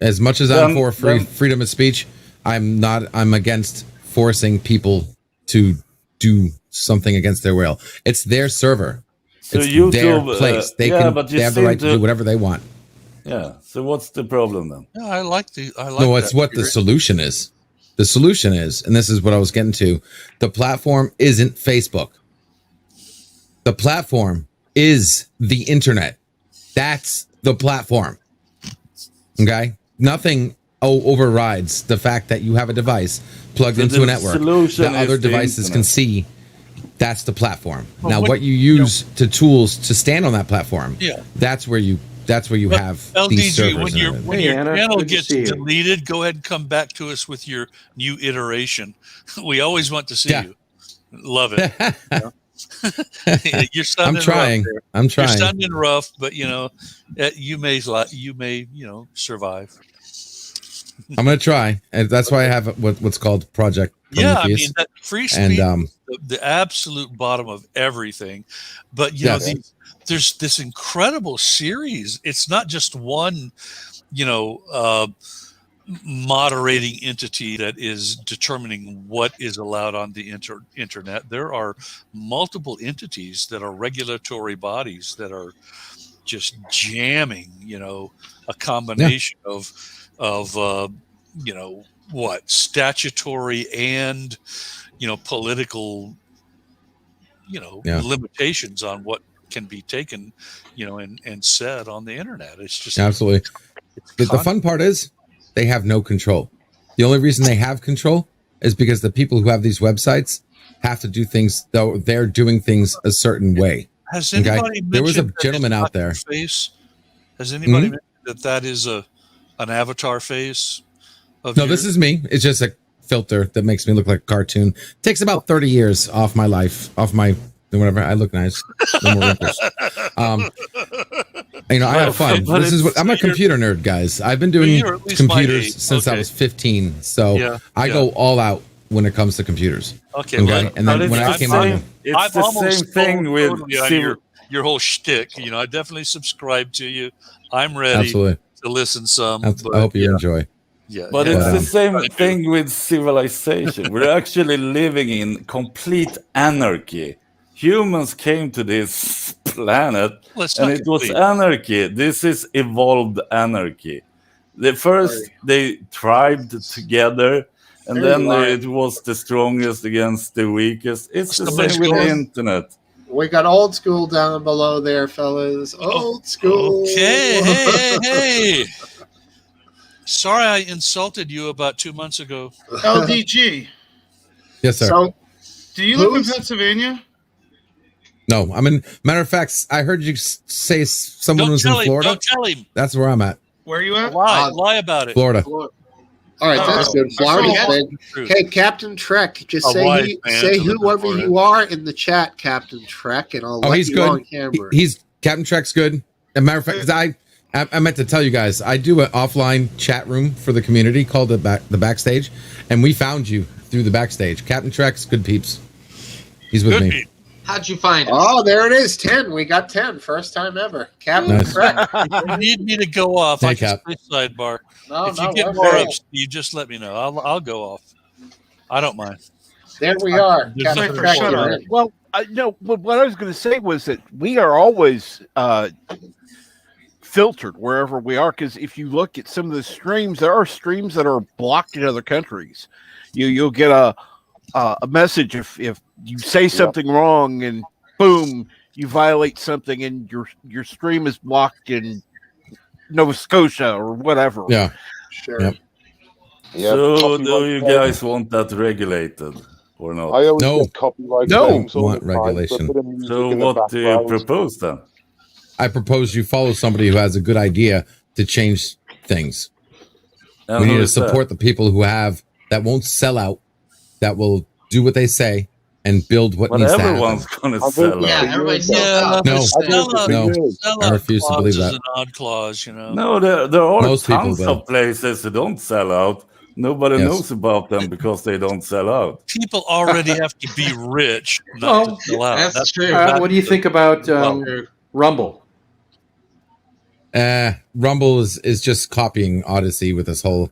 As much as I'm for freedom of speech, I'm against forcing people to do something against their will. It's their server. So it's YouTube, their place. They have the right to do whatever they want. Yeah. So what's the problem then? Yeah, I like no, it's what the solution is. The solution is, and this is what I was getting to, the platform isn't Facebook. The platform is the internet. That's the platform. Okay? Nothing overrides the fact that you have a device plugged into a network that other devices can see. That's the platform. Now, what you use to tools to stand on that platform, that's where you have LDG, these servers. When your channel gets deleted, go ahead and come back to us with your new iteration. We always want to see you. Love it. You're sounding rough there. I'm trying. You're sounding rough, but you may survive. I'm gonna try, and that's why I have what's called Project Prometheus. Yeah, I mean, that free speech, and the absolute bottom of everything. But there's this incredible series. It's not just one, moderating entity that is determining what is allowed on the internet. There are multiple entities that are regulatory bodies that are just jamming, a combination of statutory and, political, limitations on what can be taken, and said on the internet. It's just absolutely. The fun part is they have no control. The only reason they have control is because the people who have these websites have to do things, though they're doing things a certain way. Has anybody there was a gentleman out there. Face? Has anybody mentioned that is an avatar face? This is me. It's just a filter that makes me look like a cartoon. Takes about 30 years off my life, off my whatever. I look nice. No more wrinkles. I have fun. This is what I'm a computer nerd, guys. I've been doing computers since I was 15, so I go all out when it comes to computers. Okay, and then when I came on, it's the same thing with your whole shtick. I definitely subscribe to you. I'm ready to listen some. I hope you enjoy. Yeah, but it's the same thing with civilization. We're actually living in complete anarchy. Humans came to this planet and it was anarchy. This is evolved anarchy. They tribed together, and then it was the strongest against the weakest. It's the same with the internet. We got old school down below there, fellas. Old school. Okay, hey. Sorry I insulted you about 2 months ago. LDG. Yes, sir. So Do you live in Who's- Pennsylvania? No, I'm in. Matter of fact, I heard you say someone was in Florida. Don't tell him. That's where I'm at. Where are you at? Lie about it. Florida. All right, that's Oh, good. I Florida's saw- good. Hey, Captain Trek, just A say wise man say to live in whoever Florida. you are in the chat, Captain Trek, and I'll Oh, let he's you good. on camera. He's Captain Trek's good. As a matter of fact, 'cause I meant to tell you guys, I do an offline chat room for the community called the Backstage, and we found you through the Backstage. Captain Trek's good peeps. He's with Good me. beat. How'd you find us? Oh, there it is. 10. We got 10. First time ever. Captain Nice. Trek. If you need me to go off, Hey, I can Cap. say sidebar. No, If you no, get we're more fine. up, Steve, just let me know. I'll go off. I don't mind. There we are. There's Captain nothing Trek, shut you're up. in. Well, no. What I was going to say was that we are always filtered wherever we are, because if you look at some of the streams, there are streams that are blocked in other countries. You'll get a message if you say something wrong, and boom, you violate something, and your stream is blocked in Nova Scotia or whatever. Yeah. Sure. Yep. Yeah, So, copyright do you claims. guys want that regulated or not? I always No. get copyright No. claims all Want the time, regulation. for a bit of music So, in the what do you background. propose then? I propose you follow somebody who has a good idea to change things. And We who need to is that? support the people who that won't sell out, that will do what they say and build what But needs to everyone's happen. going to I've sell heard- Yeah, out. everybody Yeah, sells out. No. I've heard Sell this out, for No. years. sell I out refuse to clause believe is that. an odd clause, you know. No, there are Most people tons will. of places that don't sell out. Nobody Yes. knows about them because they don't sell out. People already have to be rich not Well, to sell out. That's true. What do you think about True. Rumble? Rumble is just copying Odyssey with this whole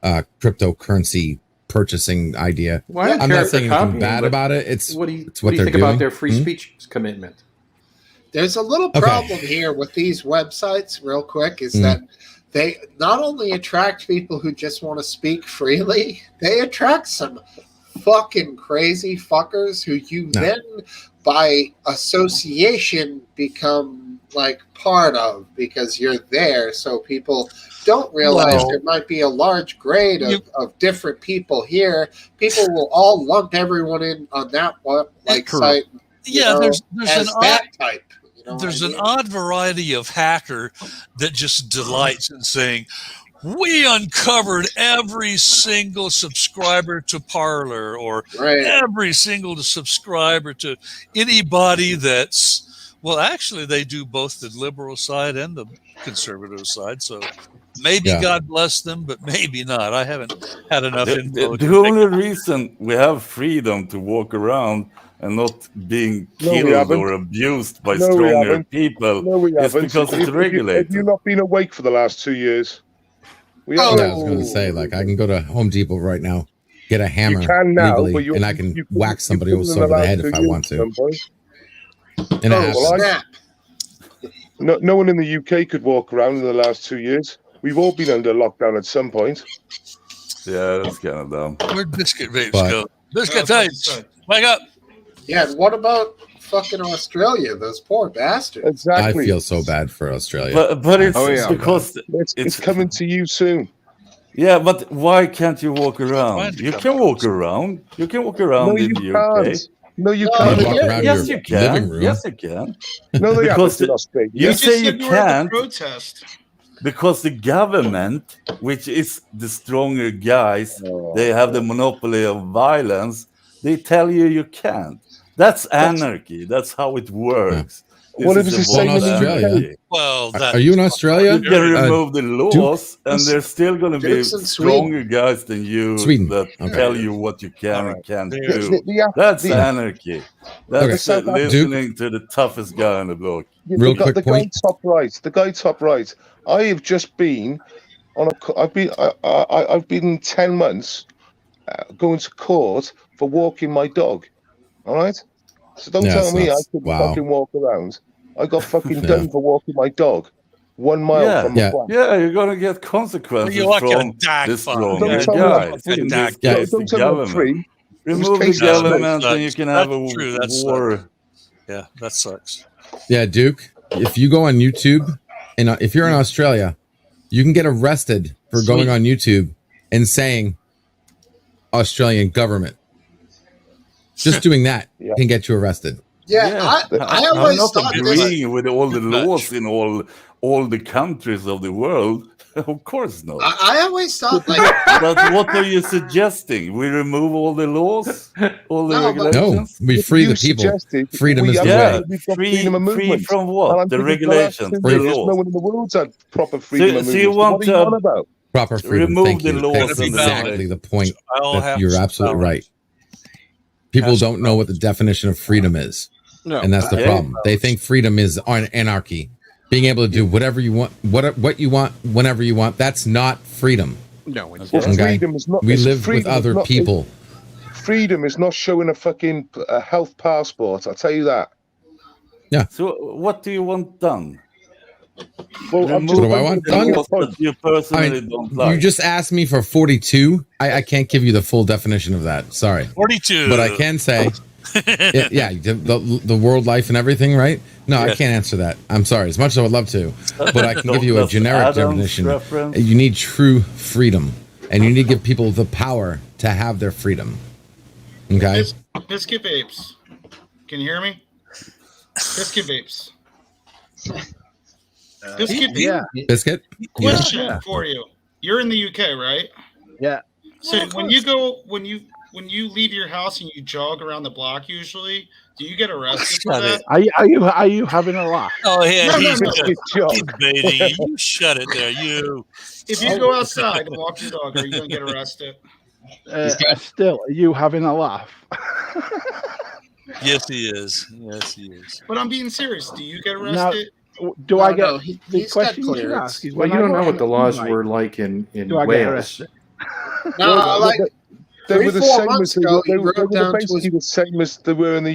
cryptocurrency purchasing idea. Well, I don't I'm care not if they're saying anything copying, bad but about it. It's what do you it's what think they're about doing. their free Hmm? speech commitment? There's a little Okay. problem here with these websites, real quick, is that they not only attract people who just want to speak freely, they attract some fucking crazy fuckers who you No. then, by association, become like part of because you're there. So people don't realize Well, there might be a large grade you- of different people here. People will all lump everyone in on that one like True. site. Yeah, know, there's as an odd that type. You know there's what I an mean? odd variety of hacker that just delights in saying, we uncovered every single subscriber to Parler or Right. every single subscriber to anybody that's, well, actually, they do both the liberal side and the conservative side. So maybe Yeah. God bless them, but maybe not. I haven't had enough info. The to make- only reason we have freedom to walk around and not being No, we killed haven't. or abused by No, we stronger haven't. people No, we is haven't. because it's Have regulated. you not been awake for the last 2 years? We Oh, haven't. Yeah, I was going to say, like, I can go to Home Depot right now, get a hammer You can now, legally, but you and I can you couldn't- whack you somebody couldn't else in over the last head 2 if I years want to. at some point. And it Oh, happens. well, I- snap. No one in the UK could walk around in the last 2 years. We've all been under lockdown at some point. Yeah, that's kind of dumb. Where'd Biscuit Vapes But- go? Biscuit That's what Vapes, I said. wake up. Yeah, and what about fucking Australia? Those poor bastards. I Exactly. feel so bad for Australia. But it's Oh, yeah. because It's it's coming to you soon. yeah. But why can't you walk around? Trying to You come can back. walk around. You can walk around No, in you the UK. can't. No, you No, You can't. can walk around Yes, your you can. living room. Yes, you can. No, they Because haven't in the- Australia. You just say said you you were at the can't protest. because the government, which is the stronger guys, they have the monopoly of violence. They tell you can't. That's anarchy. That's how it works. This Well, it is was the a same in Australia. Australia. Well, that Are you in Australia? You can Uh, remove the laws, and there's still going to be Dukes in stronger guys than you Sweden. that Okay. tell you what you can All and can't There- do. The- That's the- anarchy. That's Okay. listening to the toughest guy on the block. Real quick the point. guy top right. The guy top right. I have just been on a. I've been 10 months going to court for walking my dog. All right. So don't Yeah, tell me I sucks. couldn't Wow. fucking walk around. I got fucking Yeah. done for walking my dog 1 mile Yeah. from Yeah. a flat. Yeah, you're going to get consequences You like a from dag the farm. stronger Don't tell me guys. I'm In free. this Yeah. case, the Don't tell me I'm government. free. Remove the cases government, that and you can have a That's true, that war. Yeah, that sucks. Yeah, Duke, if you go on YouTube and if you're in Australia, you can get arrested for going on YouTube and saying Australian government. Just doing that Yeah. can get you arrested. Yeah, I I'm always not thought this. agreeing with all the Much. laws in all the countries of the world. Of course not. I always thought like But what are you suggesting? We remove all the laws, all the No, but- No, regulations? we free You the people. suggested Freedom is have- the Yeah, way. we've got free, freedom of free movement. from And what? I'm The thinking for the last regulations, 2 the years, laws. no one in the world's had proper freedom of So movement. you want what are you on to about? Proper freedom. remove Thank the you. laws That's and the exactly the point. I'll have You're some absolutely balance. right. People Has don't know what the definition of freedom is. No. And that's the Okay. problem. They think freedom is anarchy. Being able to do whatever you want, what you want, whenever you want. That's not freedom. No, it's Well, Okay. freedom is not. We it's live with freedom is other not- people. Freedom is not showing a fucking health passport. I'll tell you that. So what do you want done? Well, I'm Remove just What do I want the done? laws that you personally don't like. You just asked me for 42. I can't give you the full definition of that. Sorry. 42. But I can say, yeah, the world life and everything, right? No, I can't answer that. I'm sorry. As much as I would love to, but I can give you a That's generic Adam's definition. reference. You need true freedom, and you need to give people the power to have their freedom. Okay? Biscuit vapes. Can you hear me? Biscuit vapes. Biscuit vapes. Yeah. Biscuit? Question for you. You're in the UK, right? Yeah. So when you leave your house and you jog around the block, usually, do you get arrested for Shut that? it. Are you having a laugh? Oh, yeah, No, he's, no, no. he's baiting you. You shut it there, you. If you go outside and walk your dog, are you going to get arrested? Still, are you having a laugh? Yes, he is. Yes, he is. But I'm being serious. Do you get Now, arrested? do No, I get no, the he's got question you should clearance. ask? Is Well, when you I don't go know on what the an laws e-bike, were like in do I get Wales. arrested? No, like They were the 3-4 same as months they ago, were, he they were rode down to basically his. the same as they were in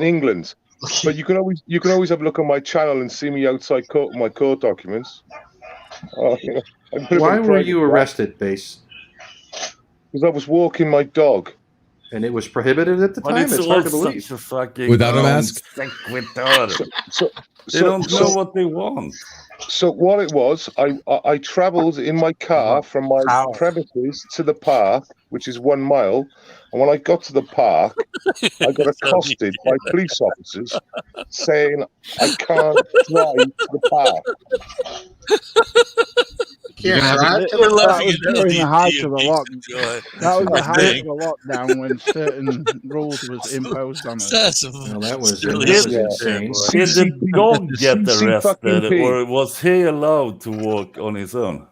England. But you can always have a look on my channel and see me outside court with my court documents. Yeah. Why were you arrested, Base? Because I was walking my dog. And it was prohibited at the But time? it's It's all hard to believe. such a fucking Without a mask? sequitur. So, They don't know what they want. So what it was, I travelled in my car from my premises to the park, which is 1 mile. And when I got to the park, I got accosted by police officers saying I can't drive to the park. Yeah, We're laughing was at during the height of the peace lock. and joy. That was I the height think. of the lockdown when certain rules was imposed on us. That's Well, that was really insane. Did the dog get CC fucking arrested, P. or was he allowed to walk on his own?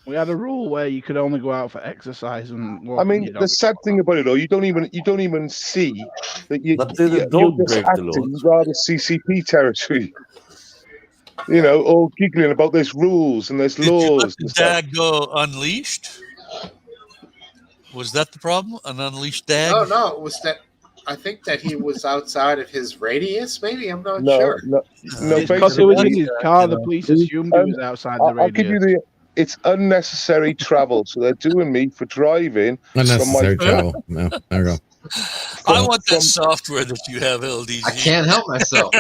We had a rule where you could only go out for exercise and walk. I mean, the sad thing about it all, you don't even see that But did the you're dog just break the acting laws? rather CCP territory. You know, all giggling about there's rules and there's Did you laws. let the and stuff. dag go unleashed? Was that the problem? An unleashed dag? No, it was that. I think that he was outside of his radius. Maybe I'm not No, sure. no, It's because it was in basically, his car. The police assumed he was outside the I'll give you radius. it's unnecessary travel. So they're doing me for driving. Unnecessary travel. No, there we go. I want that software that you have, LDG. I can't help myself.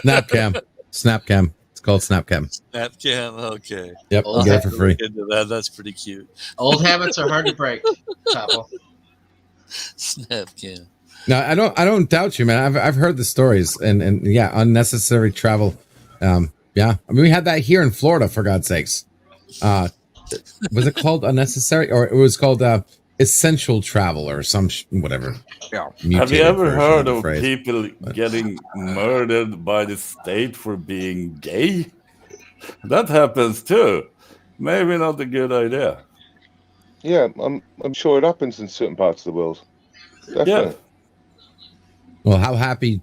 Snapcam. Snapcam. It's called Snapcam. Snapcam, okay. Yep, Oh, you get it for free. Into that. That's pretty cute. Old habits are hard to break, Chapel. Snapcam. No, I don't doubt you, man. I've heard the stories, and yeah, unnecessary travel. Yeah, I mean, we had that here in Florida, for God's sakes. Was it called unnecessary, or it was called essential travel, or some whatever? Yeah. Have you mutated ever version heard the of phrase. people getting murdered by the state for being gay? That happens too. Maybe not a good idea. Yeah, I'm sure it happens in certain parts of the world. Definitely. Yeah. Well, how happy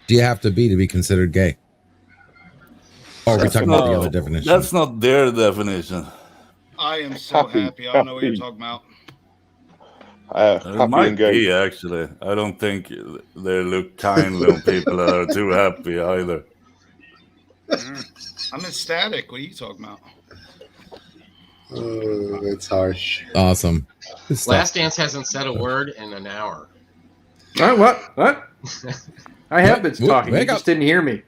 do you have to be considered gay? Oh, are we talking about the other definition? That's not their definition. I am so happy. I don't know what you're talking about. It Happy might and gay. be, actually. I don't think they look kindly on people that are too happy either. I'm ecstatic. What are you talking about? It's harsh. Awesome. Good stuff. Last Dance hasn't said a word in an hour. What? I have been Whoop, talking. You wake just up. didn't hear me.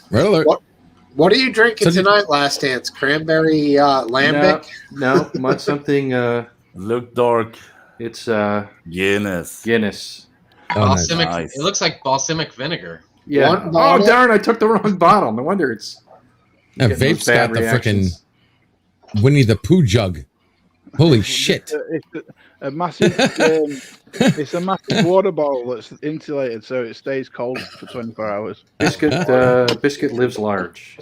Red alert. What are you drinking So did- tonight, Last Dance? Cranberry lambic? No, something. Look dark. It's Guinness. Guinness. Oh, nice. Balsamic. Nice. It looks like balsamic vinegar. Yeah. One Oh bottle? darn! I took the wrong bottle. No wonder it's. Yeah, getting those Vape's bad got the freaking reactions. Winnie the Pooh jug. Holy shit! It's a massive. It's a massive water bottle that's insulated, so it stays cold for 24 hours. Biscuit lives large.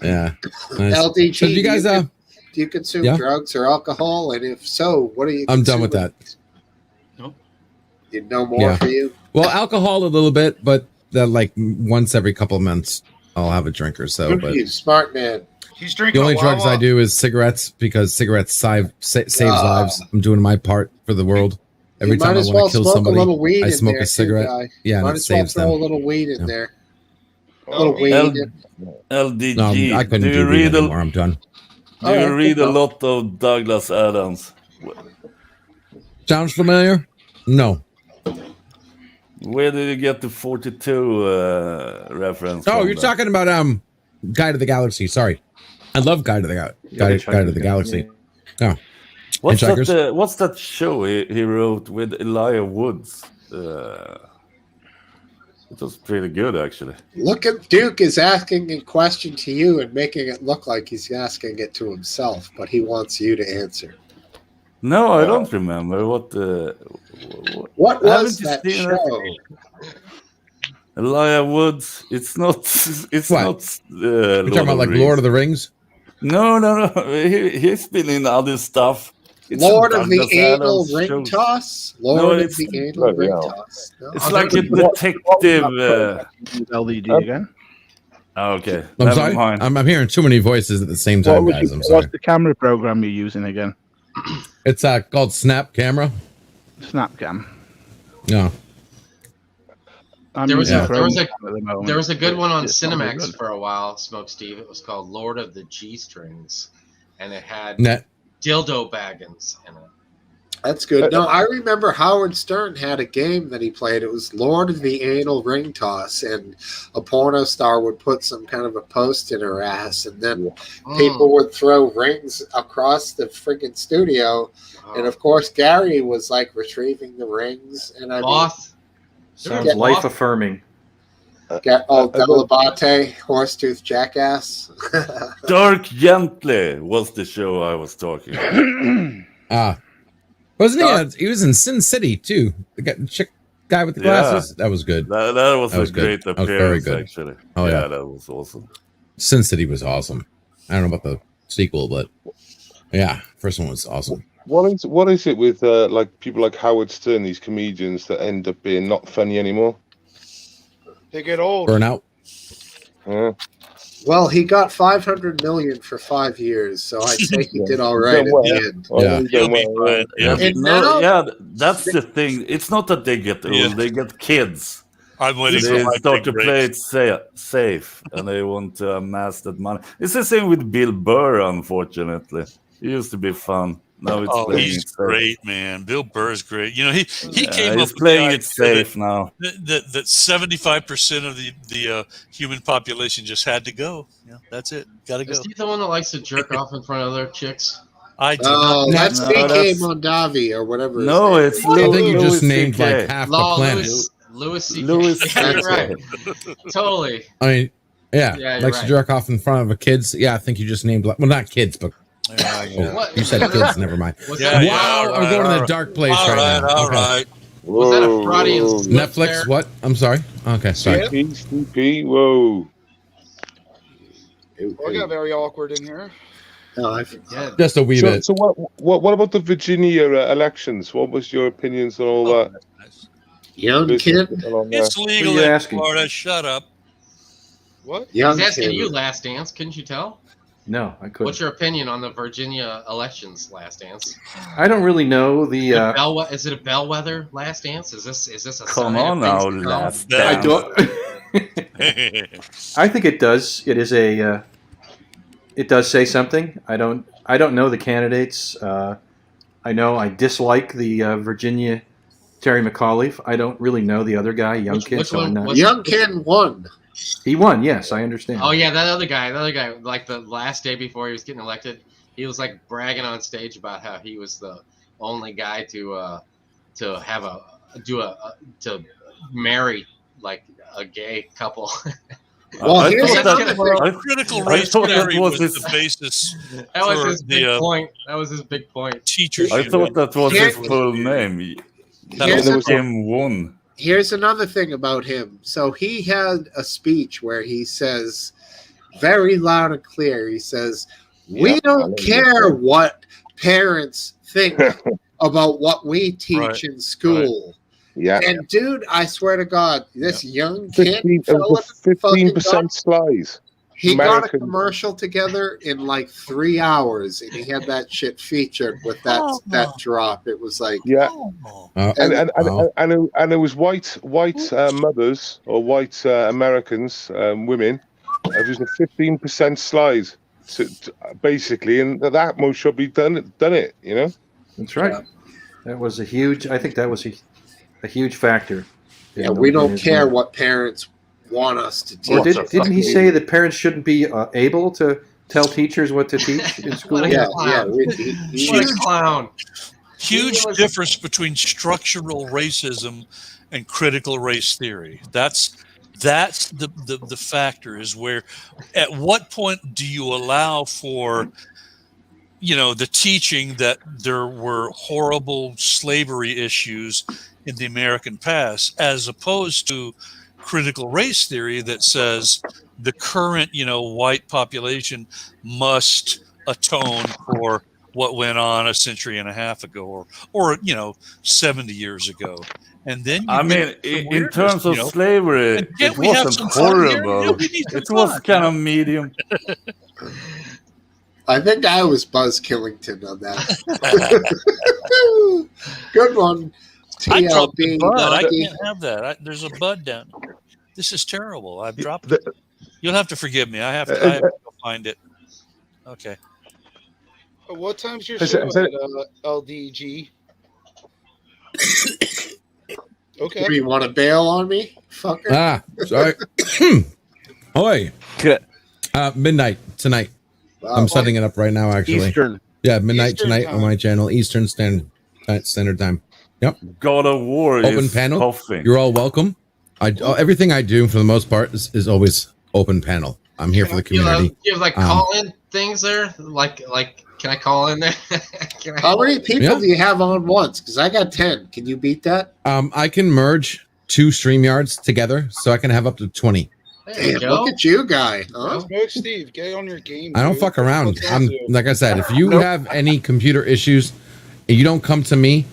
Yeah. Nice. LDG. So do you guys? Do you consume Yeah? drugs or alcohol? And if so, what are you? I'm done with consuming? that. You know more Yeah. for you. Well, alcohol a little bit, but like once every couple of months, I'll have a drink or so. Good for But you, smart man. He's the drinking only a drugs I Wawa. do is cigarettes because cigarettes saves lives. I'm doing my part for the world. Every You time might I as want well to kill smoke somebody, a little weed I in smoke there, a cigarette. Too, guy. Yeah, and Might it as well saves throw them. a little weed in Yeah. there. A Oh, little weed. LDG. No, I couldn't do you do weed read anymore. I'm done. Do you Alright, read good a enough. lot of Douglas Adams? Sounds familiar? No. Where did you get the 42 reference? Oh, from you're then? talking about Guide to the Galaxy. Sorry, I love Guide to the Guide to the Galaxy. Oh, What's Hitchhikers. that? What's that show he wrote with Elijah Woods? It was pretty good, actually. Look at Duke is asking a question to you and making it look like he's asking it to himself, but he wants you to answer. No, I don't remember what. What was haven't you that seen show? Elijah Woods. It's not. It's What? not. You're talking about like Lord of the Rings? No. He's been in other stuff. It's Lord a of the Douglas Anal Adams Ring show. Toss? No, Lord of it's- the Anal Ring yeah. Toss? No? It's like a detective. LDD again. Okay, I'm never sorry. mind. I'm hearing too many voices at the same What time, was guys. I'm what's sorry. the camera program you're using again? It's called Snap Camera. Snapcam. No. I'm There was using a- there Chrome was a- at the moment, There was a good but one on it's not very Cinemax good. for a while, Smokesteve. It was called Lord of the G Strings, and it had Net. dildo baggins in it. That's good. No, I remember Howard Stern had a game that he played. It was Lord of the Anal Ring Toss, and a porno star would put some kind of a post in her ass, and then people would throw rings across the freaking studio. And of course, Gary was like retrieving the rings, and I mean, Loth. Sounds Yeah. life affirming. Delabate, Horsetooth Jackass. Dark Gently was the show I was talking about. Wasn't he? He was in Sin City too. The chick guy with the glasses. That was good. That was That was a good. great That was appearance, very good. actually. Oh, yeah. That was awesome. Sin City was awesome. I don't know about the sequel, but yeah, first one was awesome. What is it with like people like Howard Stern, these comedians that end up being not funny anymore? They get old. Burnout. Yeah. Well, he got $500 million for 5 years, so I'd say he did all right at Well, the end. Oh, Yeah. he's He'll done be well, fine. yeah. Yeah. And now, That's the thing. It's not that they get old; Yeah. they get kids. I'm waiting They for my start big to break. play it safe, and they want to amass that money. It's the same with Bill Burr. Unfortunately, he used to be fun. Now it's Oh, playing he's it safe. great, man. Bill Burr's great. You know, he came He's up with playing the it idea safe now. that 75% of the human population just had to go. Yeah, that's it. Got to go. Is he the one that likes to jerk off in front of other chicks? I do oh, not. that's No, BK that's- Mondavi or whatever. his No, name it's is. I think you Louis just named CK. like half the Law planet. Louis C.K. Louis Yeah, you're CK. right. Totally. I mean, yeah, Yeah, you're likes to right. jerk off in front of a kids. Yeah, I think you just named well, not kids, but Yeah, yeah. What- you said kids. Never mind. Was Yeah, that, yeah, Wow, all I'm right, going to all the right. dark place All right now. all Okay. right. was that a Freudian slip Netflix? there? What? I'm sorry. Okay, sorry. CP, whoa. I got very awkward in here. No, Yeah. Just a wee So, bit. so what about the Virginia elections? What was your opinions on all Oh, that? that's nice. young Listen, kid. along there. It's legal you in asking? Florida. Shut up. What? Young He's asking kid. you, Last Dance. Couldn't you tell? No, I couldn't. What's your opinion on the Virginia elections, Last Dance? I don't really know the. Is it a bellwether, Last Dance? Is this a Come sign on of now, things to come? last I I dance. don't. I think it does. It is a. It does say something. I don't know the candidates. I know I dislike the Virginia Terry McAuliffe. I don't really know the other guy, young kid. Which So I'm one not. was- Young kid won. He won. Yes, I understand. Oh yeah, that other guy, like the last day before he was getting elected, he was like bragging on stage about how he was the only guy to have to marry like a gay couple. Well, I here's thought another that thing. Critical I race thought that theory was was his. the basis That was for his big the point. That was his big point. teachers I union. thought that was Here- his full name. That Here's, there a- was Kim Won. here's another thing about him. So he had a speech where he says, very loud and clear, he says, "We Yeah, I don't know care that. what parents think about what we teach Right, in school." Yeah. And dude, I swear to God, this young kid 15, it fella was a fucking 15% slice. he got a American- commercial together in like 3 hours, and he had that shit featured with that drop. It was like, Yeah. Oh. And it was white mothers or white Americans, women. It was a 15% slide, basically, and that most should be done it. You know. That's right. That was a huge. I think that was a huge factor. yeah, we don't his care win. what parents want us to teach. Or What's a didn't he say that parents shouldn't be able to tell teachers what to teach in school? What a Yeah, clown. he What was- a clown. Huge He was- difference between structural racism and critical race theory. That's the factor, is where at what point do you allow for the teaching that there were horrible slavery issues in the American past, as opposed to critical race theory that says the current white population must atone for what went on a century and a half ago or 70 years ago. And then I mean, in terms of slavery, And can't it we have wasn't some fun here? horrible. Yeah, we need some It was fun, kind of medium. I think I was Buzz Killington on that. Good one, I dropped the TLB. bud. I Lucky. can't have that. There's a bud down here. This is terrible. I've dropped it. You'll have to forgive me. I have to go find it. Okay. What time's your Has show it- at LDG? Okay. You want to bail on me, fucker? Ah, sorry. Oi. Midnight tonight. Wow. I'm setting it up right now, actually. Eastern. Yeah, midnight Eastern tonight time. on my channel, Eastern Standard Time. God of War Open is panel. coughing. You're all welcome. Everything I do, for the most part, is always open panel. I'm here for the community. You have like call-in things there? Like, can I call in there? Can I How many people Yeah. do you have on once? Because I got 10. Can you beat that? I can merge 2 StreamYards together, so I can have up to 20. There you Damn, go. look at you, guy. Huh? Smokesteve, get on your game. I don't dude. fuck around. What's I'm up, dude? like I said, if you have any computer issues and you don't come to me,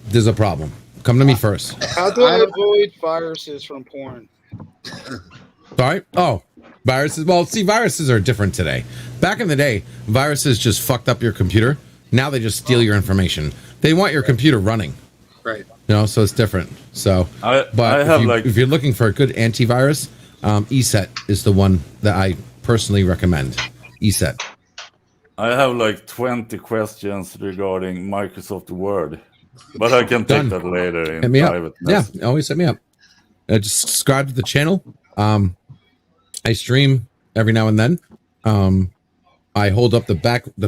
there's a problem. Come to me first. How do I avoid viruses from porn? Sorry? Oh, viruses. Well, see, viruses are different today. Back in the day, viruses just fucked up your computer. Now they just steal your information. They want your computer running. Right. So it's different. So, I but have if you're looking for a good antivirus, ESET is the one that I personally recommend. ESET. I have like 20 questions regarding Microsoft Word, but I can Done. take that later in Hit me up. private Yeah, message. always hit me up. Just subscribe to the channel. I stream every now and then. I hold up the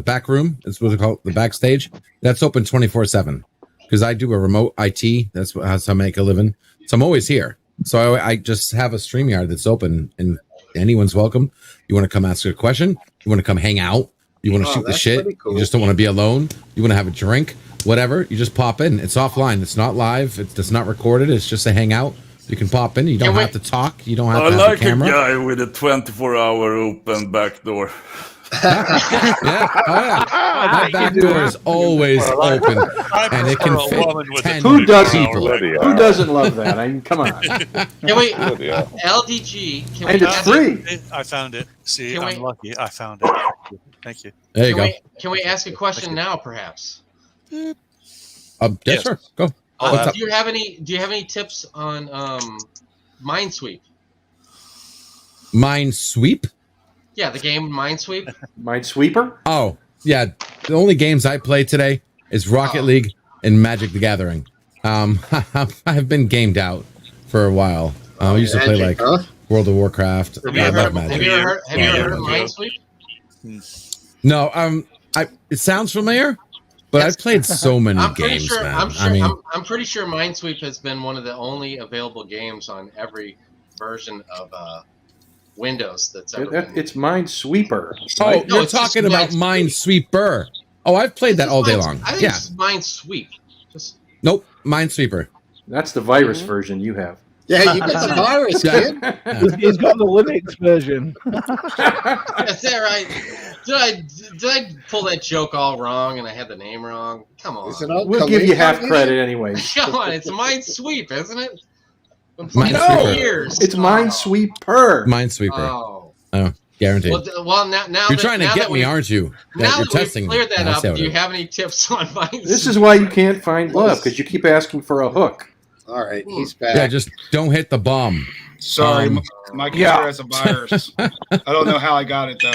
back room. It's what they call it, the backstage. That's open 24/7 because I do a remote IT. That's how I make a living. So I'm always here. So I just have a StreamYard that's open and anyone's welcome. You want to come ask a question? You want to come hang out? You want to shoot the that's shit? pretty cool. You just don't want to be alone? You want to have a drink? Whatever. You just pop in. It's offline. It's not live. It's not recorded. It's just a hangout. You can pop in. You don't have to talk. You don't have I to have like a camera. a guy with a 24-hour open back door. Yeah. Oh, yeah. My back door is always open, and it can fit 10 Who doesn't? people. Who doesn't love that? I mean, come on. Can we, LDG, can we And it's ask- free. I found it. See, Can I'm we- lucky. I found it. Thank you. There you Can go. can we ask a question now, perhaps? Yeah, Yes. sure. Go. I'll What's have- up? Do you have any tips on Minesweep? Minesweep? Yeah, the game Minesweep. Minesweeper? Oh, yeah. The only games I play today is Rocket League and Magic the Gathering. I've been gamed out for a while. I used to play Magic, like huh? World of Warcraft. Have you I ever love heard, Magic. have you ever heard, have you ever heard of Yeah. Minesweep? No, it sounds familiar, But I've played so many I'm pretty games, sure. man. I mean, I'm pretty sure Minesweep has been one of the only available games on every version of Windows that's ever been. It's Minesweeper. oh, Right? No, you're it's just talking about Minesweeper. Oh, I've played that all day long. I think Yeah. it's Minesweep. Just Nope, Minesweeper. That's the virus version you have. Yeah, you got the virus, kid. He's got the Linux version. is that right? Did I pull that joke all wrong and I had the name wrong? Come on. Is it all We'll give you half Khalifa? credit anyway. Come on, it's Minesweep, isn't it? Been playing Minesweeper. for years. It's Minesweeper. Minesweeper. Oh. Guaranteed. Well, now You're that- trying to now get that me, we- aren't you? Now You're that we've testing me. cleared that I up, see how do it you is. have any tips on Minesweep? This is why you can't find love, because you keep asking for a hook. All right, he's back. Yeah, just don't hit the bomb. Sorry, my computer yeah. has a virus. I don't know how I got it though.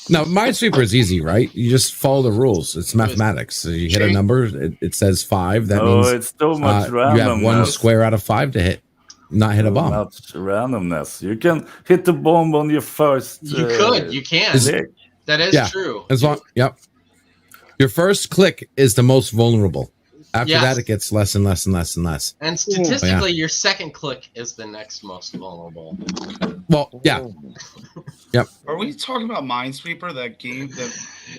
No, Minesweeper is easy, right? You just follow the rules. It's mathematics. So you hit a number, it says 5. That means it's too much you have one randomness. square out of 5 to hit, not hit a Too bomb. much randomness. You can hit the bomb on your first. You can. click. That is Yeah. true. As long, yep. Your first click is the most vulnerable. After Yes. that, it gets less and less and less and less. And statistically, your second click is the next most vulnerable. Well, yeah. Yep. Are we talking about Minesweeper? That game? That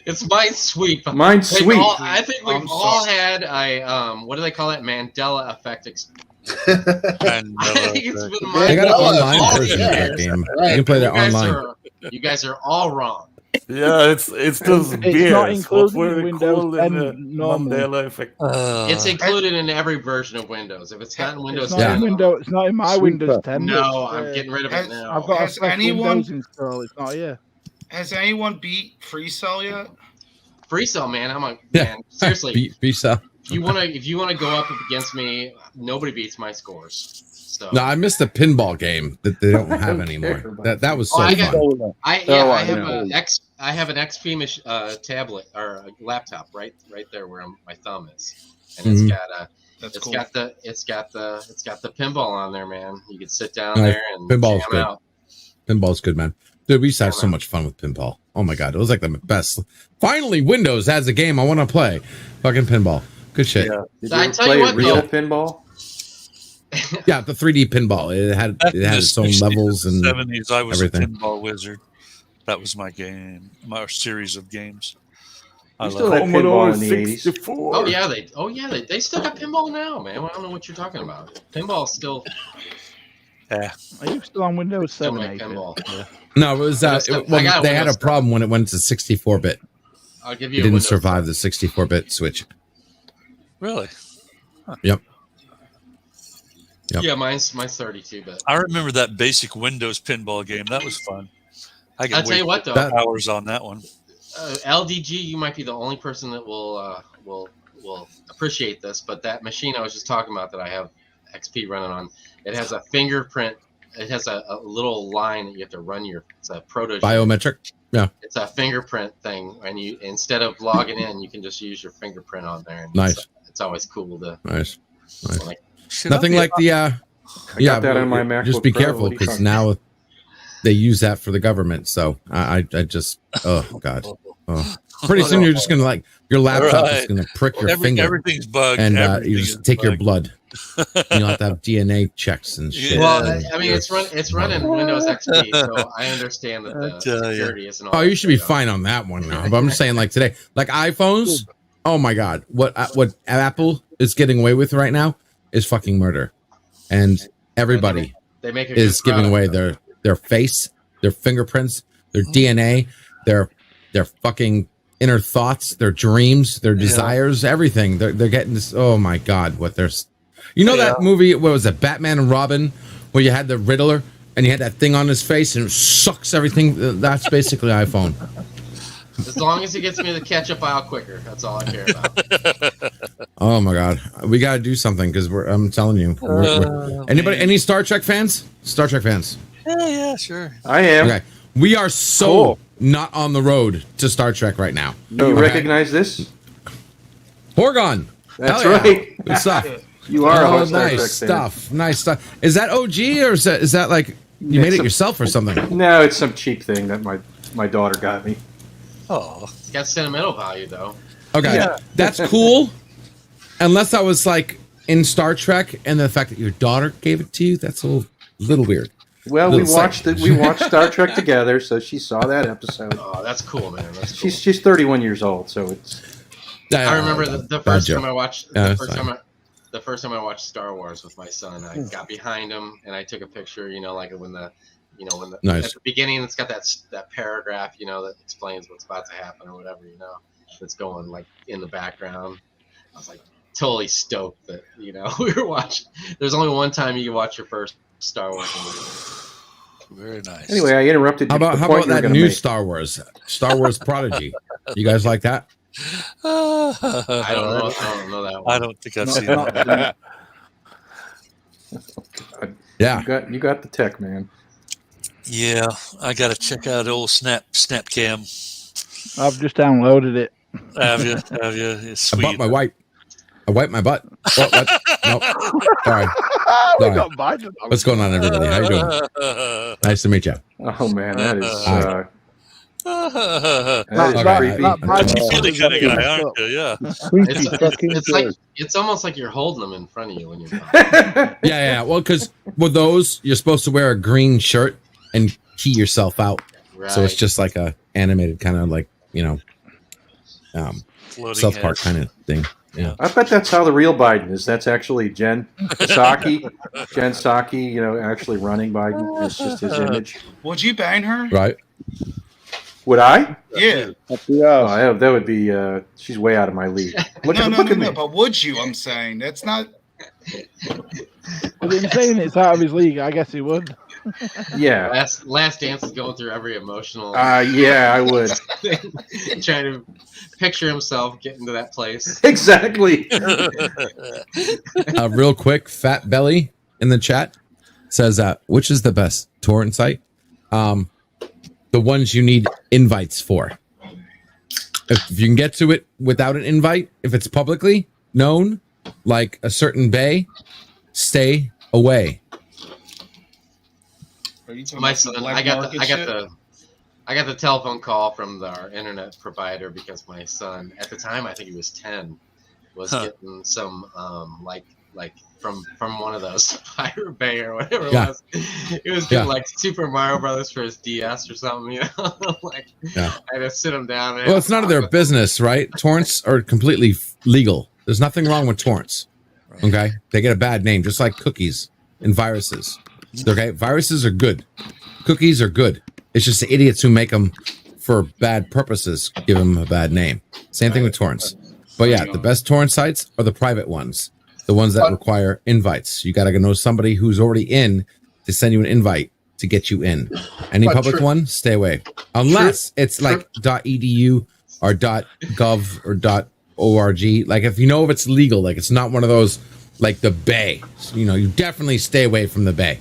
It's Minesweep. Minesweep. I think I'm we've all sorry. had a what do they call it? Mandela effect. And, I think it's been They got an Mandela. online all version of that years. game. You can play that online. You guys are all wrong. Yeah, it's those It's beers. not What included were in they Windows called in 10 the normal. Mandela effect? It's included in every version of Windows. If it's not in Windows It's not 10, in Windows. It's not in my Windows 10. no, It's, I'm getting rid of it has- now. I've got a Has fresh anyone- Windows install. It's not here. has anyone beat Free Cell yet? Free Cell, man. I'm a Yeah. man. Seriously, Visa. if you wanna go up against me, nobody beats my scores. So No, I missed the pinball game that they don't have don't anymore. care about That was so I fun. got- I I have know. I have an XP tablet or a laptop right there where my thumb is, and Mhm. it's got a That's it's cool. got the pinball on there, man. You can sit down Nice. there and Pinball's jam good. out. Pinball's good, man. Dude, we used to have so much fun with pinball. Oh my god, it was like the best. Finally, Windows has a game I want to play. Fucking pinball. Good shit. Yeah, Did I you ever tell you play what, real though. pinball? the 3D pinball. It had its own levels and 70s. I was everything. a pinball wizard. That was my game, my series of games. I You still love had it. Commodore pinball in the 80s. 64. Oh yeah, they still got pinball now, man. I don't know what you're talking about. Pinball's still Yeah. Are you still on Windows still 7? make 8? pinball. No, it was I got they had a Windows problem when it went to 64-bit. I'll give It you. a didn't Windows survive the 64-bit switch. Really? Yep. Yep. Yeah, mine's 32 bit. I remember that basic Windows pinball game. That was fun. I could I'll tell you what though, That- hours on that one. LDG, you might be the only person that will appreciate this, but that machine I was just talking about that I have XP running on, it has a fingerprint. It has a little line that you have to run it's a proto. Biometric. Yeah. It's a fingerprint thing, and you instead of logging in, you can just use your fingerprint on there. And Nice. It's always cool to. Nice. Like, Nothing like the I got that on my MacBook just be Pro. careful What are you because talking now they use that for the government. So I just oh god. Oh. Pretty soon you're just gonna like your laptop is Right. gonna prick your finger Everything's bugged. and you everything just is take your bugged. blood. You'll have to have DNA checks and shit. well, and I mean, it's running Windows XP, so I understand that the tell ya. security isn't. all Oh, you should be that fine on that one now. But I'm just saying, like today, like iPhones. Oh my god, what Apple is getting away with right now is fucking murder, and everybody They make a is good giving product, away their face, their fingerprints, their DNA, their fucking inner thoughts, their dreams, their desires, everything. They're getting this. Oh my god, what there's, that movie? What was it, Batman and Robin, where you had the Riddler and you had that thing on his face and it sucks everything. That's basically iPhone. As long as it gets me the ketchup aisle quicker, that's all I care about. Oh my god, we got to do something because I'm telling you. Any Star Trek fans? Star Trek fans? Yeah, sure. I am. Okay, we are so Cool. not on the road to Star Trek right now. Do you Okay. recognize this? Horgon. That's Hell yeah. right. Good stuff. You are a Oh, whole Star Trek nice fan. stuff. Nice stuff. Is that OG or is that like you made it yourself or something? No, it's some cheap thing that my daughter got me. Oh, It's got sentimental value though. Okay, Yeah. that's cool. Unless I was like in Star Trek, and the fact that your daughter gave it to you, that's a little weird. Well, we watched Star Trek together, so she saw that episode. Oh, that's cool, man. That's cool. She's 31 years old, so it's. I remember the first time I watched Yeah, the first time I watched Star Wars with my son. I got behind him and I took a picture. Like when the Nice. at the beginning it's got that paragraph, that explains what's about to happen or whatever, that's going like in the background. I was like totally stoked that we were watching. There's only one time you can watch your first Star Wars movie. Very nice. Anyway, I interrupted. How about that new Star Wars Prodigy? You guys like that? I don't know that one. I don't think I've seen that. Yeah, you got the tech, man. Yeah, I got to check out old Snapcam. I've just downloaded it. Have you? It's I sweet. bought my wipe. I wiped my butt. What? Nope. Sorry. We Sorry. got mine. What's going on, everybody? How you doing? Nice to meet you. Oh man, that is Okay. Touchy-feely kind of guy, aren't you? Yeah. It's almost like you're holding them in front of you when you're Yeah. Well, because with those, you're supposed to wear a green shirt and key yourself out. Right. So it's just like a animated kind of like, Floating South head. Park kind of thing. Yeah. I bet that's how the real Biden is. That's actually Jen Psaki, actually running Biden. It's just his image. Would you bang her? Right. Would I? Yeah. Oh, that would be. She's way out of my league. Look at me. But would you? I'm saying that's not. But in saying it's out of his league, I guess he would. Yeah. Last Dance is going through every emotional. Yeah, I would. Trying to picture himself getting to that place. Exactly. Real quick, Fat Belly in the chat says, which is the best torrent site? The ones you need invites for. If you can get to it without an invite, if it's publicly known, like a certain bay, stay away. Are you talking My about son, black I got market shit? the telephone call from our internet provider because my son, at the time I think he was 10, was getting some like from one of those Pirate Bay or whatever it was. He was getting like Super Mario Brothers for his DS or something, I had to sit him down. Well, it's none of their business, right? Torrents are completely legal. There's nothing wrong with torrents. Okay, they get a bad name, just like cookies and viruses. Okay, viruses are good. Cookies are good. It's just the idiots who make them for bad purposes give them a bad name. Same thing with torrents. But yeah, the best torrent sites are the private ones, the ones that require invites. You got to know somebody who's already in to send you an invite to get you in. Any public one, stay away. Unless it's like .edu or .gov or .org. Like if you know if it's legal, like it's not one of those like the Bay. You definitely stay away from the Bay.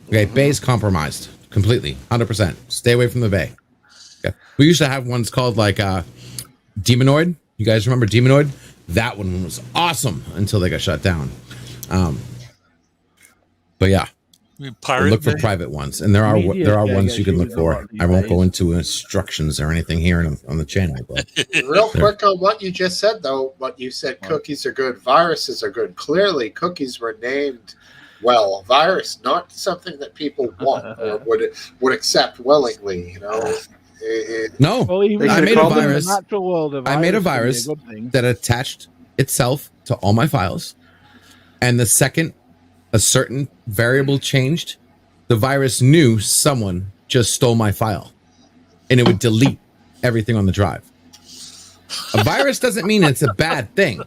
Okay, Bay's compromised completely, 100%. Stay away from the Bay. Okay. We used to have ones called like Demonoid. You guys remember Demonoid? That one was awesome until they got shut down. But yeah, look for private ones, and there are ones you can look for. I won't go into instructions or anything here on the channel. But real quick on what you just said, though, what you said, cookies are good, viruses are good. Clearly, cookies were named. Well, virus, not something that people want or would accept willingly. No, I made a virus. I made a virus that attached itself to all my files, and the second a certain variable changed, the virus knew someone just stole my file, and it would delete everything on the drive. A virus doesn't mean it's a bad thing.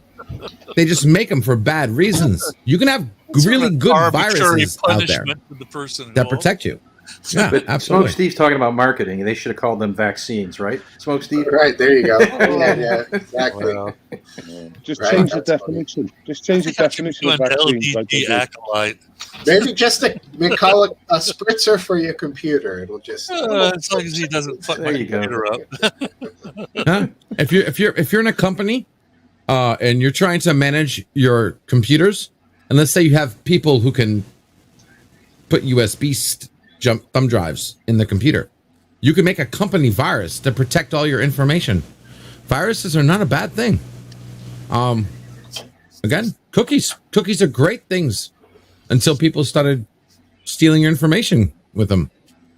They just make them for bad reasons. You can have really good viruses out there that protect you. Yeah, but absolutely. Smokesteve's talking about marketing, and they should have called them vaccines, right? Smokesteve? Right, there you go. Yeah, exactly. Well, just change the definition. Just change the definition of vaccines. Acolyte. Maybe just call it a spritzer for your computer. It'll just. As long as he doesn't fuck my computer up. If you're in a company and you're trying to manage your computers, and let's say you have people who can put USB thumb drives in the computer, you can make a company virus to protect all your information. viruses are not a bad thing. Again, cookies are great things until people started stealing your information with them,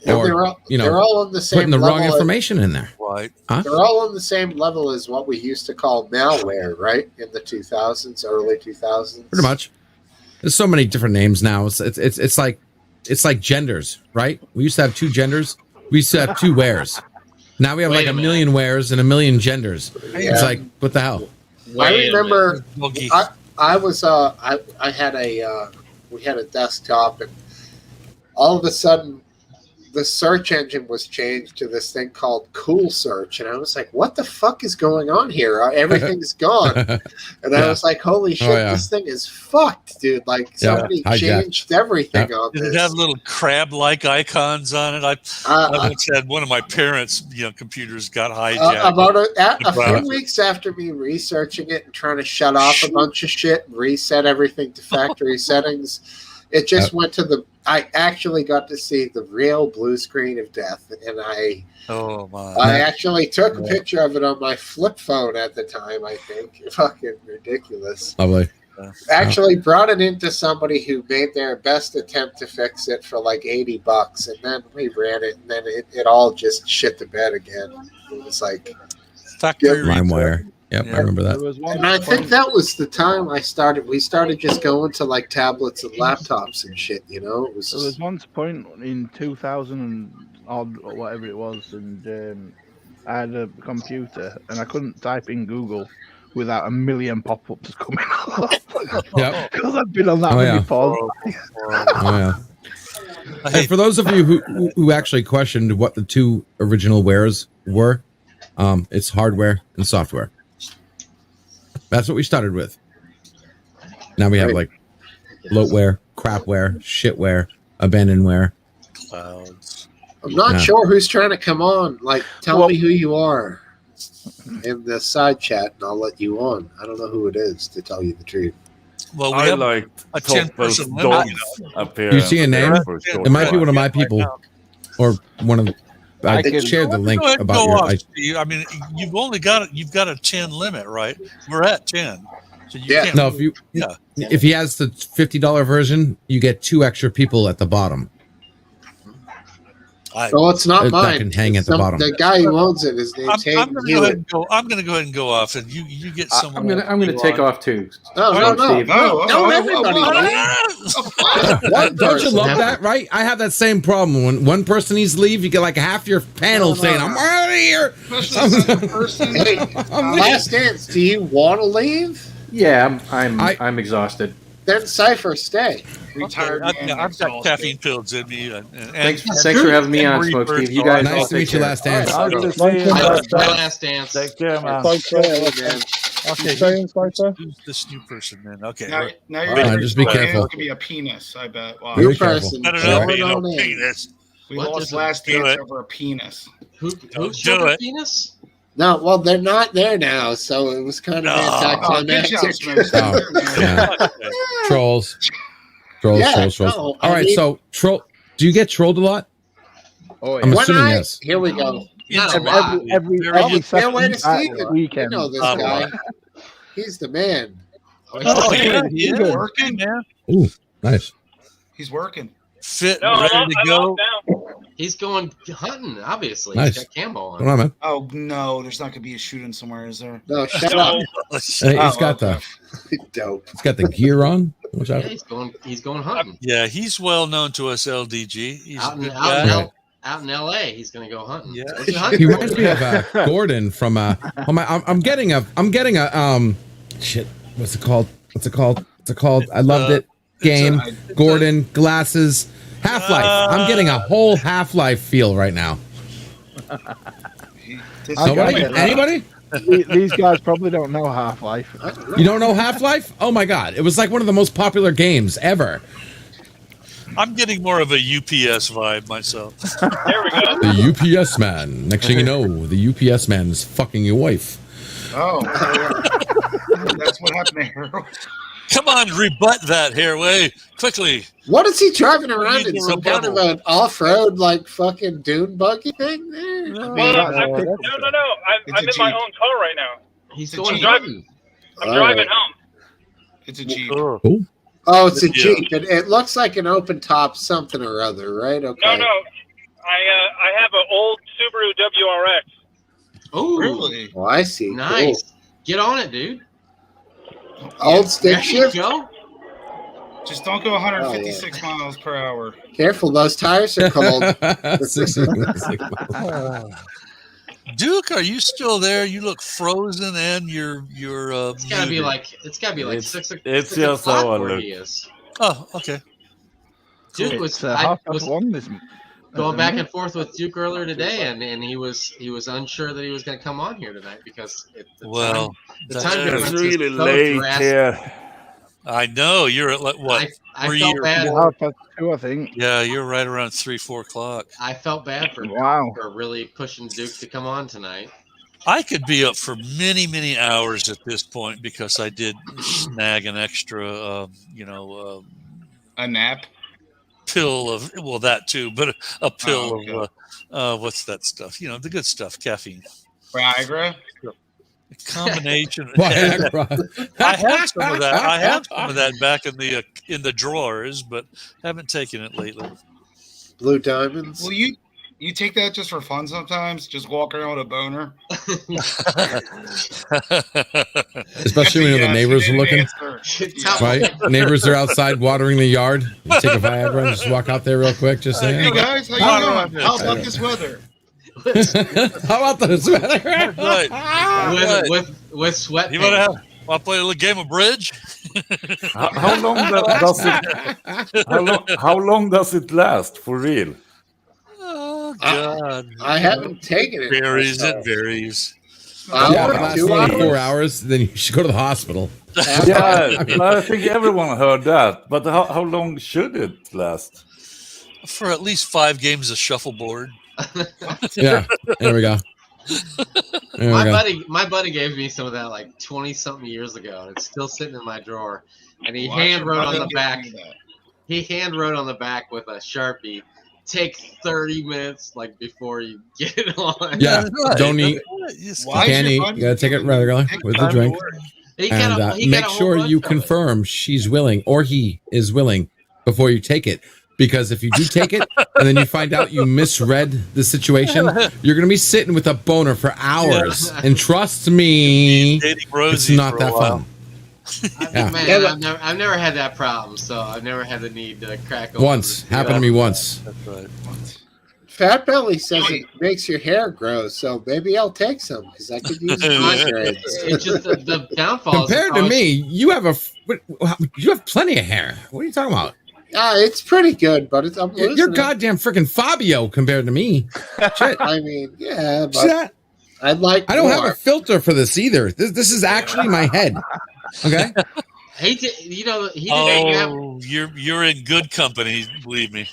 or they're all on the same putting the wrong level information in there. Right. Huh? They're all on the same level as what we used to call malware, right? In the 2000s, early 2000s. Pretty much. There's so many different names now. It's like genders, right? We used to have 2 genders. We used to have 2 wares. Now we have like a million wares and a million genders. Yeah. It's like, what the hell? I remember I was I had a we had a desktop, and all of a sudden the search engine was changed to this thing called Cool Search, and I was like, what the fuck is going on here? Everything's gone. And I was like, holy shit, this thing is fucked, dude. Like somebody changed everything on this. Did it have little crab-like icons on it? I once had one of my parents' computers got hijacked. About a few weeks after me researching it and trying to shut off a bunch of shit and reset everything to factory settings, it just went to I actually got to see the real blue screen of death, and I actually took a picture of it on my flip phone at the time. I think fucking ridiculous. Lovely. Actually brought it into somebody who made their best attempt to fix it for like $80, and then we ran it, and then it all just shit the bed again. It was like LimeWire. Yep, I remember that. And I think that was the time we started just going to like tablets and laptops and shit, It was there was one point in 2000 and odd or whatever it was, and I had a computer and I couldn't type in Google without a million pop-ups coming up. Because I've been on that many pause. And for those of you who actually questioned what the 2 original wares were, it's hardware and software. That's what we started with. Now we have like bloatware, crapware, shitware, abandonware. Clouds. I'm not sure who's trying to come on. Like, tell me who you are in the side chat, and I'll let you on. I don't know who it is, to tell you the truth. Well, we I have like a 10-person limit. Up here. You see a name? Sure. It might be one of my people, or one of. I shared the link about your. I mean, you've got a 10 limit, right? We're at 10. So you can't. No, if he has the $50 version, you get 2 extra people at the bottom. Well, it's not mine. That can hang at the bottom. The guy who owns it, his name's I'm going to go ahead and go off, and you get someone. I'm going to take off too. No, everybody. Don't you love that, right? I have that same problem. When one person needs to leave, you get like half your panel saying, "I'm out of here." Last dance. Do you want to leave? Yeah, I'm exhausted. Then Cypher, stay. Retired man. I've got caffeine pills in me. Thanks for having me on, Smokesteve. You guys nice to meet you, Last Dance. Last dance. Take care, man. Okay, who's this new person then? Okay. Now you're just be careful. It could be a penis, I bet. Wow. New person. I don't know. Penis. We lost last dance over a penis. Who do showed it. a penis? No, well, they're not there now, so it was kind of anticlimactic. Trolls. All right, so troll. Do you get trolled a lot? Oh, I'm assuming yes. Here we go. Every second weekend. You know this guy. He's the man. He's working, man. Ooh, nice. He's working. Fit, ready to go. He's going hunting, obviously. Nice. He's got camo on. Come on, man. Oh, no. There's not going to be a shooting somewhere, is there? No, shut up. Hey, he's got Dope. He's got the gear on. Watch out. Yeah, he's going hunting. Yeah, he's well known to us, LDG. He's out a good in, guy. out in LA, he's going to go hunting. Yeah. He reminds me of Gordon from I'm getting a shit. What's it called? I loved it. Game. Gordon glasses. Half-Life. I'm getting a whole Half-Life feel right now. Anybody? These guys probably don't know Half-Life. You don't know Half-Life? Oh my god! It was like one of the most popular games ever. I'm getting more of a UPS vibe myself. There we go. The UPS man. Next thing you know, the UPS man is fucking your wife. Oh. That's what happened to Harold. Come on, rebut that, Hairway, quickly. What is he driving around need in? the Some kind of rebuttal. an off-road, like, fucking dune buggy thing there? No, I'm in my own car right now. He's It's a going Jeep. hunting. I'm All driving right. home. It's a Jeep. Oh, Oh, it's a Yeah. Jeep. It looks like an open top something or other, right? Okay. No. I have an old Subaru WRX. Oh, Really? Oh, I see. nice. Get on it, dude. Cool. Old stick There you shift. go. Just don't go 156 miles per hour. Careful, those tires are cold. Duke, are you still there? You look frozen, and you're It's gotta be muted. like It's- 6 it's six just o'clock how I where look. he is. Oh, okay. Duke It's was half I was past one this going back and forth with Duke earlier today, and he was unsure that he was going to come on here tonight because the Well, the that's- time It's difference is really so late drastic. here. I know you're at like what? I Were felt you- bad. Half past 2, I think. Yeah, you're right around 3-4 o'clock. I felt bad for really pushing Duke to come on tonight. I could be up for many, many hours at this point because I did snag an extra, A nap. pill of that too, but a pill okay. of what's that stuff? The good stuff, caffeine. Viagra. A combination. Viagra. I have some of that. I have some of that back in the drawers, but haven't taken it lately. Blue diamonds. Well, you take that just for fun sometimes? Just walk around with a boner? Especially when the neighbors are looking. Right? Neighbors are outside watering the yard. You take a Viagra and just walk out there real quick. Just say, Hey guys, how you doing? How about this weather? how about this weather? Right. With sweat. You want to play a little game of bridge? How long does it? How long does it last for real? Oh God! I haven't taken it. Varies. myself. It varies. Yeah, Hour, about 2 24 hours? hours, then you should go to the hospital. Yeah, I think everyone heard that. But how long should it last? For at least 5 games of shuffleboard. Yeah, there we go. There we go. My buddy gave me some of that like 20-something years ago, and it's still sitting in my drawer. And he hand wrote on the back. He hand wrote on the back with a Sharpie. Take 30 minutes like before you get it on. Yeah, don't eat. Can't eat. You gotta take it regularly with the drink. And make sure you confirm she's willing or he is willing before you take it. Because if you do take it and then you find out you misread the situation, you're going to be sitting with a boner for hours. And trust me, it's not that fun. Yeah. Man, I've never had that problem, so I've never had the need to crack open. Once. Happened to me once. That's right. Fat Belly says it makes your hair grow, so maybe I'll take some because I could use it. It's just the downfall. Compared to me, you have plenty of hair. What are you talking about? It's pretty good, but I'm losing You're it. goddamn freaking Fabio compared to me. Shit. I mean, yeah, See but that? I'd like I don't more. have a filter for this either. This is actually my head. Okay. He didn't. Oh, you're in good company. Believe me.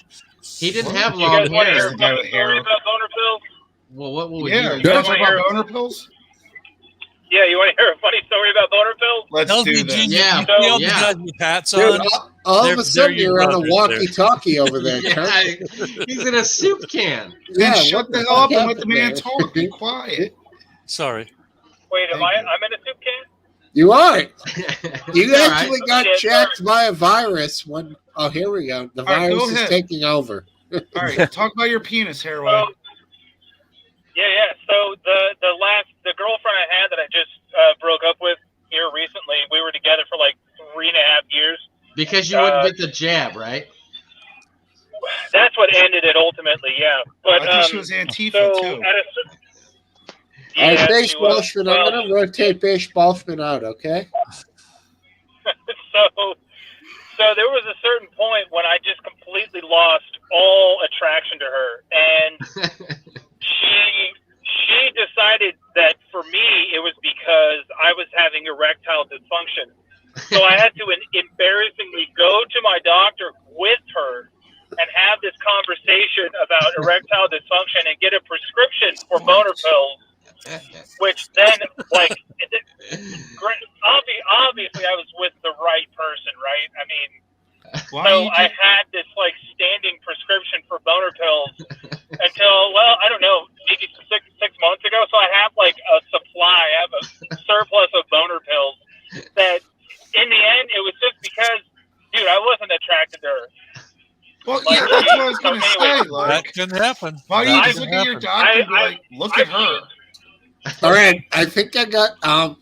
He didn't have You long guys want to hear hair. a funny story about boner pills? Well, what will we Yeah, do? you guys talk about boner pills? Yeah, you want to hear a funny story about boner pills? Let's do LBG, that. Yeah, you see all the yeah. guys with hats Dude, on? all They're- of a sudden they're your you're on a brothers walkie-talkie over there, Yeah, Kurt. he's in a soup can. Then Yeah, shut what the the hell up fuck and let the man happened talk. Be quiet. Sorry. Wait, Thank I'm you. in a soup can? You aren't. You All actually right. got Yeah, checked by a virus when. Oh, here we go. The All right, go virus is ahead. taking over. All right, talk about your penis, Hairway. Yeah. So the girlfriend I had that I just broke up with here recently, we were together for like 3.5 years. Because you wouldn't get the jab, right? That's what ended it ultimately, yeah. But I think she was Antifa so too. at a All right, yeah, Base she was. Balshman, I'm going to rotate Base Balshman out, okay? So there was a certain point when I just completely lost all attraction to her, and she decided that for me it was because I was having erectile dysfunction. So I had to embarrassingly go to my doctor with her and have this conversation about erectile dysfunction and get a prescription for boner pills, which then, like, obviously I was with the right person, right? I mean, Why so you I had this like standing prescription for boner pills until, well, I don't know, maybe six months ago. So I have like a supply. I have a surplus of boner pills that in the end, it was just because, dude, I wasn't attracted to her. Well, Like, yeah, that's what I was so gonna anyway, say. That Like, can happen. why That don't you just can look at your happen. doctor and be like, look at her? All right, I think I got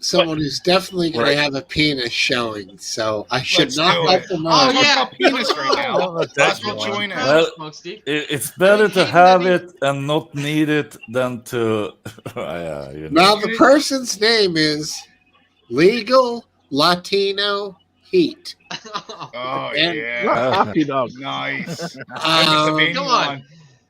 someone who's definitely going to have a penis showing, so I should Let's not do help it. them Oh, out. talk about penis right Don't now. let that That's go what on. join in. Well, Smokesteve. it's better to Hayden, have maybe- it and not need it than to. Yeah, you know. Now, the person's name is Legal Latino Heat. Oh, And- yeah. Happy dog. Nice. Let it be a Um, veiny Come on. one.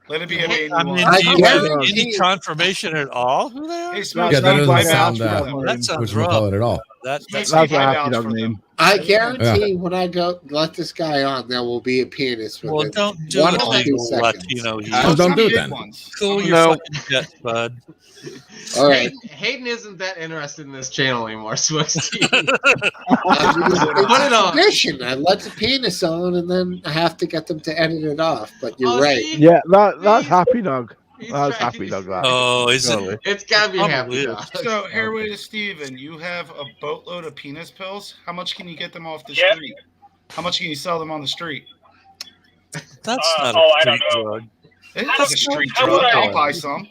Let it be a Hey, veiny I mean, one. do you have guarantee- any confirmation at all who they are? Hey, Yeah, Smoke, that Steve, doesn't I sound vouch for them. That sounds whatchamacallit rough. at all. That's That's That's I a happy vouch dog for them. name. I guarantee when I go let this guy on, there will be a penis with well, it. don't do One it, or two legal seconds. Latino. You Don't Some do it big then. ones. cool your No. fucking jets, bud. All right. Hayden isn't that interested in this channel anymore, Smokesteve. It's it a on. tradition. I let the penis on, and then I have to get them to edit it off. But you're Oh, right. see? Yeah, that's He's- happy dog. He's That's trying- happy dog. That. Oh, is Totally. it? It's gotta be a happy Probably dog. So, here with Steven, you have a boatload of penis pills. How much can you get them off the Yeah. street? How much can you sell them on the street? That's not I a don't street know. drug. It How- is a street how drug. would I- I'll buy some.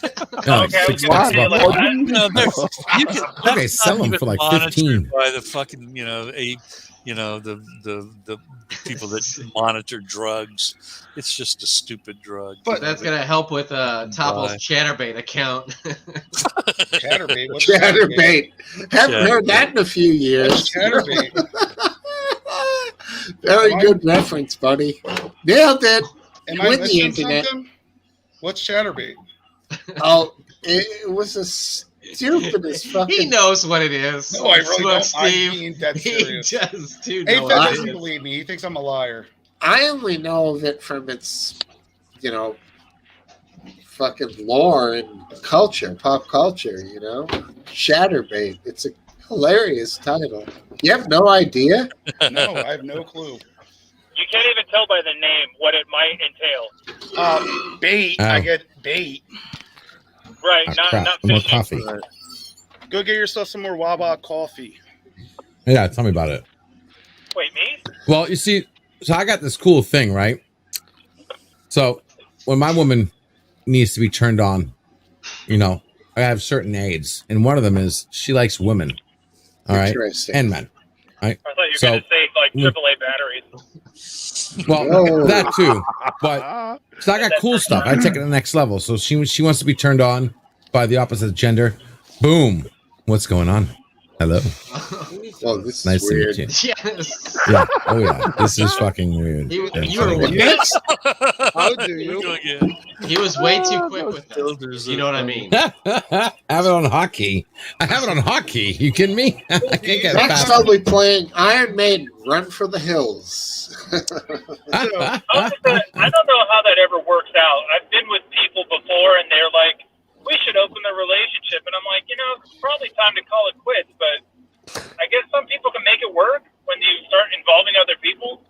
Yeah, like Okay, I was $6 gonna say, bucks. like, No, there's, you can, Okay, that's sell not 'em even for like monitored 15. by the fucking, the people that monitor drugs. It's just a stupid drug. But That's gonna help with Topple's Bye. Chatterbait account. Chatterbait. What's Chatterbait. Haven't heard that in a few What's years. Chatterbait? Very good reference, buddy. Nailed it. Am I With the missing internet. something? What's Chatterbait? Oh, it was a stupidest He fucking. knows what it is. No, I really don't. I'm Smokesteve. being dead He serious. just do Hey, know Fed what doesn't it is. believe me. He thinks I'm a liar. I only know of it from its, fucking lore and culture, pop culture. Chatterbait. It's a hilarious title. You have no idea? No, I have no clue. You can't even tell by the name what it might entail. Bait. Oh. I get bait. Right, Ah, not crap. not More fishing. coffee. Go get yourself some more Wawa coffee. Yeah, tell me about it. Wait, me? Well, you see, so I got this cool thing, right? So when my woman needs to be turned on, I have certain aids, and one of them is she likes women, all right, Interesting. and men. I thought you were So- going to say like AAA batteries. Well, Whoa. that too, but so I got cool stuff. I take it to the next level. So she wants to be turned on by the opposite gender. Boom. What's going on? Hello. Well, this Nice is to weird. meet you. Yes. Yeah. Oh yeah. This is fucking weird. You- Yeah, you were fucking- with How do you? He was way too quick with that. You know what I mean? I have it on hockey. I have it on hockey. You kidding me? I can't get it Next, fast. I'll be playing Iron Maiden, Run for the Hills. I don't know how that ever works out. I've been with people before, and they're like, "We should open the relationship," and I'm like, it's probably time to call it quits. But I guess some people can make it work when you start involving other people.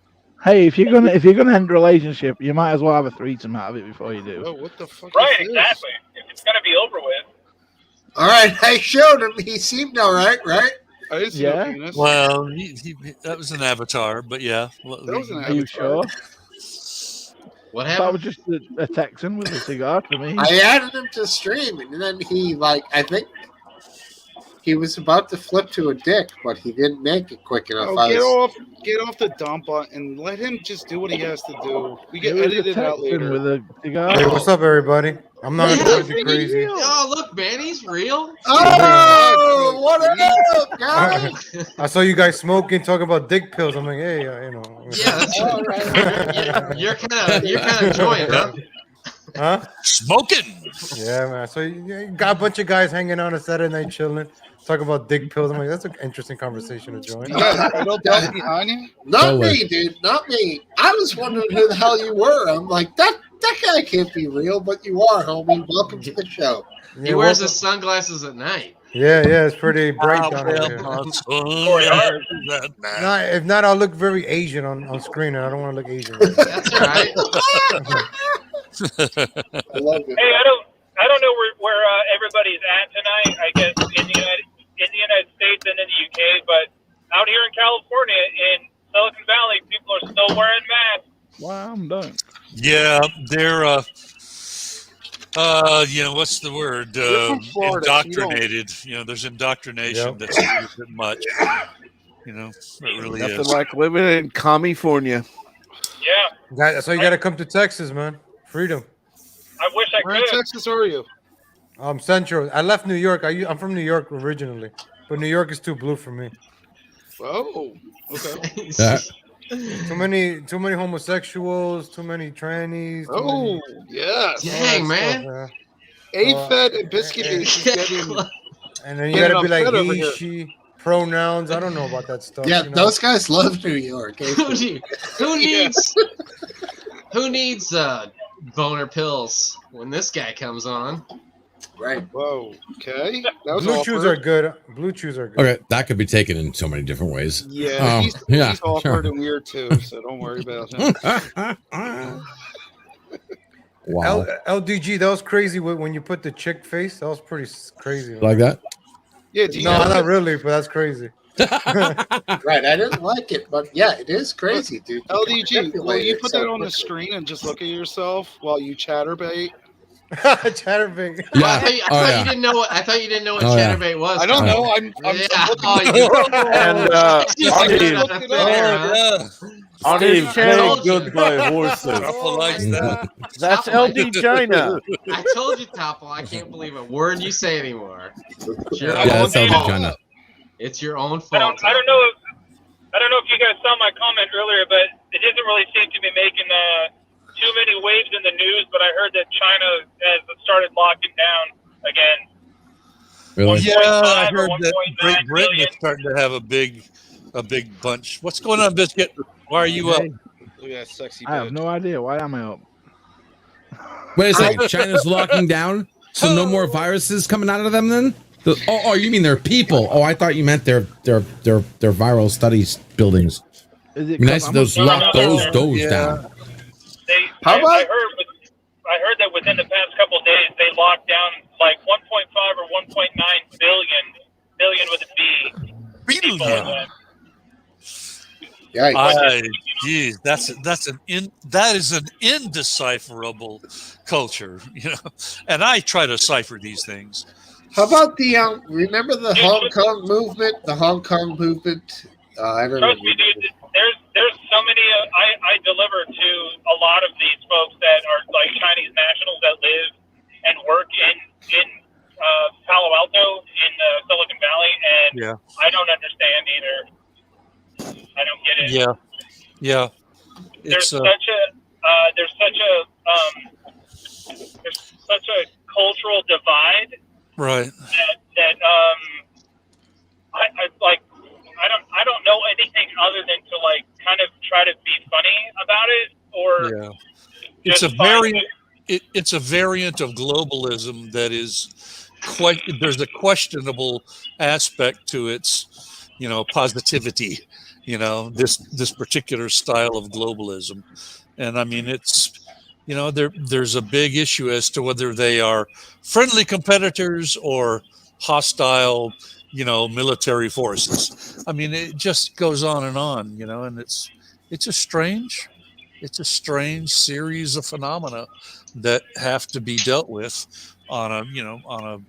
Hey, if you're gonna end a relationship, you might as well have a threesome out of it before you do. Oh, what the fuck Right, is this? exactly. If it's gonna be over with. All right, I showed him. He seemed all right, right? I didn't see Yeah. no penis. Well, he that was an avatar, but yeah. That was an Are you avatar. sure? What That happened? was just a Texan with a cigar to me. I added him to stream, and then he, I think he was about to flip to a dick, but he didn't make it quick enough. Oh, get off the dump and let him just do what he has to do. We It get was a edited out Texan later. with a cigar. Hey, what's up, everybody? I'm not Yeah, going to be crazy. Oh, look, man, he's real. Oh, what up, guys? I saw you guys smoking, talking about dick pills. I'm like, hey, Yeah, that's All right. you're kind of enjoying, huh? Huh? Smoking. Yeah, man. So you got a bunch of guys hanging on a Saturday night chilling, talk about dick pills. I'm like, that's an interesting conversation to join. You got a little belt behind you? Not me, dude. Not me. I was wondering who the hell you were. I'm like, that guy can't be real, but you are, homie. Welcome to the show. He wears his sunglasses at night. Yeah, it's pretty bright I down will here. not surrender to that man. Not, if not, I'll look very Asian on screen, and I don't want to look Asian. That's all right. I love it. Hey, I don't know where everybody's at tonight. I guess in the United States and in the UK, but out here in California, in Silicon Valley, people are still wearing masks. Wow, I'm done. Yeah, they're what's the word? You're from Florida, so you don't- Indoctrinated. There's indoctrination Yep. that's a little bit much. It really Nothing is. like living in California. Yeah, So you got to come to Texas, man. Freedom. I wish I Where in could. Texas are you? Central. I left New York. I'm from New York originally, but New York is too blue for me. Oh, okay. Too many homosexuals. Too many trannies. Oh, yes. Dang, man. A-Fed and Biscuit is getting. And then you Getting got to be like upset over he, here. she, pronouns. I don't know about that stuff. Yeah, you know? those guys love New York. Who needs boner pills when this guy comes on? Right. Whoa. Okay. That was Blue chews awkward. are good. Blue chews are good. Okay, that could be taken in so many different ways. Yeah, he's yeah, awkward sure. and weird too, so don't worry about him. Wow. LDG, that was crazy when you put the chick face. That was pretty crazy. Like that? Yeah, do you No, know not really, but that's crazy. Right. I didn't like it, but yeah, it is crazy, dude. LDG, will you put that on the the screen and just look at yourself while you chatterbait? Chatterbait. I Yeah. thought, you, I Oh, thought yeah. you didn't know what Oh, yeah. Chatterbait was. I don't know. I'm Yeah. just Oh, looking you- And Just Steve, looked it up, huh? on Steve, his channel, told you. Good by horses. Couple likes that. that's Topple, LD China. I told you, Topple. I can't believe a word you say anymore. It's your Yeah, own that's LD fault. China. It's your own I fault. don't know if you guys saw my comment earlier, but it doesn't really seem to be making too many waves in the news. But I heard that China has started locking down again. Really? Yeah, I 1.5 or heard that 1.9 Great Britain billion. is starting to have a big bunch. What's going on, Biscuit? Why are you up? Look at that sexy I have bitch. no idea. Why am I up? Wait a second. China's locking down, so no more viruses coming out of them then? Oh, you mean they're people? Oh, I thought you meant their viral studies buildings. Is it Nice, those lock those Yeah. down. How about- I heard that within the past couple of days they locked down like 1.5 or 1.9 billion with a B. people Billion. that- Yikes. Geez, that is an indecipherable culture, And I try to cipher these things. How about the remember the Hong Kong movement? The Hong Kong movement. I don't know. Trust me, dude. There's so many. I deliver to a lot of these folks that are like Chinese nationals that live and work in Palo Alto in Silicon Valley, and Yeah. I don't understand either. I don't get it. Yeah. There's It's such a cultural divide right. that I don't know anything other than to like kind of try to be funny about it or Yeah. It's a just find variant. It's a variant of globalism that is quite. There's a questionable aspect to its, positivity. This particular style of globalism, and I mean it's, there's a big issue as to whether they are friendly competitors or hostile, military forces. I mean, it just goes on, and it's a strange series of phenomena that have to be dealt with on a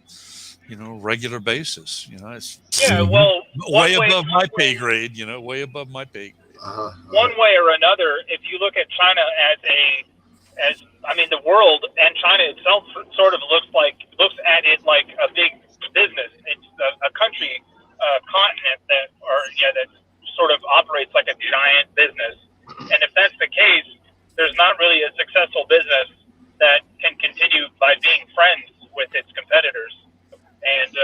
regular basis. It's well, way above my pay grade. Way above my pay grade. one way or another. If you look at China as the world and China itself sort of looks at it like a big business. It's a country, continent that sort of operates like a giant business. And if that's the case, there's not really a successful business that can continue by being friends with its competitors. And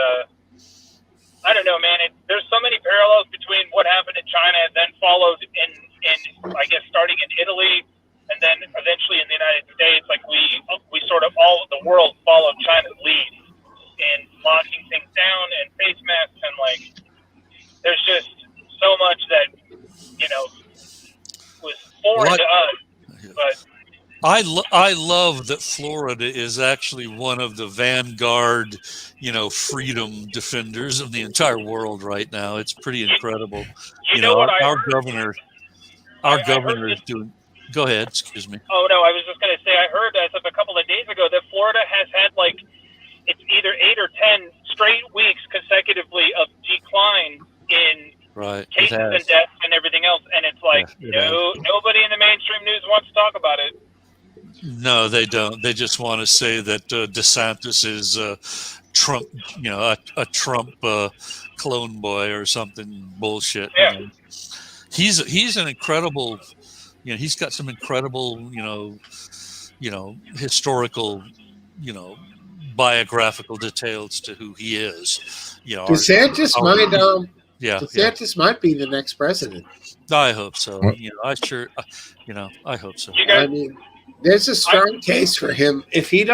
I don't know, man. There's so many parallels between what happened in China and then followed in I guess starting in Italy and then eventually in the United States. Like we sort of all the world followed China's lead in locking things down and face masks, and like, there's just so much that was foreign to us. But I love that Florida is actually one of the vanguard, freedom defenders of the entire world right now. It's pretty incredible. You know what I our heard? governor, I heard is doing. Go ahead. Excuse me. Oh no, I was just going to say I heard as of a couple of days ago that Florida has had like it's either 8 or 10 straight weeks consecutively of decline in cases and deaths and everything else, and it's like nobody in the mainstream news wants to talk about it. No, they don't. They just want to say that DeSantis is Trump, a Trump clone boy or something bullshit. Yeah. He's an incredible. He's got some incredible, historical, biographical details to who he is. DeSantis DeSantis might be the next president. I hope so. I hope so. I mean, there's a strong case for him. If they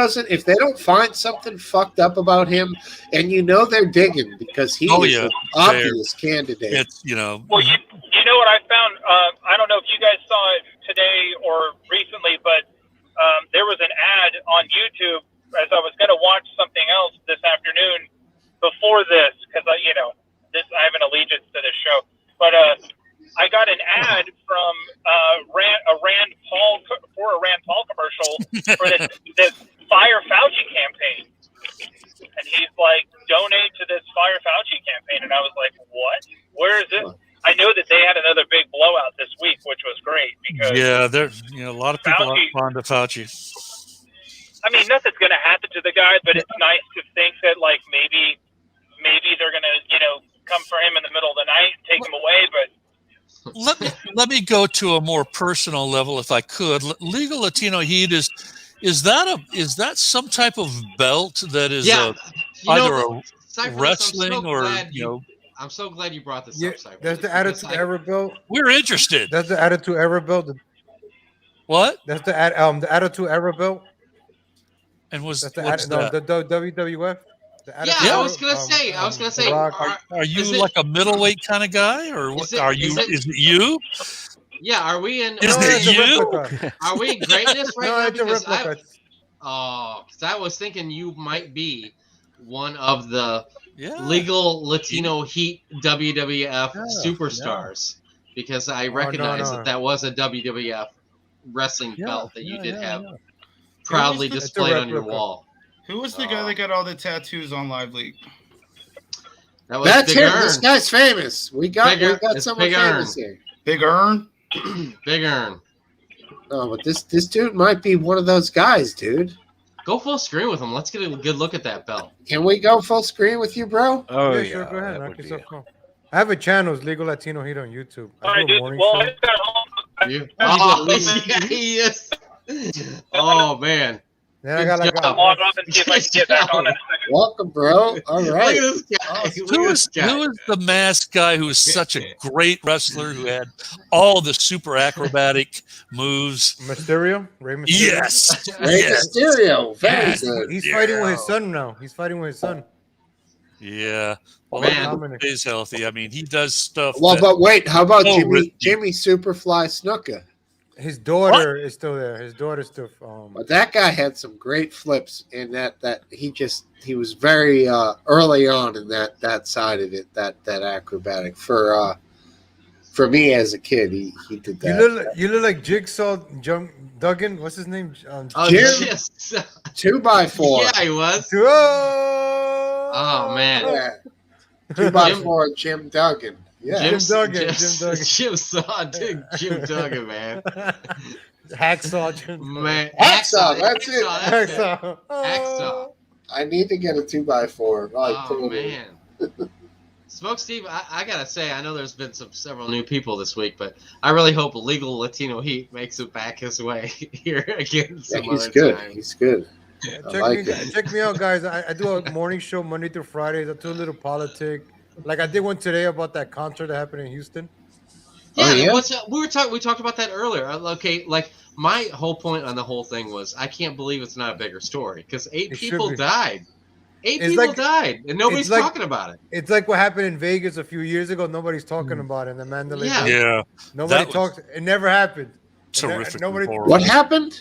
don't find something fucked up about him, and they're digging because he is an obvious candidate. Well, you know what I found? I don't know if you guys saw it today or recently, but there was an ad on YouTube as I was going to watch something else this afternoon before this because I have an allegiance to this show, but I got an ad from a Rand Paul commercial for this Fire Fauci campaign, and he's like, donate to this Fire Fauci campaign, and I was like, what? Where is this? I know that they had another big blowout this week, which was great because a lot of people are fond of Fauci. I mean, nothing's going to happen to the guy, but it's nice to think that like maybe they're going to come for him in the middle of the night and take him away, but. Let me go to a more personal level, if I could. Legal Latino Heat is that some type of belt that is either a wrestling I'm so glad you brought this up, Cypress. That's the Attitude Era belt. We're interested. That's the Attitude Era belt. What? That's the Attitude Era belt. And the WWF. I was gonna say. Are you like a middleweight kind of guy, or what? Is it you? Yeah, are we in? Is it you? Are we in greatness right now? It's a replica. Because I was thinking you might be one of the legal Latino Heat WWF superstars, because I recognize that was a WWF wrestling belt that you did have proudly displayed on your wall. Who was the guy that got all the tattoos on Live League? That's him. This guy's famous. We got someone famous here. Big Earn. Big Earn. Oh, but this dude might be one of those guys, dude. Go full screen with him. Let's get a good look at that belt. Can we go full screen with you, bro? Oh, yeah, sure. Go ahead. Knock yourself off. I have a channel, it's Legal Latino Heat on YouTube. He is. Oh man. Then I got log off and see if I can get back on in a second. Welcome, bro. All right. Look at this guy. Who is the masked guy who is such a great wrestler who had all the super acrobatic moves? Mysterio? Rey Mysterio? Yes. Rey Mysterio. Very good. He's fighting with his son now. Yeah. Well, man, he's healthy. I mean, he does stuff. Well, but wait, how about Jimmy Superfly Snuka? His daughter is still there. His daughter's still. But that guy had some great flips, and that he was very early on in that side of it. That acrobatic for me as a kid, he did that. You look like Jigsaw Duggan. What's his name? Jim 2x4. Yeah, he was. Oh man. Yeah. 2x4 Jim Duggan. Yeah. Jim Duggan. Jim Duggan, man. Hacksaw. Man. Hacksaw, that's it. Hacksaw. I need to get a 2x4. Oh man. Smokesteve, I gotta say, I know there's been several new people this week, but I really hope Legal Latino Heat makes it back his way here again. He's good. He's good. Check me out, guys. I do a morning show Monday through Fridays. I do a little politic. Like I did one today about that concert that happened in Houston. Yeah, we talked about that earlier. Okay, like my whole point on the whole thing was I can't believe it's not a bigger story because 8 people died. 8 It's people like- died, and nobody's it's like- talking about it. It's like what happened in Vegas a few years ago. Nobody's talking about it in the Mandalay Yeah. Bay. Yeah. Nobody That was talked. It never happened. terrifically nobody- horrible. What happened?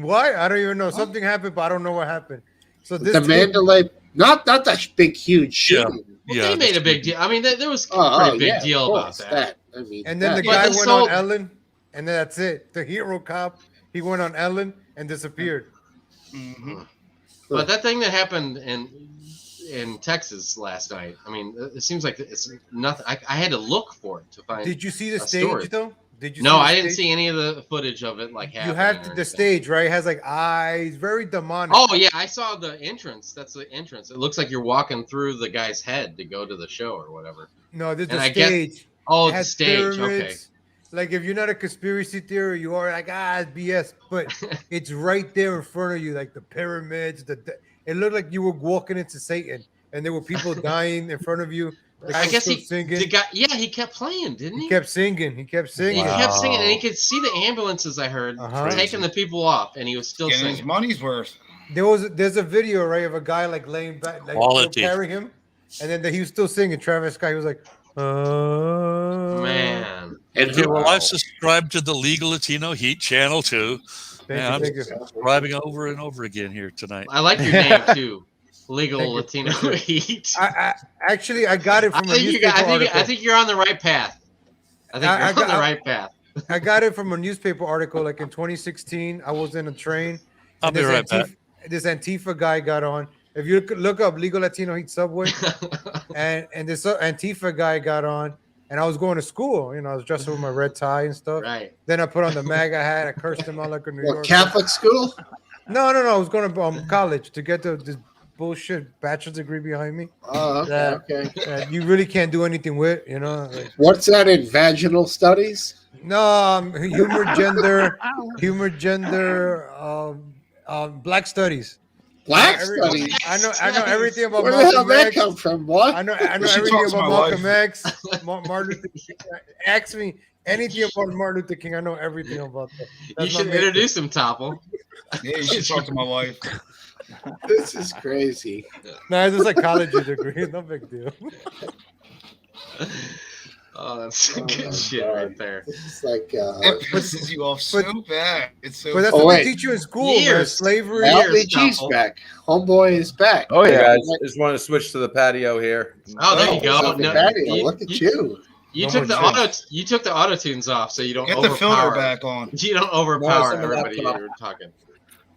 What? I don't even know. Something happened, but I don't know what happened. So this The dude- Mandalay, not that big, huge shooting. Well, Yeah, they made a that's- big deal. I mean, there was a Oh, pretty big yeah, deal of about course, that. I mean, And then the that- guy But went so- on Ellen, and then that's it. The hero cop, he went on Ellen and disappeared. Mhm. But that thing that happened in Texas last night, I mean, it seems like it's nothing. I had to look for it to find. Did you see the a stage story. though? Did you? No, see the I didn't stage? see any of the footage of it. Like You happening have or the anything. stage, right? It has like eyes, very demonic. Oh yeah, I saw the entrance. That's the entrance. It looks like you're walking through the guy's head to go to the show or whatever. No, there's And a I guess- stage. Oh, It the has stage. pyramids. Like if you're not a conspiracy theory, you are like it's BS. But it's right there in front of you, like the pyramids. It looked like you were walking into Satan, and there were people dying in front of you. The guy I was guess still he singing. the guy. Yeah, he kept playing, didn't he? He kept singing. He kept singing. He kept singing, and he could see the ambulances. I heard Uh-huh. taking the people off, and he was still Getting his singing. money's worth. There's a video, right, of a guy like laying back, like they'll Quality. carry him, and then he was still singing. Travis Scott, he was like, Man, and Okay, well, who- I've subscribed to the Legal Latino Heat channel too. Man, I'm thank you. subscribing over and over again here tonight. I like your name too, Legal Thank you. Latino Heat. I actually I got it I from a think, newspaper article. I think you're on the right path. I think you're on the right path. I got it from a newspaper article like in 2016. I was in a train. I'll and be right back. This Antifa guy got on. If you look up Legal Latino Heat Subway, and this Antifa guy got on, and I was going to school. You know, I was dressed with my red tie and stuff. Right. Then I put on the MAGA hat. I cursed him out like a New What, Yorker. Catholic school? No. I was going to college to get this bullshit bachelor's degree behind me. Oh, okay, that, okay. that you really can't do anything with. You know. Like, What's that in vaginal studies? no, humor, gender, black studies. Black Every- studies. I know everything about Where the hell Malcolm that X. come from? What? I know She everything talks about my Malcolm wife. X. Martin Luther King. Ask me anything about Martin Luther King. I know everything about that. You That's should my main introduce him, Topple. Yeah, you should talk to my wife. This is crazy. thing. No, it's a psychology degree. No big deal. Oh, that's Oh, good my shit God. right there. It's like It pisses you off so bad. It's so. But that's Oh, what wait. they teach you in school, man. Years. Slavery. Al- LBG's back. Homeboy is back. Oh Yeah. yeah, guys, just want to switch to the patio here. Oh, there you go. it's on the No, patio. Look at you. You No took more the shit. you took the auto tunes off, so you don't Get the filter overpower. back on. You don't overpower No, it's on the everybody laptop. you're talking.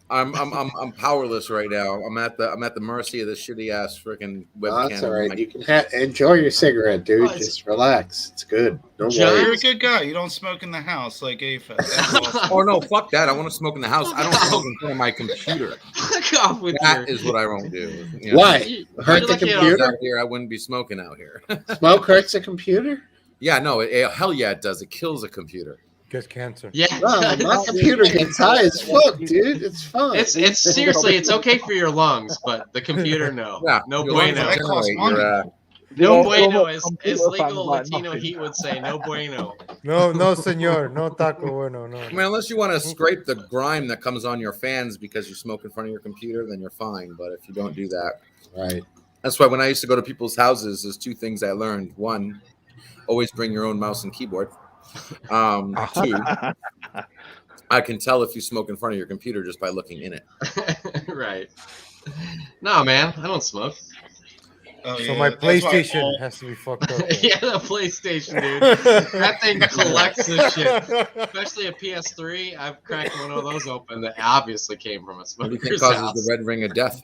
I'm powerless right now. I'm at the mercy of this shitty ass freaking Oh, webcam. that's all right. You can enjoy your cigarette, dude. Oh, it's- Just relax. It's good. Don't John- You're a worry. good guy. You don't smoke in the house like AFA. That's awesome. Oh no, fuck that! I want to smoke in the house. I don't smoke in front of my computer. Fuck off with That your. is what I won't do. You know? Why? You- Hurt you're the lucky I don't- computer? Out here, I wouldn't be smoking out here. Smoke hurts the computer? Yeah, no, hell yeah, it does. It kills a computer. Gets cancer. Yeah. No, my computer gets high as fuck, dude. It's fun. It's seriously, it's okay for your lungs, but the computer, no. Yeah, No your lungs bueno. That costs generate your, money. No The bueno, old as computer legal fund like Latino nothing. Heat would say, no bueno. No, senor. No taco bueno. No. I mean, unless you want to scrape the grime that comes on your fans because you smoke in front of your computer, then you're fine. But if you don't do that, right. that's why when I used to go to people's houses, there's two things I learned. One, always bring your own mouse and keyboard. Two, I can tell if you smoke in front of your computer just by looking in it. Right. No, man, I don't smoke. Oh, So yeah, my that's why PlayStation all- has to be fucked up. Yeah, the PlayStation, dude. That thing collects this shit. Especially a PS3. I've cracked one of those open that obviously came from a What do you think smoker's causes house. the red ring of death?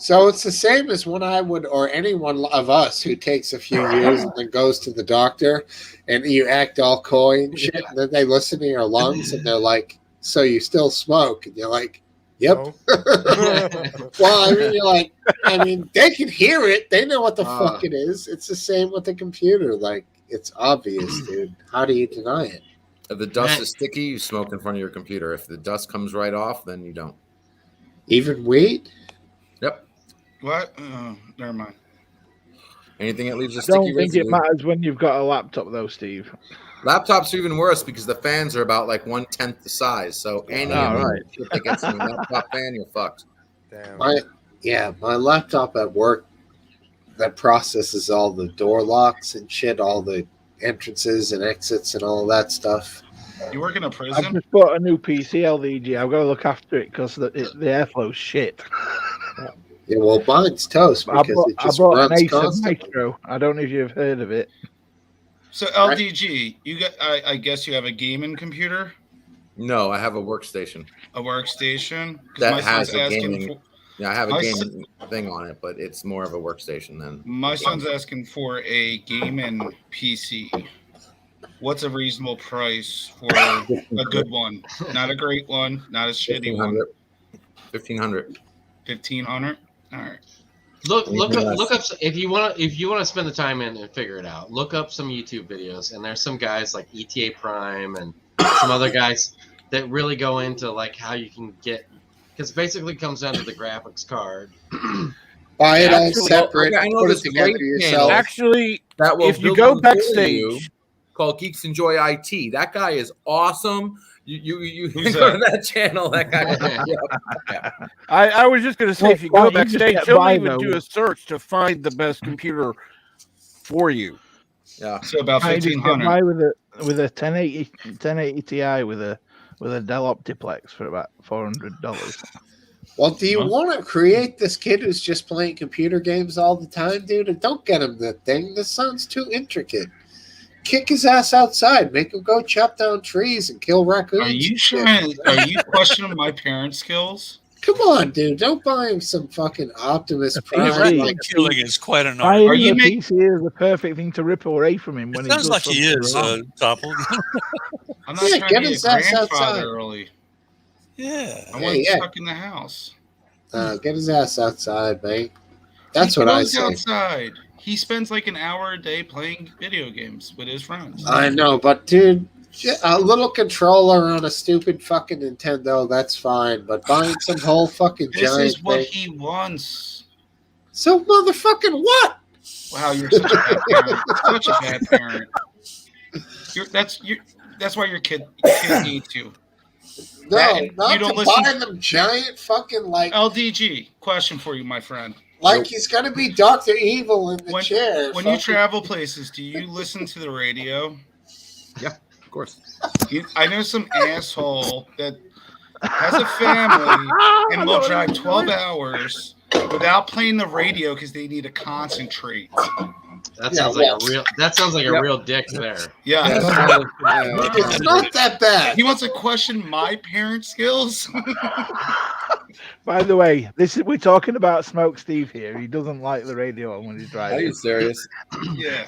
So it's the same as when I would, or any one of us who takes a few years and then goes to the doctor and you act all coy and shit. And then they listen to your lungs and they're like, so you still smoke? And you're like, yep. No. Well, I mean, you're like, I mean, they can hear it. They know what the Ah. fuck it is. It's the same with the computer. Like, it's obvious, dude. How do you deny it? If the dust Man. is sticky, you smoke in front of your computer. If the dust comes right off, then you don't. Even weed? Yep. What? Never mind. Anything that leaves a I don't sticky think it residue. matters when you've got a laptop, though, Steve. Laptops are even worse because the fans are about like 1/10 the size. So any Oh, right. shit that gets in a laptop fan, you're fucked. Damn. Yeah, my laptop at work that processes all the door locks and shit, all the entrances and exits and all that stuff. You work in a I've prison? just bought a new PC LDG. I've got to look after it because the airflow's shit. Yeah, well, mine's toast I because it bought just an runs Acer constantly. Nitro. I don't know if you've heard of it. So LDG, you got? I guess you have a gaming computer, No, I have a workstation a workstation. 'Cause that my son's has a asking gaming. for. Yeah, I have a My gaming thing on it, but it's more of a workstation than. My son's asking for a gaming PC. What's a reasonable price for a good one? Not a great one, not a shitty one. 1,500. 1,500. All right. Look up if you want to spend the time in and figure it out. Look up some YouTube videos, and there's some guys like ETA Prime and some other guys that really go into like how you can get, because basically it comes down to the graphics card. Buy it all Actually- separate. I know Put this it together great yourself. channel Actually, that will if you build go one for you backstage, called Geeks Enjoy IT. That guy is awesome. You Who's go to that? that channel. That guy. Yeah. I was just going to say, Well, if you why go don't you just backstage, get he'll by, even do though? a search to find the best computer for you. Yeah. So about I just get 1,500. by with a 1080 Ti with a Dell Optiplex for about $400. Well, do you Huh? want to create this kid who's just playing computer games all the time, dude? And don't get him that thing. This sounds too intricate. Kick his ass outside. Make him go chop down trees and kill raccoons. Are you and shit. Are you questioning my parents' skills? Come on, dude. Don't buy him some fucking Optimus Prime. PC. Like, Killing is quite an art. Buying Are you the make- PC is the perfect thing to rip away from him when It he sounds does like he something is, wrong. Topple. I'm not Yeah, trying get to be a his ass grandfather outside. early. Yeah. I want him yeah. stuck in the house. Get his ass outside, mate. That's He what I goes say. outside. He spends like an hour a day playing video games with his friends. I know, but dude, a little controller on a stupid fucking Nintendo, that's fine. But buying some whole fucking This giant is what thing. he wants. So motherfucking what? Wow, you're such a bad parent. Such a bad parent. That's why your kid needs you. No, That- not you don't to listen buy them giant fucking like LDG, question for you, my friend. he's gonna be Dr. Evil in the chair. When you fucking- travel places, do you listen to the radio? Yeah, of course. I know some asshole that has a family and will drive 12 hours without playing the radio because they need to concentrate. That Yeah, sounds like a real dick there. Yeah. It's not that bad. He wants to question my parent skills. By the way, we're talking about Smokesteve here. He doesn't like the radio on when he's Are driving. you serious? Yeah.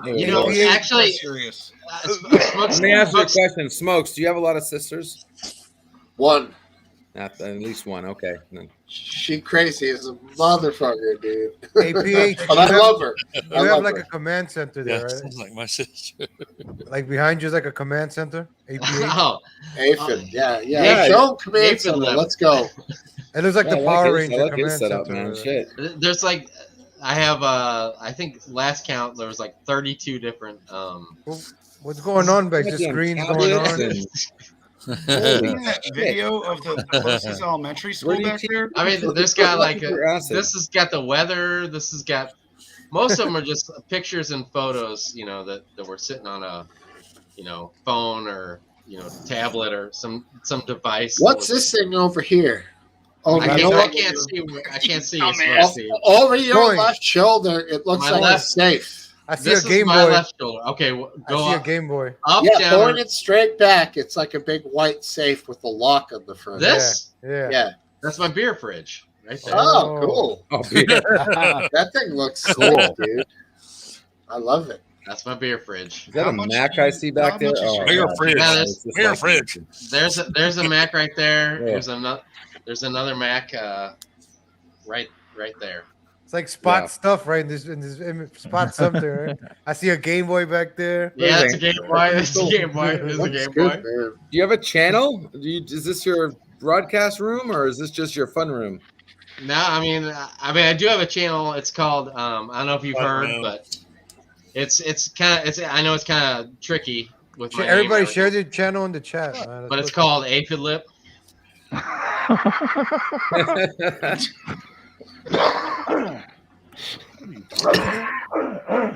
You know, actually, serious. Let me ask you a question. Smokes, do you have a lot of sisters? One. At least one. Okay. She crazy as a motherfucker, dude. APH, But I love her. You I have love like her. a command center Yeah, there, right? sounds like my sister. Like behind you is like a command center. APH. Oh, Aphid, yeah. Yeah, Show him command Aphid center. level. Let's go. It looks like Yeah, the I Power his- Ranger I like his command setup, center. man. Shit. there's like, I have I think last count there was like 32 different. What's going on back? The Goddamn screen's going tablets on. and- Isn't that video of the closest elementary school back there? I mean, this got like Your acid. this has got the weather. This has got most of them are just pictures and photos, that were sitting on a, phone or tablet or some device. What's this thing over here? Oh, I you know what? can't see. I can't see. Oh, It's man. mostly- Over your Going. left shoulder, it looks My like left- a safe. I see This a is Game my Boy. left shoulder. Okay, I go see a up, Game Boy. up, Yeah, down. point it straight back. It's like a big white safe with a lock on the front. This? Yeah. Yeah. That's my beer fridge right there. Oh, cool. Oh, beer. That thing looks cool, dude. I love it. That's my beer fridge. Is that How a much Mac do you- I see back how there? much is your- Beer God. fridge. Yeah, It's just Beer like- fridge. There's a Mac right there. Yeah. There's another Mac right there. It's like spot Yeah. stuff, right? In this image, spot something, right? I see a Game Boy back there. Yeah, that's a Game Boy. That's a Game Boy. There's a Looks Game good, Boy. man. Do you have a channel? Is this your broadcast room or is this just your fun room? No, I mean I do have a channel. It's called I don't know if you've Fun heard, Room. but it's kind of I know it's kind of tricky with my name Everybody and share everything, the channel in the chat, man. but it's called Aphid Lip.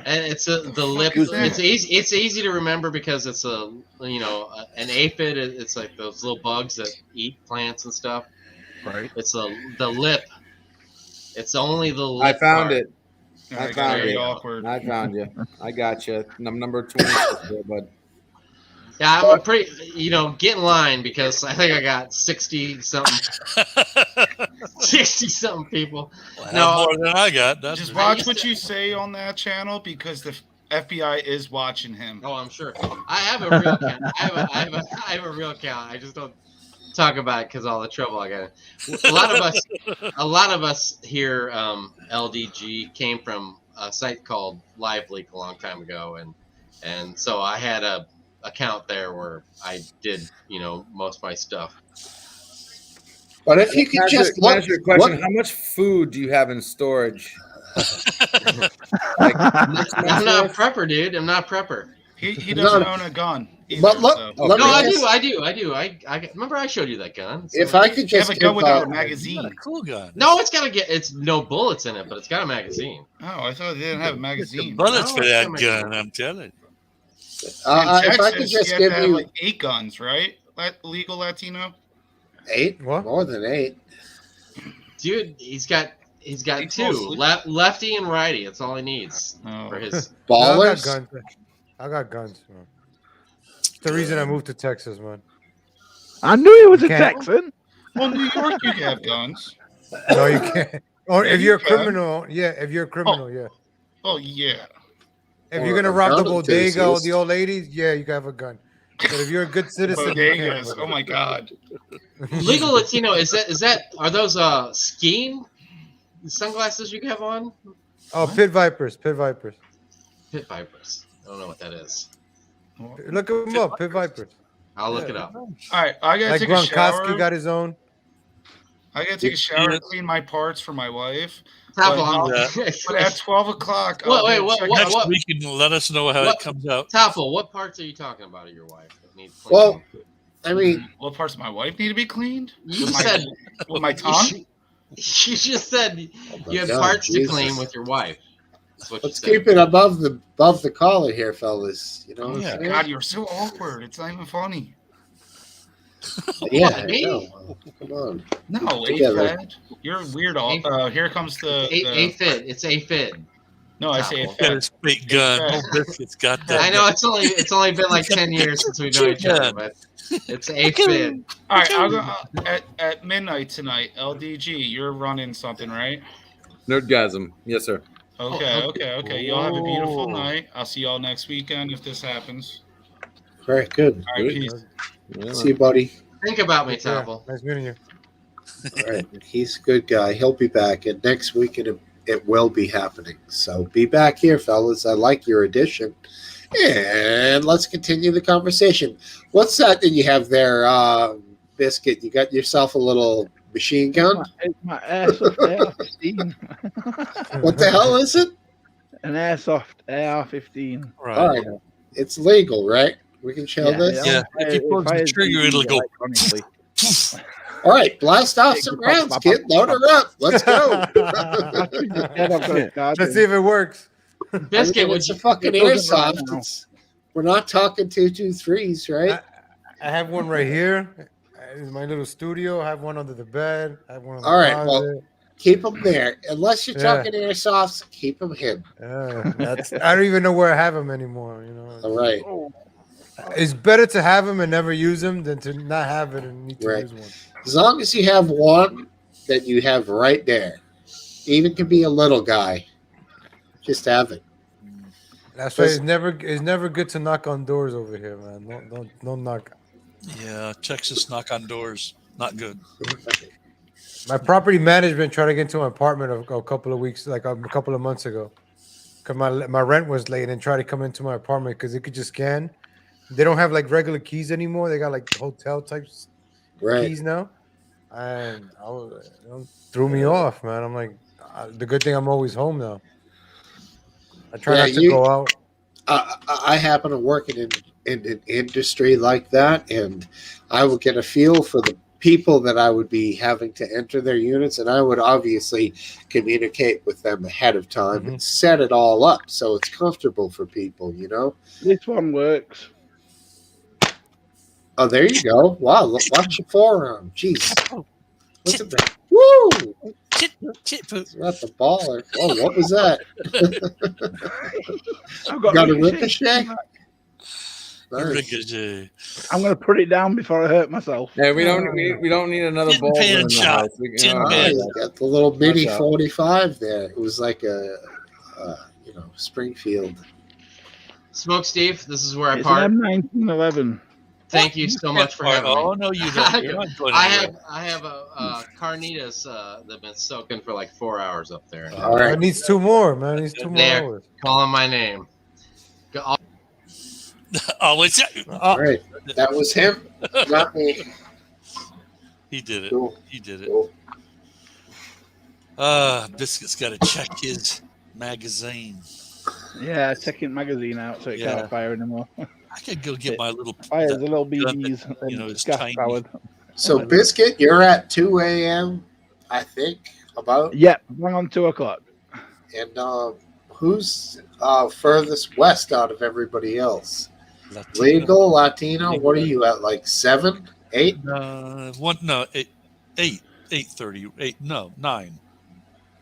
And it's the lip. It's easy. It's easy to remember because it's an aphid. It's like those little bugs that eat plants and stuff. Right. It's the lip. It's only the lip. I found part. it. I found very it. awkward. I found you. I got you. Number 26 there, bud. Yeah, I'm pretty. Get in line because I think I got 60 something people. No, more than I got. That's Just watch what you say on that channel because the FBI is watching him. Oh, I'm sure. I have a real account. I have a real account. I just don't talk about it because all the trouble I got. A lot of us here, LDG, came from a site called LiveLeak a long time ago, and so I had a account there where I did most of my stuff. But if you could just ask you a question, how much food do you have in storage? I'm not a prepper, dude. I'm not a prepper. He doesn't own a gun. Either, But look, so. let me I do. I remember I showed you that gun. If I could just have a gun without a Not magazine. a cool gun. No, it's no bullets in it, but it's got a magazine. Oh, I thought they didn't have a magazine. Bullets for that it's gun, I'm telling you. if I could just you give have to have you like 8 guns, right? Legal Latino. 8, more than 8. Dude, he's got 2, lefty and righty. That's all he needs for his ballers. I got guns. Man. It's the reason I moved to Texas, man. I knew he was a Texan. Well, New York, you can have guns. No, you can't. Or Yeah, if you're a you can. criminal, yeah. If you're a criminal, yeah. Oh yeah. If Or you're gonna a rob the gun or two, bodega or sis. the old ladies, yeah, you can have a gun. But if you're a good citizen, you can't have Bodegas. a Oh gun. my God. legal Latino. Is that are those skiing sunglasses you have on? Oh, pit vipers. Pit vipers. I don't know what that is. Look them up, pit vipers. I'll look it up. All right, I gotta Like take a shower. Gronkowski got his own. I gotta take a shower and clean my parts for my wife. Top But, on. but at 12 o'clock, Wait, Next week you can let us know how it comes out. Topple, what parts are you talking about of your wife that need cleaning? Well, I mean, what parts of my wife need to be cleaned? You With said my tongue? You just said you have God, parts Jesus. to clean with your wife. That's what let's you said. keep it above the collar here, fellas. You know what I'm Yeah, saying? God, you're so awkward. It's not even funny. Yeah, I know. Come on. No, Together. A-Fed. You're weird. Here comes the A-Fid. It's A-Fid. No, I say Got his fake gun. Oh, Biscuit's got that. I know it's only been like 10 years since we've known each other, but it's A-Fid. All right, I'll go at midnight tonight. LDG, you're running something, right? Nerdgasm. Yes, sir. Okay. Y'all have a beautiful night. I'll see y'all next weekend if this happens. Very good. All right, peace. See you, buddy. Think about me, Yeah, Topple. nice meeting you. All right. He's a good guy. He'll be back. And next week it will be happening. So be back here, fellas. I like your addition. And let's continue the conversation. What's that you have there, Biscuit? You got yourself a little machine gun? It's my airsoft AR-15. What the hell is it? An airsoft AR-15. Right. All right. It's legal, right? We can show this? Yeah. If you pull the trigger, it'll go. All right. Blast off some rounds, kid. Load her up. Let's go. Let's see if it works. Biscuit, it's a fucking airsoft. We're not talking 223s, right? I have one right here in my little studio. I have one under the bed. I have one. All right. Well, keep them there. Unless you're talking airsofts, keep them hidden. I don't even know where I have them anymore. You know. All right. It's better to have them and never use them than to not have it and need to use one. As long as you have one that you have right there, even can be a little guy, just have it. That's why it's never good to knock on doors over here, man. Don't knock. Yeah, Texas knock on doors, not good. My property management tried to get into my apartment a couple of weeks, like a couple of months ago, because my rent was late and tried to come into my apartment because it could just scan. They don't have like regular keys anymore. They got like hotel types keys now, and it threw me off, man. I'm like, the good thing I'm always home now. I try not to go out. I happen to work in an industry like that, and I will get a feel for people that I would be having to enter their units, and I would obviously communicate with them ahead of time and set it all up so it's comfortable for people, you know? This one works. Oh, there you go. Wow, look, watch your forearm. Jeez. Look at that. Woo! It's not the baller. Oh, what was that? I've got Got a ricochet. ricochet? Ricochet. I'm going to put it down before I hurt myself. Yeah, we don't need another Tin ball pan in the shot. house. We, Tin Oh, pan. you got the little mini Watch out. 45 there. It was like a, Springfield. Smokesteve, this is where I It's park. an M1911. Thank you so much for having me. Oh no, you don't. You're not going I anywhere. have a carnitas that's been soaking for like 4 hours up there. All right. It needs 2 more, man. It needs 2 more They're hours. calling my name. Oh, it's All right. That was him, not me. he did it. Cool. He did it. Cool. Biscuit's got to check his magazine. Yeah, checking magazine out so it Yeah. can't fire anymore. I could go get my little. Fires that a little gun that, BBs and you know, it's gas tiny. powered. So, Biscuit, you're at 2 a.m., I think, about. Yeah, bang on 2 o'clock. And who's furthest west out of everybody else? Latino. Legal, Latino, what are you at, like 7, 8? 8:30, 9.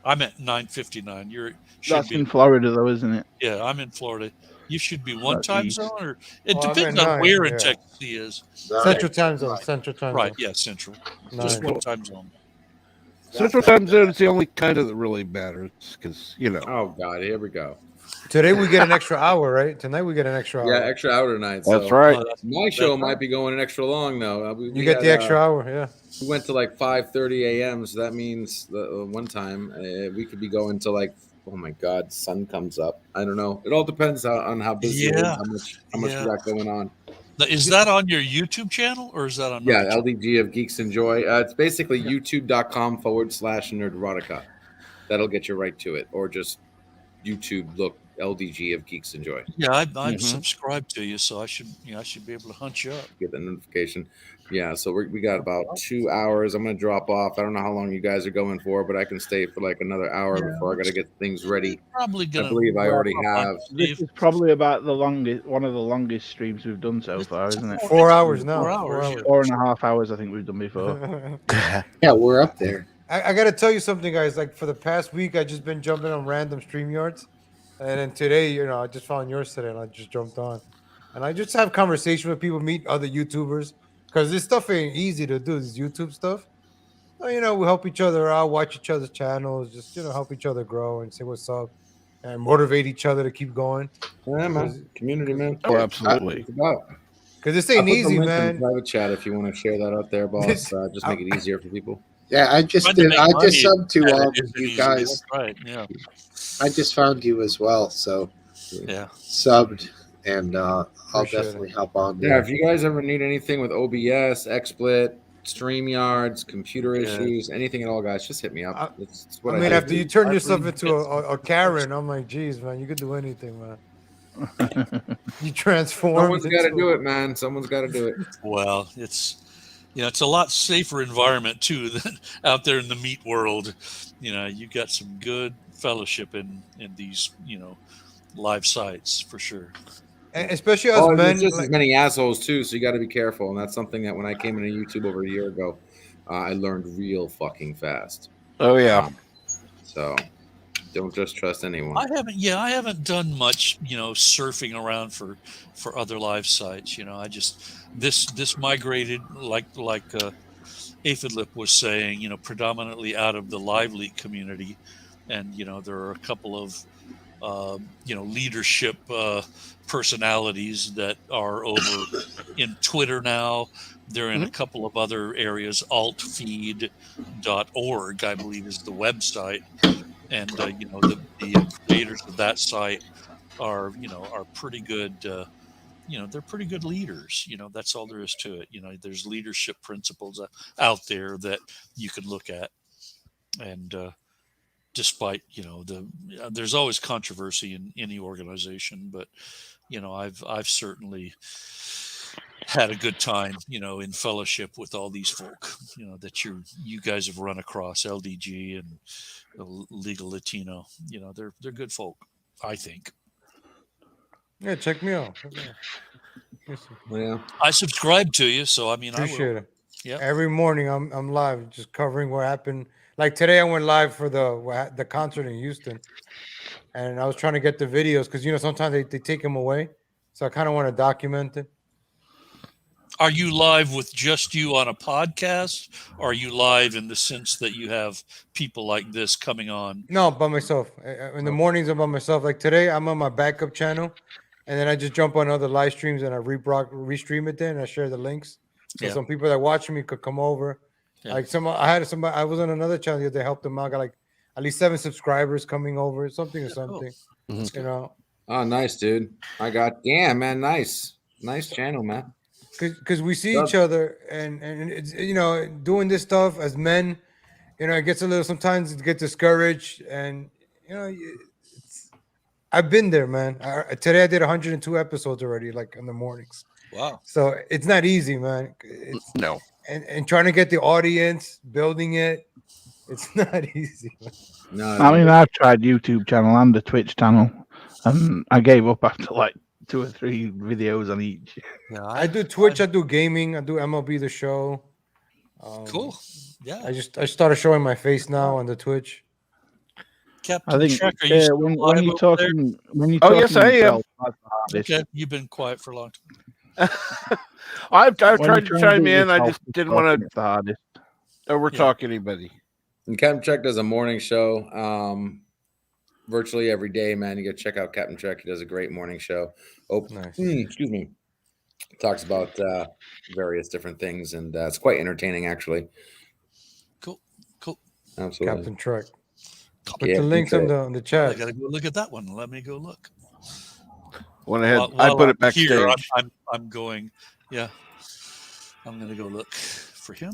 I'm at 9:59. That's in Florida, though, isn't it? Yeah, I'm in Florida. You should be one That's time east. zone, or it Oh, I'm depends at on 9, where in yeah. Texas he is. Central time zone. Central time Right, zone. yeah, central. 9. Just one time zone. Central time zone is the only kind that really matters because Oh God, here we go. Today we get an extra hour, right? Tonight we get an extra hour. Yeah, extra hour tonight. That's so. right. My show might be going an extra long though. You get the extra hour, yeah. We went to like 5:30 a.m. So that means one time we could be going to like, oh my God, sun comes up. I don't know. It all depends on how busy it is, Yeah. how much we got going on. Now, is that on your YouTube channel or is that on? Yeah, another channel? LDG of Geeks Enjoy. It's basically youtube.com/nerderotica. That'll get you right to it, or just YouTube look LDG of Geeks Enjoy. Yeah, I'm subscribed to you, so I should be able to hunt you up. Get the notification. Yeah, so we got about 2 hours. I'm gonna drop off. I don't know how long you guys are going for, but I can stay for like another hour before I got to get things ready. Probably gonna. I believe I already have. This is probably about one of the longest streams we've done so far, isn't it? 4 hours now. 4 hours. 4.5 hours, I think we've done before. Yeah, we're up there. I got to tell you something, guys. Like for the past week, I just been jumping on random StreamYards, and then today, I just found yours today, and I just jumped on, and I just have conversation with people, meet other YouTubers, because this stuff ain't easy to do. This YouTube stuff, so, we help each other out, watch each other's channels, just help each other grow and say what's up, and motivate each other to keep going. Yeah, man. Community, man. Oh, absolutely. Because this I'll ain't put the easy, link in man. the private chat if you want to share that out there, boss. Just make it easier for people. Yeah, I just Trying to did. make I money just subbed to at it isn't you easy. guys. That's right. Yeah. I just found you as well, so Yeah. subbed, and I'll Appreciate definitely hop on Yeah, there. if you guys ever need anything with OBS, XSplit, StreamYards, computer Yeah. issues, anything at all, guys, just hit me up. It's what I mean, do. after you turn I've yourself really into a Karen, I'm like, geez, man, you could do anything, man. You transform. Someone's got to do it, man. Someone's got to do it. Well, it's it's a lot safer environment too than out there in the meat world. You got some good fellowship in these live sites for sure. And especially us men. There's just like- as many assholes too, so you got to be careful. And that's something that when I came into YouTube over a year ago, I learned real fucking fast. Oh yeah. So don't just trust anyone. I haven't done much, surfing around for other live sites. I just this migrated like Aphidlip was saying, predominantly out of the live leak community, and there are a couple of leadership personalities that are over in Twitter now. They're in a couple of other areas. Altfeed.org, I believe, is the website. And the creators of that site are pretty good. They're pretty good leaders. That's all there is to it. There's leadership principles out there that you can look at, and despite there's always controversy in any organization, but I've certainly had a good time, in fellowship with all these folk, that you guys have run across, LDG and Legal Latino. They're good folk, I think. Yeah, check me out. Yeah. I subscribe to you, so I Appreciate will. it. Yeah. Every morning I'm live, just covering what happened. Like today, I went live for the concert in Houston, and I was trying to get the videos because sometimes they take them away, so I kind of want to document it. Are you live with just you on a podcast? Or are you live in the sense that you have people like this coming on? No, by myself. In the mornings, I'm by myself. Like today, I'm on my backup channel, and then I just jump on other live streams and I restream it there, and I share the links. So Yeah. some people that watch me could come over. Yeah. Like I was on another channel that helped them out. Got like at least 7 subscribers coming over, something or something. Cool. Oh, nice, dude. Damn, man, nice channel, man. Because we see each other, and it's, doing this stuff as men, it gets a little, sometimes it gets discouraged, and I've been there, man. Today I did 102 episodes already, like in the mornings. Wow. So it's not easy, man. No. And trying to get the audience, building it, it's not easy. Man. No, I mean, I've tried YouTube channel and the Twitch channel, and I gave up after like 2 or 3 videos on each. Yeah, I do Twitch, I do gaming, I do MLB The Show. Cool. Yeah. I started showing my face now on the Twitch. Captain I think Chuck, are you when live you're over there? talking, when you're Oh, talking yes, I am. yourself, that's the hardest. Okay, you've been quiet for a long time. I've When tried to you're trying chime do it in. I yourself, just it's didn't talking, want it's the hardest. to overtalk anybody. And Captain Chuck does a morning show virtually every day, man. You go check out Captain Chuck. He does a great morning show. Oh, nice. Excuse me. Talks about various different things, and it's quite entertaining, actually. Cool. Absolutely. Captain Truck. Put Yeah, the links on the I chat. gotta go look at that one. Let me go look. Went ahead. While I put I'm it backstage. here, I'm going. Yeah, I'm gonna go look for him.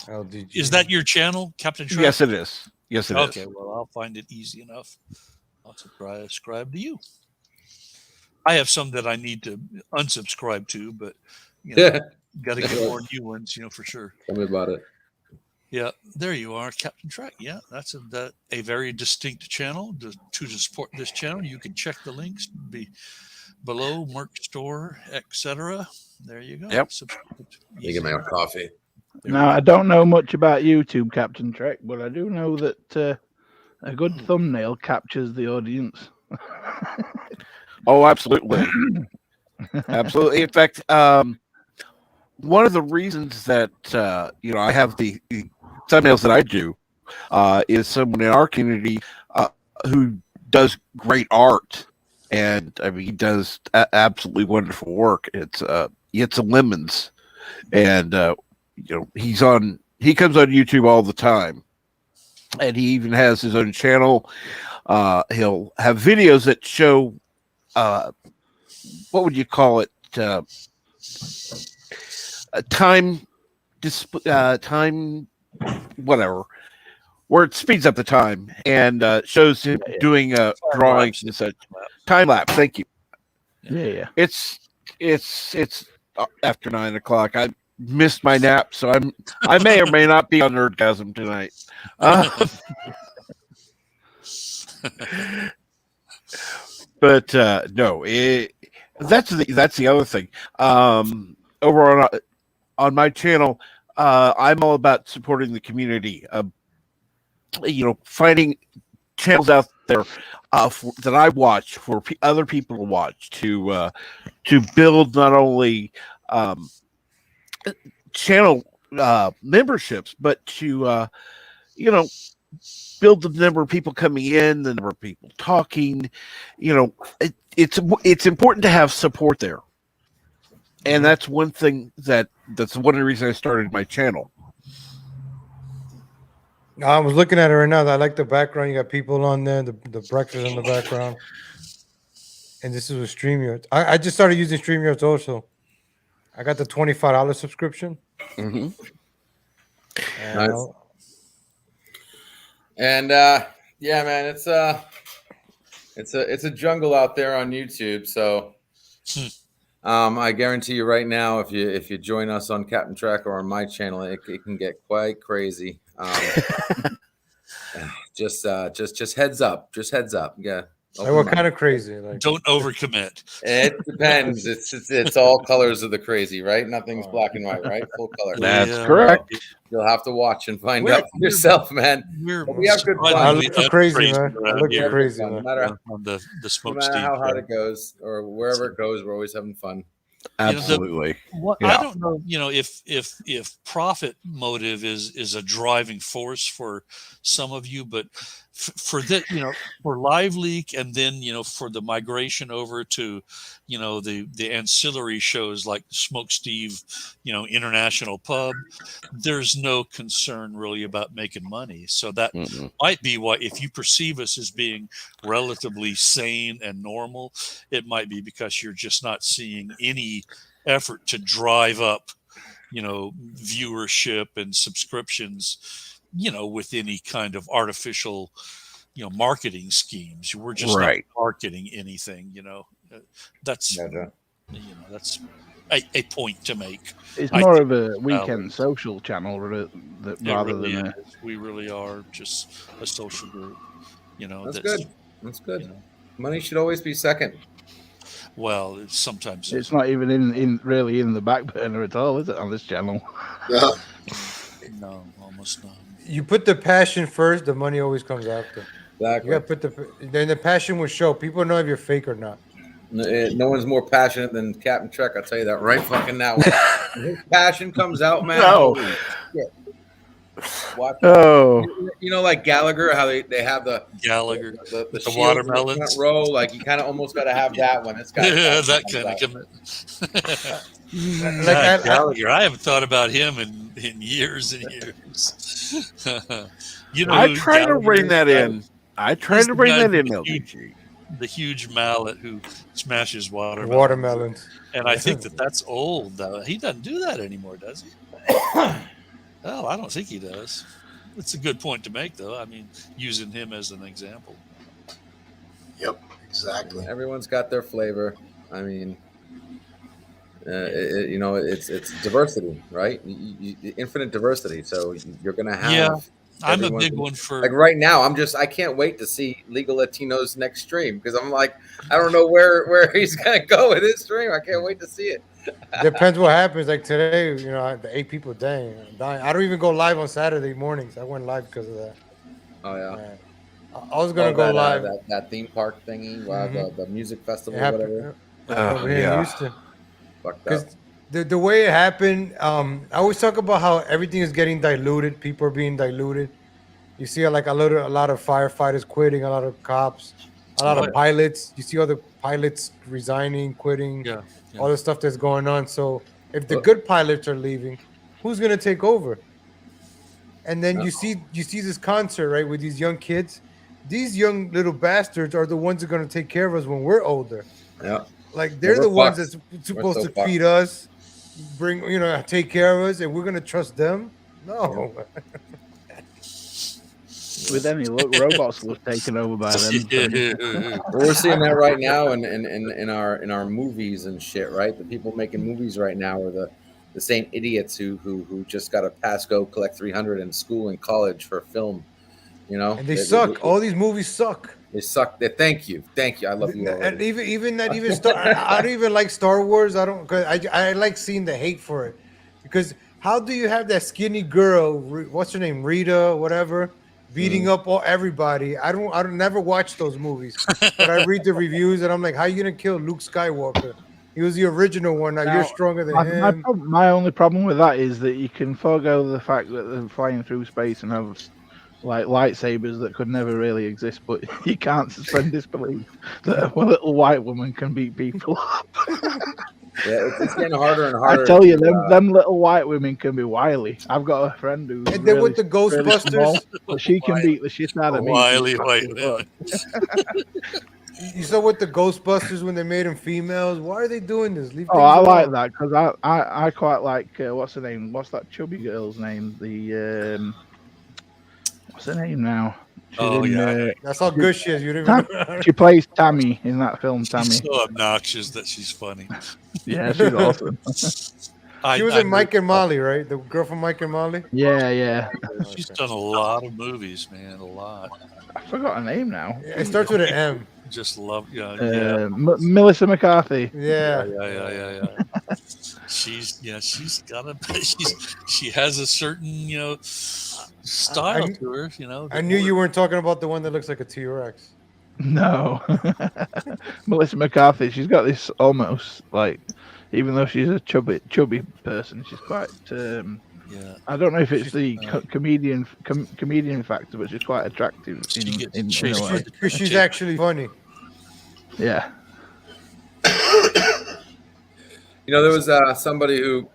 LDG. Is that your channel, Captain Truck? Yes, it is. Yes, it is. Okay, well, I'll find it easy enough. I'll subscribe to you. I have some that I need to unsubscribe to, but got to get more new ones, for sure. Tell me about it. Yeah, there you are, Captain Track. Yeah, that's a very distinct channel. To support this channel, you can check the links below, Merch Store, etc. There you go. Yep. You get my own coffee. Now, I don't know much about YouTube, Captain Trek, but I do know that a good thumbnail captures the audience. Oh, absolutely. Absolutely. In fact, one of the reasons that I have the thumbnails that I do is someone in our community who does great art, and I mean he does absolutely wonderful work. It's Lemons, and he comes on YouTube all the time, and he even has his own channel. He'll have videos that show what would you call it? Time, whatever, where it speeds up the time and shows him doing drawings and such. Time lapse. Thank you. Yeah. It's after 9 o'clock. I missed my nap, so I may or may not be on Nerdgasm tonight. But no, that's the other thing. Over on my channel, I'm all about supporting the community. Finding channels out there that I watch for other people to watch to build not only channel memberships, but to build the number of people coming in, the number of people talking. It's important to have support there, and that's one thing that's one of the reasons I started my channel. I was looking at it right now. I like the background. You got people on there, the breakfast in the background, and this is with StreamYard. I just started using StreamYard also. I got the $25 subscription. Mm-hmm. Nice. And yeah, man, it's a jungle out there on YouTube. So I guarantee you right now, if you join us on Captain Track or on my channel, it can get quite crazy. Just heads up. Just heads up. Yeah. Like what kind of crazy? Like Don't overcommit. It depends. It's all colors of the crazy, right? Nothing's black and white, right? Full color. That's correct. You'll have to watch and find out for yourself, man. But we have good fun. I look for crazy, man. I look for crazy, No man. matter, on the no matter how hard it goes or wherever it goes, we're always having fun. Absolutely. I don't know, if profit motive is a driving force for some of you, but for that, for Live Leak, and then for the migration over to the ancillary shows like Smokesteve, International Pub, there's no concern really about making money. So that might be why, if you perceive us as being relatively sane and normal, it might be because you're just not seeing any effort to drive up viewership and subscriptions with any kind of artificial marketing schemes. We're just not marketing anything. That's that's a point to make. It's more of a weekend social channel rather than we really are just a social group. That's good. That's good. Money should always be second. Well, sometimes it's not even in the back burner at all, is it, on this channel? No, almost not. You put the passion first, the money always comes after. Exactly. You got to put then the passion will show. People know if you're fake or not. No one's more passionate than Captain Trek. I'll tell you that right fucking now. When his passion comes out, man. No. Watch like Gallagher, how they have the Gallagher, the watermelons front row. Like you kind of almost got to have that one. It's got that kind of commitment. Gallagher, I haven't thought about him in years and years. I try to bring that in. The huge mallet who smashes watermelons. And I think that's old. He doesn't do that anymore, does he? Well, I don't think he does. It's a good point to make, though. I mean, using him as an example. Yep, exactly. Everyone's got their flavor. I mean, it's diversity, right? Infinite diversity. So you're gonna have. Yeah, I'm a big one for. Like right now, I can't wait to see Legal Latino's next stream because I'm like, I don't know where he's gonna go with his stream. I can't wait to see it. Depends what happens. Like today, the 8 people dying. I don't even go live on Saturday mornings. I went live because of that. Oh yeah. I was gonna go live. That theme park thingy, the music festival, whatever. Yeah. Houston. Because the way it happened, I always talk about how everything is getting diluted. People are being diluted. You see, like a lot of firefighters quitting, a lot of cops, a lot of pilots. You see all the pilots resigning, quitting. Yeah. All the stuff that's going on. So if the good pilots are leaving, who's gonna take over? And then you see this concert, right, with these young kids. These young little bastards are the ones that are gonna take care of us when we're older. Yeah. Like they're the ones that's supposed to feed us, take care of us, and we're gonna trust them? No. With any luck, robots will have taken over by then. We're seeing that right now in our movies and shit, right? The people making movies right now are the same idiots who just got a pass go collect 300 in school and college for film, And they suck. All these movies suck. They suck. Thank you. I love you. And even Star. I don't even like Star Wars. I don't. Cause I like seeing the hate for it, because how do you have that skinny girl? What's her name? Rita, whatever. Beating up everybody. I don't never watch those movies, but I read the reviews and I'm like, how are you gonna kill Luke Skywalker? He was the original one. Now you're stronger than him. My only problem with that is that you can forego the fact that they're flying through space and have like lightsabers that could never really exist, but you can't suspend disbelief that a little white woman can beat people up. Yeah, it's getting harder and harder. I tell you, them little white women can be wily. I've got a friend who's and then with the Ghostbusters, small, but she can beat the shit out of me. Wily white women. You saw with the Ghostbusters when they made them females. Why are they doing this? I like that because I quite like what's her name? What's that chubby girl's name? The what's her name now? That's how good she is. You didn't even know. She plays Tammy in that film. Tammy. She's so obnoxious that she's funny. Yeah, she's awesome. She was in Mike and Molly, right? The girl from Mike and Molly. Yeah. She's done a lot of movies, man. A lot. I forgot her name now. Yeah, it starts with an M. Just love, Melissa McCarthy. Yeah. She's got a she has a certain style to her. I knew you weren't talking about the one that looks like a T-Rex. No, Melissa McCarthy. She's got this almost like, even though she's a chubby person, she's quite. I don't know if it's the comedian factor, but she's quite attractive in a way. Because she's actually funny. Yeah. There was somebody who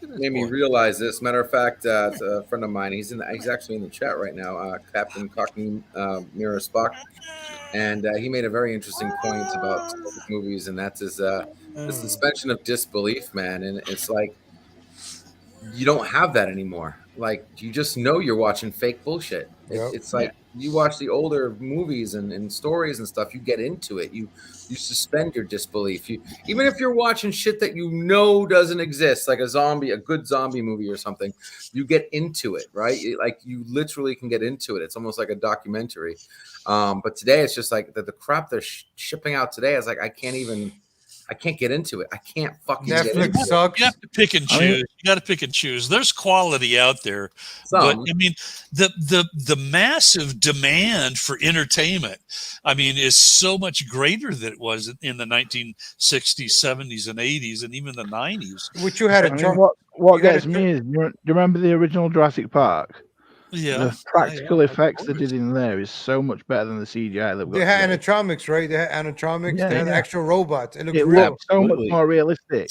made me realize this. Matter of fact, it's a friend of mine. He's actually in the chat right now. Captain Cockney Mirror Spock, and he made a very interesting point about movies, and that's the suspension of disbelief, man. And it's like you don't have that anymore. Like you just know you're watching fake bullshit. It's like you watch the older movies and stories and stuff. You get into it. You suspend your disbelief. Even if you're watching shit that doesn't exist, like a good zombie movie or something, you get into it, right? Like you literally can get into it. It's almost like a documentary. But today it's just like the crap they're shipping out today. It's like I can't get into it. I can't fucking get into Netflix sucks. You have to pick and choose. You got to pick and choose. There's quality out there, but I mean, the massive demand for entertainment, I mean, is so much greater than it was in the 1960s, 70s, and 80s, and even the 90s. Which you had what gets me is, do you remember the original Jurassic Park? Yeah, the practical effects they did in there is so much better than the CGI they've got. They had animatronics, right? They had animatronics. They had actual robots. It looked so much more realistic.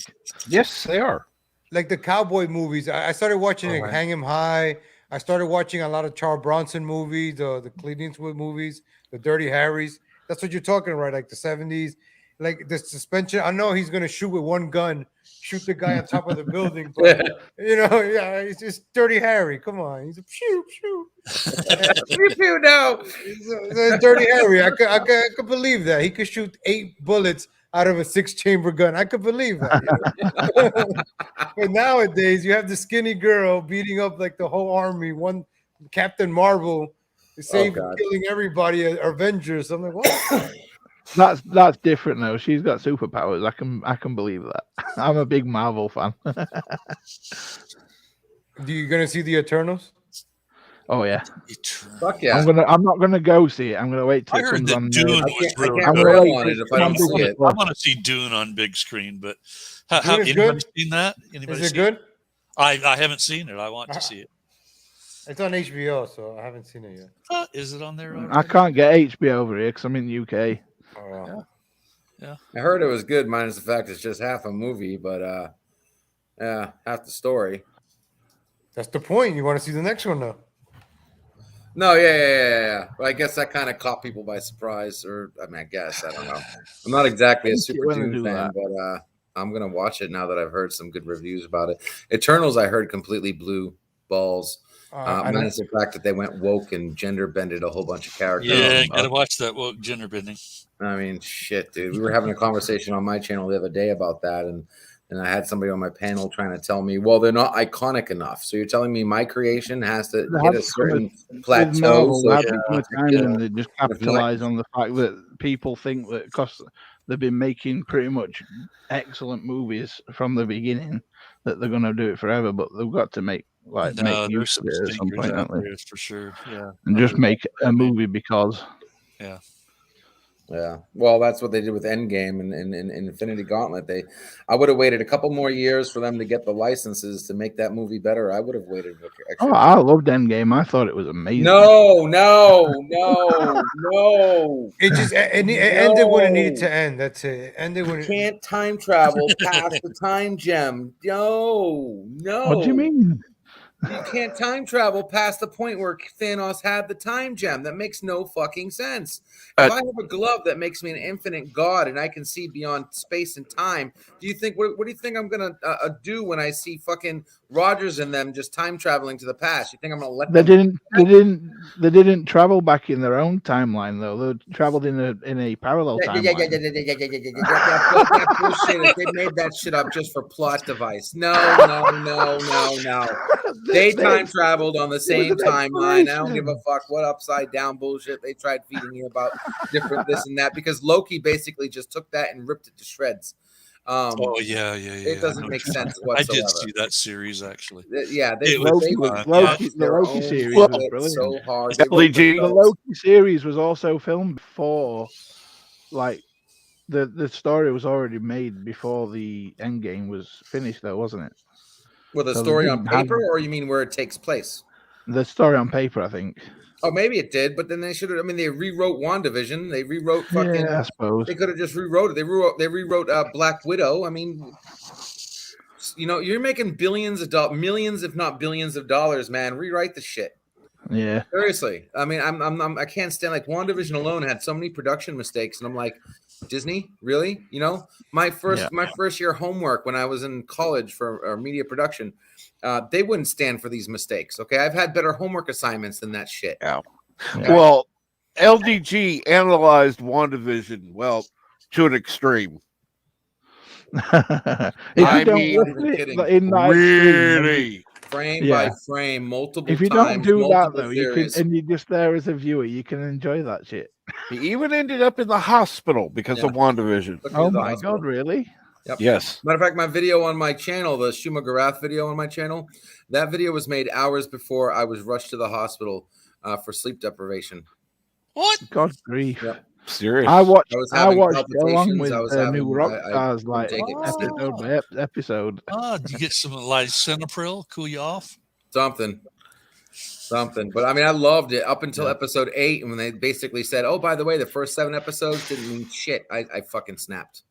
Yes, they are. Like the cowboy movies. I started watching Hang 'Em High. I started watching a lot of Charles Bronson movies, the Clint Eastwood movies, the Dirty Harrys. That's what you're talking about, like the 70s. Like the suspension. I know he's gonna shoot with one gun, shoot the guy on top of the building, but it's just Dirty Harry. Come on, he's a pew. pew. No, it's Dirty Harry. I could believe that he could shoot 8 bullets out of a 6-chamber gun. I could believe that. But nowadays, you have the skinny girl beating up like the whole army. One Captain Marvel, killing everybody. Avengers. I'm like, what? That's different though. She's got superpowers. I can believe that. I'm a big Marvel fan. Do you gonna see the Eternals? Oh yeah. Fuck yeah. I'm not gonna go see it. I'm gonna wait till it comes on. Dune was really I'm good. I don't see it. I want to see Dune on big screen, but have anybody seen that? Is it good? I haven't seen it. I want to see it. It's on HBO, so I haven't seen it yet. Is it on there? I can't get HBO over here because I'm in the UK. Yeah. I heard it was good, minus the fact it's just half a movie, but half the story. That's the point. You want to see the next one though? No, yeah. Well, I guess that kind of caught people by surprise, or I don't know. I'm not exactly a super Dune fan, but I'm gonna watch it now that I've heard some good reviews about it. Eternals, I heard completely blew balls. Minus the fact that they went woke and gender bended a whole bunch of characters. Yeah, you gotta watch that woke gender bending. I mean, shit, dude. We were having a conversation on my channel the other day about that, and I had somebody on my panel trying to tell me, well, they're not iconic enough. So you're telling me my creation has to hit a certain plateau? And they just capitalize on the fact that people think that because they've been making pretty much excellent movies from the beginning that they're going to do it forever, but they've got to make use of it at some point, don't they? For sure, yeah. And just make a movie because. Yeah, well, that's what they did with Endgame and Infinity Gauntlet. I would have waited a couple more years for them to get the licenses to make that movie better. I would have waited. I loved Endgame. I thought it was amazing. No. It just it ended when it needed to end. That's it. It ended when you can't time travel past the time gem. No. What do you mean? You can't time travel past the point where Thanos had the time gem. That makes no fucking sense. If I have a glove that makes me an infinite god and I can see beyond space and time, do you think what do you think I'm gonna do when I see fucking Rogers and them just time traveling to the past? You think I'm gonna let They them? didn't travel back in their own timeline though. They traveled in a parallel timeline. That bullshit. If they made that shit up just for plot device. No. They time traveled on the same timeline. I don't give a fuck what upside down bullshit they tried feeding me about different this and that, because Loki basically just took that and ripped it to shreds. It doesn't make sense whatsoever. I did see that series actually. Yeah, the Loki series was brilliant. So hard. The Loki series was also filmed before, like the story was already made before the Endgame was finished, though, wasn't it? With a story on paper, or you mean where it takes place? The story on paper, I think. Oh, maybe it did, but then they should have. I mean, they rewrote WandaVision. They rewrote fucking. Yeah, I suppose they could have just rewrote it. They rewrote Black Widow. I mean, you're making millions, if not billions of dollars, man. Rewrite the shit. Yeah. Seriously. I mean, I can't stand, like, WandaVision alone had so many production mistakes, and I'm like, Disney, really? My first year homework when I was in college for media production, they wouldn't stand for these mistakes. Okay, I've had better homework assignments than that shit. Yeah. Okay? Well, LDG analyzed WandaVision to an extreme. Really, frame by frame, multiple. If you times, don't do that though, theories. you're just there as a viewer, you can enjoy that shit. He even ended up in the hospital because of WandaVision. Oh my god, really? Yep. Yes. Matter of fact, my video on my channel, the Shuma Garath video on my channel, that video was made hours before I was rushed to the hospital for sleep deprivation. What? God grief. Yep. Serious. I watched palpitations. along with I was New Rockstars, like episode by episode. Did you get some lisinopril, cool you off? Something. But I mean, I loved it up until episode 8, and when they basically said, "Oh, by the way, the first 7 episodes didn't mean shit," I fucking snapped.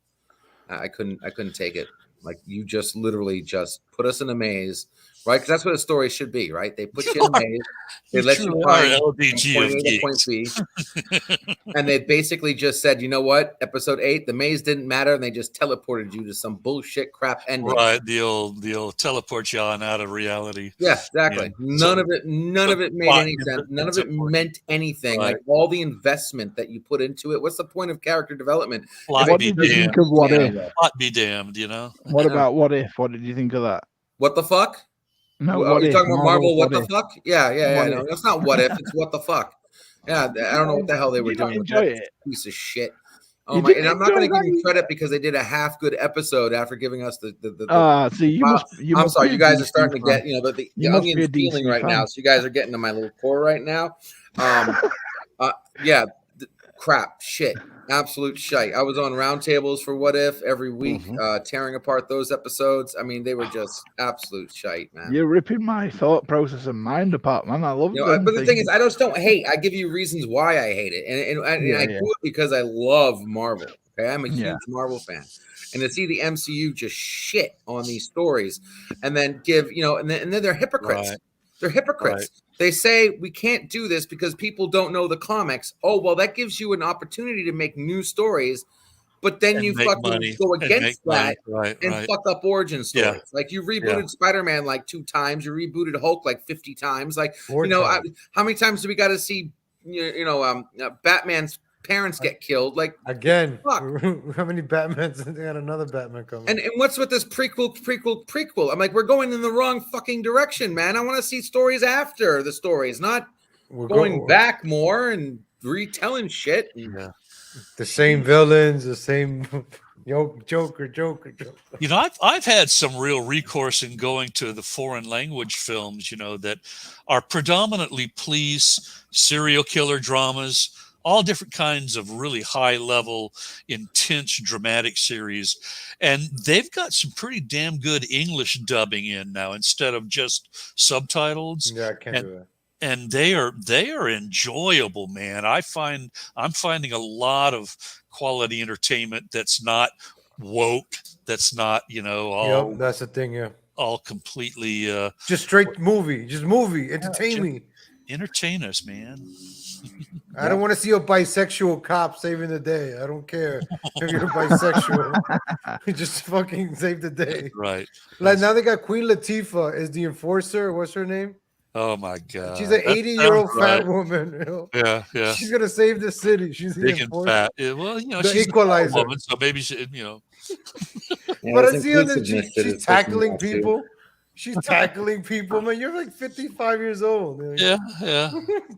I couldn't take it. Like, you just literally just put us in a maze, right? Because that's what a story should be, right? They put you in a maze, they let you find from point A to point B, and they basically just said, you know what? Episode 8, the maze didn't matter, and they just teleported you to some bullshit crap ending. Right, the old teleport you on out of reality. Yeah, exactly. None of it made any sense. None of it meant anything. Right. Like, all the investment that you put into it. What's the point of character development? What did you think of What If? Plot be damned, What about What If? What did you think of that? What the fuck? No, are you talking about Marvel? What the If? fuck? Yeah. What No, If? that's not What If. It's What the fuck. Yeah, I don't know what the hell they were doing with that piece of shit. Oh my! And I'm not going to give you credit because they did a half good episode after giving us the. See, you must. I'm sorry, you guys are starting to get the must be a onion feeling DC right fan. now. So you guys are getting to my little core right now. Crap, shit, absolute shite. I was on roundtables for What If every week, tearing apart those episodes. I mean, they were just absolute shite, man. You're ripping my thought process and mind apart, man. I love them. But the thing is, I just don't hate. I give you reasons why I hate it, and I do it because I love Marvel. Okay, I'm a huge Marvel fan, and to see the MCU just shit on these stories, and then give and then they're hypocrites. Right. They're hypocrites. Right. They say we can't do this because people don't know the comics. Oh, well, that gives you an opportunity to make new stories, but then you fucking go against that and fuck up origin stories. Yeah. Like, you rebooted Spider-Man like 2 times, you rebooted Hulk like 50 times. Like, how many times do we got to see Batman's parents get killed? Like, again, fuck. How many Batmans? They got another Batman coming. And what's with this prequel? I'm like, we're going in the wrong fucking direction, man. I want to see stories after the stories, not going back more and retelling shit. Yeah. The same villains, the same Joker. I've had some real recourse in going to the foreign language films, that are predominantly police, serial killer dramas, all different kinds of really high level, intense, dramatic series. And they've got some pretty damn good English dubbing in now instead of just subtitles. Yeah, I can't do that. And they are enjoyable, man. I'm finding a lot of quality entertainment that's not woke, that's not, all that's the thing, yeah. all completely Just straight movie. Just movie. Entertain me. entertain us, man. I don't want to see a bisexual cop saving the day. I don't care if you're bisexual. Just fucking save the day. Right. Like now they got Queen Latifah as the enforcer. What's her name? Oh my god. She's an That 80-year-old sounds fat right. woman. You know? Yeah. She's gonna save the city. She's the Big and enforcer. fat. Yeah, well, you know, The she's equalizer. a woman, so maybe she, you know. But I see her that she's tackling people. She's tackling people, man. You're like 55 years old. Man. Yeah.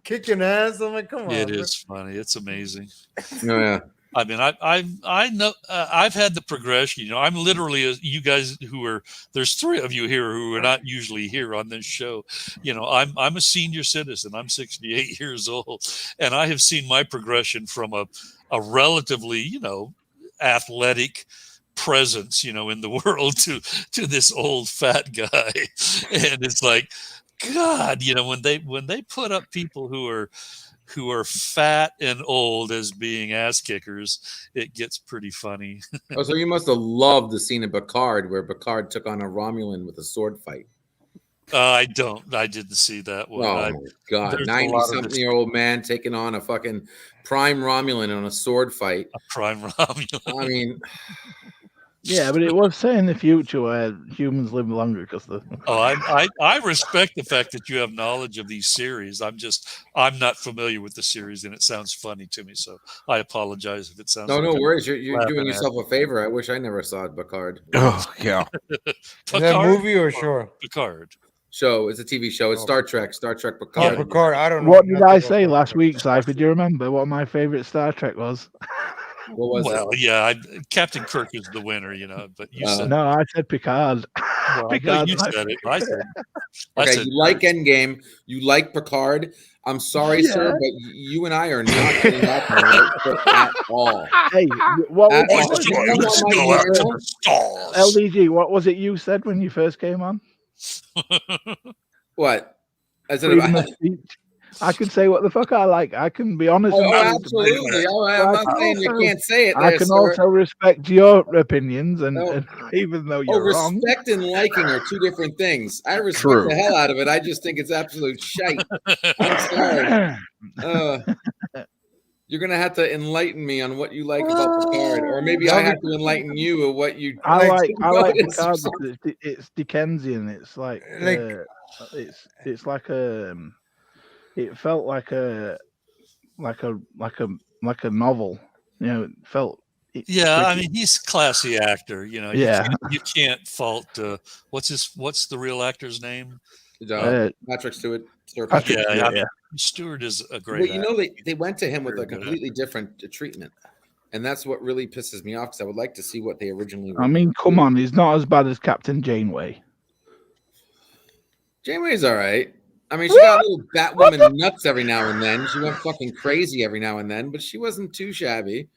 Kicking ass. I'm like, come on. It man. is funny. It's amazing. Oh, yeah. I mean, I know I've had the progression. You know, I'm literally you guys who are there's three of you here who are not usually here on this show. You know, I'm a senior citizen. I'm 68 years old, and I have seen my progression from a relatively, you know, athletic presence, you know, in the world to this old fat guy, and it's like, God, you know, when they put up people who are fat and old as being ass kickers, it gets pretty funny. Oh, so you must have loved the scene in Picard where Picard took on a Romulan with a sword fight. I didn't see that one. Oh my god, 90-something-year-old man taking on a fucking prime Romulan on a sword fight. A prime Romulan. I mean, yeah, but it was set in the future where humans live longer because the. Oh, I respect the fact that you have knowledge of these series. I'm not familiar with the series, and it sounds funny to me. So I apologize if it sounds. no like worries. You're laughing doing at yourself a favor. I wish I never saw Picard. Oh yeah. Is that movie or show? Picard. Show. It's a TV show. It's Star Trek. Star Trek Oh, Picard. Picard. I don't know. What did I say last week, Cypher? Do you remember what my favorite Star Trek was? What was Well, it? yeah, Captain Kirk is the winner, you know. But you said No, I said Picard. well, Picard. you said it. I said. Okay, you like Endgame. You like Picard. I'm sorry, sir, but you and I are not getting up on the right foot at all. Hey, what At was all. Let's go out to the stars. LDG, what was it you said when you first came on? What? I said Freedom about of speech. I can say what the fuck I like. I can be honest. and honest absolutely. Oh, I'm not saying you can't say it. I There, can sir. also respect your opinions, and, No. and even though you're wrong. Respect and liking are two different things. I respect True. the hell out of it. I just think it's absolute shite. I'm sorry. You're gonna have to enlighten me on what you like about Picard, or maybe I have to enlighten you of what you. I like about it. Picard because it's Dickensian. It's like it's like a. It felt like a novel. You know, it felt. Yeah, I mean, he's a classy actor. You know, Yeah. you can't fault. What's the real actor's name? Patrick Stewart. Patrick Stewart, yeah. Stewart is a great. Well, you know, actor. they went to him with a Very good completely different treatment, and that's what really pisses me off because I would like to see what they originally. I mean, come on, he's not as bad as Captain Janeway. Janeway's all right. I mean, she got a little Batwoman nuts every now and then. She went fucking crazy every now and then, but she wasn't too shabby.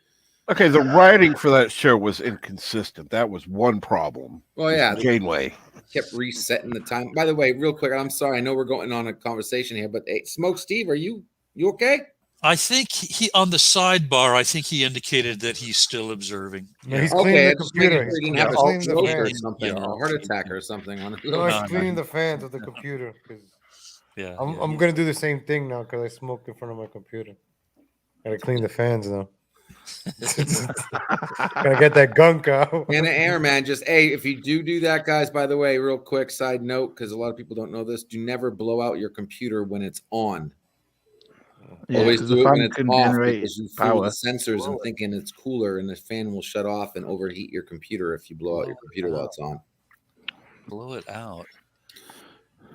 Okay, the writing for that show was inconsistent. That was one problem. Well, yeah, Janeway kept resetting the time. By the way, real quick, I'm sorry. I know we're going on a conversation here, but hey, Smokesteve, are you okay? I think he on the sidebar. I think he indicated that he's still observing. Yeah, he's Okay, cleaning I the just figured computer. he didn't He's have a cleaning the stroke or fans. something, or a heart attack or something on it. No, he's cleaning the fans of the computer. 'Cause Yeah, I'm gonna do the same thing now because I smoked in front of my computer. Gotta clean the fans now. Gotta get that gunk out. And air, man. Just if you do that, guys. By the way, real quick side note, because a lot of people don't know this: do never blow out your computer when it's on. Yeah, Always 'cause do the it when fan it's can off generate because you fool power. the sensors and thinking it's cooler, and the fan will shut off and overheat your computer if you blow out your computer while it's on. Blow it out.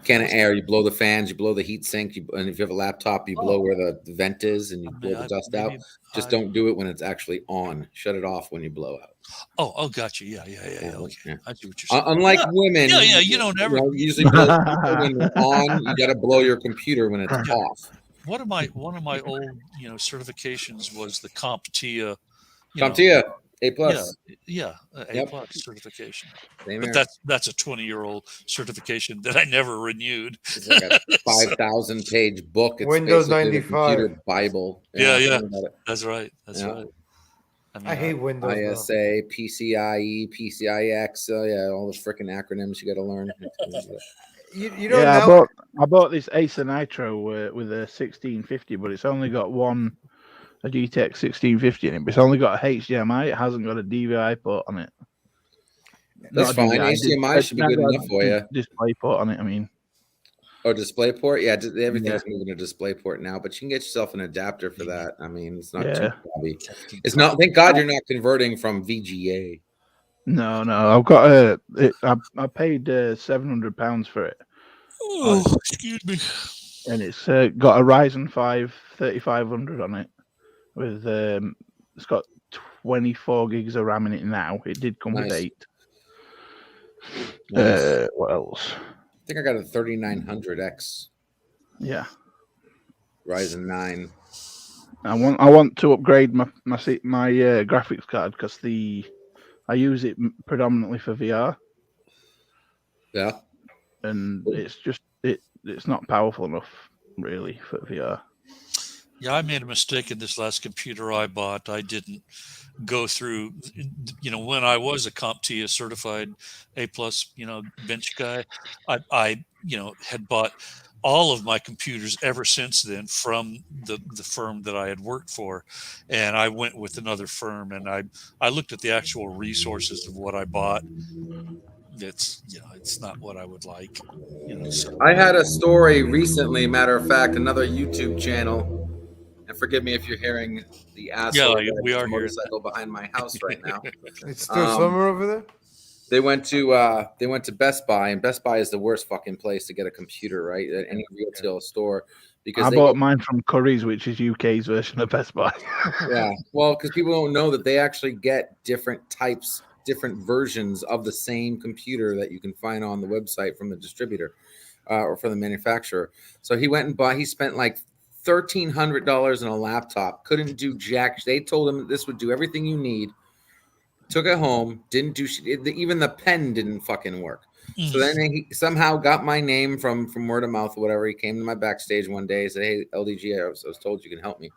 Can of air, you blow the fans, you blow the heat sink, and if you have a laptop, you blow where the vent is and you blow the dust out. Just don't do it when it's actually on. Shut it off when you blow out. Oh, got you. Yeah. Okay. Yeah. I see what you're saying. Unlike women, Yeah. You don't ever usually blow when they're on. You got to blow your computer when it's off. One of my old certifications was the CompTIA. CompTIA A+. Yeah, A+ Yep. certification. Same But here. that's a 20-year-old certification that I never renewed. It's like a 5,000-page book. It's Windows basically the 95. computer Bible. Yeah. Think about it. That's right. That's Yeah. right. I hate Windows. Bro. ISA, PCIe, PCIX. Yeah, all those freaking acronyms you got to learn. You know Yeah, now. I bought this Acer Nitro with a 1650, but it's only got a GTX 1650 in it, but it's only got a HDMI. It hasn't got a DVI port on it. That's fine. HDMI should be good enough for you. Display port on it. I mean. Oh, DisplayPort? Yeah, everything's moving to DisplayPort now, but you can get yourself an adapter for that. I mean, it's not too heavy. It's not. Thank God you're not converting from VGA. No, I've got I paid £700 for it. Oh, excuse me. And it's got a Ryzen 5 3500 on it with it's got 24 gigs of RAM in it now. It did come with 8. Nice. What else? I think I got a 3900X. Yeah. Ryzen 9. I want to upgrade my graphics card because I use it predominantly for VR. Yeah. And it's just it's not powerful enough really for VR. Yeah, I made a mistake in this last computer I bought. I didn't go through, when I was a CompTIA certified A+, bench guy, I had bought all of my computers ever since then from the firm that I had worked for. And I went with another firm, and I looked at the actual resources of what I bought. It's not what I would like. So. I had a story recently, matter of fact, another YouTube channel. And forgive me if you're hearing the asshole we are motorcycle behind my house right now. It's still summer over there. They went to Best Buy, and Best Buy is the worst fucking place to get a computer, right? At any retail store, because I bought mine from Curry's, which is UK's version of Best Buy. Yeah, well, because people don't know that they actually get different versions of the same computer that you can find on the website from the distributor or from the manufacturer. So he spent like $1,300 on a laptop, couldn't do jack. They told him that this would do everything you need. Took it home, didn't do shit. Even the pen didn't fucking work. So then he somehow got my name from word of mouth or whatever. He came to my backstage one day. He said, "Hey, LDG, I was told you can help me."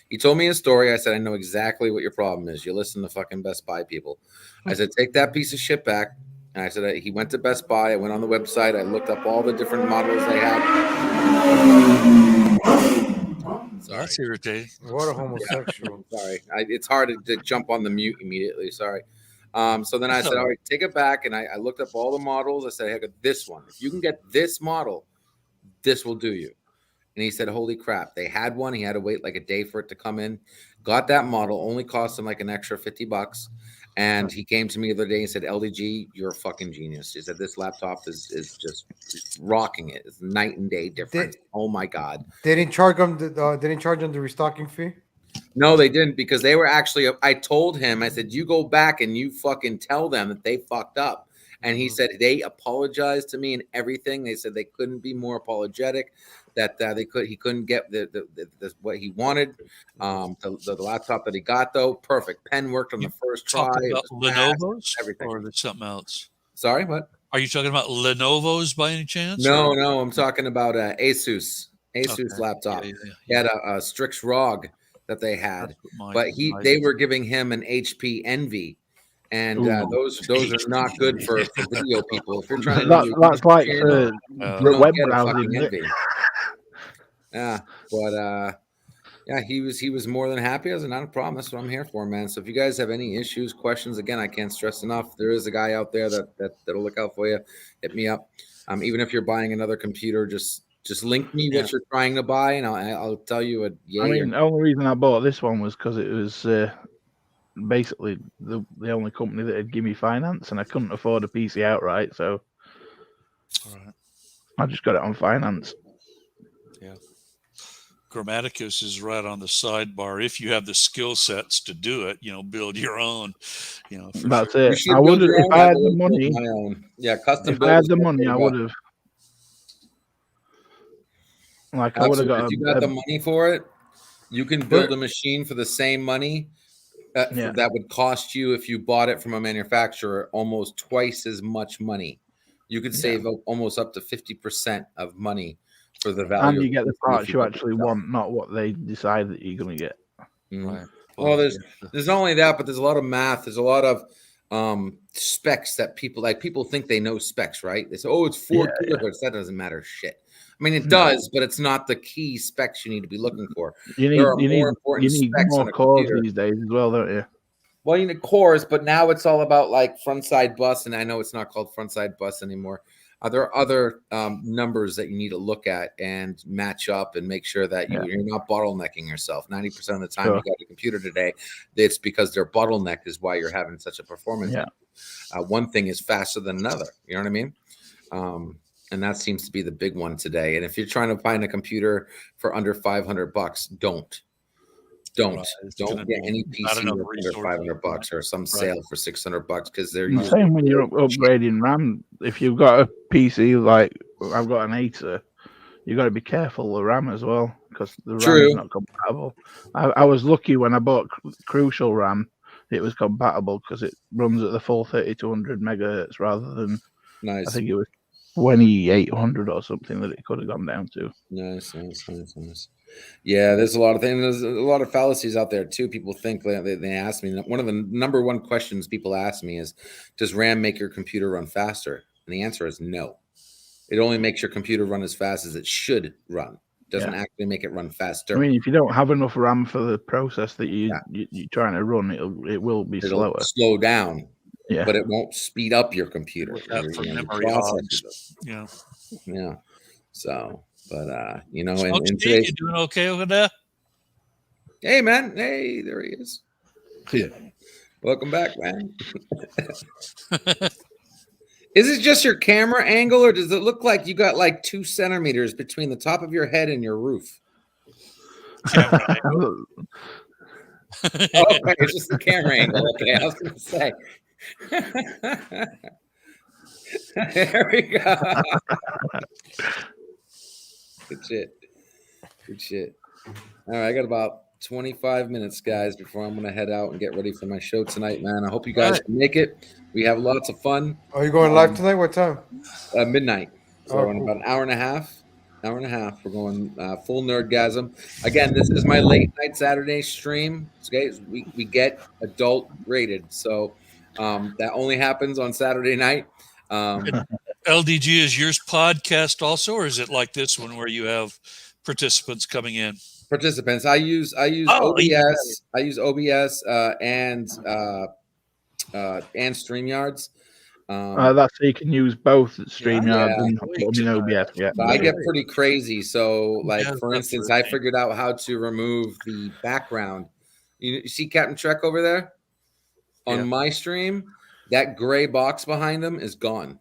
He told me a story. I said, "I know exactly what your problem is. You listen to fucking Best Buy people." I said, "Take that piece of shit back." And I said, he went to Best Buy. I went on the website. I looked up all the different models they had. Sorry. That's irritating. What a homosexual. Yeah, sorry. It's hard to jump on the mute immediately. Sorry. So then I said, all right, take it back. And I looked up all the models. I said, hey, I got this one. If you can get this model, this will do you. And he said, holy crap. They had one. He had to wait like a day for it to come in. Got that model. Only cost him like an extra $50. And he came to me the other day and said, LDG, you're a fucking genius. He said, this laptop is just rocking it. It's night and day difference. Oh my God. They didn't charge him the restocking fee? No, they didn't, because they were actually, I told him, I said, you go back and you fucking tell them that they fucked up. And he said they apologized to me and everything. They said they couldn't be more apologetic, that he couldn't get the what he wanted. The laptop that he got, though, perfect. Pen worked on the first try. Talking about Lenovo's, everything. or there's something else? Sorry, what? Are you talking about Lenovo's by any chance? No, I'm talking about Asus laptop. Yeah. He had a Strix ROG that they had, but they were giving him an HP Envy. And those are not good for video people. If you're trying to that's like for web browsing. Yeah, but yeah, he was more than happy. I was not a problem. That's what I'm here for, man. So if you guys have any issues, questions, again, I can't stress enough. There is a guy out there that'll look out for you. Hit me up. Even if you're buying another computer, just link me what you're trying to buy, and I'll tell you a yay. I mean, the only reason I bought this one was because it was basically the only company that would give me finance, and I couldn't afford a PC outright, so I just got it on finance. Yeah. Grammaticus is right on the sidebar. If you have the skill sets to do it, build your own. That's it. I would have, if I had the money. Yeah, custom. If I had the money, I would have. Like, I would have got. If you got the money for it, you can build a machine for the same money. That would cost you, if you bought it from a manufacturer, almost twice as much money. You could save almost up to 50% of money for the value. And you get the parts you actually want, not what they decide that you're going to get. Right. Well, there's not only that, but there's a lot of math. There's a lot of specs that people think they know specs, right? They say, "Oh, it's 4 gigahertz." That doesn't matter shit. I mean, it does, but it's not the key specs you need to be looking for. You There are need more important specs more on a cores computer. these days as well, don't you? Well, you need cores, but now it's all about like front side bus, and I know it's not called front side bus anymore. There are other numbers that you need to look at and match up and make sure that you're not bottlenecking yourself. 90% of the time you got a computer today, it's because their bottleneck is why you're having such a performance. One thing is faster than another. You know what I mean? And that seems to be the big one today. And if you're trying to find a computer for under $500, don't get any PC for under $500 or some sale for $600 because they're the same when you're upgrading RAM. If you've got a PC like I've got an 8er, you got to be careful with RAM as well because the RAM is not compatible. I was lucky when I bought Crucial RAM; it was compatible because it runs at the full 3200 megahertz rather than I think it was 2800 or something that it could have gone down to. Nice. Yeah, there's a lot of things. There's a lot of fallacies out there too. People think they ask me. One of the number one questions people ask me is, "Does RAM make your computer run faster?" And the answer is no. It only makes your computer run as fast as it should run. It doesn't actually make it run faster. I mean, if you don't have enough RAM for the process that you're trying to run, it will be slower. Slow down. Yeah, but it won't speed up your computer. Yeah. So, but in Smokesteve, today's, you doing okay over there? Hey man, hey, there he is. Yeah. Welcome back, man. Is it just your camera angle, or does it look like you got like 2 centimeters between the top of your head and your roof? Camera Okay, it's just the camera angle. Okay, I was going to say. There we go. Good shit. All right, I got about 25 minutes, guys, before I'm going to head out and get ready for my show tonight, man. I hope you guys can make it. We have lots of fun. Are you going live tonight? What time? Midnight. So in about an hour and a half, we're going full nerdgasm. Again, this is my late night Saturday stream. Okay, we get adult rated, so that only happens on Saturday night. LDG, is yours podcast also, or is it like this one where you have participants coming in? Participants. I use OBS. Yeah. I use OBS and StreamYards. That's so you can use both StreamYard and OBS. Yeah, I get pretty crazy. So, like for instance, I figured out how to remove the background. You see Captain Trek over there on my stream. That gray box behind him is gone.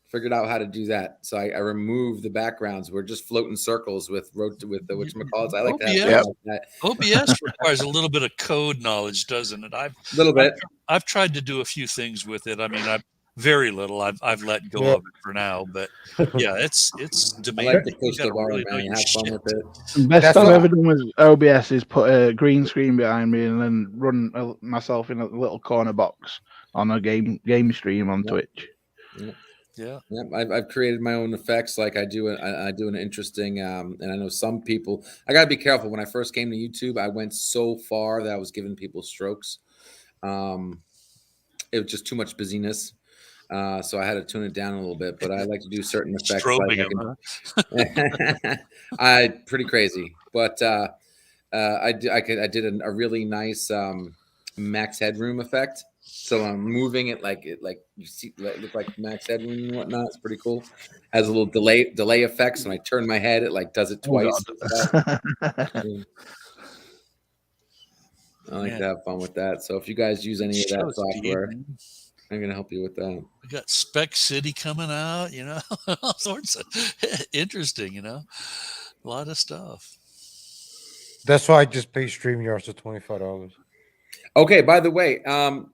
Figured out how to do that. So I removed the backgrounds. We're just floating circles with the whatchamacallits. I like that. OBS requires a little bit of code knowledge, doesn't it? I've tried to do a few things with it. I mean, very little. I've let go of it for now, but yeah, it's demanding. I like to push the bar, man. Have fun with it. The best I've ever done with OBS is put a green screen behind me and then run myself in a little corner box on a game stream on Twitch. Yeah. I've created my own effects. Like I do an interesting, and I know some people. I gotta be careful. When I first came to YouTube, I went so far that I was giving people strokes. It was just too much busyness. So I had to tune it down a little bit, but I like to do certain effects. Pretty crazy, but I did a really nice max headroom effect. So I'm moving it like you see, it look like max headroom and whatnot. It's pretty cool. Has a little delay effects. When I turn my head, it like does it twice. I like to have fun with that. So if you guys use any of that software, I'm gonna help you with that. We got Spec City coming out, all sorts of interesting, a lot of stuff. That's why I just pay StreamYards for $25. Okay, by the way,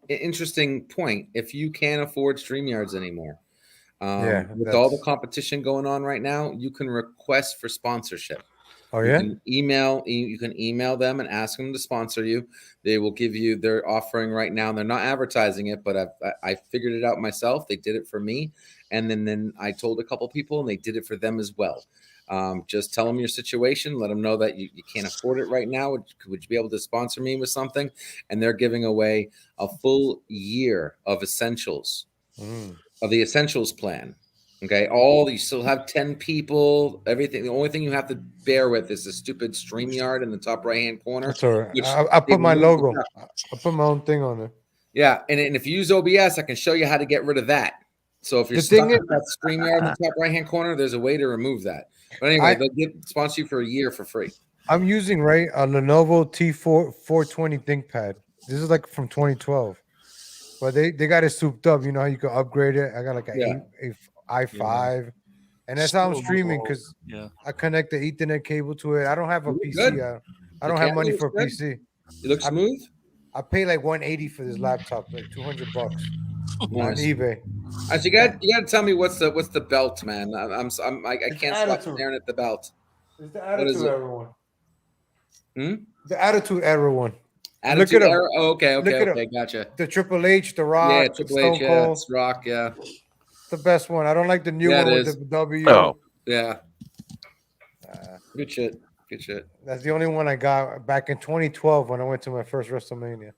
interesting point. If you can't afford StreamYards anymore, with all the competition going on right now, you can request for sponsorship. Oh yeah. You can email them and ask them to sponsor you. They will give you. They're offering right now. They're not advertising it, but I figured it out myself. They did it for me, and then I told a couple people, and they did it for them as well. Just tell them your situation. Let them know that you can't afford it right now. Would you be able to sponsor me with something? And they're giving away a full year of essentials, of the essentials plan. Okay, you still have 10 people, everything. The only thing you have to bear with is the stupid StreamYard in the top right-hand corner. That's all right. which I they put my removed logo. the- I put my own thing on there. Yeah, and if you use OBS, I can show you how to get rid of that. So if you're The stuck thing with that StreamYard in the top right-hand corner, there's a way to remove that. But anyway, they'll sponsor you for a year for free. I'm using a Lenovo T4 420 ThinkPad. This is like from 2012, but they got it souped up. You know how you can upgrade it. I got like Yeah. a i5, and that's how I'm streaming because Yeah. I connect the Ethernet cable to it. I don't have a You look PC. good. I don't The have money camera for a looks PC. You look smooth. I pay like 180 for this laptop, like $200 on Nice. eBay. You got to tell me what's the belt, man. I can't stop staring at the belt. It's the What is Attitude it? Era one. Hmm? The Attitude Era one. Attitude Look at Era? Oh, okay, Look at gotcha. The Triple H, The Rock, Yeah, Triple H, Stone Cold. it's Rock, yeah. The best one. I don't like the new Yeah, one it with is. the W. Oh. Yeah. Good shit. Good shit. That's the only one I got back in 2012 when I went to my first WrestleMania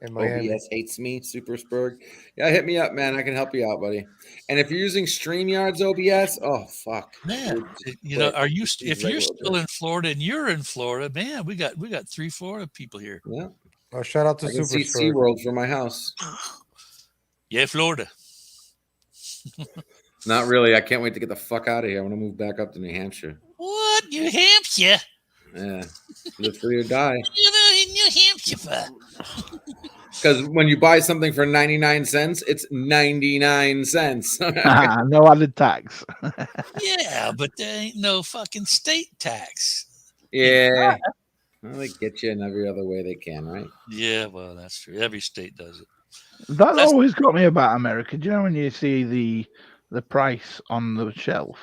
in Miami. OBS hates me, Supersburg. Yeah, hit me up, man. I can help you out, buddy. And if you're using StreamYard's OBS, oh fuck, Man, you know, if you're still in Florida and you're in Florida, man, we got 3 Florida people here. Yeah. Oh, shout out to I can see Supersburg. SeaWorld from my house. Yeah, Florida. Not really. I can't wait to get the fuck out of here. I want to move back up to New Hampshire. What? New Hampshire? Yeah. Live free or die. You know, in New Hampshire for? Because when you buy something for 99 cents, it's 99 cents. No added tax. Yeah, but there ain't no fucking state tax. Yeah. Well, they get you in every other way they can, right? Yeah, well, that's true. Every state does it. That always got me about America. Do you know when you see the price on the shelf?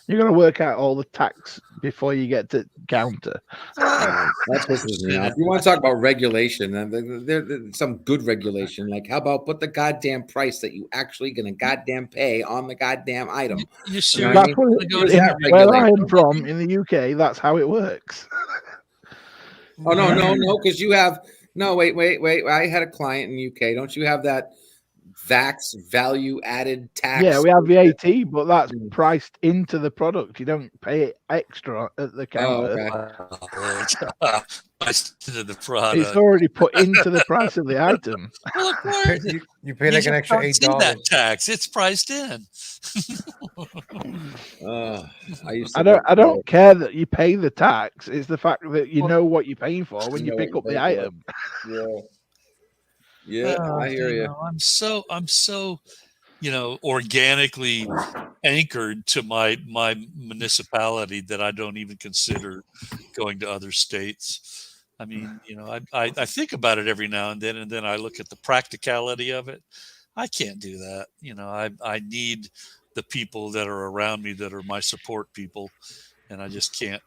You got to work out all the tax before you get to counter. That pisses me off. If you want to talk about regulation, then there's some good regulation. Like, how about put the goddamn price that you actually going to goddamn pay on the goddamn item? You sure? That's where I am from in the UK. That's how it works. Oh no, because you have wait. I had a client in the UK. Don't you have that VAX value added tax? Yeah, we have VAT, but that's priced into the product. You don't pay it extra at the counter. Priced into the product. It's already put into the price of the item. Well, of course. You pay like an extra $8. That tax, it's priced in. I don't care that you pay the tax. It's the fact that you know what you're paying for when you pick up the item. Yeah, I hear you. I'm so, organically anchored to my municipality that I don't even consider going to other states. I mean, I think about it every now and then I look at the practicality of it. I can't do that. I need the people that are around me that are my support people. And I just can't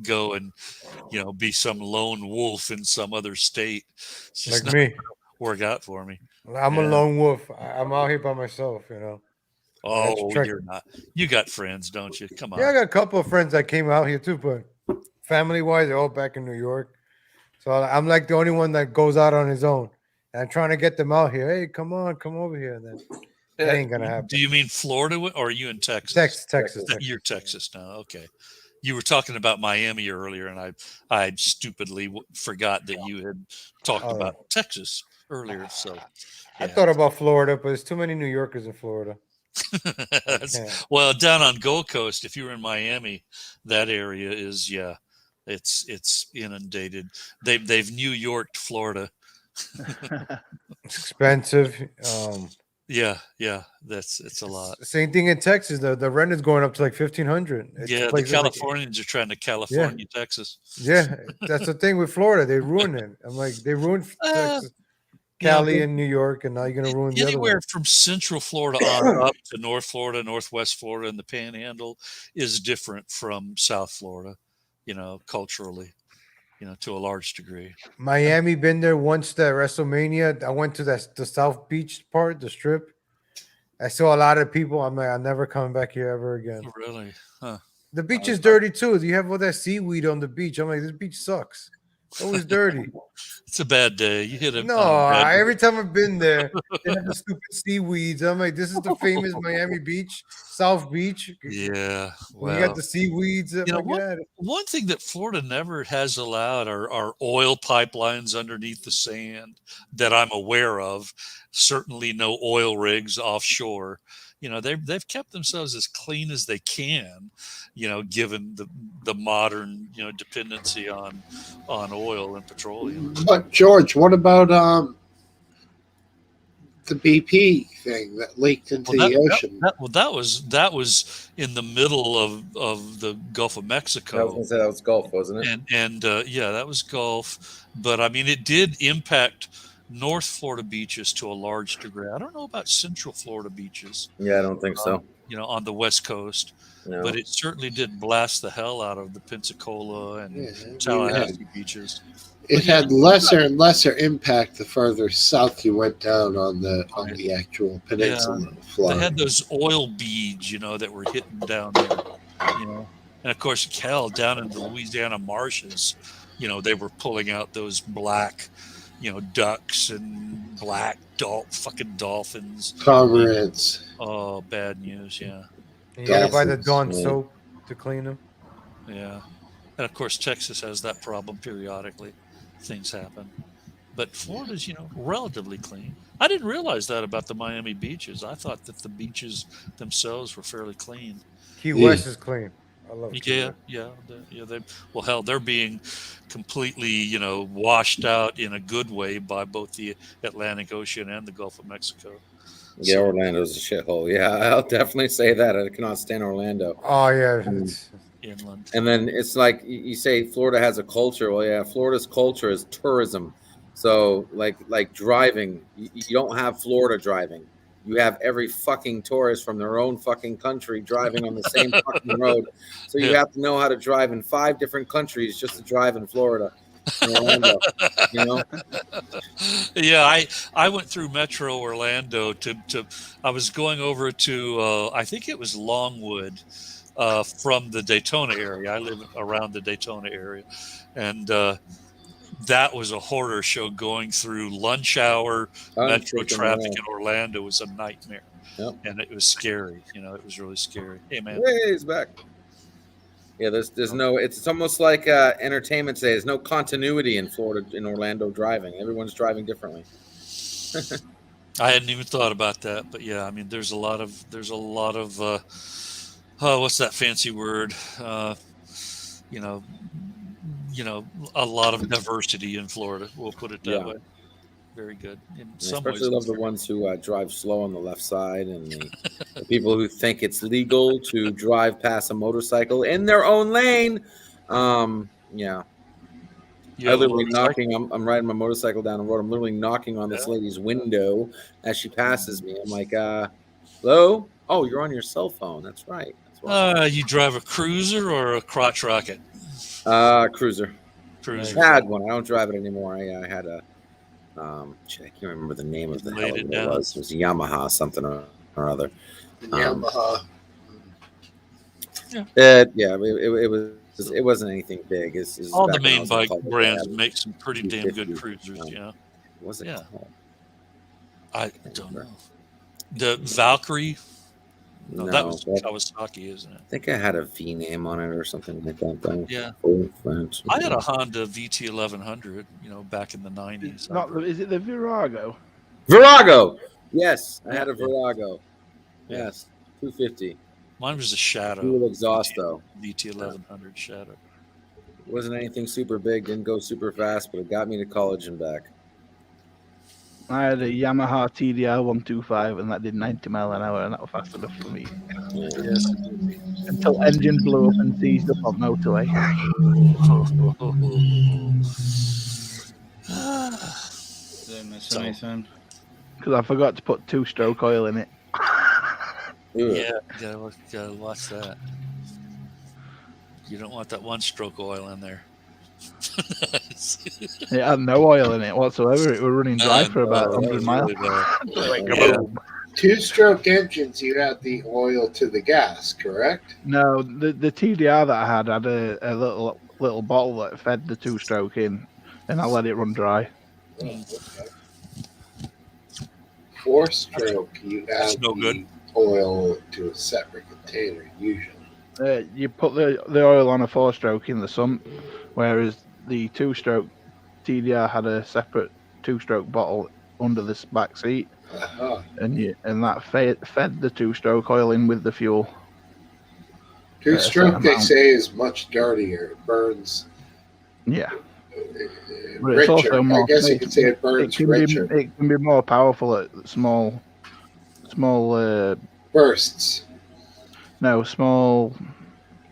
go and, be some lone wolf in some other state. It's just Like me. Work out for me. I'm a lone wolf. I'm out here by myself, Oh, you're not. You got friends, don't you? Come on. Yeah, I got a couple of friends that came out here too, but family-wise, they're all back in New York. So I'm like the only one that goes out on his own. And I'm trying to get them out here. Hey, come over here. And then that ain't gonna happen. Do you mean Florida or are you in Texas? Texas. You're Texas now. Okay. You were talking about Miami earlier, and I stupidly forgot that you had talked about Texas earlier. So I thought about Florida, but there's too many New Yorkers in Florida. Well, down on Gold Coast, if you're in Miami, that area is it's inundated. They've New Yorked Florida. It's expensive. Yeah, it's a lot. Same thing in Texas. The rent is going up to like $1,500. Yeah, the Californians are trying to California Texas. Yeah, that's the thing with Florida. They ruin it. I'm like, they ruined Texas, Cali, and New York, and now you're gonna ruin the other one. Anywhere from Central Florida on up to North Florida, Northwest Florida, and the Panhandle is different from South Florida. Culturally. To a large degree. Miami, been there once. The WrestleMania, I went to the South Beach part, the Strip. I saw a lot of people. I'm like, I'm never coming back here ever again. Really? Huh. The beach is dirty too. You have all that seaweed on the beach. I'm like, this beach sucks. It's always dirty. It's a bad day. You hit it. No, every time I've been there, they have the stupid seaweeds. I'm like, this is the famous Miami Beach, South Beach. Yeah, When you got the seaweeds. I'm like, get out of it. one thing that Florida never has allowed are oil pipelines underneath the sand that I'm aware of. Certainly no oil rigs offshore. They've kept themselves as clean as they can, given the modern, dependency on oil and petroleum. But George, what about the BP thing that leaked into the ocean? That was in the middle of the Gulf of Mexico. I was going to say that was Gulf, wasn't it? And yeah, that was Gulf. But I mean, it did impact North Florida beaches to a large degree. I don't know about Central Florida beaches. Yeah, I don't think so. On the West Coast. No. But it certainly did blast the hell out of the Pensacola and Tallahassee beaches. It had lesser and lesser impact the further south you went down on the actual peninsula. They had those oil beads, that were hitting down there, And of course, hell, down in the Louisiana marshes, they were pulling out those black, ducks and black fucking dolphins. Cormorants. Oh, bad news, yeah. And you gotta buy the Dawn soap to clean them. Yeah. And of course, Texas has that problem periodically. Things happen. But Florida's, relatively clean. I didn't realize that about the Miami beaches. I thought that the beaches themselves were fairly clean. Key West is clean. I love Key West. They're being completely, washed out in a good way by both the Atlantic Ocean and the Gulf of Mexico. Yeah, Orlando's a shithole. Yeah, I'll definitely say that. I cannot stand Orlando. Oh yeah, inland. And then it's like you say, Florida has a culture. Well, yeah, Florida's culture is tourism. So, like driving, you don't have Florida driving. You have every fucking tourist from their own fucking country driving on the same fucking road. So you have to know how to drive in 5 different countries just to drive in Florida. Orlando, Yeah, I went through Metro Orlando I was going over to I think it was Longwood from the Daytona area. I live around the Daytona area, and that was a horror show going through lunch hour Metro traffic in Orlando. Was a nightmare, and it was scary. It was really scary. Hey man, hey, he's back. Yeah, there's no. It's almost like entertainment today. There's no continuity in Florida, in Orlando driving. Everyone's driving differently. I hadn't even thought about that, but yeah, I mean, there's a lot of what's that fancy word? A lot of diversity in Florida. We'll put it that way. Very good. In some especially ways, love the ones who drive slow on the left side, and the people who think it's legal to drive past a motorcycle in their own lane. Yeah. I literally knocking. I'm riding my motorcycle down the road. I'm literally knocking on this lady's window as she passes me. I'm like, hello? Oh, you're on your cell phone. That's right. You drive a cruiser or a crotch rocket? Cruiser. Cruiser. I had one. I don't drive it anymore. I had a I can't remember the name of the hell it was. It was Yamaha something or other. Yamaha. It wasn't anything big. It's all the main bike brands make some pretty damn good cruisers. Yeah. What's it called? I don't know. The Valkyrie. No, that was Kawasaki, isn't it? I think I had a V name on it or something like that. Though. Yeah. I had a Honda VT 1100, back in the 90s. Is it the Virago? Virago! Yes, I had a Virago. Yes, 250. Mine was a Shadow. Dual exhaust, though. VT 1100 Shadow. It wasn't anything super big, didn't go super fast, but it got me to college and back. I had a Yamaha TDR 125, and that did 90 mile an hour, and that was fast enough for me. Yes. Until engine blew up and seized up on motorway. Did I miss anything? Because I forgot to put 2-stroke oil in it. Yeah, gotta watch that. You don't want that 1-stroke oil in there. It had no oil in it whatsoever. It was running dry for about 100 miles. two-stroke engines, you had the oil to the gas, correct? No, the TDR that I had a little bottle that fed the two-stroke in, and I let it run dry. Oh, okay. Four-stroke, you That's add no good. the oil to a separate container, usually. You put the oil on a four-stroke in the sump, whereas the two-stroke TDR had a separate two-stroke bottle under this back seat, Uh-huh. and that fed the two-stroke oil in with the fuel. Two-stroke, they say, is much dirtier. It burns. Yeah. But Richer. it's also more. I guess you could say it burns richer. It can be more powerful at small bursts. No, small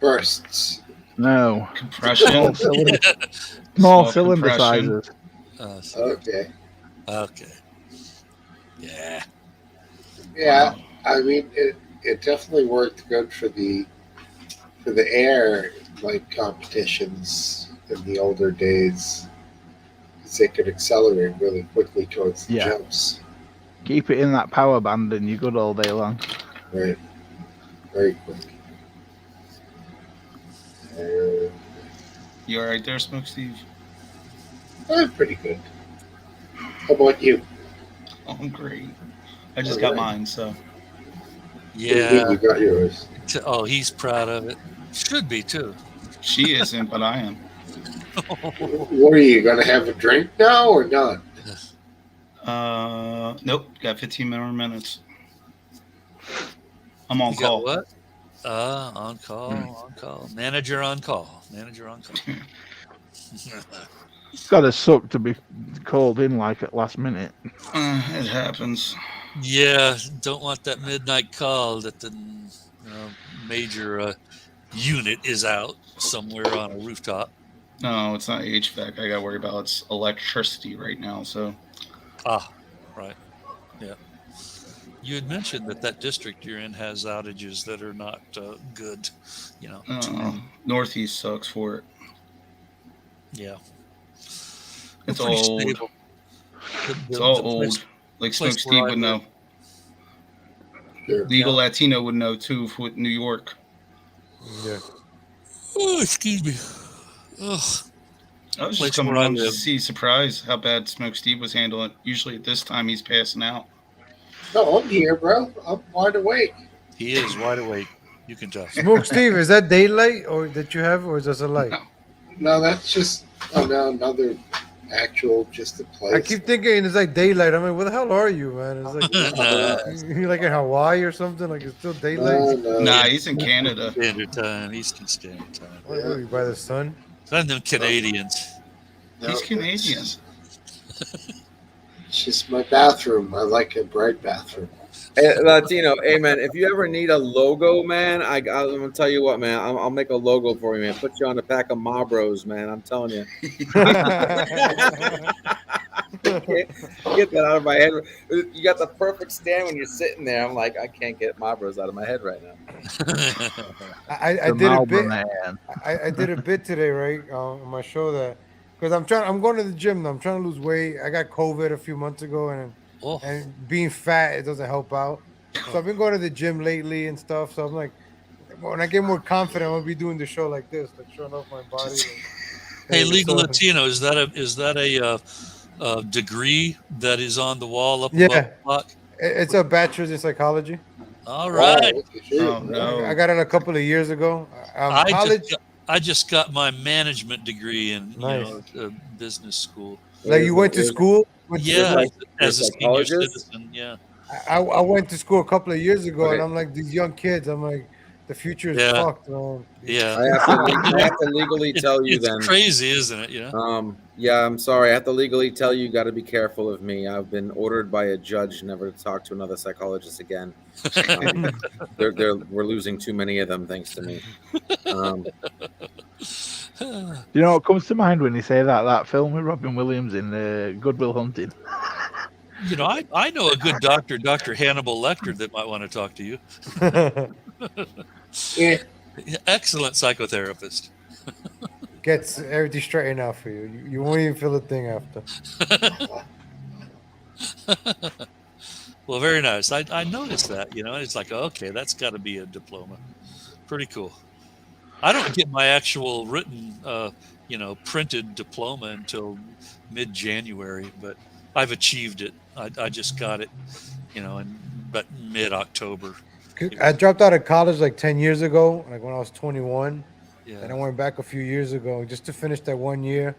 bursts. No. Compression. Small cylinder sizes. Okay. Okay. Yeah. Yeah. I mean, it definitely worked good for the air like competitions in the older days, because they could accelerate really quickly towards the jumps. Keep it in that power band and you're good all day long. Right. Very quick. You all right there, Smokesteve? I'm pretty good. How about you? Oh, I'm great. I just got mine, so. Yeah. You got yours. Oh, he's proud of it. Should be too. She isn't, but I am. What are you gonna have a drink now or not? Nope. Got 15 more minutes. I'm on You got call. what? On call, on call. Manager on call. Manager on call. It's got to suck to be called in like at last minute. It happens. Yeah, don't want that midnight call that the major unit is out somewhere on a rooftop. No, it's not HVAC. I got to worry about it's electricity right now. So. Ah, right. Yeah. You had mentioned that district you're in has outages that are not good. You know. Northeast sucks for it. Yeah. It's old. Stable. It's all old. Like Smokesteve would know. Legal Latino would know too with New York. Yeah. Oh, excuse me. Ugh. I was just coming on to see, surprised how bad Smokesteve was handling it. Usually at this time he's passing out. No, I'm here, bro. I'm wide awake. He is wide awake. You can tell. Smokesteve, is that daylight or that you have, or is this a light? No, that's just another actual just a place. I keep thinking it's like daylight. I'm like, where the hell are you, man? It's like you're like in Hawaii or something. Like it's still daylight. Nah, he's in Canada. Standard time. Eastern Standard Time. What are you by the sun? And them Canadians. He's Canadian. It's just my bathroom. I like a bright bathroom. Hey, Latino, hey man, if you ever need a logo, man, I'm gonna tell you what, man, I'll make a logo for you, man. Put you on a pack of Marlboros, man. I'm telling you. Get that out of my head. You got the perfect stand when you're sitting there. I'm like, I can't get Marlboros out of my head right now. I did a bit. I did a bit today, right, on my show that because I'm going to the gym now. I'm trying to lose weight. I got COVID a few months ago, and being fat, it doesn't help out. So I've been going to the gym lately and stuff. So I'm like, when I get more confident, I'm gonna be doing the show like this, like showing off my body. Hey, Legal Latino, is that a degree that is on the wall up above the clock? It's a bachelor's in psychology. All right. Oh no, I got it a couple of years ago. I just got my management degree in business school. Like you went to school? Yeah, as a senior citizen. Yeah. I went to school a couple of years ago, and I'm like these young kids. I'm like, the future is fucked, man. Yeah. I have to legally tell you it's then. Crazy, isn't it? Yeah. Yeah, I'm sorry. I have to legally tell you, got to be careful of me. I've been ordered by a judge never to talk to another psychologist again. We're losing too many of them thanks to me. You know what comes to mind when you say that film with Robin Williams in Good Will Hunting? You know, I know a good doctor, Dr. Hannibal Lecter, that might want to talk to you. Yeah. Excellent psychotherapist. Gets everything straightened out for you. You won't even feel a thing after. Well, very nice. I noticed that. It's like, okay, that's got to be a diploma. Pretty cool. I don't get my actual written, printed diploma until mid-January, but I've achieved it. I just got it, in but mid-October. I dropped out of college like 10 years ago, like when I was 21. Yeah. And I went back a few years ago just to finish that 1 year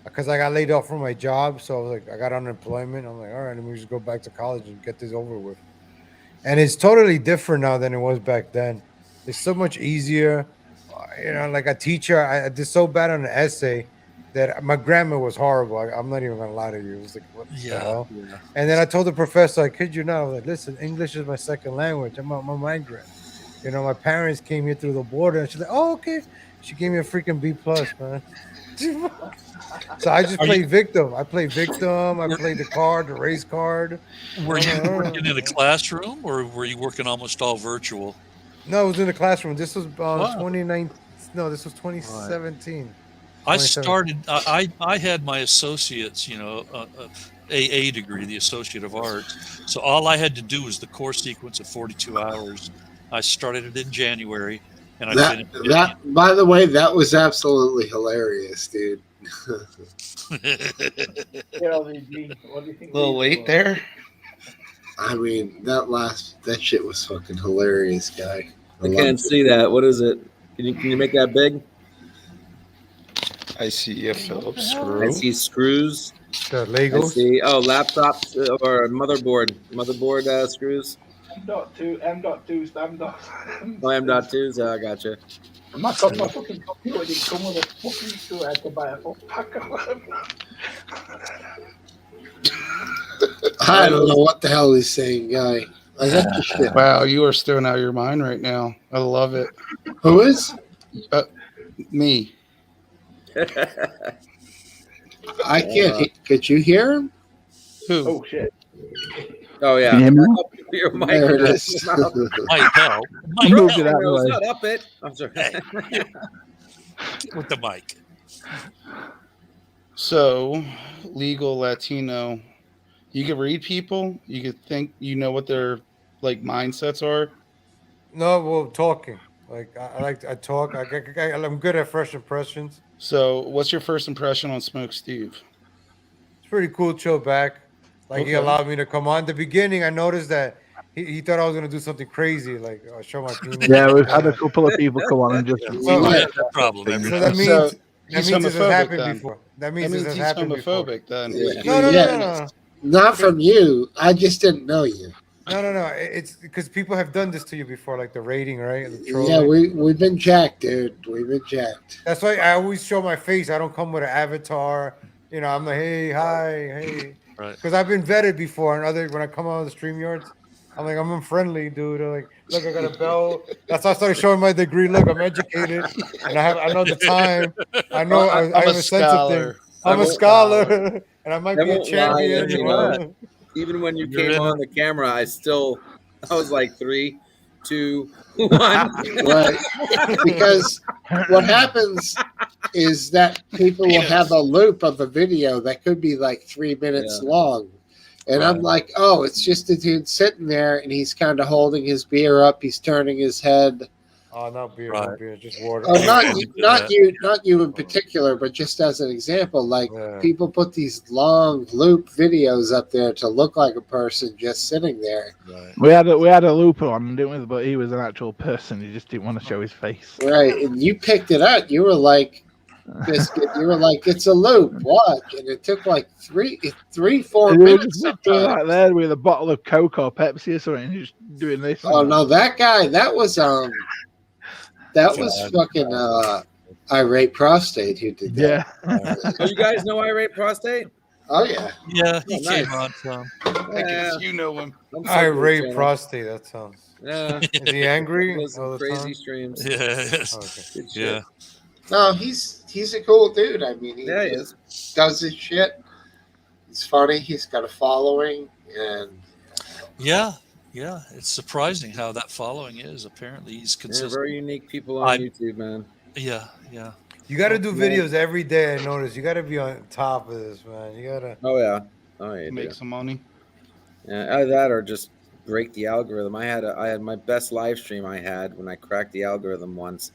because I got laid off from my job. So I was like, I got unemployment. I'm like, all right, let me just go back to college and get this over with. And it's totally different now than it was back then. It's so much easier. Like a teacher, I did so bad on an essay that my grammar was horrible. I'm not even gonna lie to you. It was like, what the Yeah. hell? Yeah. And then I told the professor, I kid you not, I was like, listen, English is my second language. I'm a migrant. My parents came here through the border, and she's like, oh, okay. She gave me a freaking B plus, man. So I just Are you- played victim. I played victim. I played the card, the race card. Were I'm you like, working in a classroom, or were you working almost all virtual? No, it was in the classroom. This was Wow. 2019. No, this was 2017. I 2017. started. I had my associates, AA degree, the Associate of Arts. So all I had to do was the course sequence of 42 hours. I started it in January, and I finished it. That, by the way, that was absolutely hilarious, dude. What do you think? Little late there. I mean, that shit was fucking hilarious, guy. I can't see that. What is it? Can you make that big? I see a Phillips I screw. see screws. The I Legos. see laptops or motherboard screws. M.2, M.2s, Oh, M.2s. I gotcha. My fucking computer didn't come with a fucking screw. I had to buy a full pack of them. I don't know what the hell he's saying, guy. I got your shit. Wow, you are stirring out your mind right now. I love it. Who is? Me. I can't. Could you hear him? Who? Oh shit. Oh yeah. Can you hear me? Your mic There it is is. up. Mike, no. I moved it out of the It's way. not up it. I'm sorry. With the mic. So, legal Latino. You can read people. You could think you know what their like mindsets are. No, well, talking. Like I talk. I'm good at first impressions. So, what's your first impression on Smokesteve? It's pretty cool. Chill back. Like he Okay. allowed me to come on. The beginning, I noticed that he thought I was gonna do something crazy, like show my penis. Yeah, we've had a couple of people come on and just. Well, We had that problem. So that means So, that he's means this has homophobic happened then. before. That That means means this has he's happened before. homophobic then. No. Not from you. I just didn't know you. No. It's because people have done this to you before, like the rating, right? The Yeah, trolling. we've been jacked, dude. We've been jacked. That's why I always show my face. I don't come with an avatar. I'm like, hey, hi, hey. Right. Because I've been vetted before, and when I come out of the StreamYards, I'm like, I'm friendly, dude. I'm like, look, I got a bell. That's why I started showing my degree. Look, I'm educated, and I know the time. I know I I'm have a a sense of scholar. thing. I'm a scholar, and I might I be a won't lie, champion. everyone. Even when you You're came in on the camera, I was like 3, 2, 1. Right. Because what happens is that people will have a loop of a video that could be like 3 minutes long. And I'm like, oh, it's just a dude sitting there and he's kind of holding his beer up. He's turning his head. Oh, not beer, Right. not beer, just water. Oh, not you in particular, but just as an example, like people put these long loop videos up there to look like a person just sitting there. Right. We had a loop on, didn't we? But he was an actual person. He just didn't want to show his face. Right, and you picked it up. You were like, it's a loop. Watch, and it took like 4 And we were minutes. just like there with a bottle of Coke or Pepsi or something, and just doing this. Oh no, that guy, that was fucking irate prostate who did that. Yeah. Oh, you guys know irate prostate? Oh yeah. Yeah, he nice. came on some. Yeah. You know him. I'm so Irate cool, prostate. That sounds. Yeah. Is he angry? Those all the crazy time? streams. Yeah. Okay. Good shit. Yeah. No, he's a cool dude. I mean, he is. does his shit. He's funny. He's got a following, and Yeah. It's surprising how that following is. Apparently, he's They're consistent. very unique people on YouTube, man. Yeah. You got to do videos every day. I notice you got to be on top of this, man. You got to. Oh yeah. Oh yeah. Make some money. Either that or just break the algorithm. I had my best live stream I had when I cracked the algorithm once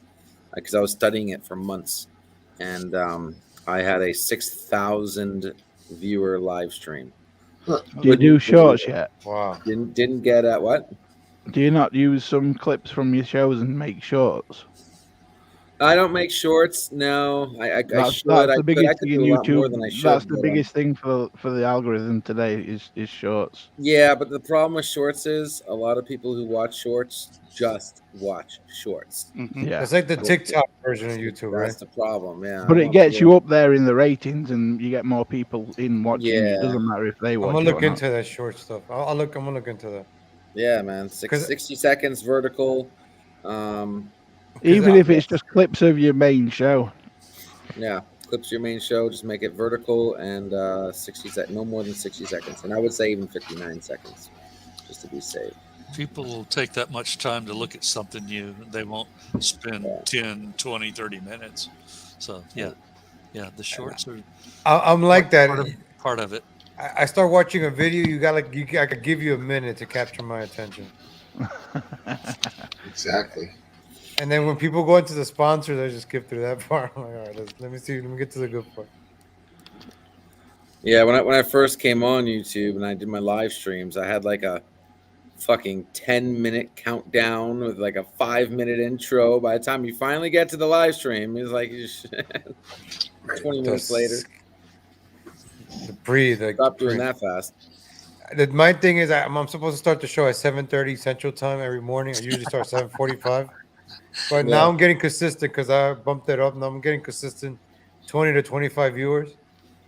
because I was studying it for months, and I had a 6,000 viewer live stream. Do you do shorts yet? Wow. Didn't get at what? Do you not use some clips from your shows and make shorts? I don't make shorts. No, I That's should. the I biggest could thing in do a lot more YouTube. than I should. That's the but, biggest thing for the algorithm today is shorts. Yeah, but the problem with shorts is a lot of people who watch shorts just watch shorts. Yeah, It's like the TikTok version of YouTube, right? That's the problem. Yeah, but I it want gets people- you up there in the ratings, and you get more people in watching. It Yeah. doesn't matter if they I'm watch gonna it look or not. into that short stuff. I'm gonna look into that. Yeah, man. 60 seconds vertical. Even if it's just clips of your main show. Yeah, clips your main show. Just make it vertical and 60 no more than 60 seconds, and I would say even 59 seconds, just to be safe. People will take that much time to look at something new. They won't spend 10, 20, 30 minutes. So, yeah, the shorts are I'm like that. part of it. I start watching a video. I could give you a minute to capture my attention. Exactly. And then when people go into the sponsors, I just skip through that part. I'm like, all right, let me see. Let me get to the good part. Yeah, when I first came on YouTube and I did my live streams, I had like a fucking 10-minute countdown with like a 5-minute intro. By the time you finally get to the live stream, it's like 20 minutes later. Breathe. Stop doing that fast. My thing is, I'm supposed to start the show at 7:30 Central Time every morning. I usually start 7:45. But now I'm getting consistent because I bumped it up. Now I'm getting consistent 20 to 25 viewers.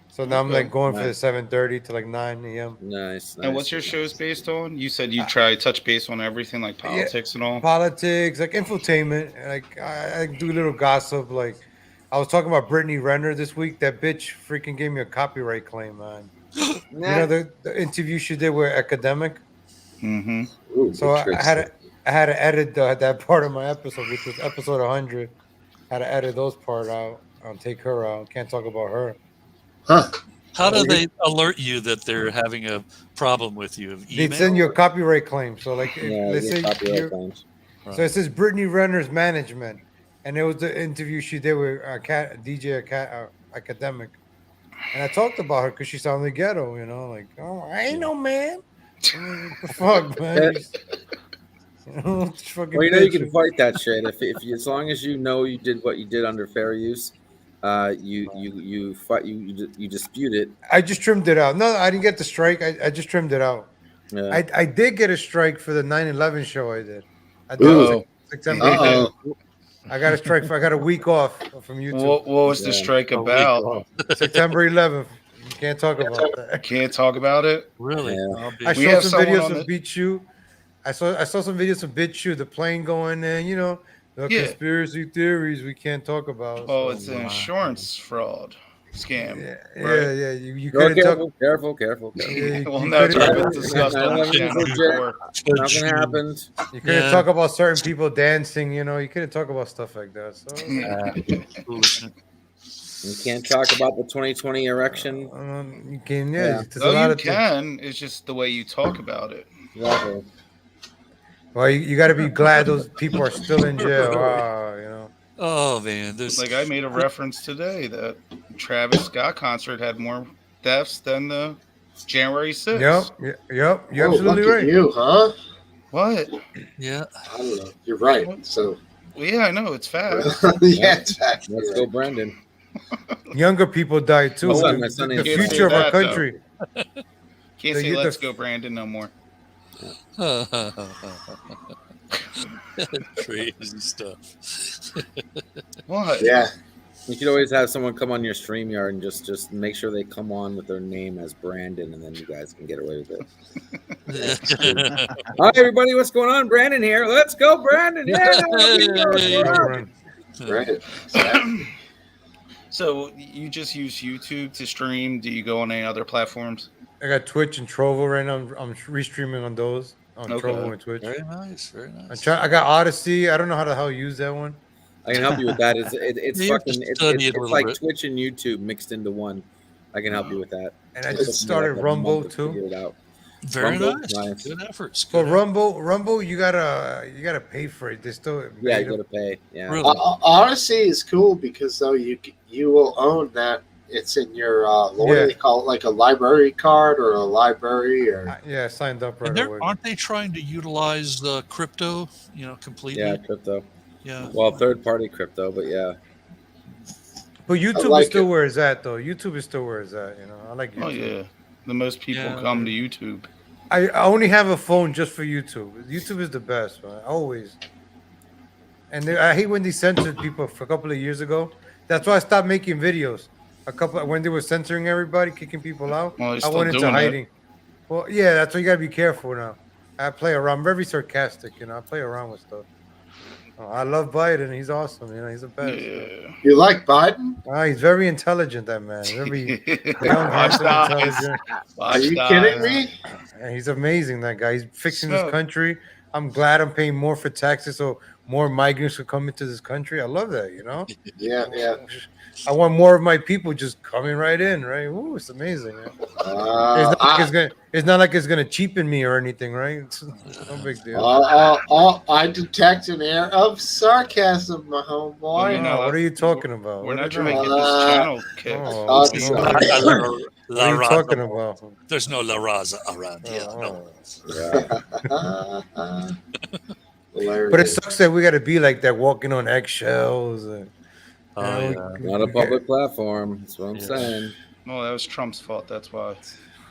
So now I'm like going for the 7:30 to like 9 a.m. Nice. And what's your shows based on? You said you try to touch base on everything like politics and all. Politics, like infotainment. Like I do a little gossip. Like I was talking about Brittany Renner this week. That bitch freaking gave me a copyright claim, man. You know the interview she did with Academic. Mm-hmm. So I had to edit that part of my episode, which was episode 100. Had to edit those part out and take her out. Can't talk about her. Huh? How do they alert you that they're having a problem with you? They send you a copyright claim. So like, let's say so it says Brittany Renner's management, and it was the interview she did with DJ Academic, and I talked about her because she sounded ghetto, you know, like, oh, I ain't no man. What the fuck, man? Well, you know you can fight that shit if you, as long as you know you did what you did under fair use. You fight you dispute it. I just trimmed it out. No, I didn't get the strike. I just trimmed it out. Yeah. I did get a strike for the 9/11 show. I did. I did September. I got a strike. I got a week off from YouTube. What was the strike about? September 11th. You can't talk about that. Can't talk about it. Really? Yeah. I saw some videos of Beat Shoe. I saw some videos of Beat Shoe, the plane going in. You know, the conspiracy theories we can't talk about. Oh, it's an insurance fraud scam. Yeah. You Go couldn't careful, talk. careful. Yeah, Well, you that's couldn't- been discussed on the channel before. Nothing happened. You couldn't talk about certain people dancing. You know, you couldn't talk about stuff like that. So. You can't talk about the 2020 erection. You can, yeah. No, you can. It's just the way you talk about it. Exactly. Well, you got to be glad those people are still in jail. You know. Oh man, there's Like I made a reference today that Travis Scott concert had more deaths than the January 6th. Yep. You're absolutely look right. at you, huh? What? Yeah. I don't know. You're right. So. Well, yeah, I know it's fact. Yeah, it's fact. Let's go, Brandon. Younger people died too. My son The is- future of our country. Can't say let's go, Brandon, no more. Crazy stuff. What? Yeah. You should always have someone come on your StreamYard and just make sure they come on with their name as Brandon, and then you guys can get away with it. Hi, everybody. What's going on? Brandon here. Let's go, Brandon. Yeah. Right. So you just use YouTube to stream? Do you go on any other platforms? I got Twitch and Trovo right now. I'm restreaming on those on Trovo and Twitch. Very nice, very nice. I got Odyssey. I don't know how the hell to use that one. I can help you with that. It's You have fucking. to It's study it a little like bit. Twitch and YouTube mixed into one. I can help you with that. And I It just took me like started a Rumble month to too. figure it out. Very Rumble's nice. Good efforts. But Good Rumble, you gotta pay for it. They still Yeah, made you them. gotta pay. Yeah. Really? Odyssey is cool because though you will own that. It's in your what do they call it, like a library card or a library or Yeah, I signed up right And away. aren't they trying to utilize the crypto, completely? Yeah, crypto. Yeah. Well, third-party crypto, but yeah. But YouTube like is still it. where it's at, though. YouTube is still where it's at. I like YouTube. Oh yeah, the most people come to YouTube. I only have a phone just for YouTube. YouTube is the best, man. Always. And I hate when they censored people for a couple of years ago. That's why I stopped making videos. When they were censoring everybody, kicking people out, Well, they're I still went into doing it. hiding. Well, yeah, that's why you gotta be careful now. I play around. I'm very sarcastic, I play around with stuff. I love Biden. He's awesome. He's the best. Yeah. You like Biden? He's very intelligent. That man, very young, Watch handsome, the eyes. intelligent. Are you kidding me? Yeah, he's amazing. That guy. He's fixing this So- country. I'm glad I'm paying more for taxes, so more migrants could come into this country. I love that. Yeah. I want more of my people just coming right in. Right? Ooh, it's amazing. Man. It's not like it's gonna cheapen me or anything, right? It's no big deal. I detect an air of sarcasm, my homeboy. What are you talking about? We're What not are trying to you- get this channel kicked. Oh, It's no. not What are you talking about? There's no La Raza around here. But it sucks that we got to be like that, walking on eggshells. Not a public platform. That's what I'm saying. No, that was Trump's fault. That's why.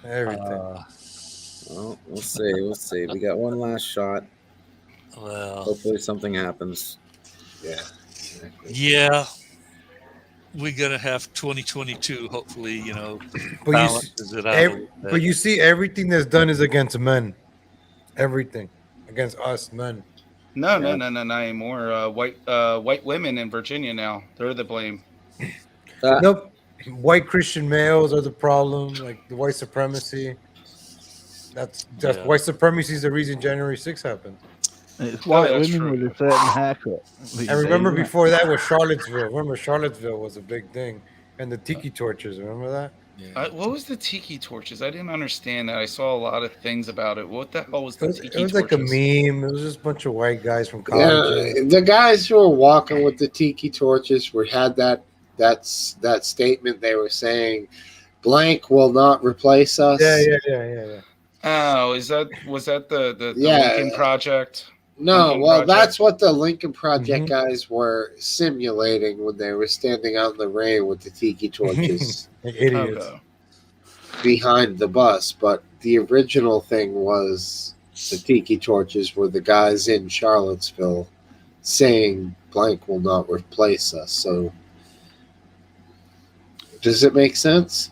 Everything. Well, we'll see. We'll see. We got one last shot. Well, hopefully something happens. Yeah. We're gonna have 2022. Hopefully, But balances it out. a little bit. but you see, everything that's done is against men. Everything against us men. No, not anymore. White women in Virginia now. They're the blame. Nope. White Christian males are the problem. Like the white supremacy. That's white supremacy is the reason January 6th happened. It's white women with a certain haircut. I remember before that was Charlottesville. Remember Charlottesville was a big thing, and the tiki torches. Remember that? What was the tiki torches? I didn't understand that. I saw a lot of things about it. What the hell was the tiki It was torches? like a meme. It was just a bunch of white guys from college. Yeah, the guys who were walking with the tiki torches had that statement. They were saying, "Blank will not replace us." Yeah. Oh, was that the Lincoln Project? No, Lincoln well, Project? that's what the Lincoln Project guys were simulating when they were standing out in the rain with the tiki torches. Like idiots. Okay. Behind the bus. But the original thing was the tiki torches were the guys in Charlottesville saying blank will not replace us. So does it make sense?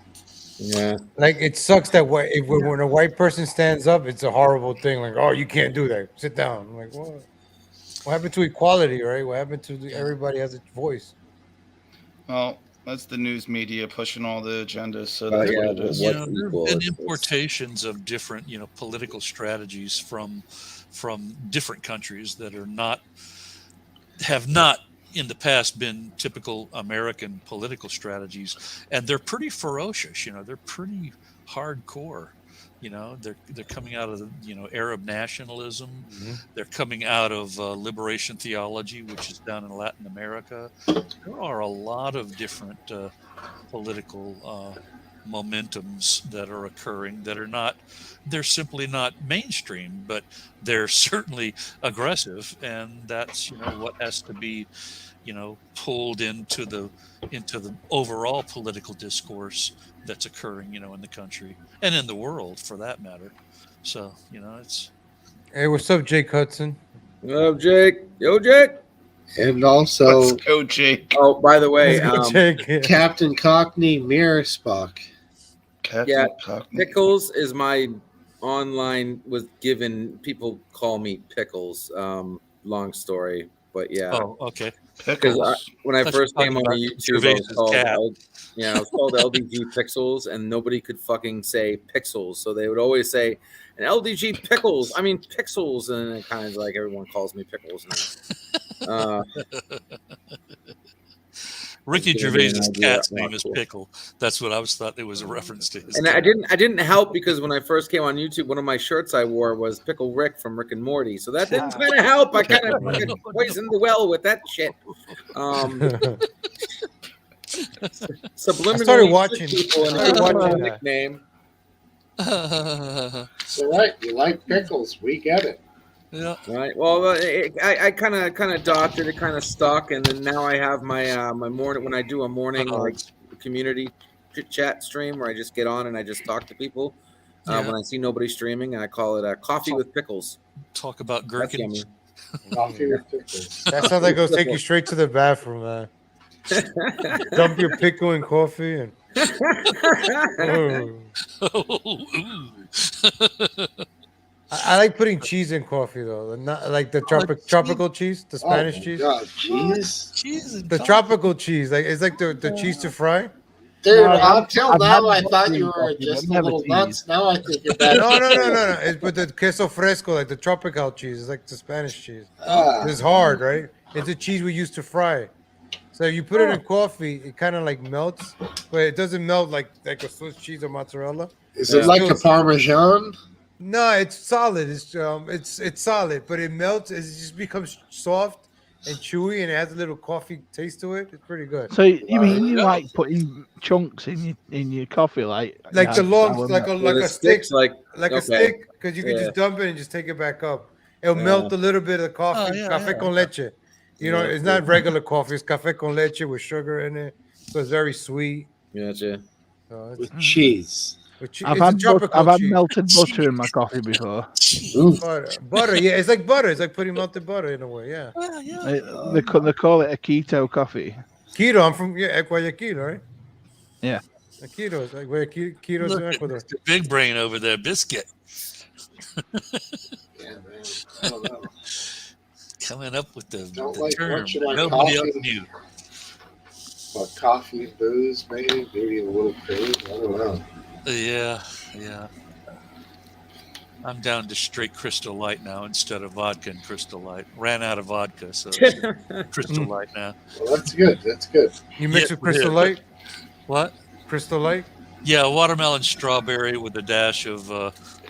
Yeah. Like it sucks that when a white person stands up, it's a horrible thing. Like, oh, you can't do that. Sit down. I'm like, what? What happened to equality, right? What happened to everybody has a voice? Well, that's the news media pushing all the agendas. So that's what it is. There have been importations of different, political strategies from different countries that have not in the past been typical American political strategies, and they're pretty ferocious. They're pretty hardcore. They're coming out of the Arab nationalism. They're coming out of liberation theology, which is down in Latin America. There are a lot of different political momentums that are occurring that are not. They're simply not mainstream, but they're certainly aggressive, and that's what has to be pulled into the overall political discourse that's occurring in the country and in the world for that matter. So it's Hey, what's up, Jake Hudson? What up, Jake? Yo, Jake. And also, Let's go, Jake. Oh, by the way, Captain Cockney Mirror Spock. Yeah, Pickles is my online was given. People call me Pickles. Long story, but yeah. Oh, okay. Pickles. When I Thought first you were came on talking about YouTube, I was Gervais's called LDG Pixels, and nobody could fucking say Pixels, so they would always say an LDG Pickles. I mean Pixels, and it kind of like everyone calls me Pickles now. Ricky Giving me an Gervais's idea. cat's Oh, name is cool. Pickle. That's what I was thought it was a reference to his And cat. I didn't help because when I first came on YouTube, one of my shirts I wore was Pickle Rick from Rick and Morty. So that didn't kind of help. I kind of fucking poisoned the well with that shit. Subliminally, I started watching. people and I started watching that. nickname. It's all right. You like pickles. We get it. Yeah. Right. Well, I kind of doctored it, kind of stuck, and then now I have my my morning when I do a morning like community chat stream where I just get on and I just talk to people. Yeah. When I see nobody streaming, I call it coffee with pickles. Talk about That's gherkins. yummy. Coffee with pickles. That sounds like it'll take you straight to the bathroom, man. Dump your pickle in coffee and. I like putting cheese in coffee though, not like the tropical cheese, the Spanish cheese. God, cheese, the tropical cheese, like it's like the cheese to fry. Dude, No, until now I thought you were just a little nuts. Now I think you're bad. No. It's with the queso fresco, like the tropical cheese. It's like the Spanish cheese. Ah. It's hard, right? It's the cheese we used to fry. So you put it in coffee, it kind of like melts, but it doesn't melt like a Swiss cheese or mozzarella. Is it like a Parmesan? No, it's solid. It's solid, but it melts. It just becomes soft and chewy, and it has a little coffee taste to it. It's pretty good. So you mean you like putting chunks in your coffee, like the long, like a stick, like a stick, because you can just dump it and just take it back up. It'll melt a little bit of coffee, café con leche. You know, it's not regular coffee; it's café con leche with sugar in it, so it's very sweet. Gotcha. With cheese. I've had melted butter in my coffee before. Butter, yeah, it's like butter. It's like putting melted butter in a way, yeah. They call it a keto coffee. Keto, I'm from Guayaquil, right? Yeah. Keto is like where keto's Look in at Ecuador. Mr. Big brain over there, biscuit. Yeah, man. I don't know. Coming up with the Like, term what should I nobody coffee? else knew. What, coffee and booze, maybe a little cream. I don't know. Yeah. I'm down to straight Crystal Light now instead of vodka and Crystal Light. Ran out of vodka, so it's Crystal Light now. Well, that's good. That's good. You mix with Crystal Light? What? Crystal Light? Yeah, watermelon strawberry with a dash of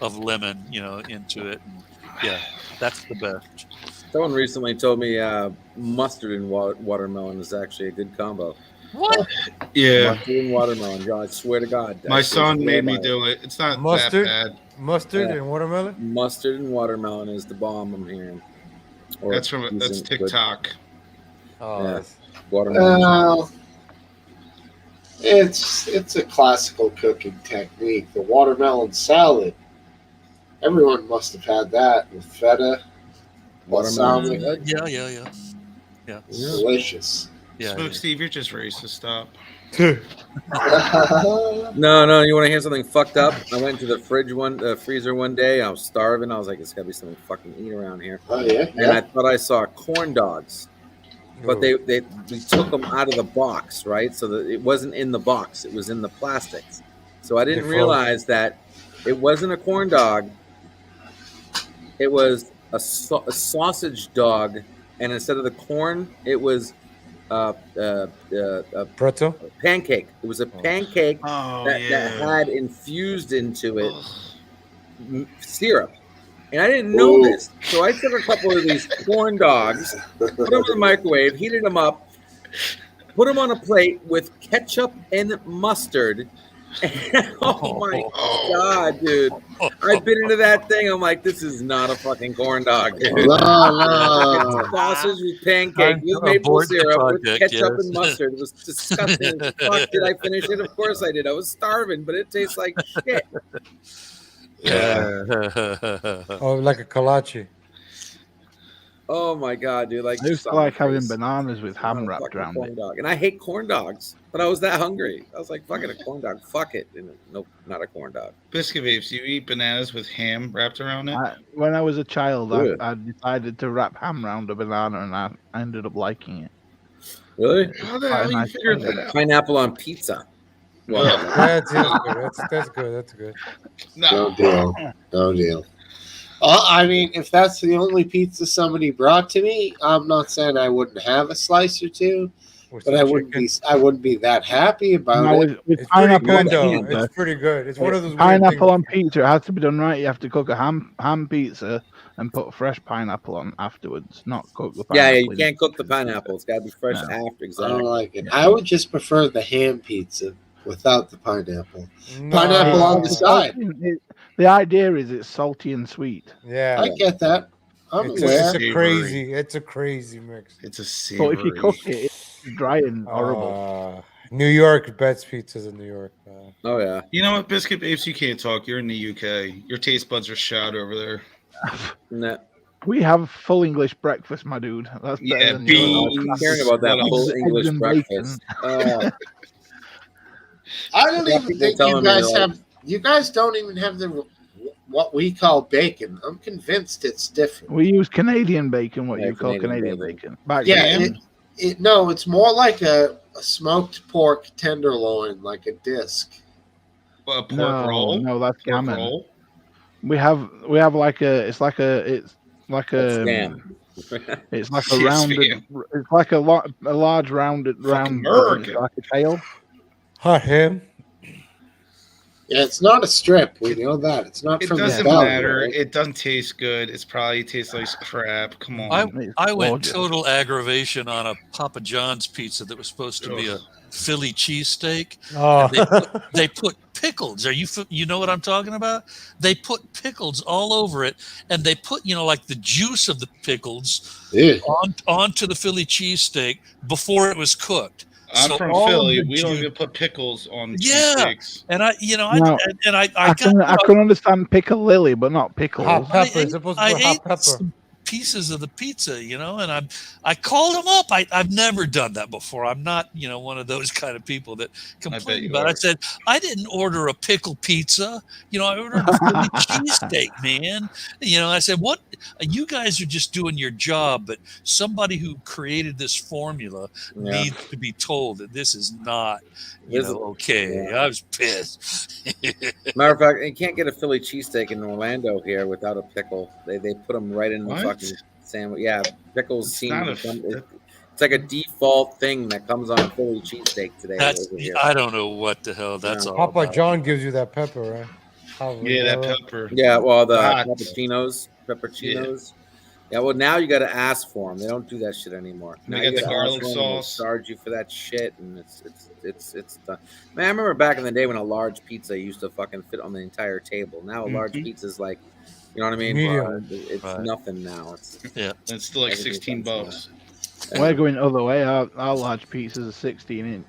lemon, into it. And yeah, that's the best. Someone recently told me mustard and watermelon is actually a good combo. What? Yeah. Mustard and watermelon. God, I swear to God. My son made me do it. It's not Mustard? that bad. Mustard and watermelon? Mustard and watermelon is the bomb, I'm hearing. That's TikTok. Watermelon. It's a classical cooking technique. The watermelon salad. Everyone must have had that with feta. Watermelon balsamic. Yeah. Delicious. Yeah. Smokesteve, you're just racist. Stop. No, you want to hear something fucked up? I went to the freezer one day. I was starving. I was like, "It's gotta be something fucking eat around here." Oh yeah. And I thought I saw corn dogs, but we took them out of the box, right? So that it wasn't in the box; it was in the plastics. So I didn't realize that it wasn't a corn dog. It was a sausage dog, and instead of the corn, it was pretzel pancake. It was a pancake that had infused into it syrup, and I didn't know this. So I took a couple of these corn dogs, put them in the microwave, heated them up, put them on a plate with ketchup and mustard. Oh my God, dude! I bit into that thing. I'm like, this is not a fucking corn dog, dude. No. Sausage with pancake with maple syrup with ketchup and mustard. It was disgusting. Fuck, did I finish it? Of course I did. I was starving, but it tastes like shit. Yeah. Oh, like a kolache. Oh my God, dude! Like, I used to like having bananas with ham wrapped around it. Dog. And I hate corn dogs, but I was that hungry. I was like, fucking a corn dog. Fuck it. And nope, not a corn dog. Biscuit Vapes, you eat bananas with ham wrapped around it? When I was a child, I decided to wrap ham around a banana, and I ended up liking it. Really? How the hell you figured that out? Pineapple on pizza. Wow. That's good. That's good. No deal. I mean, if that's the only pizza somebody brought to me, I'm not saying I wouldn't have a slice or two, with But some I wouldn't chicken. be. I wouldn't be that happy about No, it. with It's pretty pineapple good on though. pizza. It's pretty good. It's one of those weird Pineapple things. on pizza. It has to be done right. You have to cook a ham pizza and put fresh pineapple on afterwards. Not cook the Yeah, pineapple. you can't cook the pineapple. It's got to be fresh No. after. I Exactly. don't like it. I would just prefer the ham pizza without the pineapple. No. Pineapple on the It's side. the idea is it's salty and sweet. Yeah. I get that. I'm It's aware. a crazy. It's a crazy mix. It's a But savory. if you cook it, it's dry and horrible. New York, best pizzas in New York. Oh yeah. You know what, Biscuit Babes? You can't talk. You're in the UK. Your taste buds are shot over there. Nah. We have full English breakfast, my dude. That's better Yeah, than beans. yours. I'm caring about that What full else? English and breakfast. I don't Yeah, even people think telling you me guys they're like- have. You guys don't even have the what we call bacon. I'm convinced it's different. We use Canadian bacon, what Yeah, you call Canadian Canadian bacon. bacon. Yeah, no, it's more like a smoked pork tenderloin, like a disc. A pork no, roll. no, that's Pork gammon. roll. We have like a it's like a That's scam. it's like a Yes, rounded ma'am. it's like a large rounded round American. it's like a tail. Hot ham. Yeah, it's not a strip. We know that. It's not It from doesn't the belly, matter. right? It doesn't taste good. It's probably tastes like crap. Come on. I went gorgeous. total aggravation on a Papa John's pizza that was supposed to be a Philly cheesesteak. Oh. And they put pickles. You know what I'm talking about? They put pickles all over it, and they put like the juice of the pickles onto the Philly cheesesteak before it was cooked. I'm So from all of Philly. the We don't juice- even put pickles on Yeah, cheesesteaks. and I I can understand pickle lily, but not pickles. Hot pepper. It's supposed to I put hot ate pepper. some pieces of the pizza, and I called them up. I've never done that before. I'm not, one of those kind of people that complain you about it. are. I said, I didn't order a pickle pizza. I ordered a Philly cheesesteak, man. I said, what? You guys are just doing your job, but somebody who created this formula needs to be told that this is not, okay. Yeah. I was pissed. Matter of fact, you can't get a Philly cheesesteak in Orlando here without a pickle. They put them right in the What? fucking sandwich. Yeah, pickles It's seem not to a- become. It's like a default thing that comes on a Philly cheesesteak today. That's, over here. I don't know what the hell that's all Papa about. John gives you that pepper, right? Yeah, that pepper. Yeah, well, the Hot. pepperoncinos. Yeah, well, now you got to ask for them. They don't do that shit anymore. They Now got you the gotta ask garlic for 'em, and they'll sauce. charge you for that shit, and it's done. Man, I remember back in the day when a large pizza used to fucking fit on the entire table. Now a large Mhm. pizza is like, you know what I mean? Medium. It's Right. nothing now. It's It's still like everything's 16 done bucks. We're going the other way. Our large pizzas are 16-inch.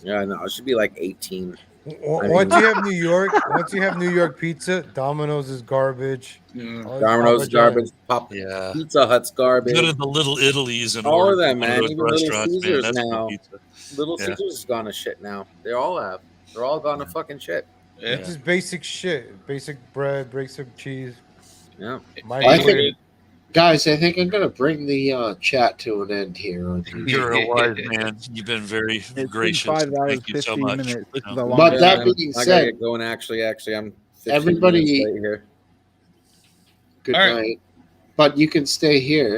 Yeah, no, it should be like 18. Once you have New York pizza, Domino's is garbage. Domino's Papa garbage. John's. Yeah. Pizza Hut's garbage. Go to the Little Italies and All order of them, from one man. of those Even Little restaurants, man. Caesars That's good now. pizza. Little Yeah. Caesars has gone to shit now. They all have. They're all gone to fucking shit. It's just basic shit. Basic bread, basic cheese. Yeah. I think, guys, I think I'm going to bring the chat to an end here. On You're a wise man. You've been very gracious. 5 hours, Thank you so 15 much. minutes. This is No. a long But that time. being I gotta said, get going. Actually, I'm 15 everybody- minutes late here. good All right. night. But you can stay here.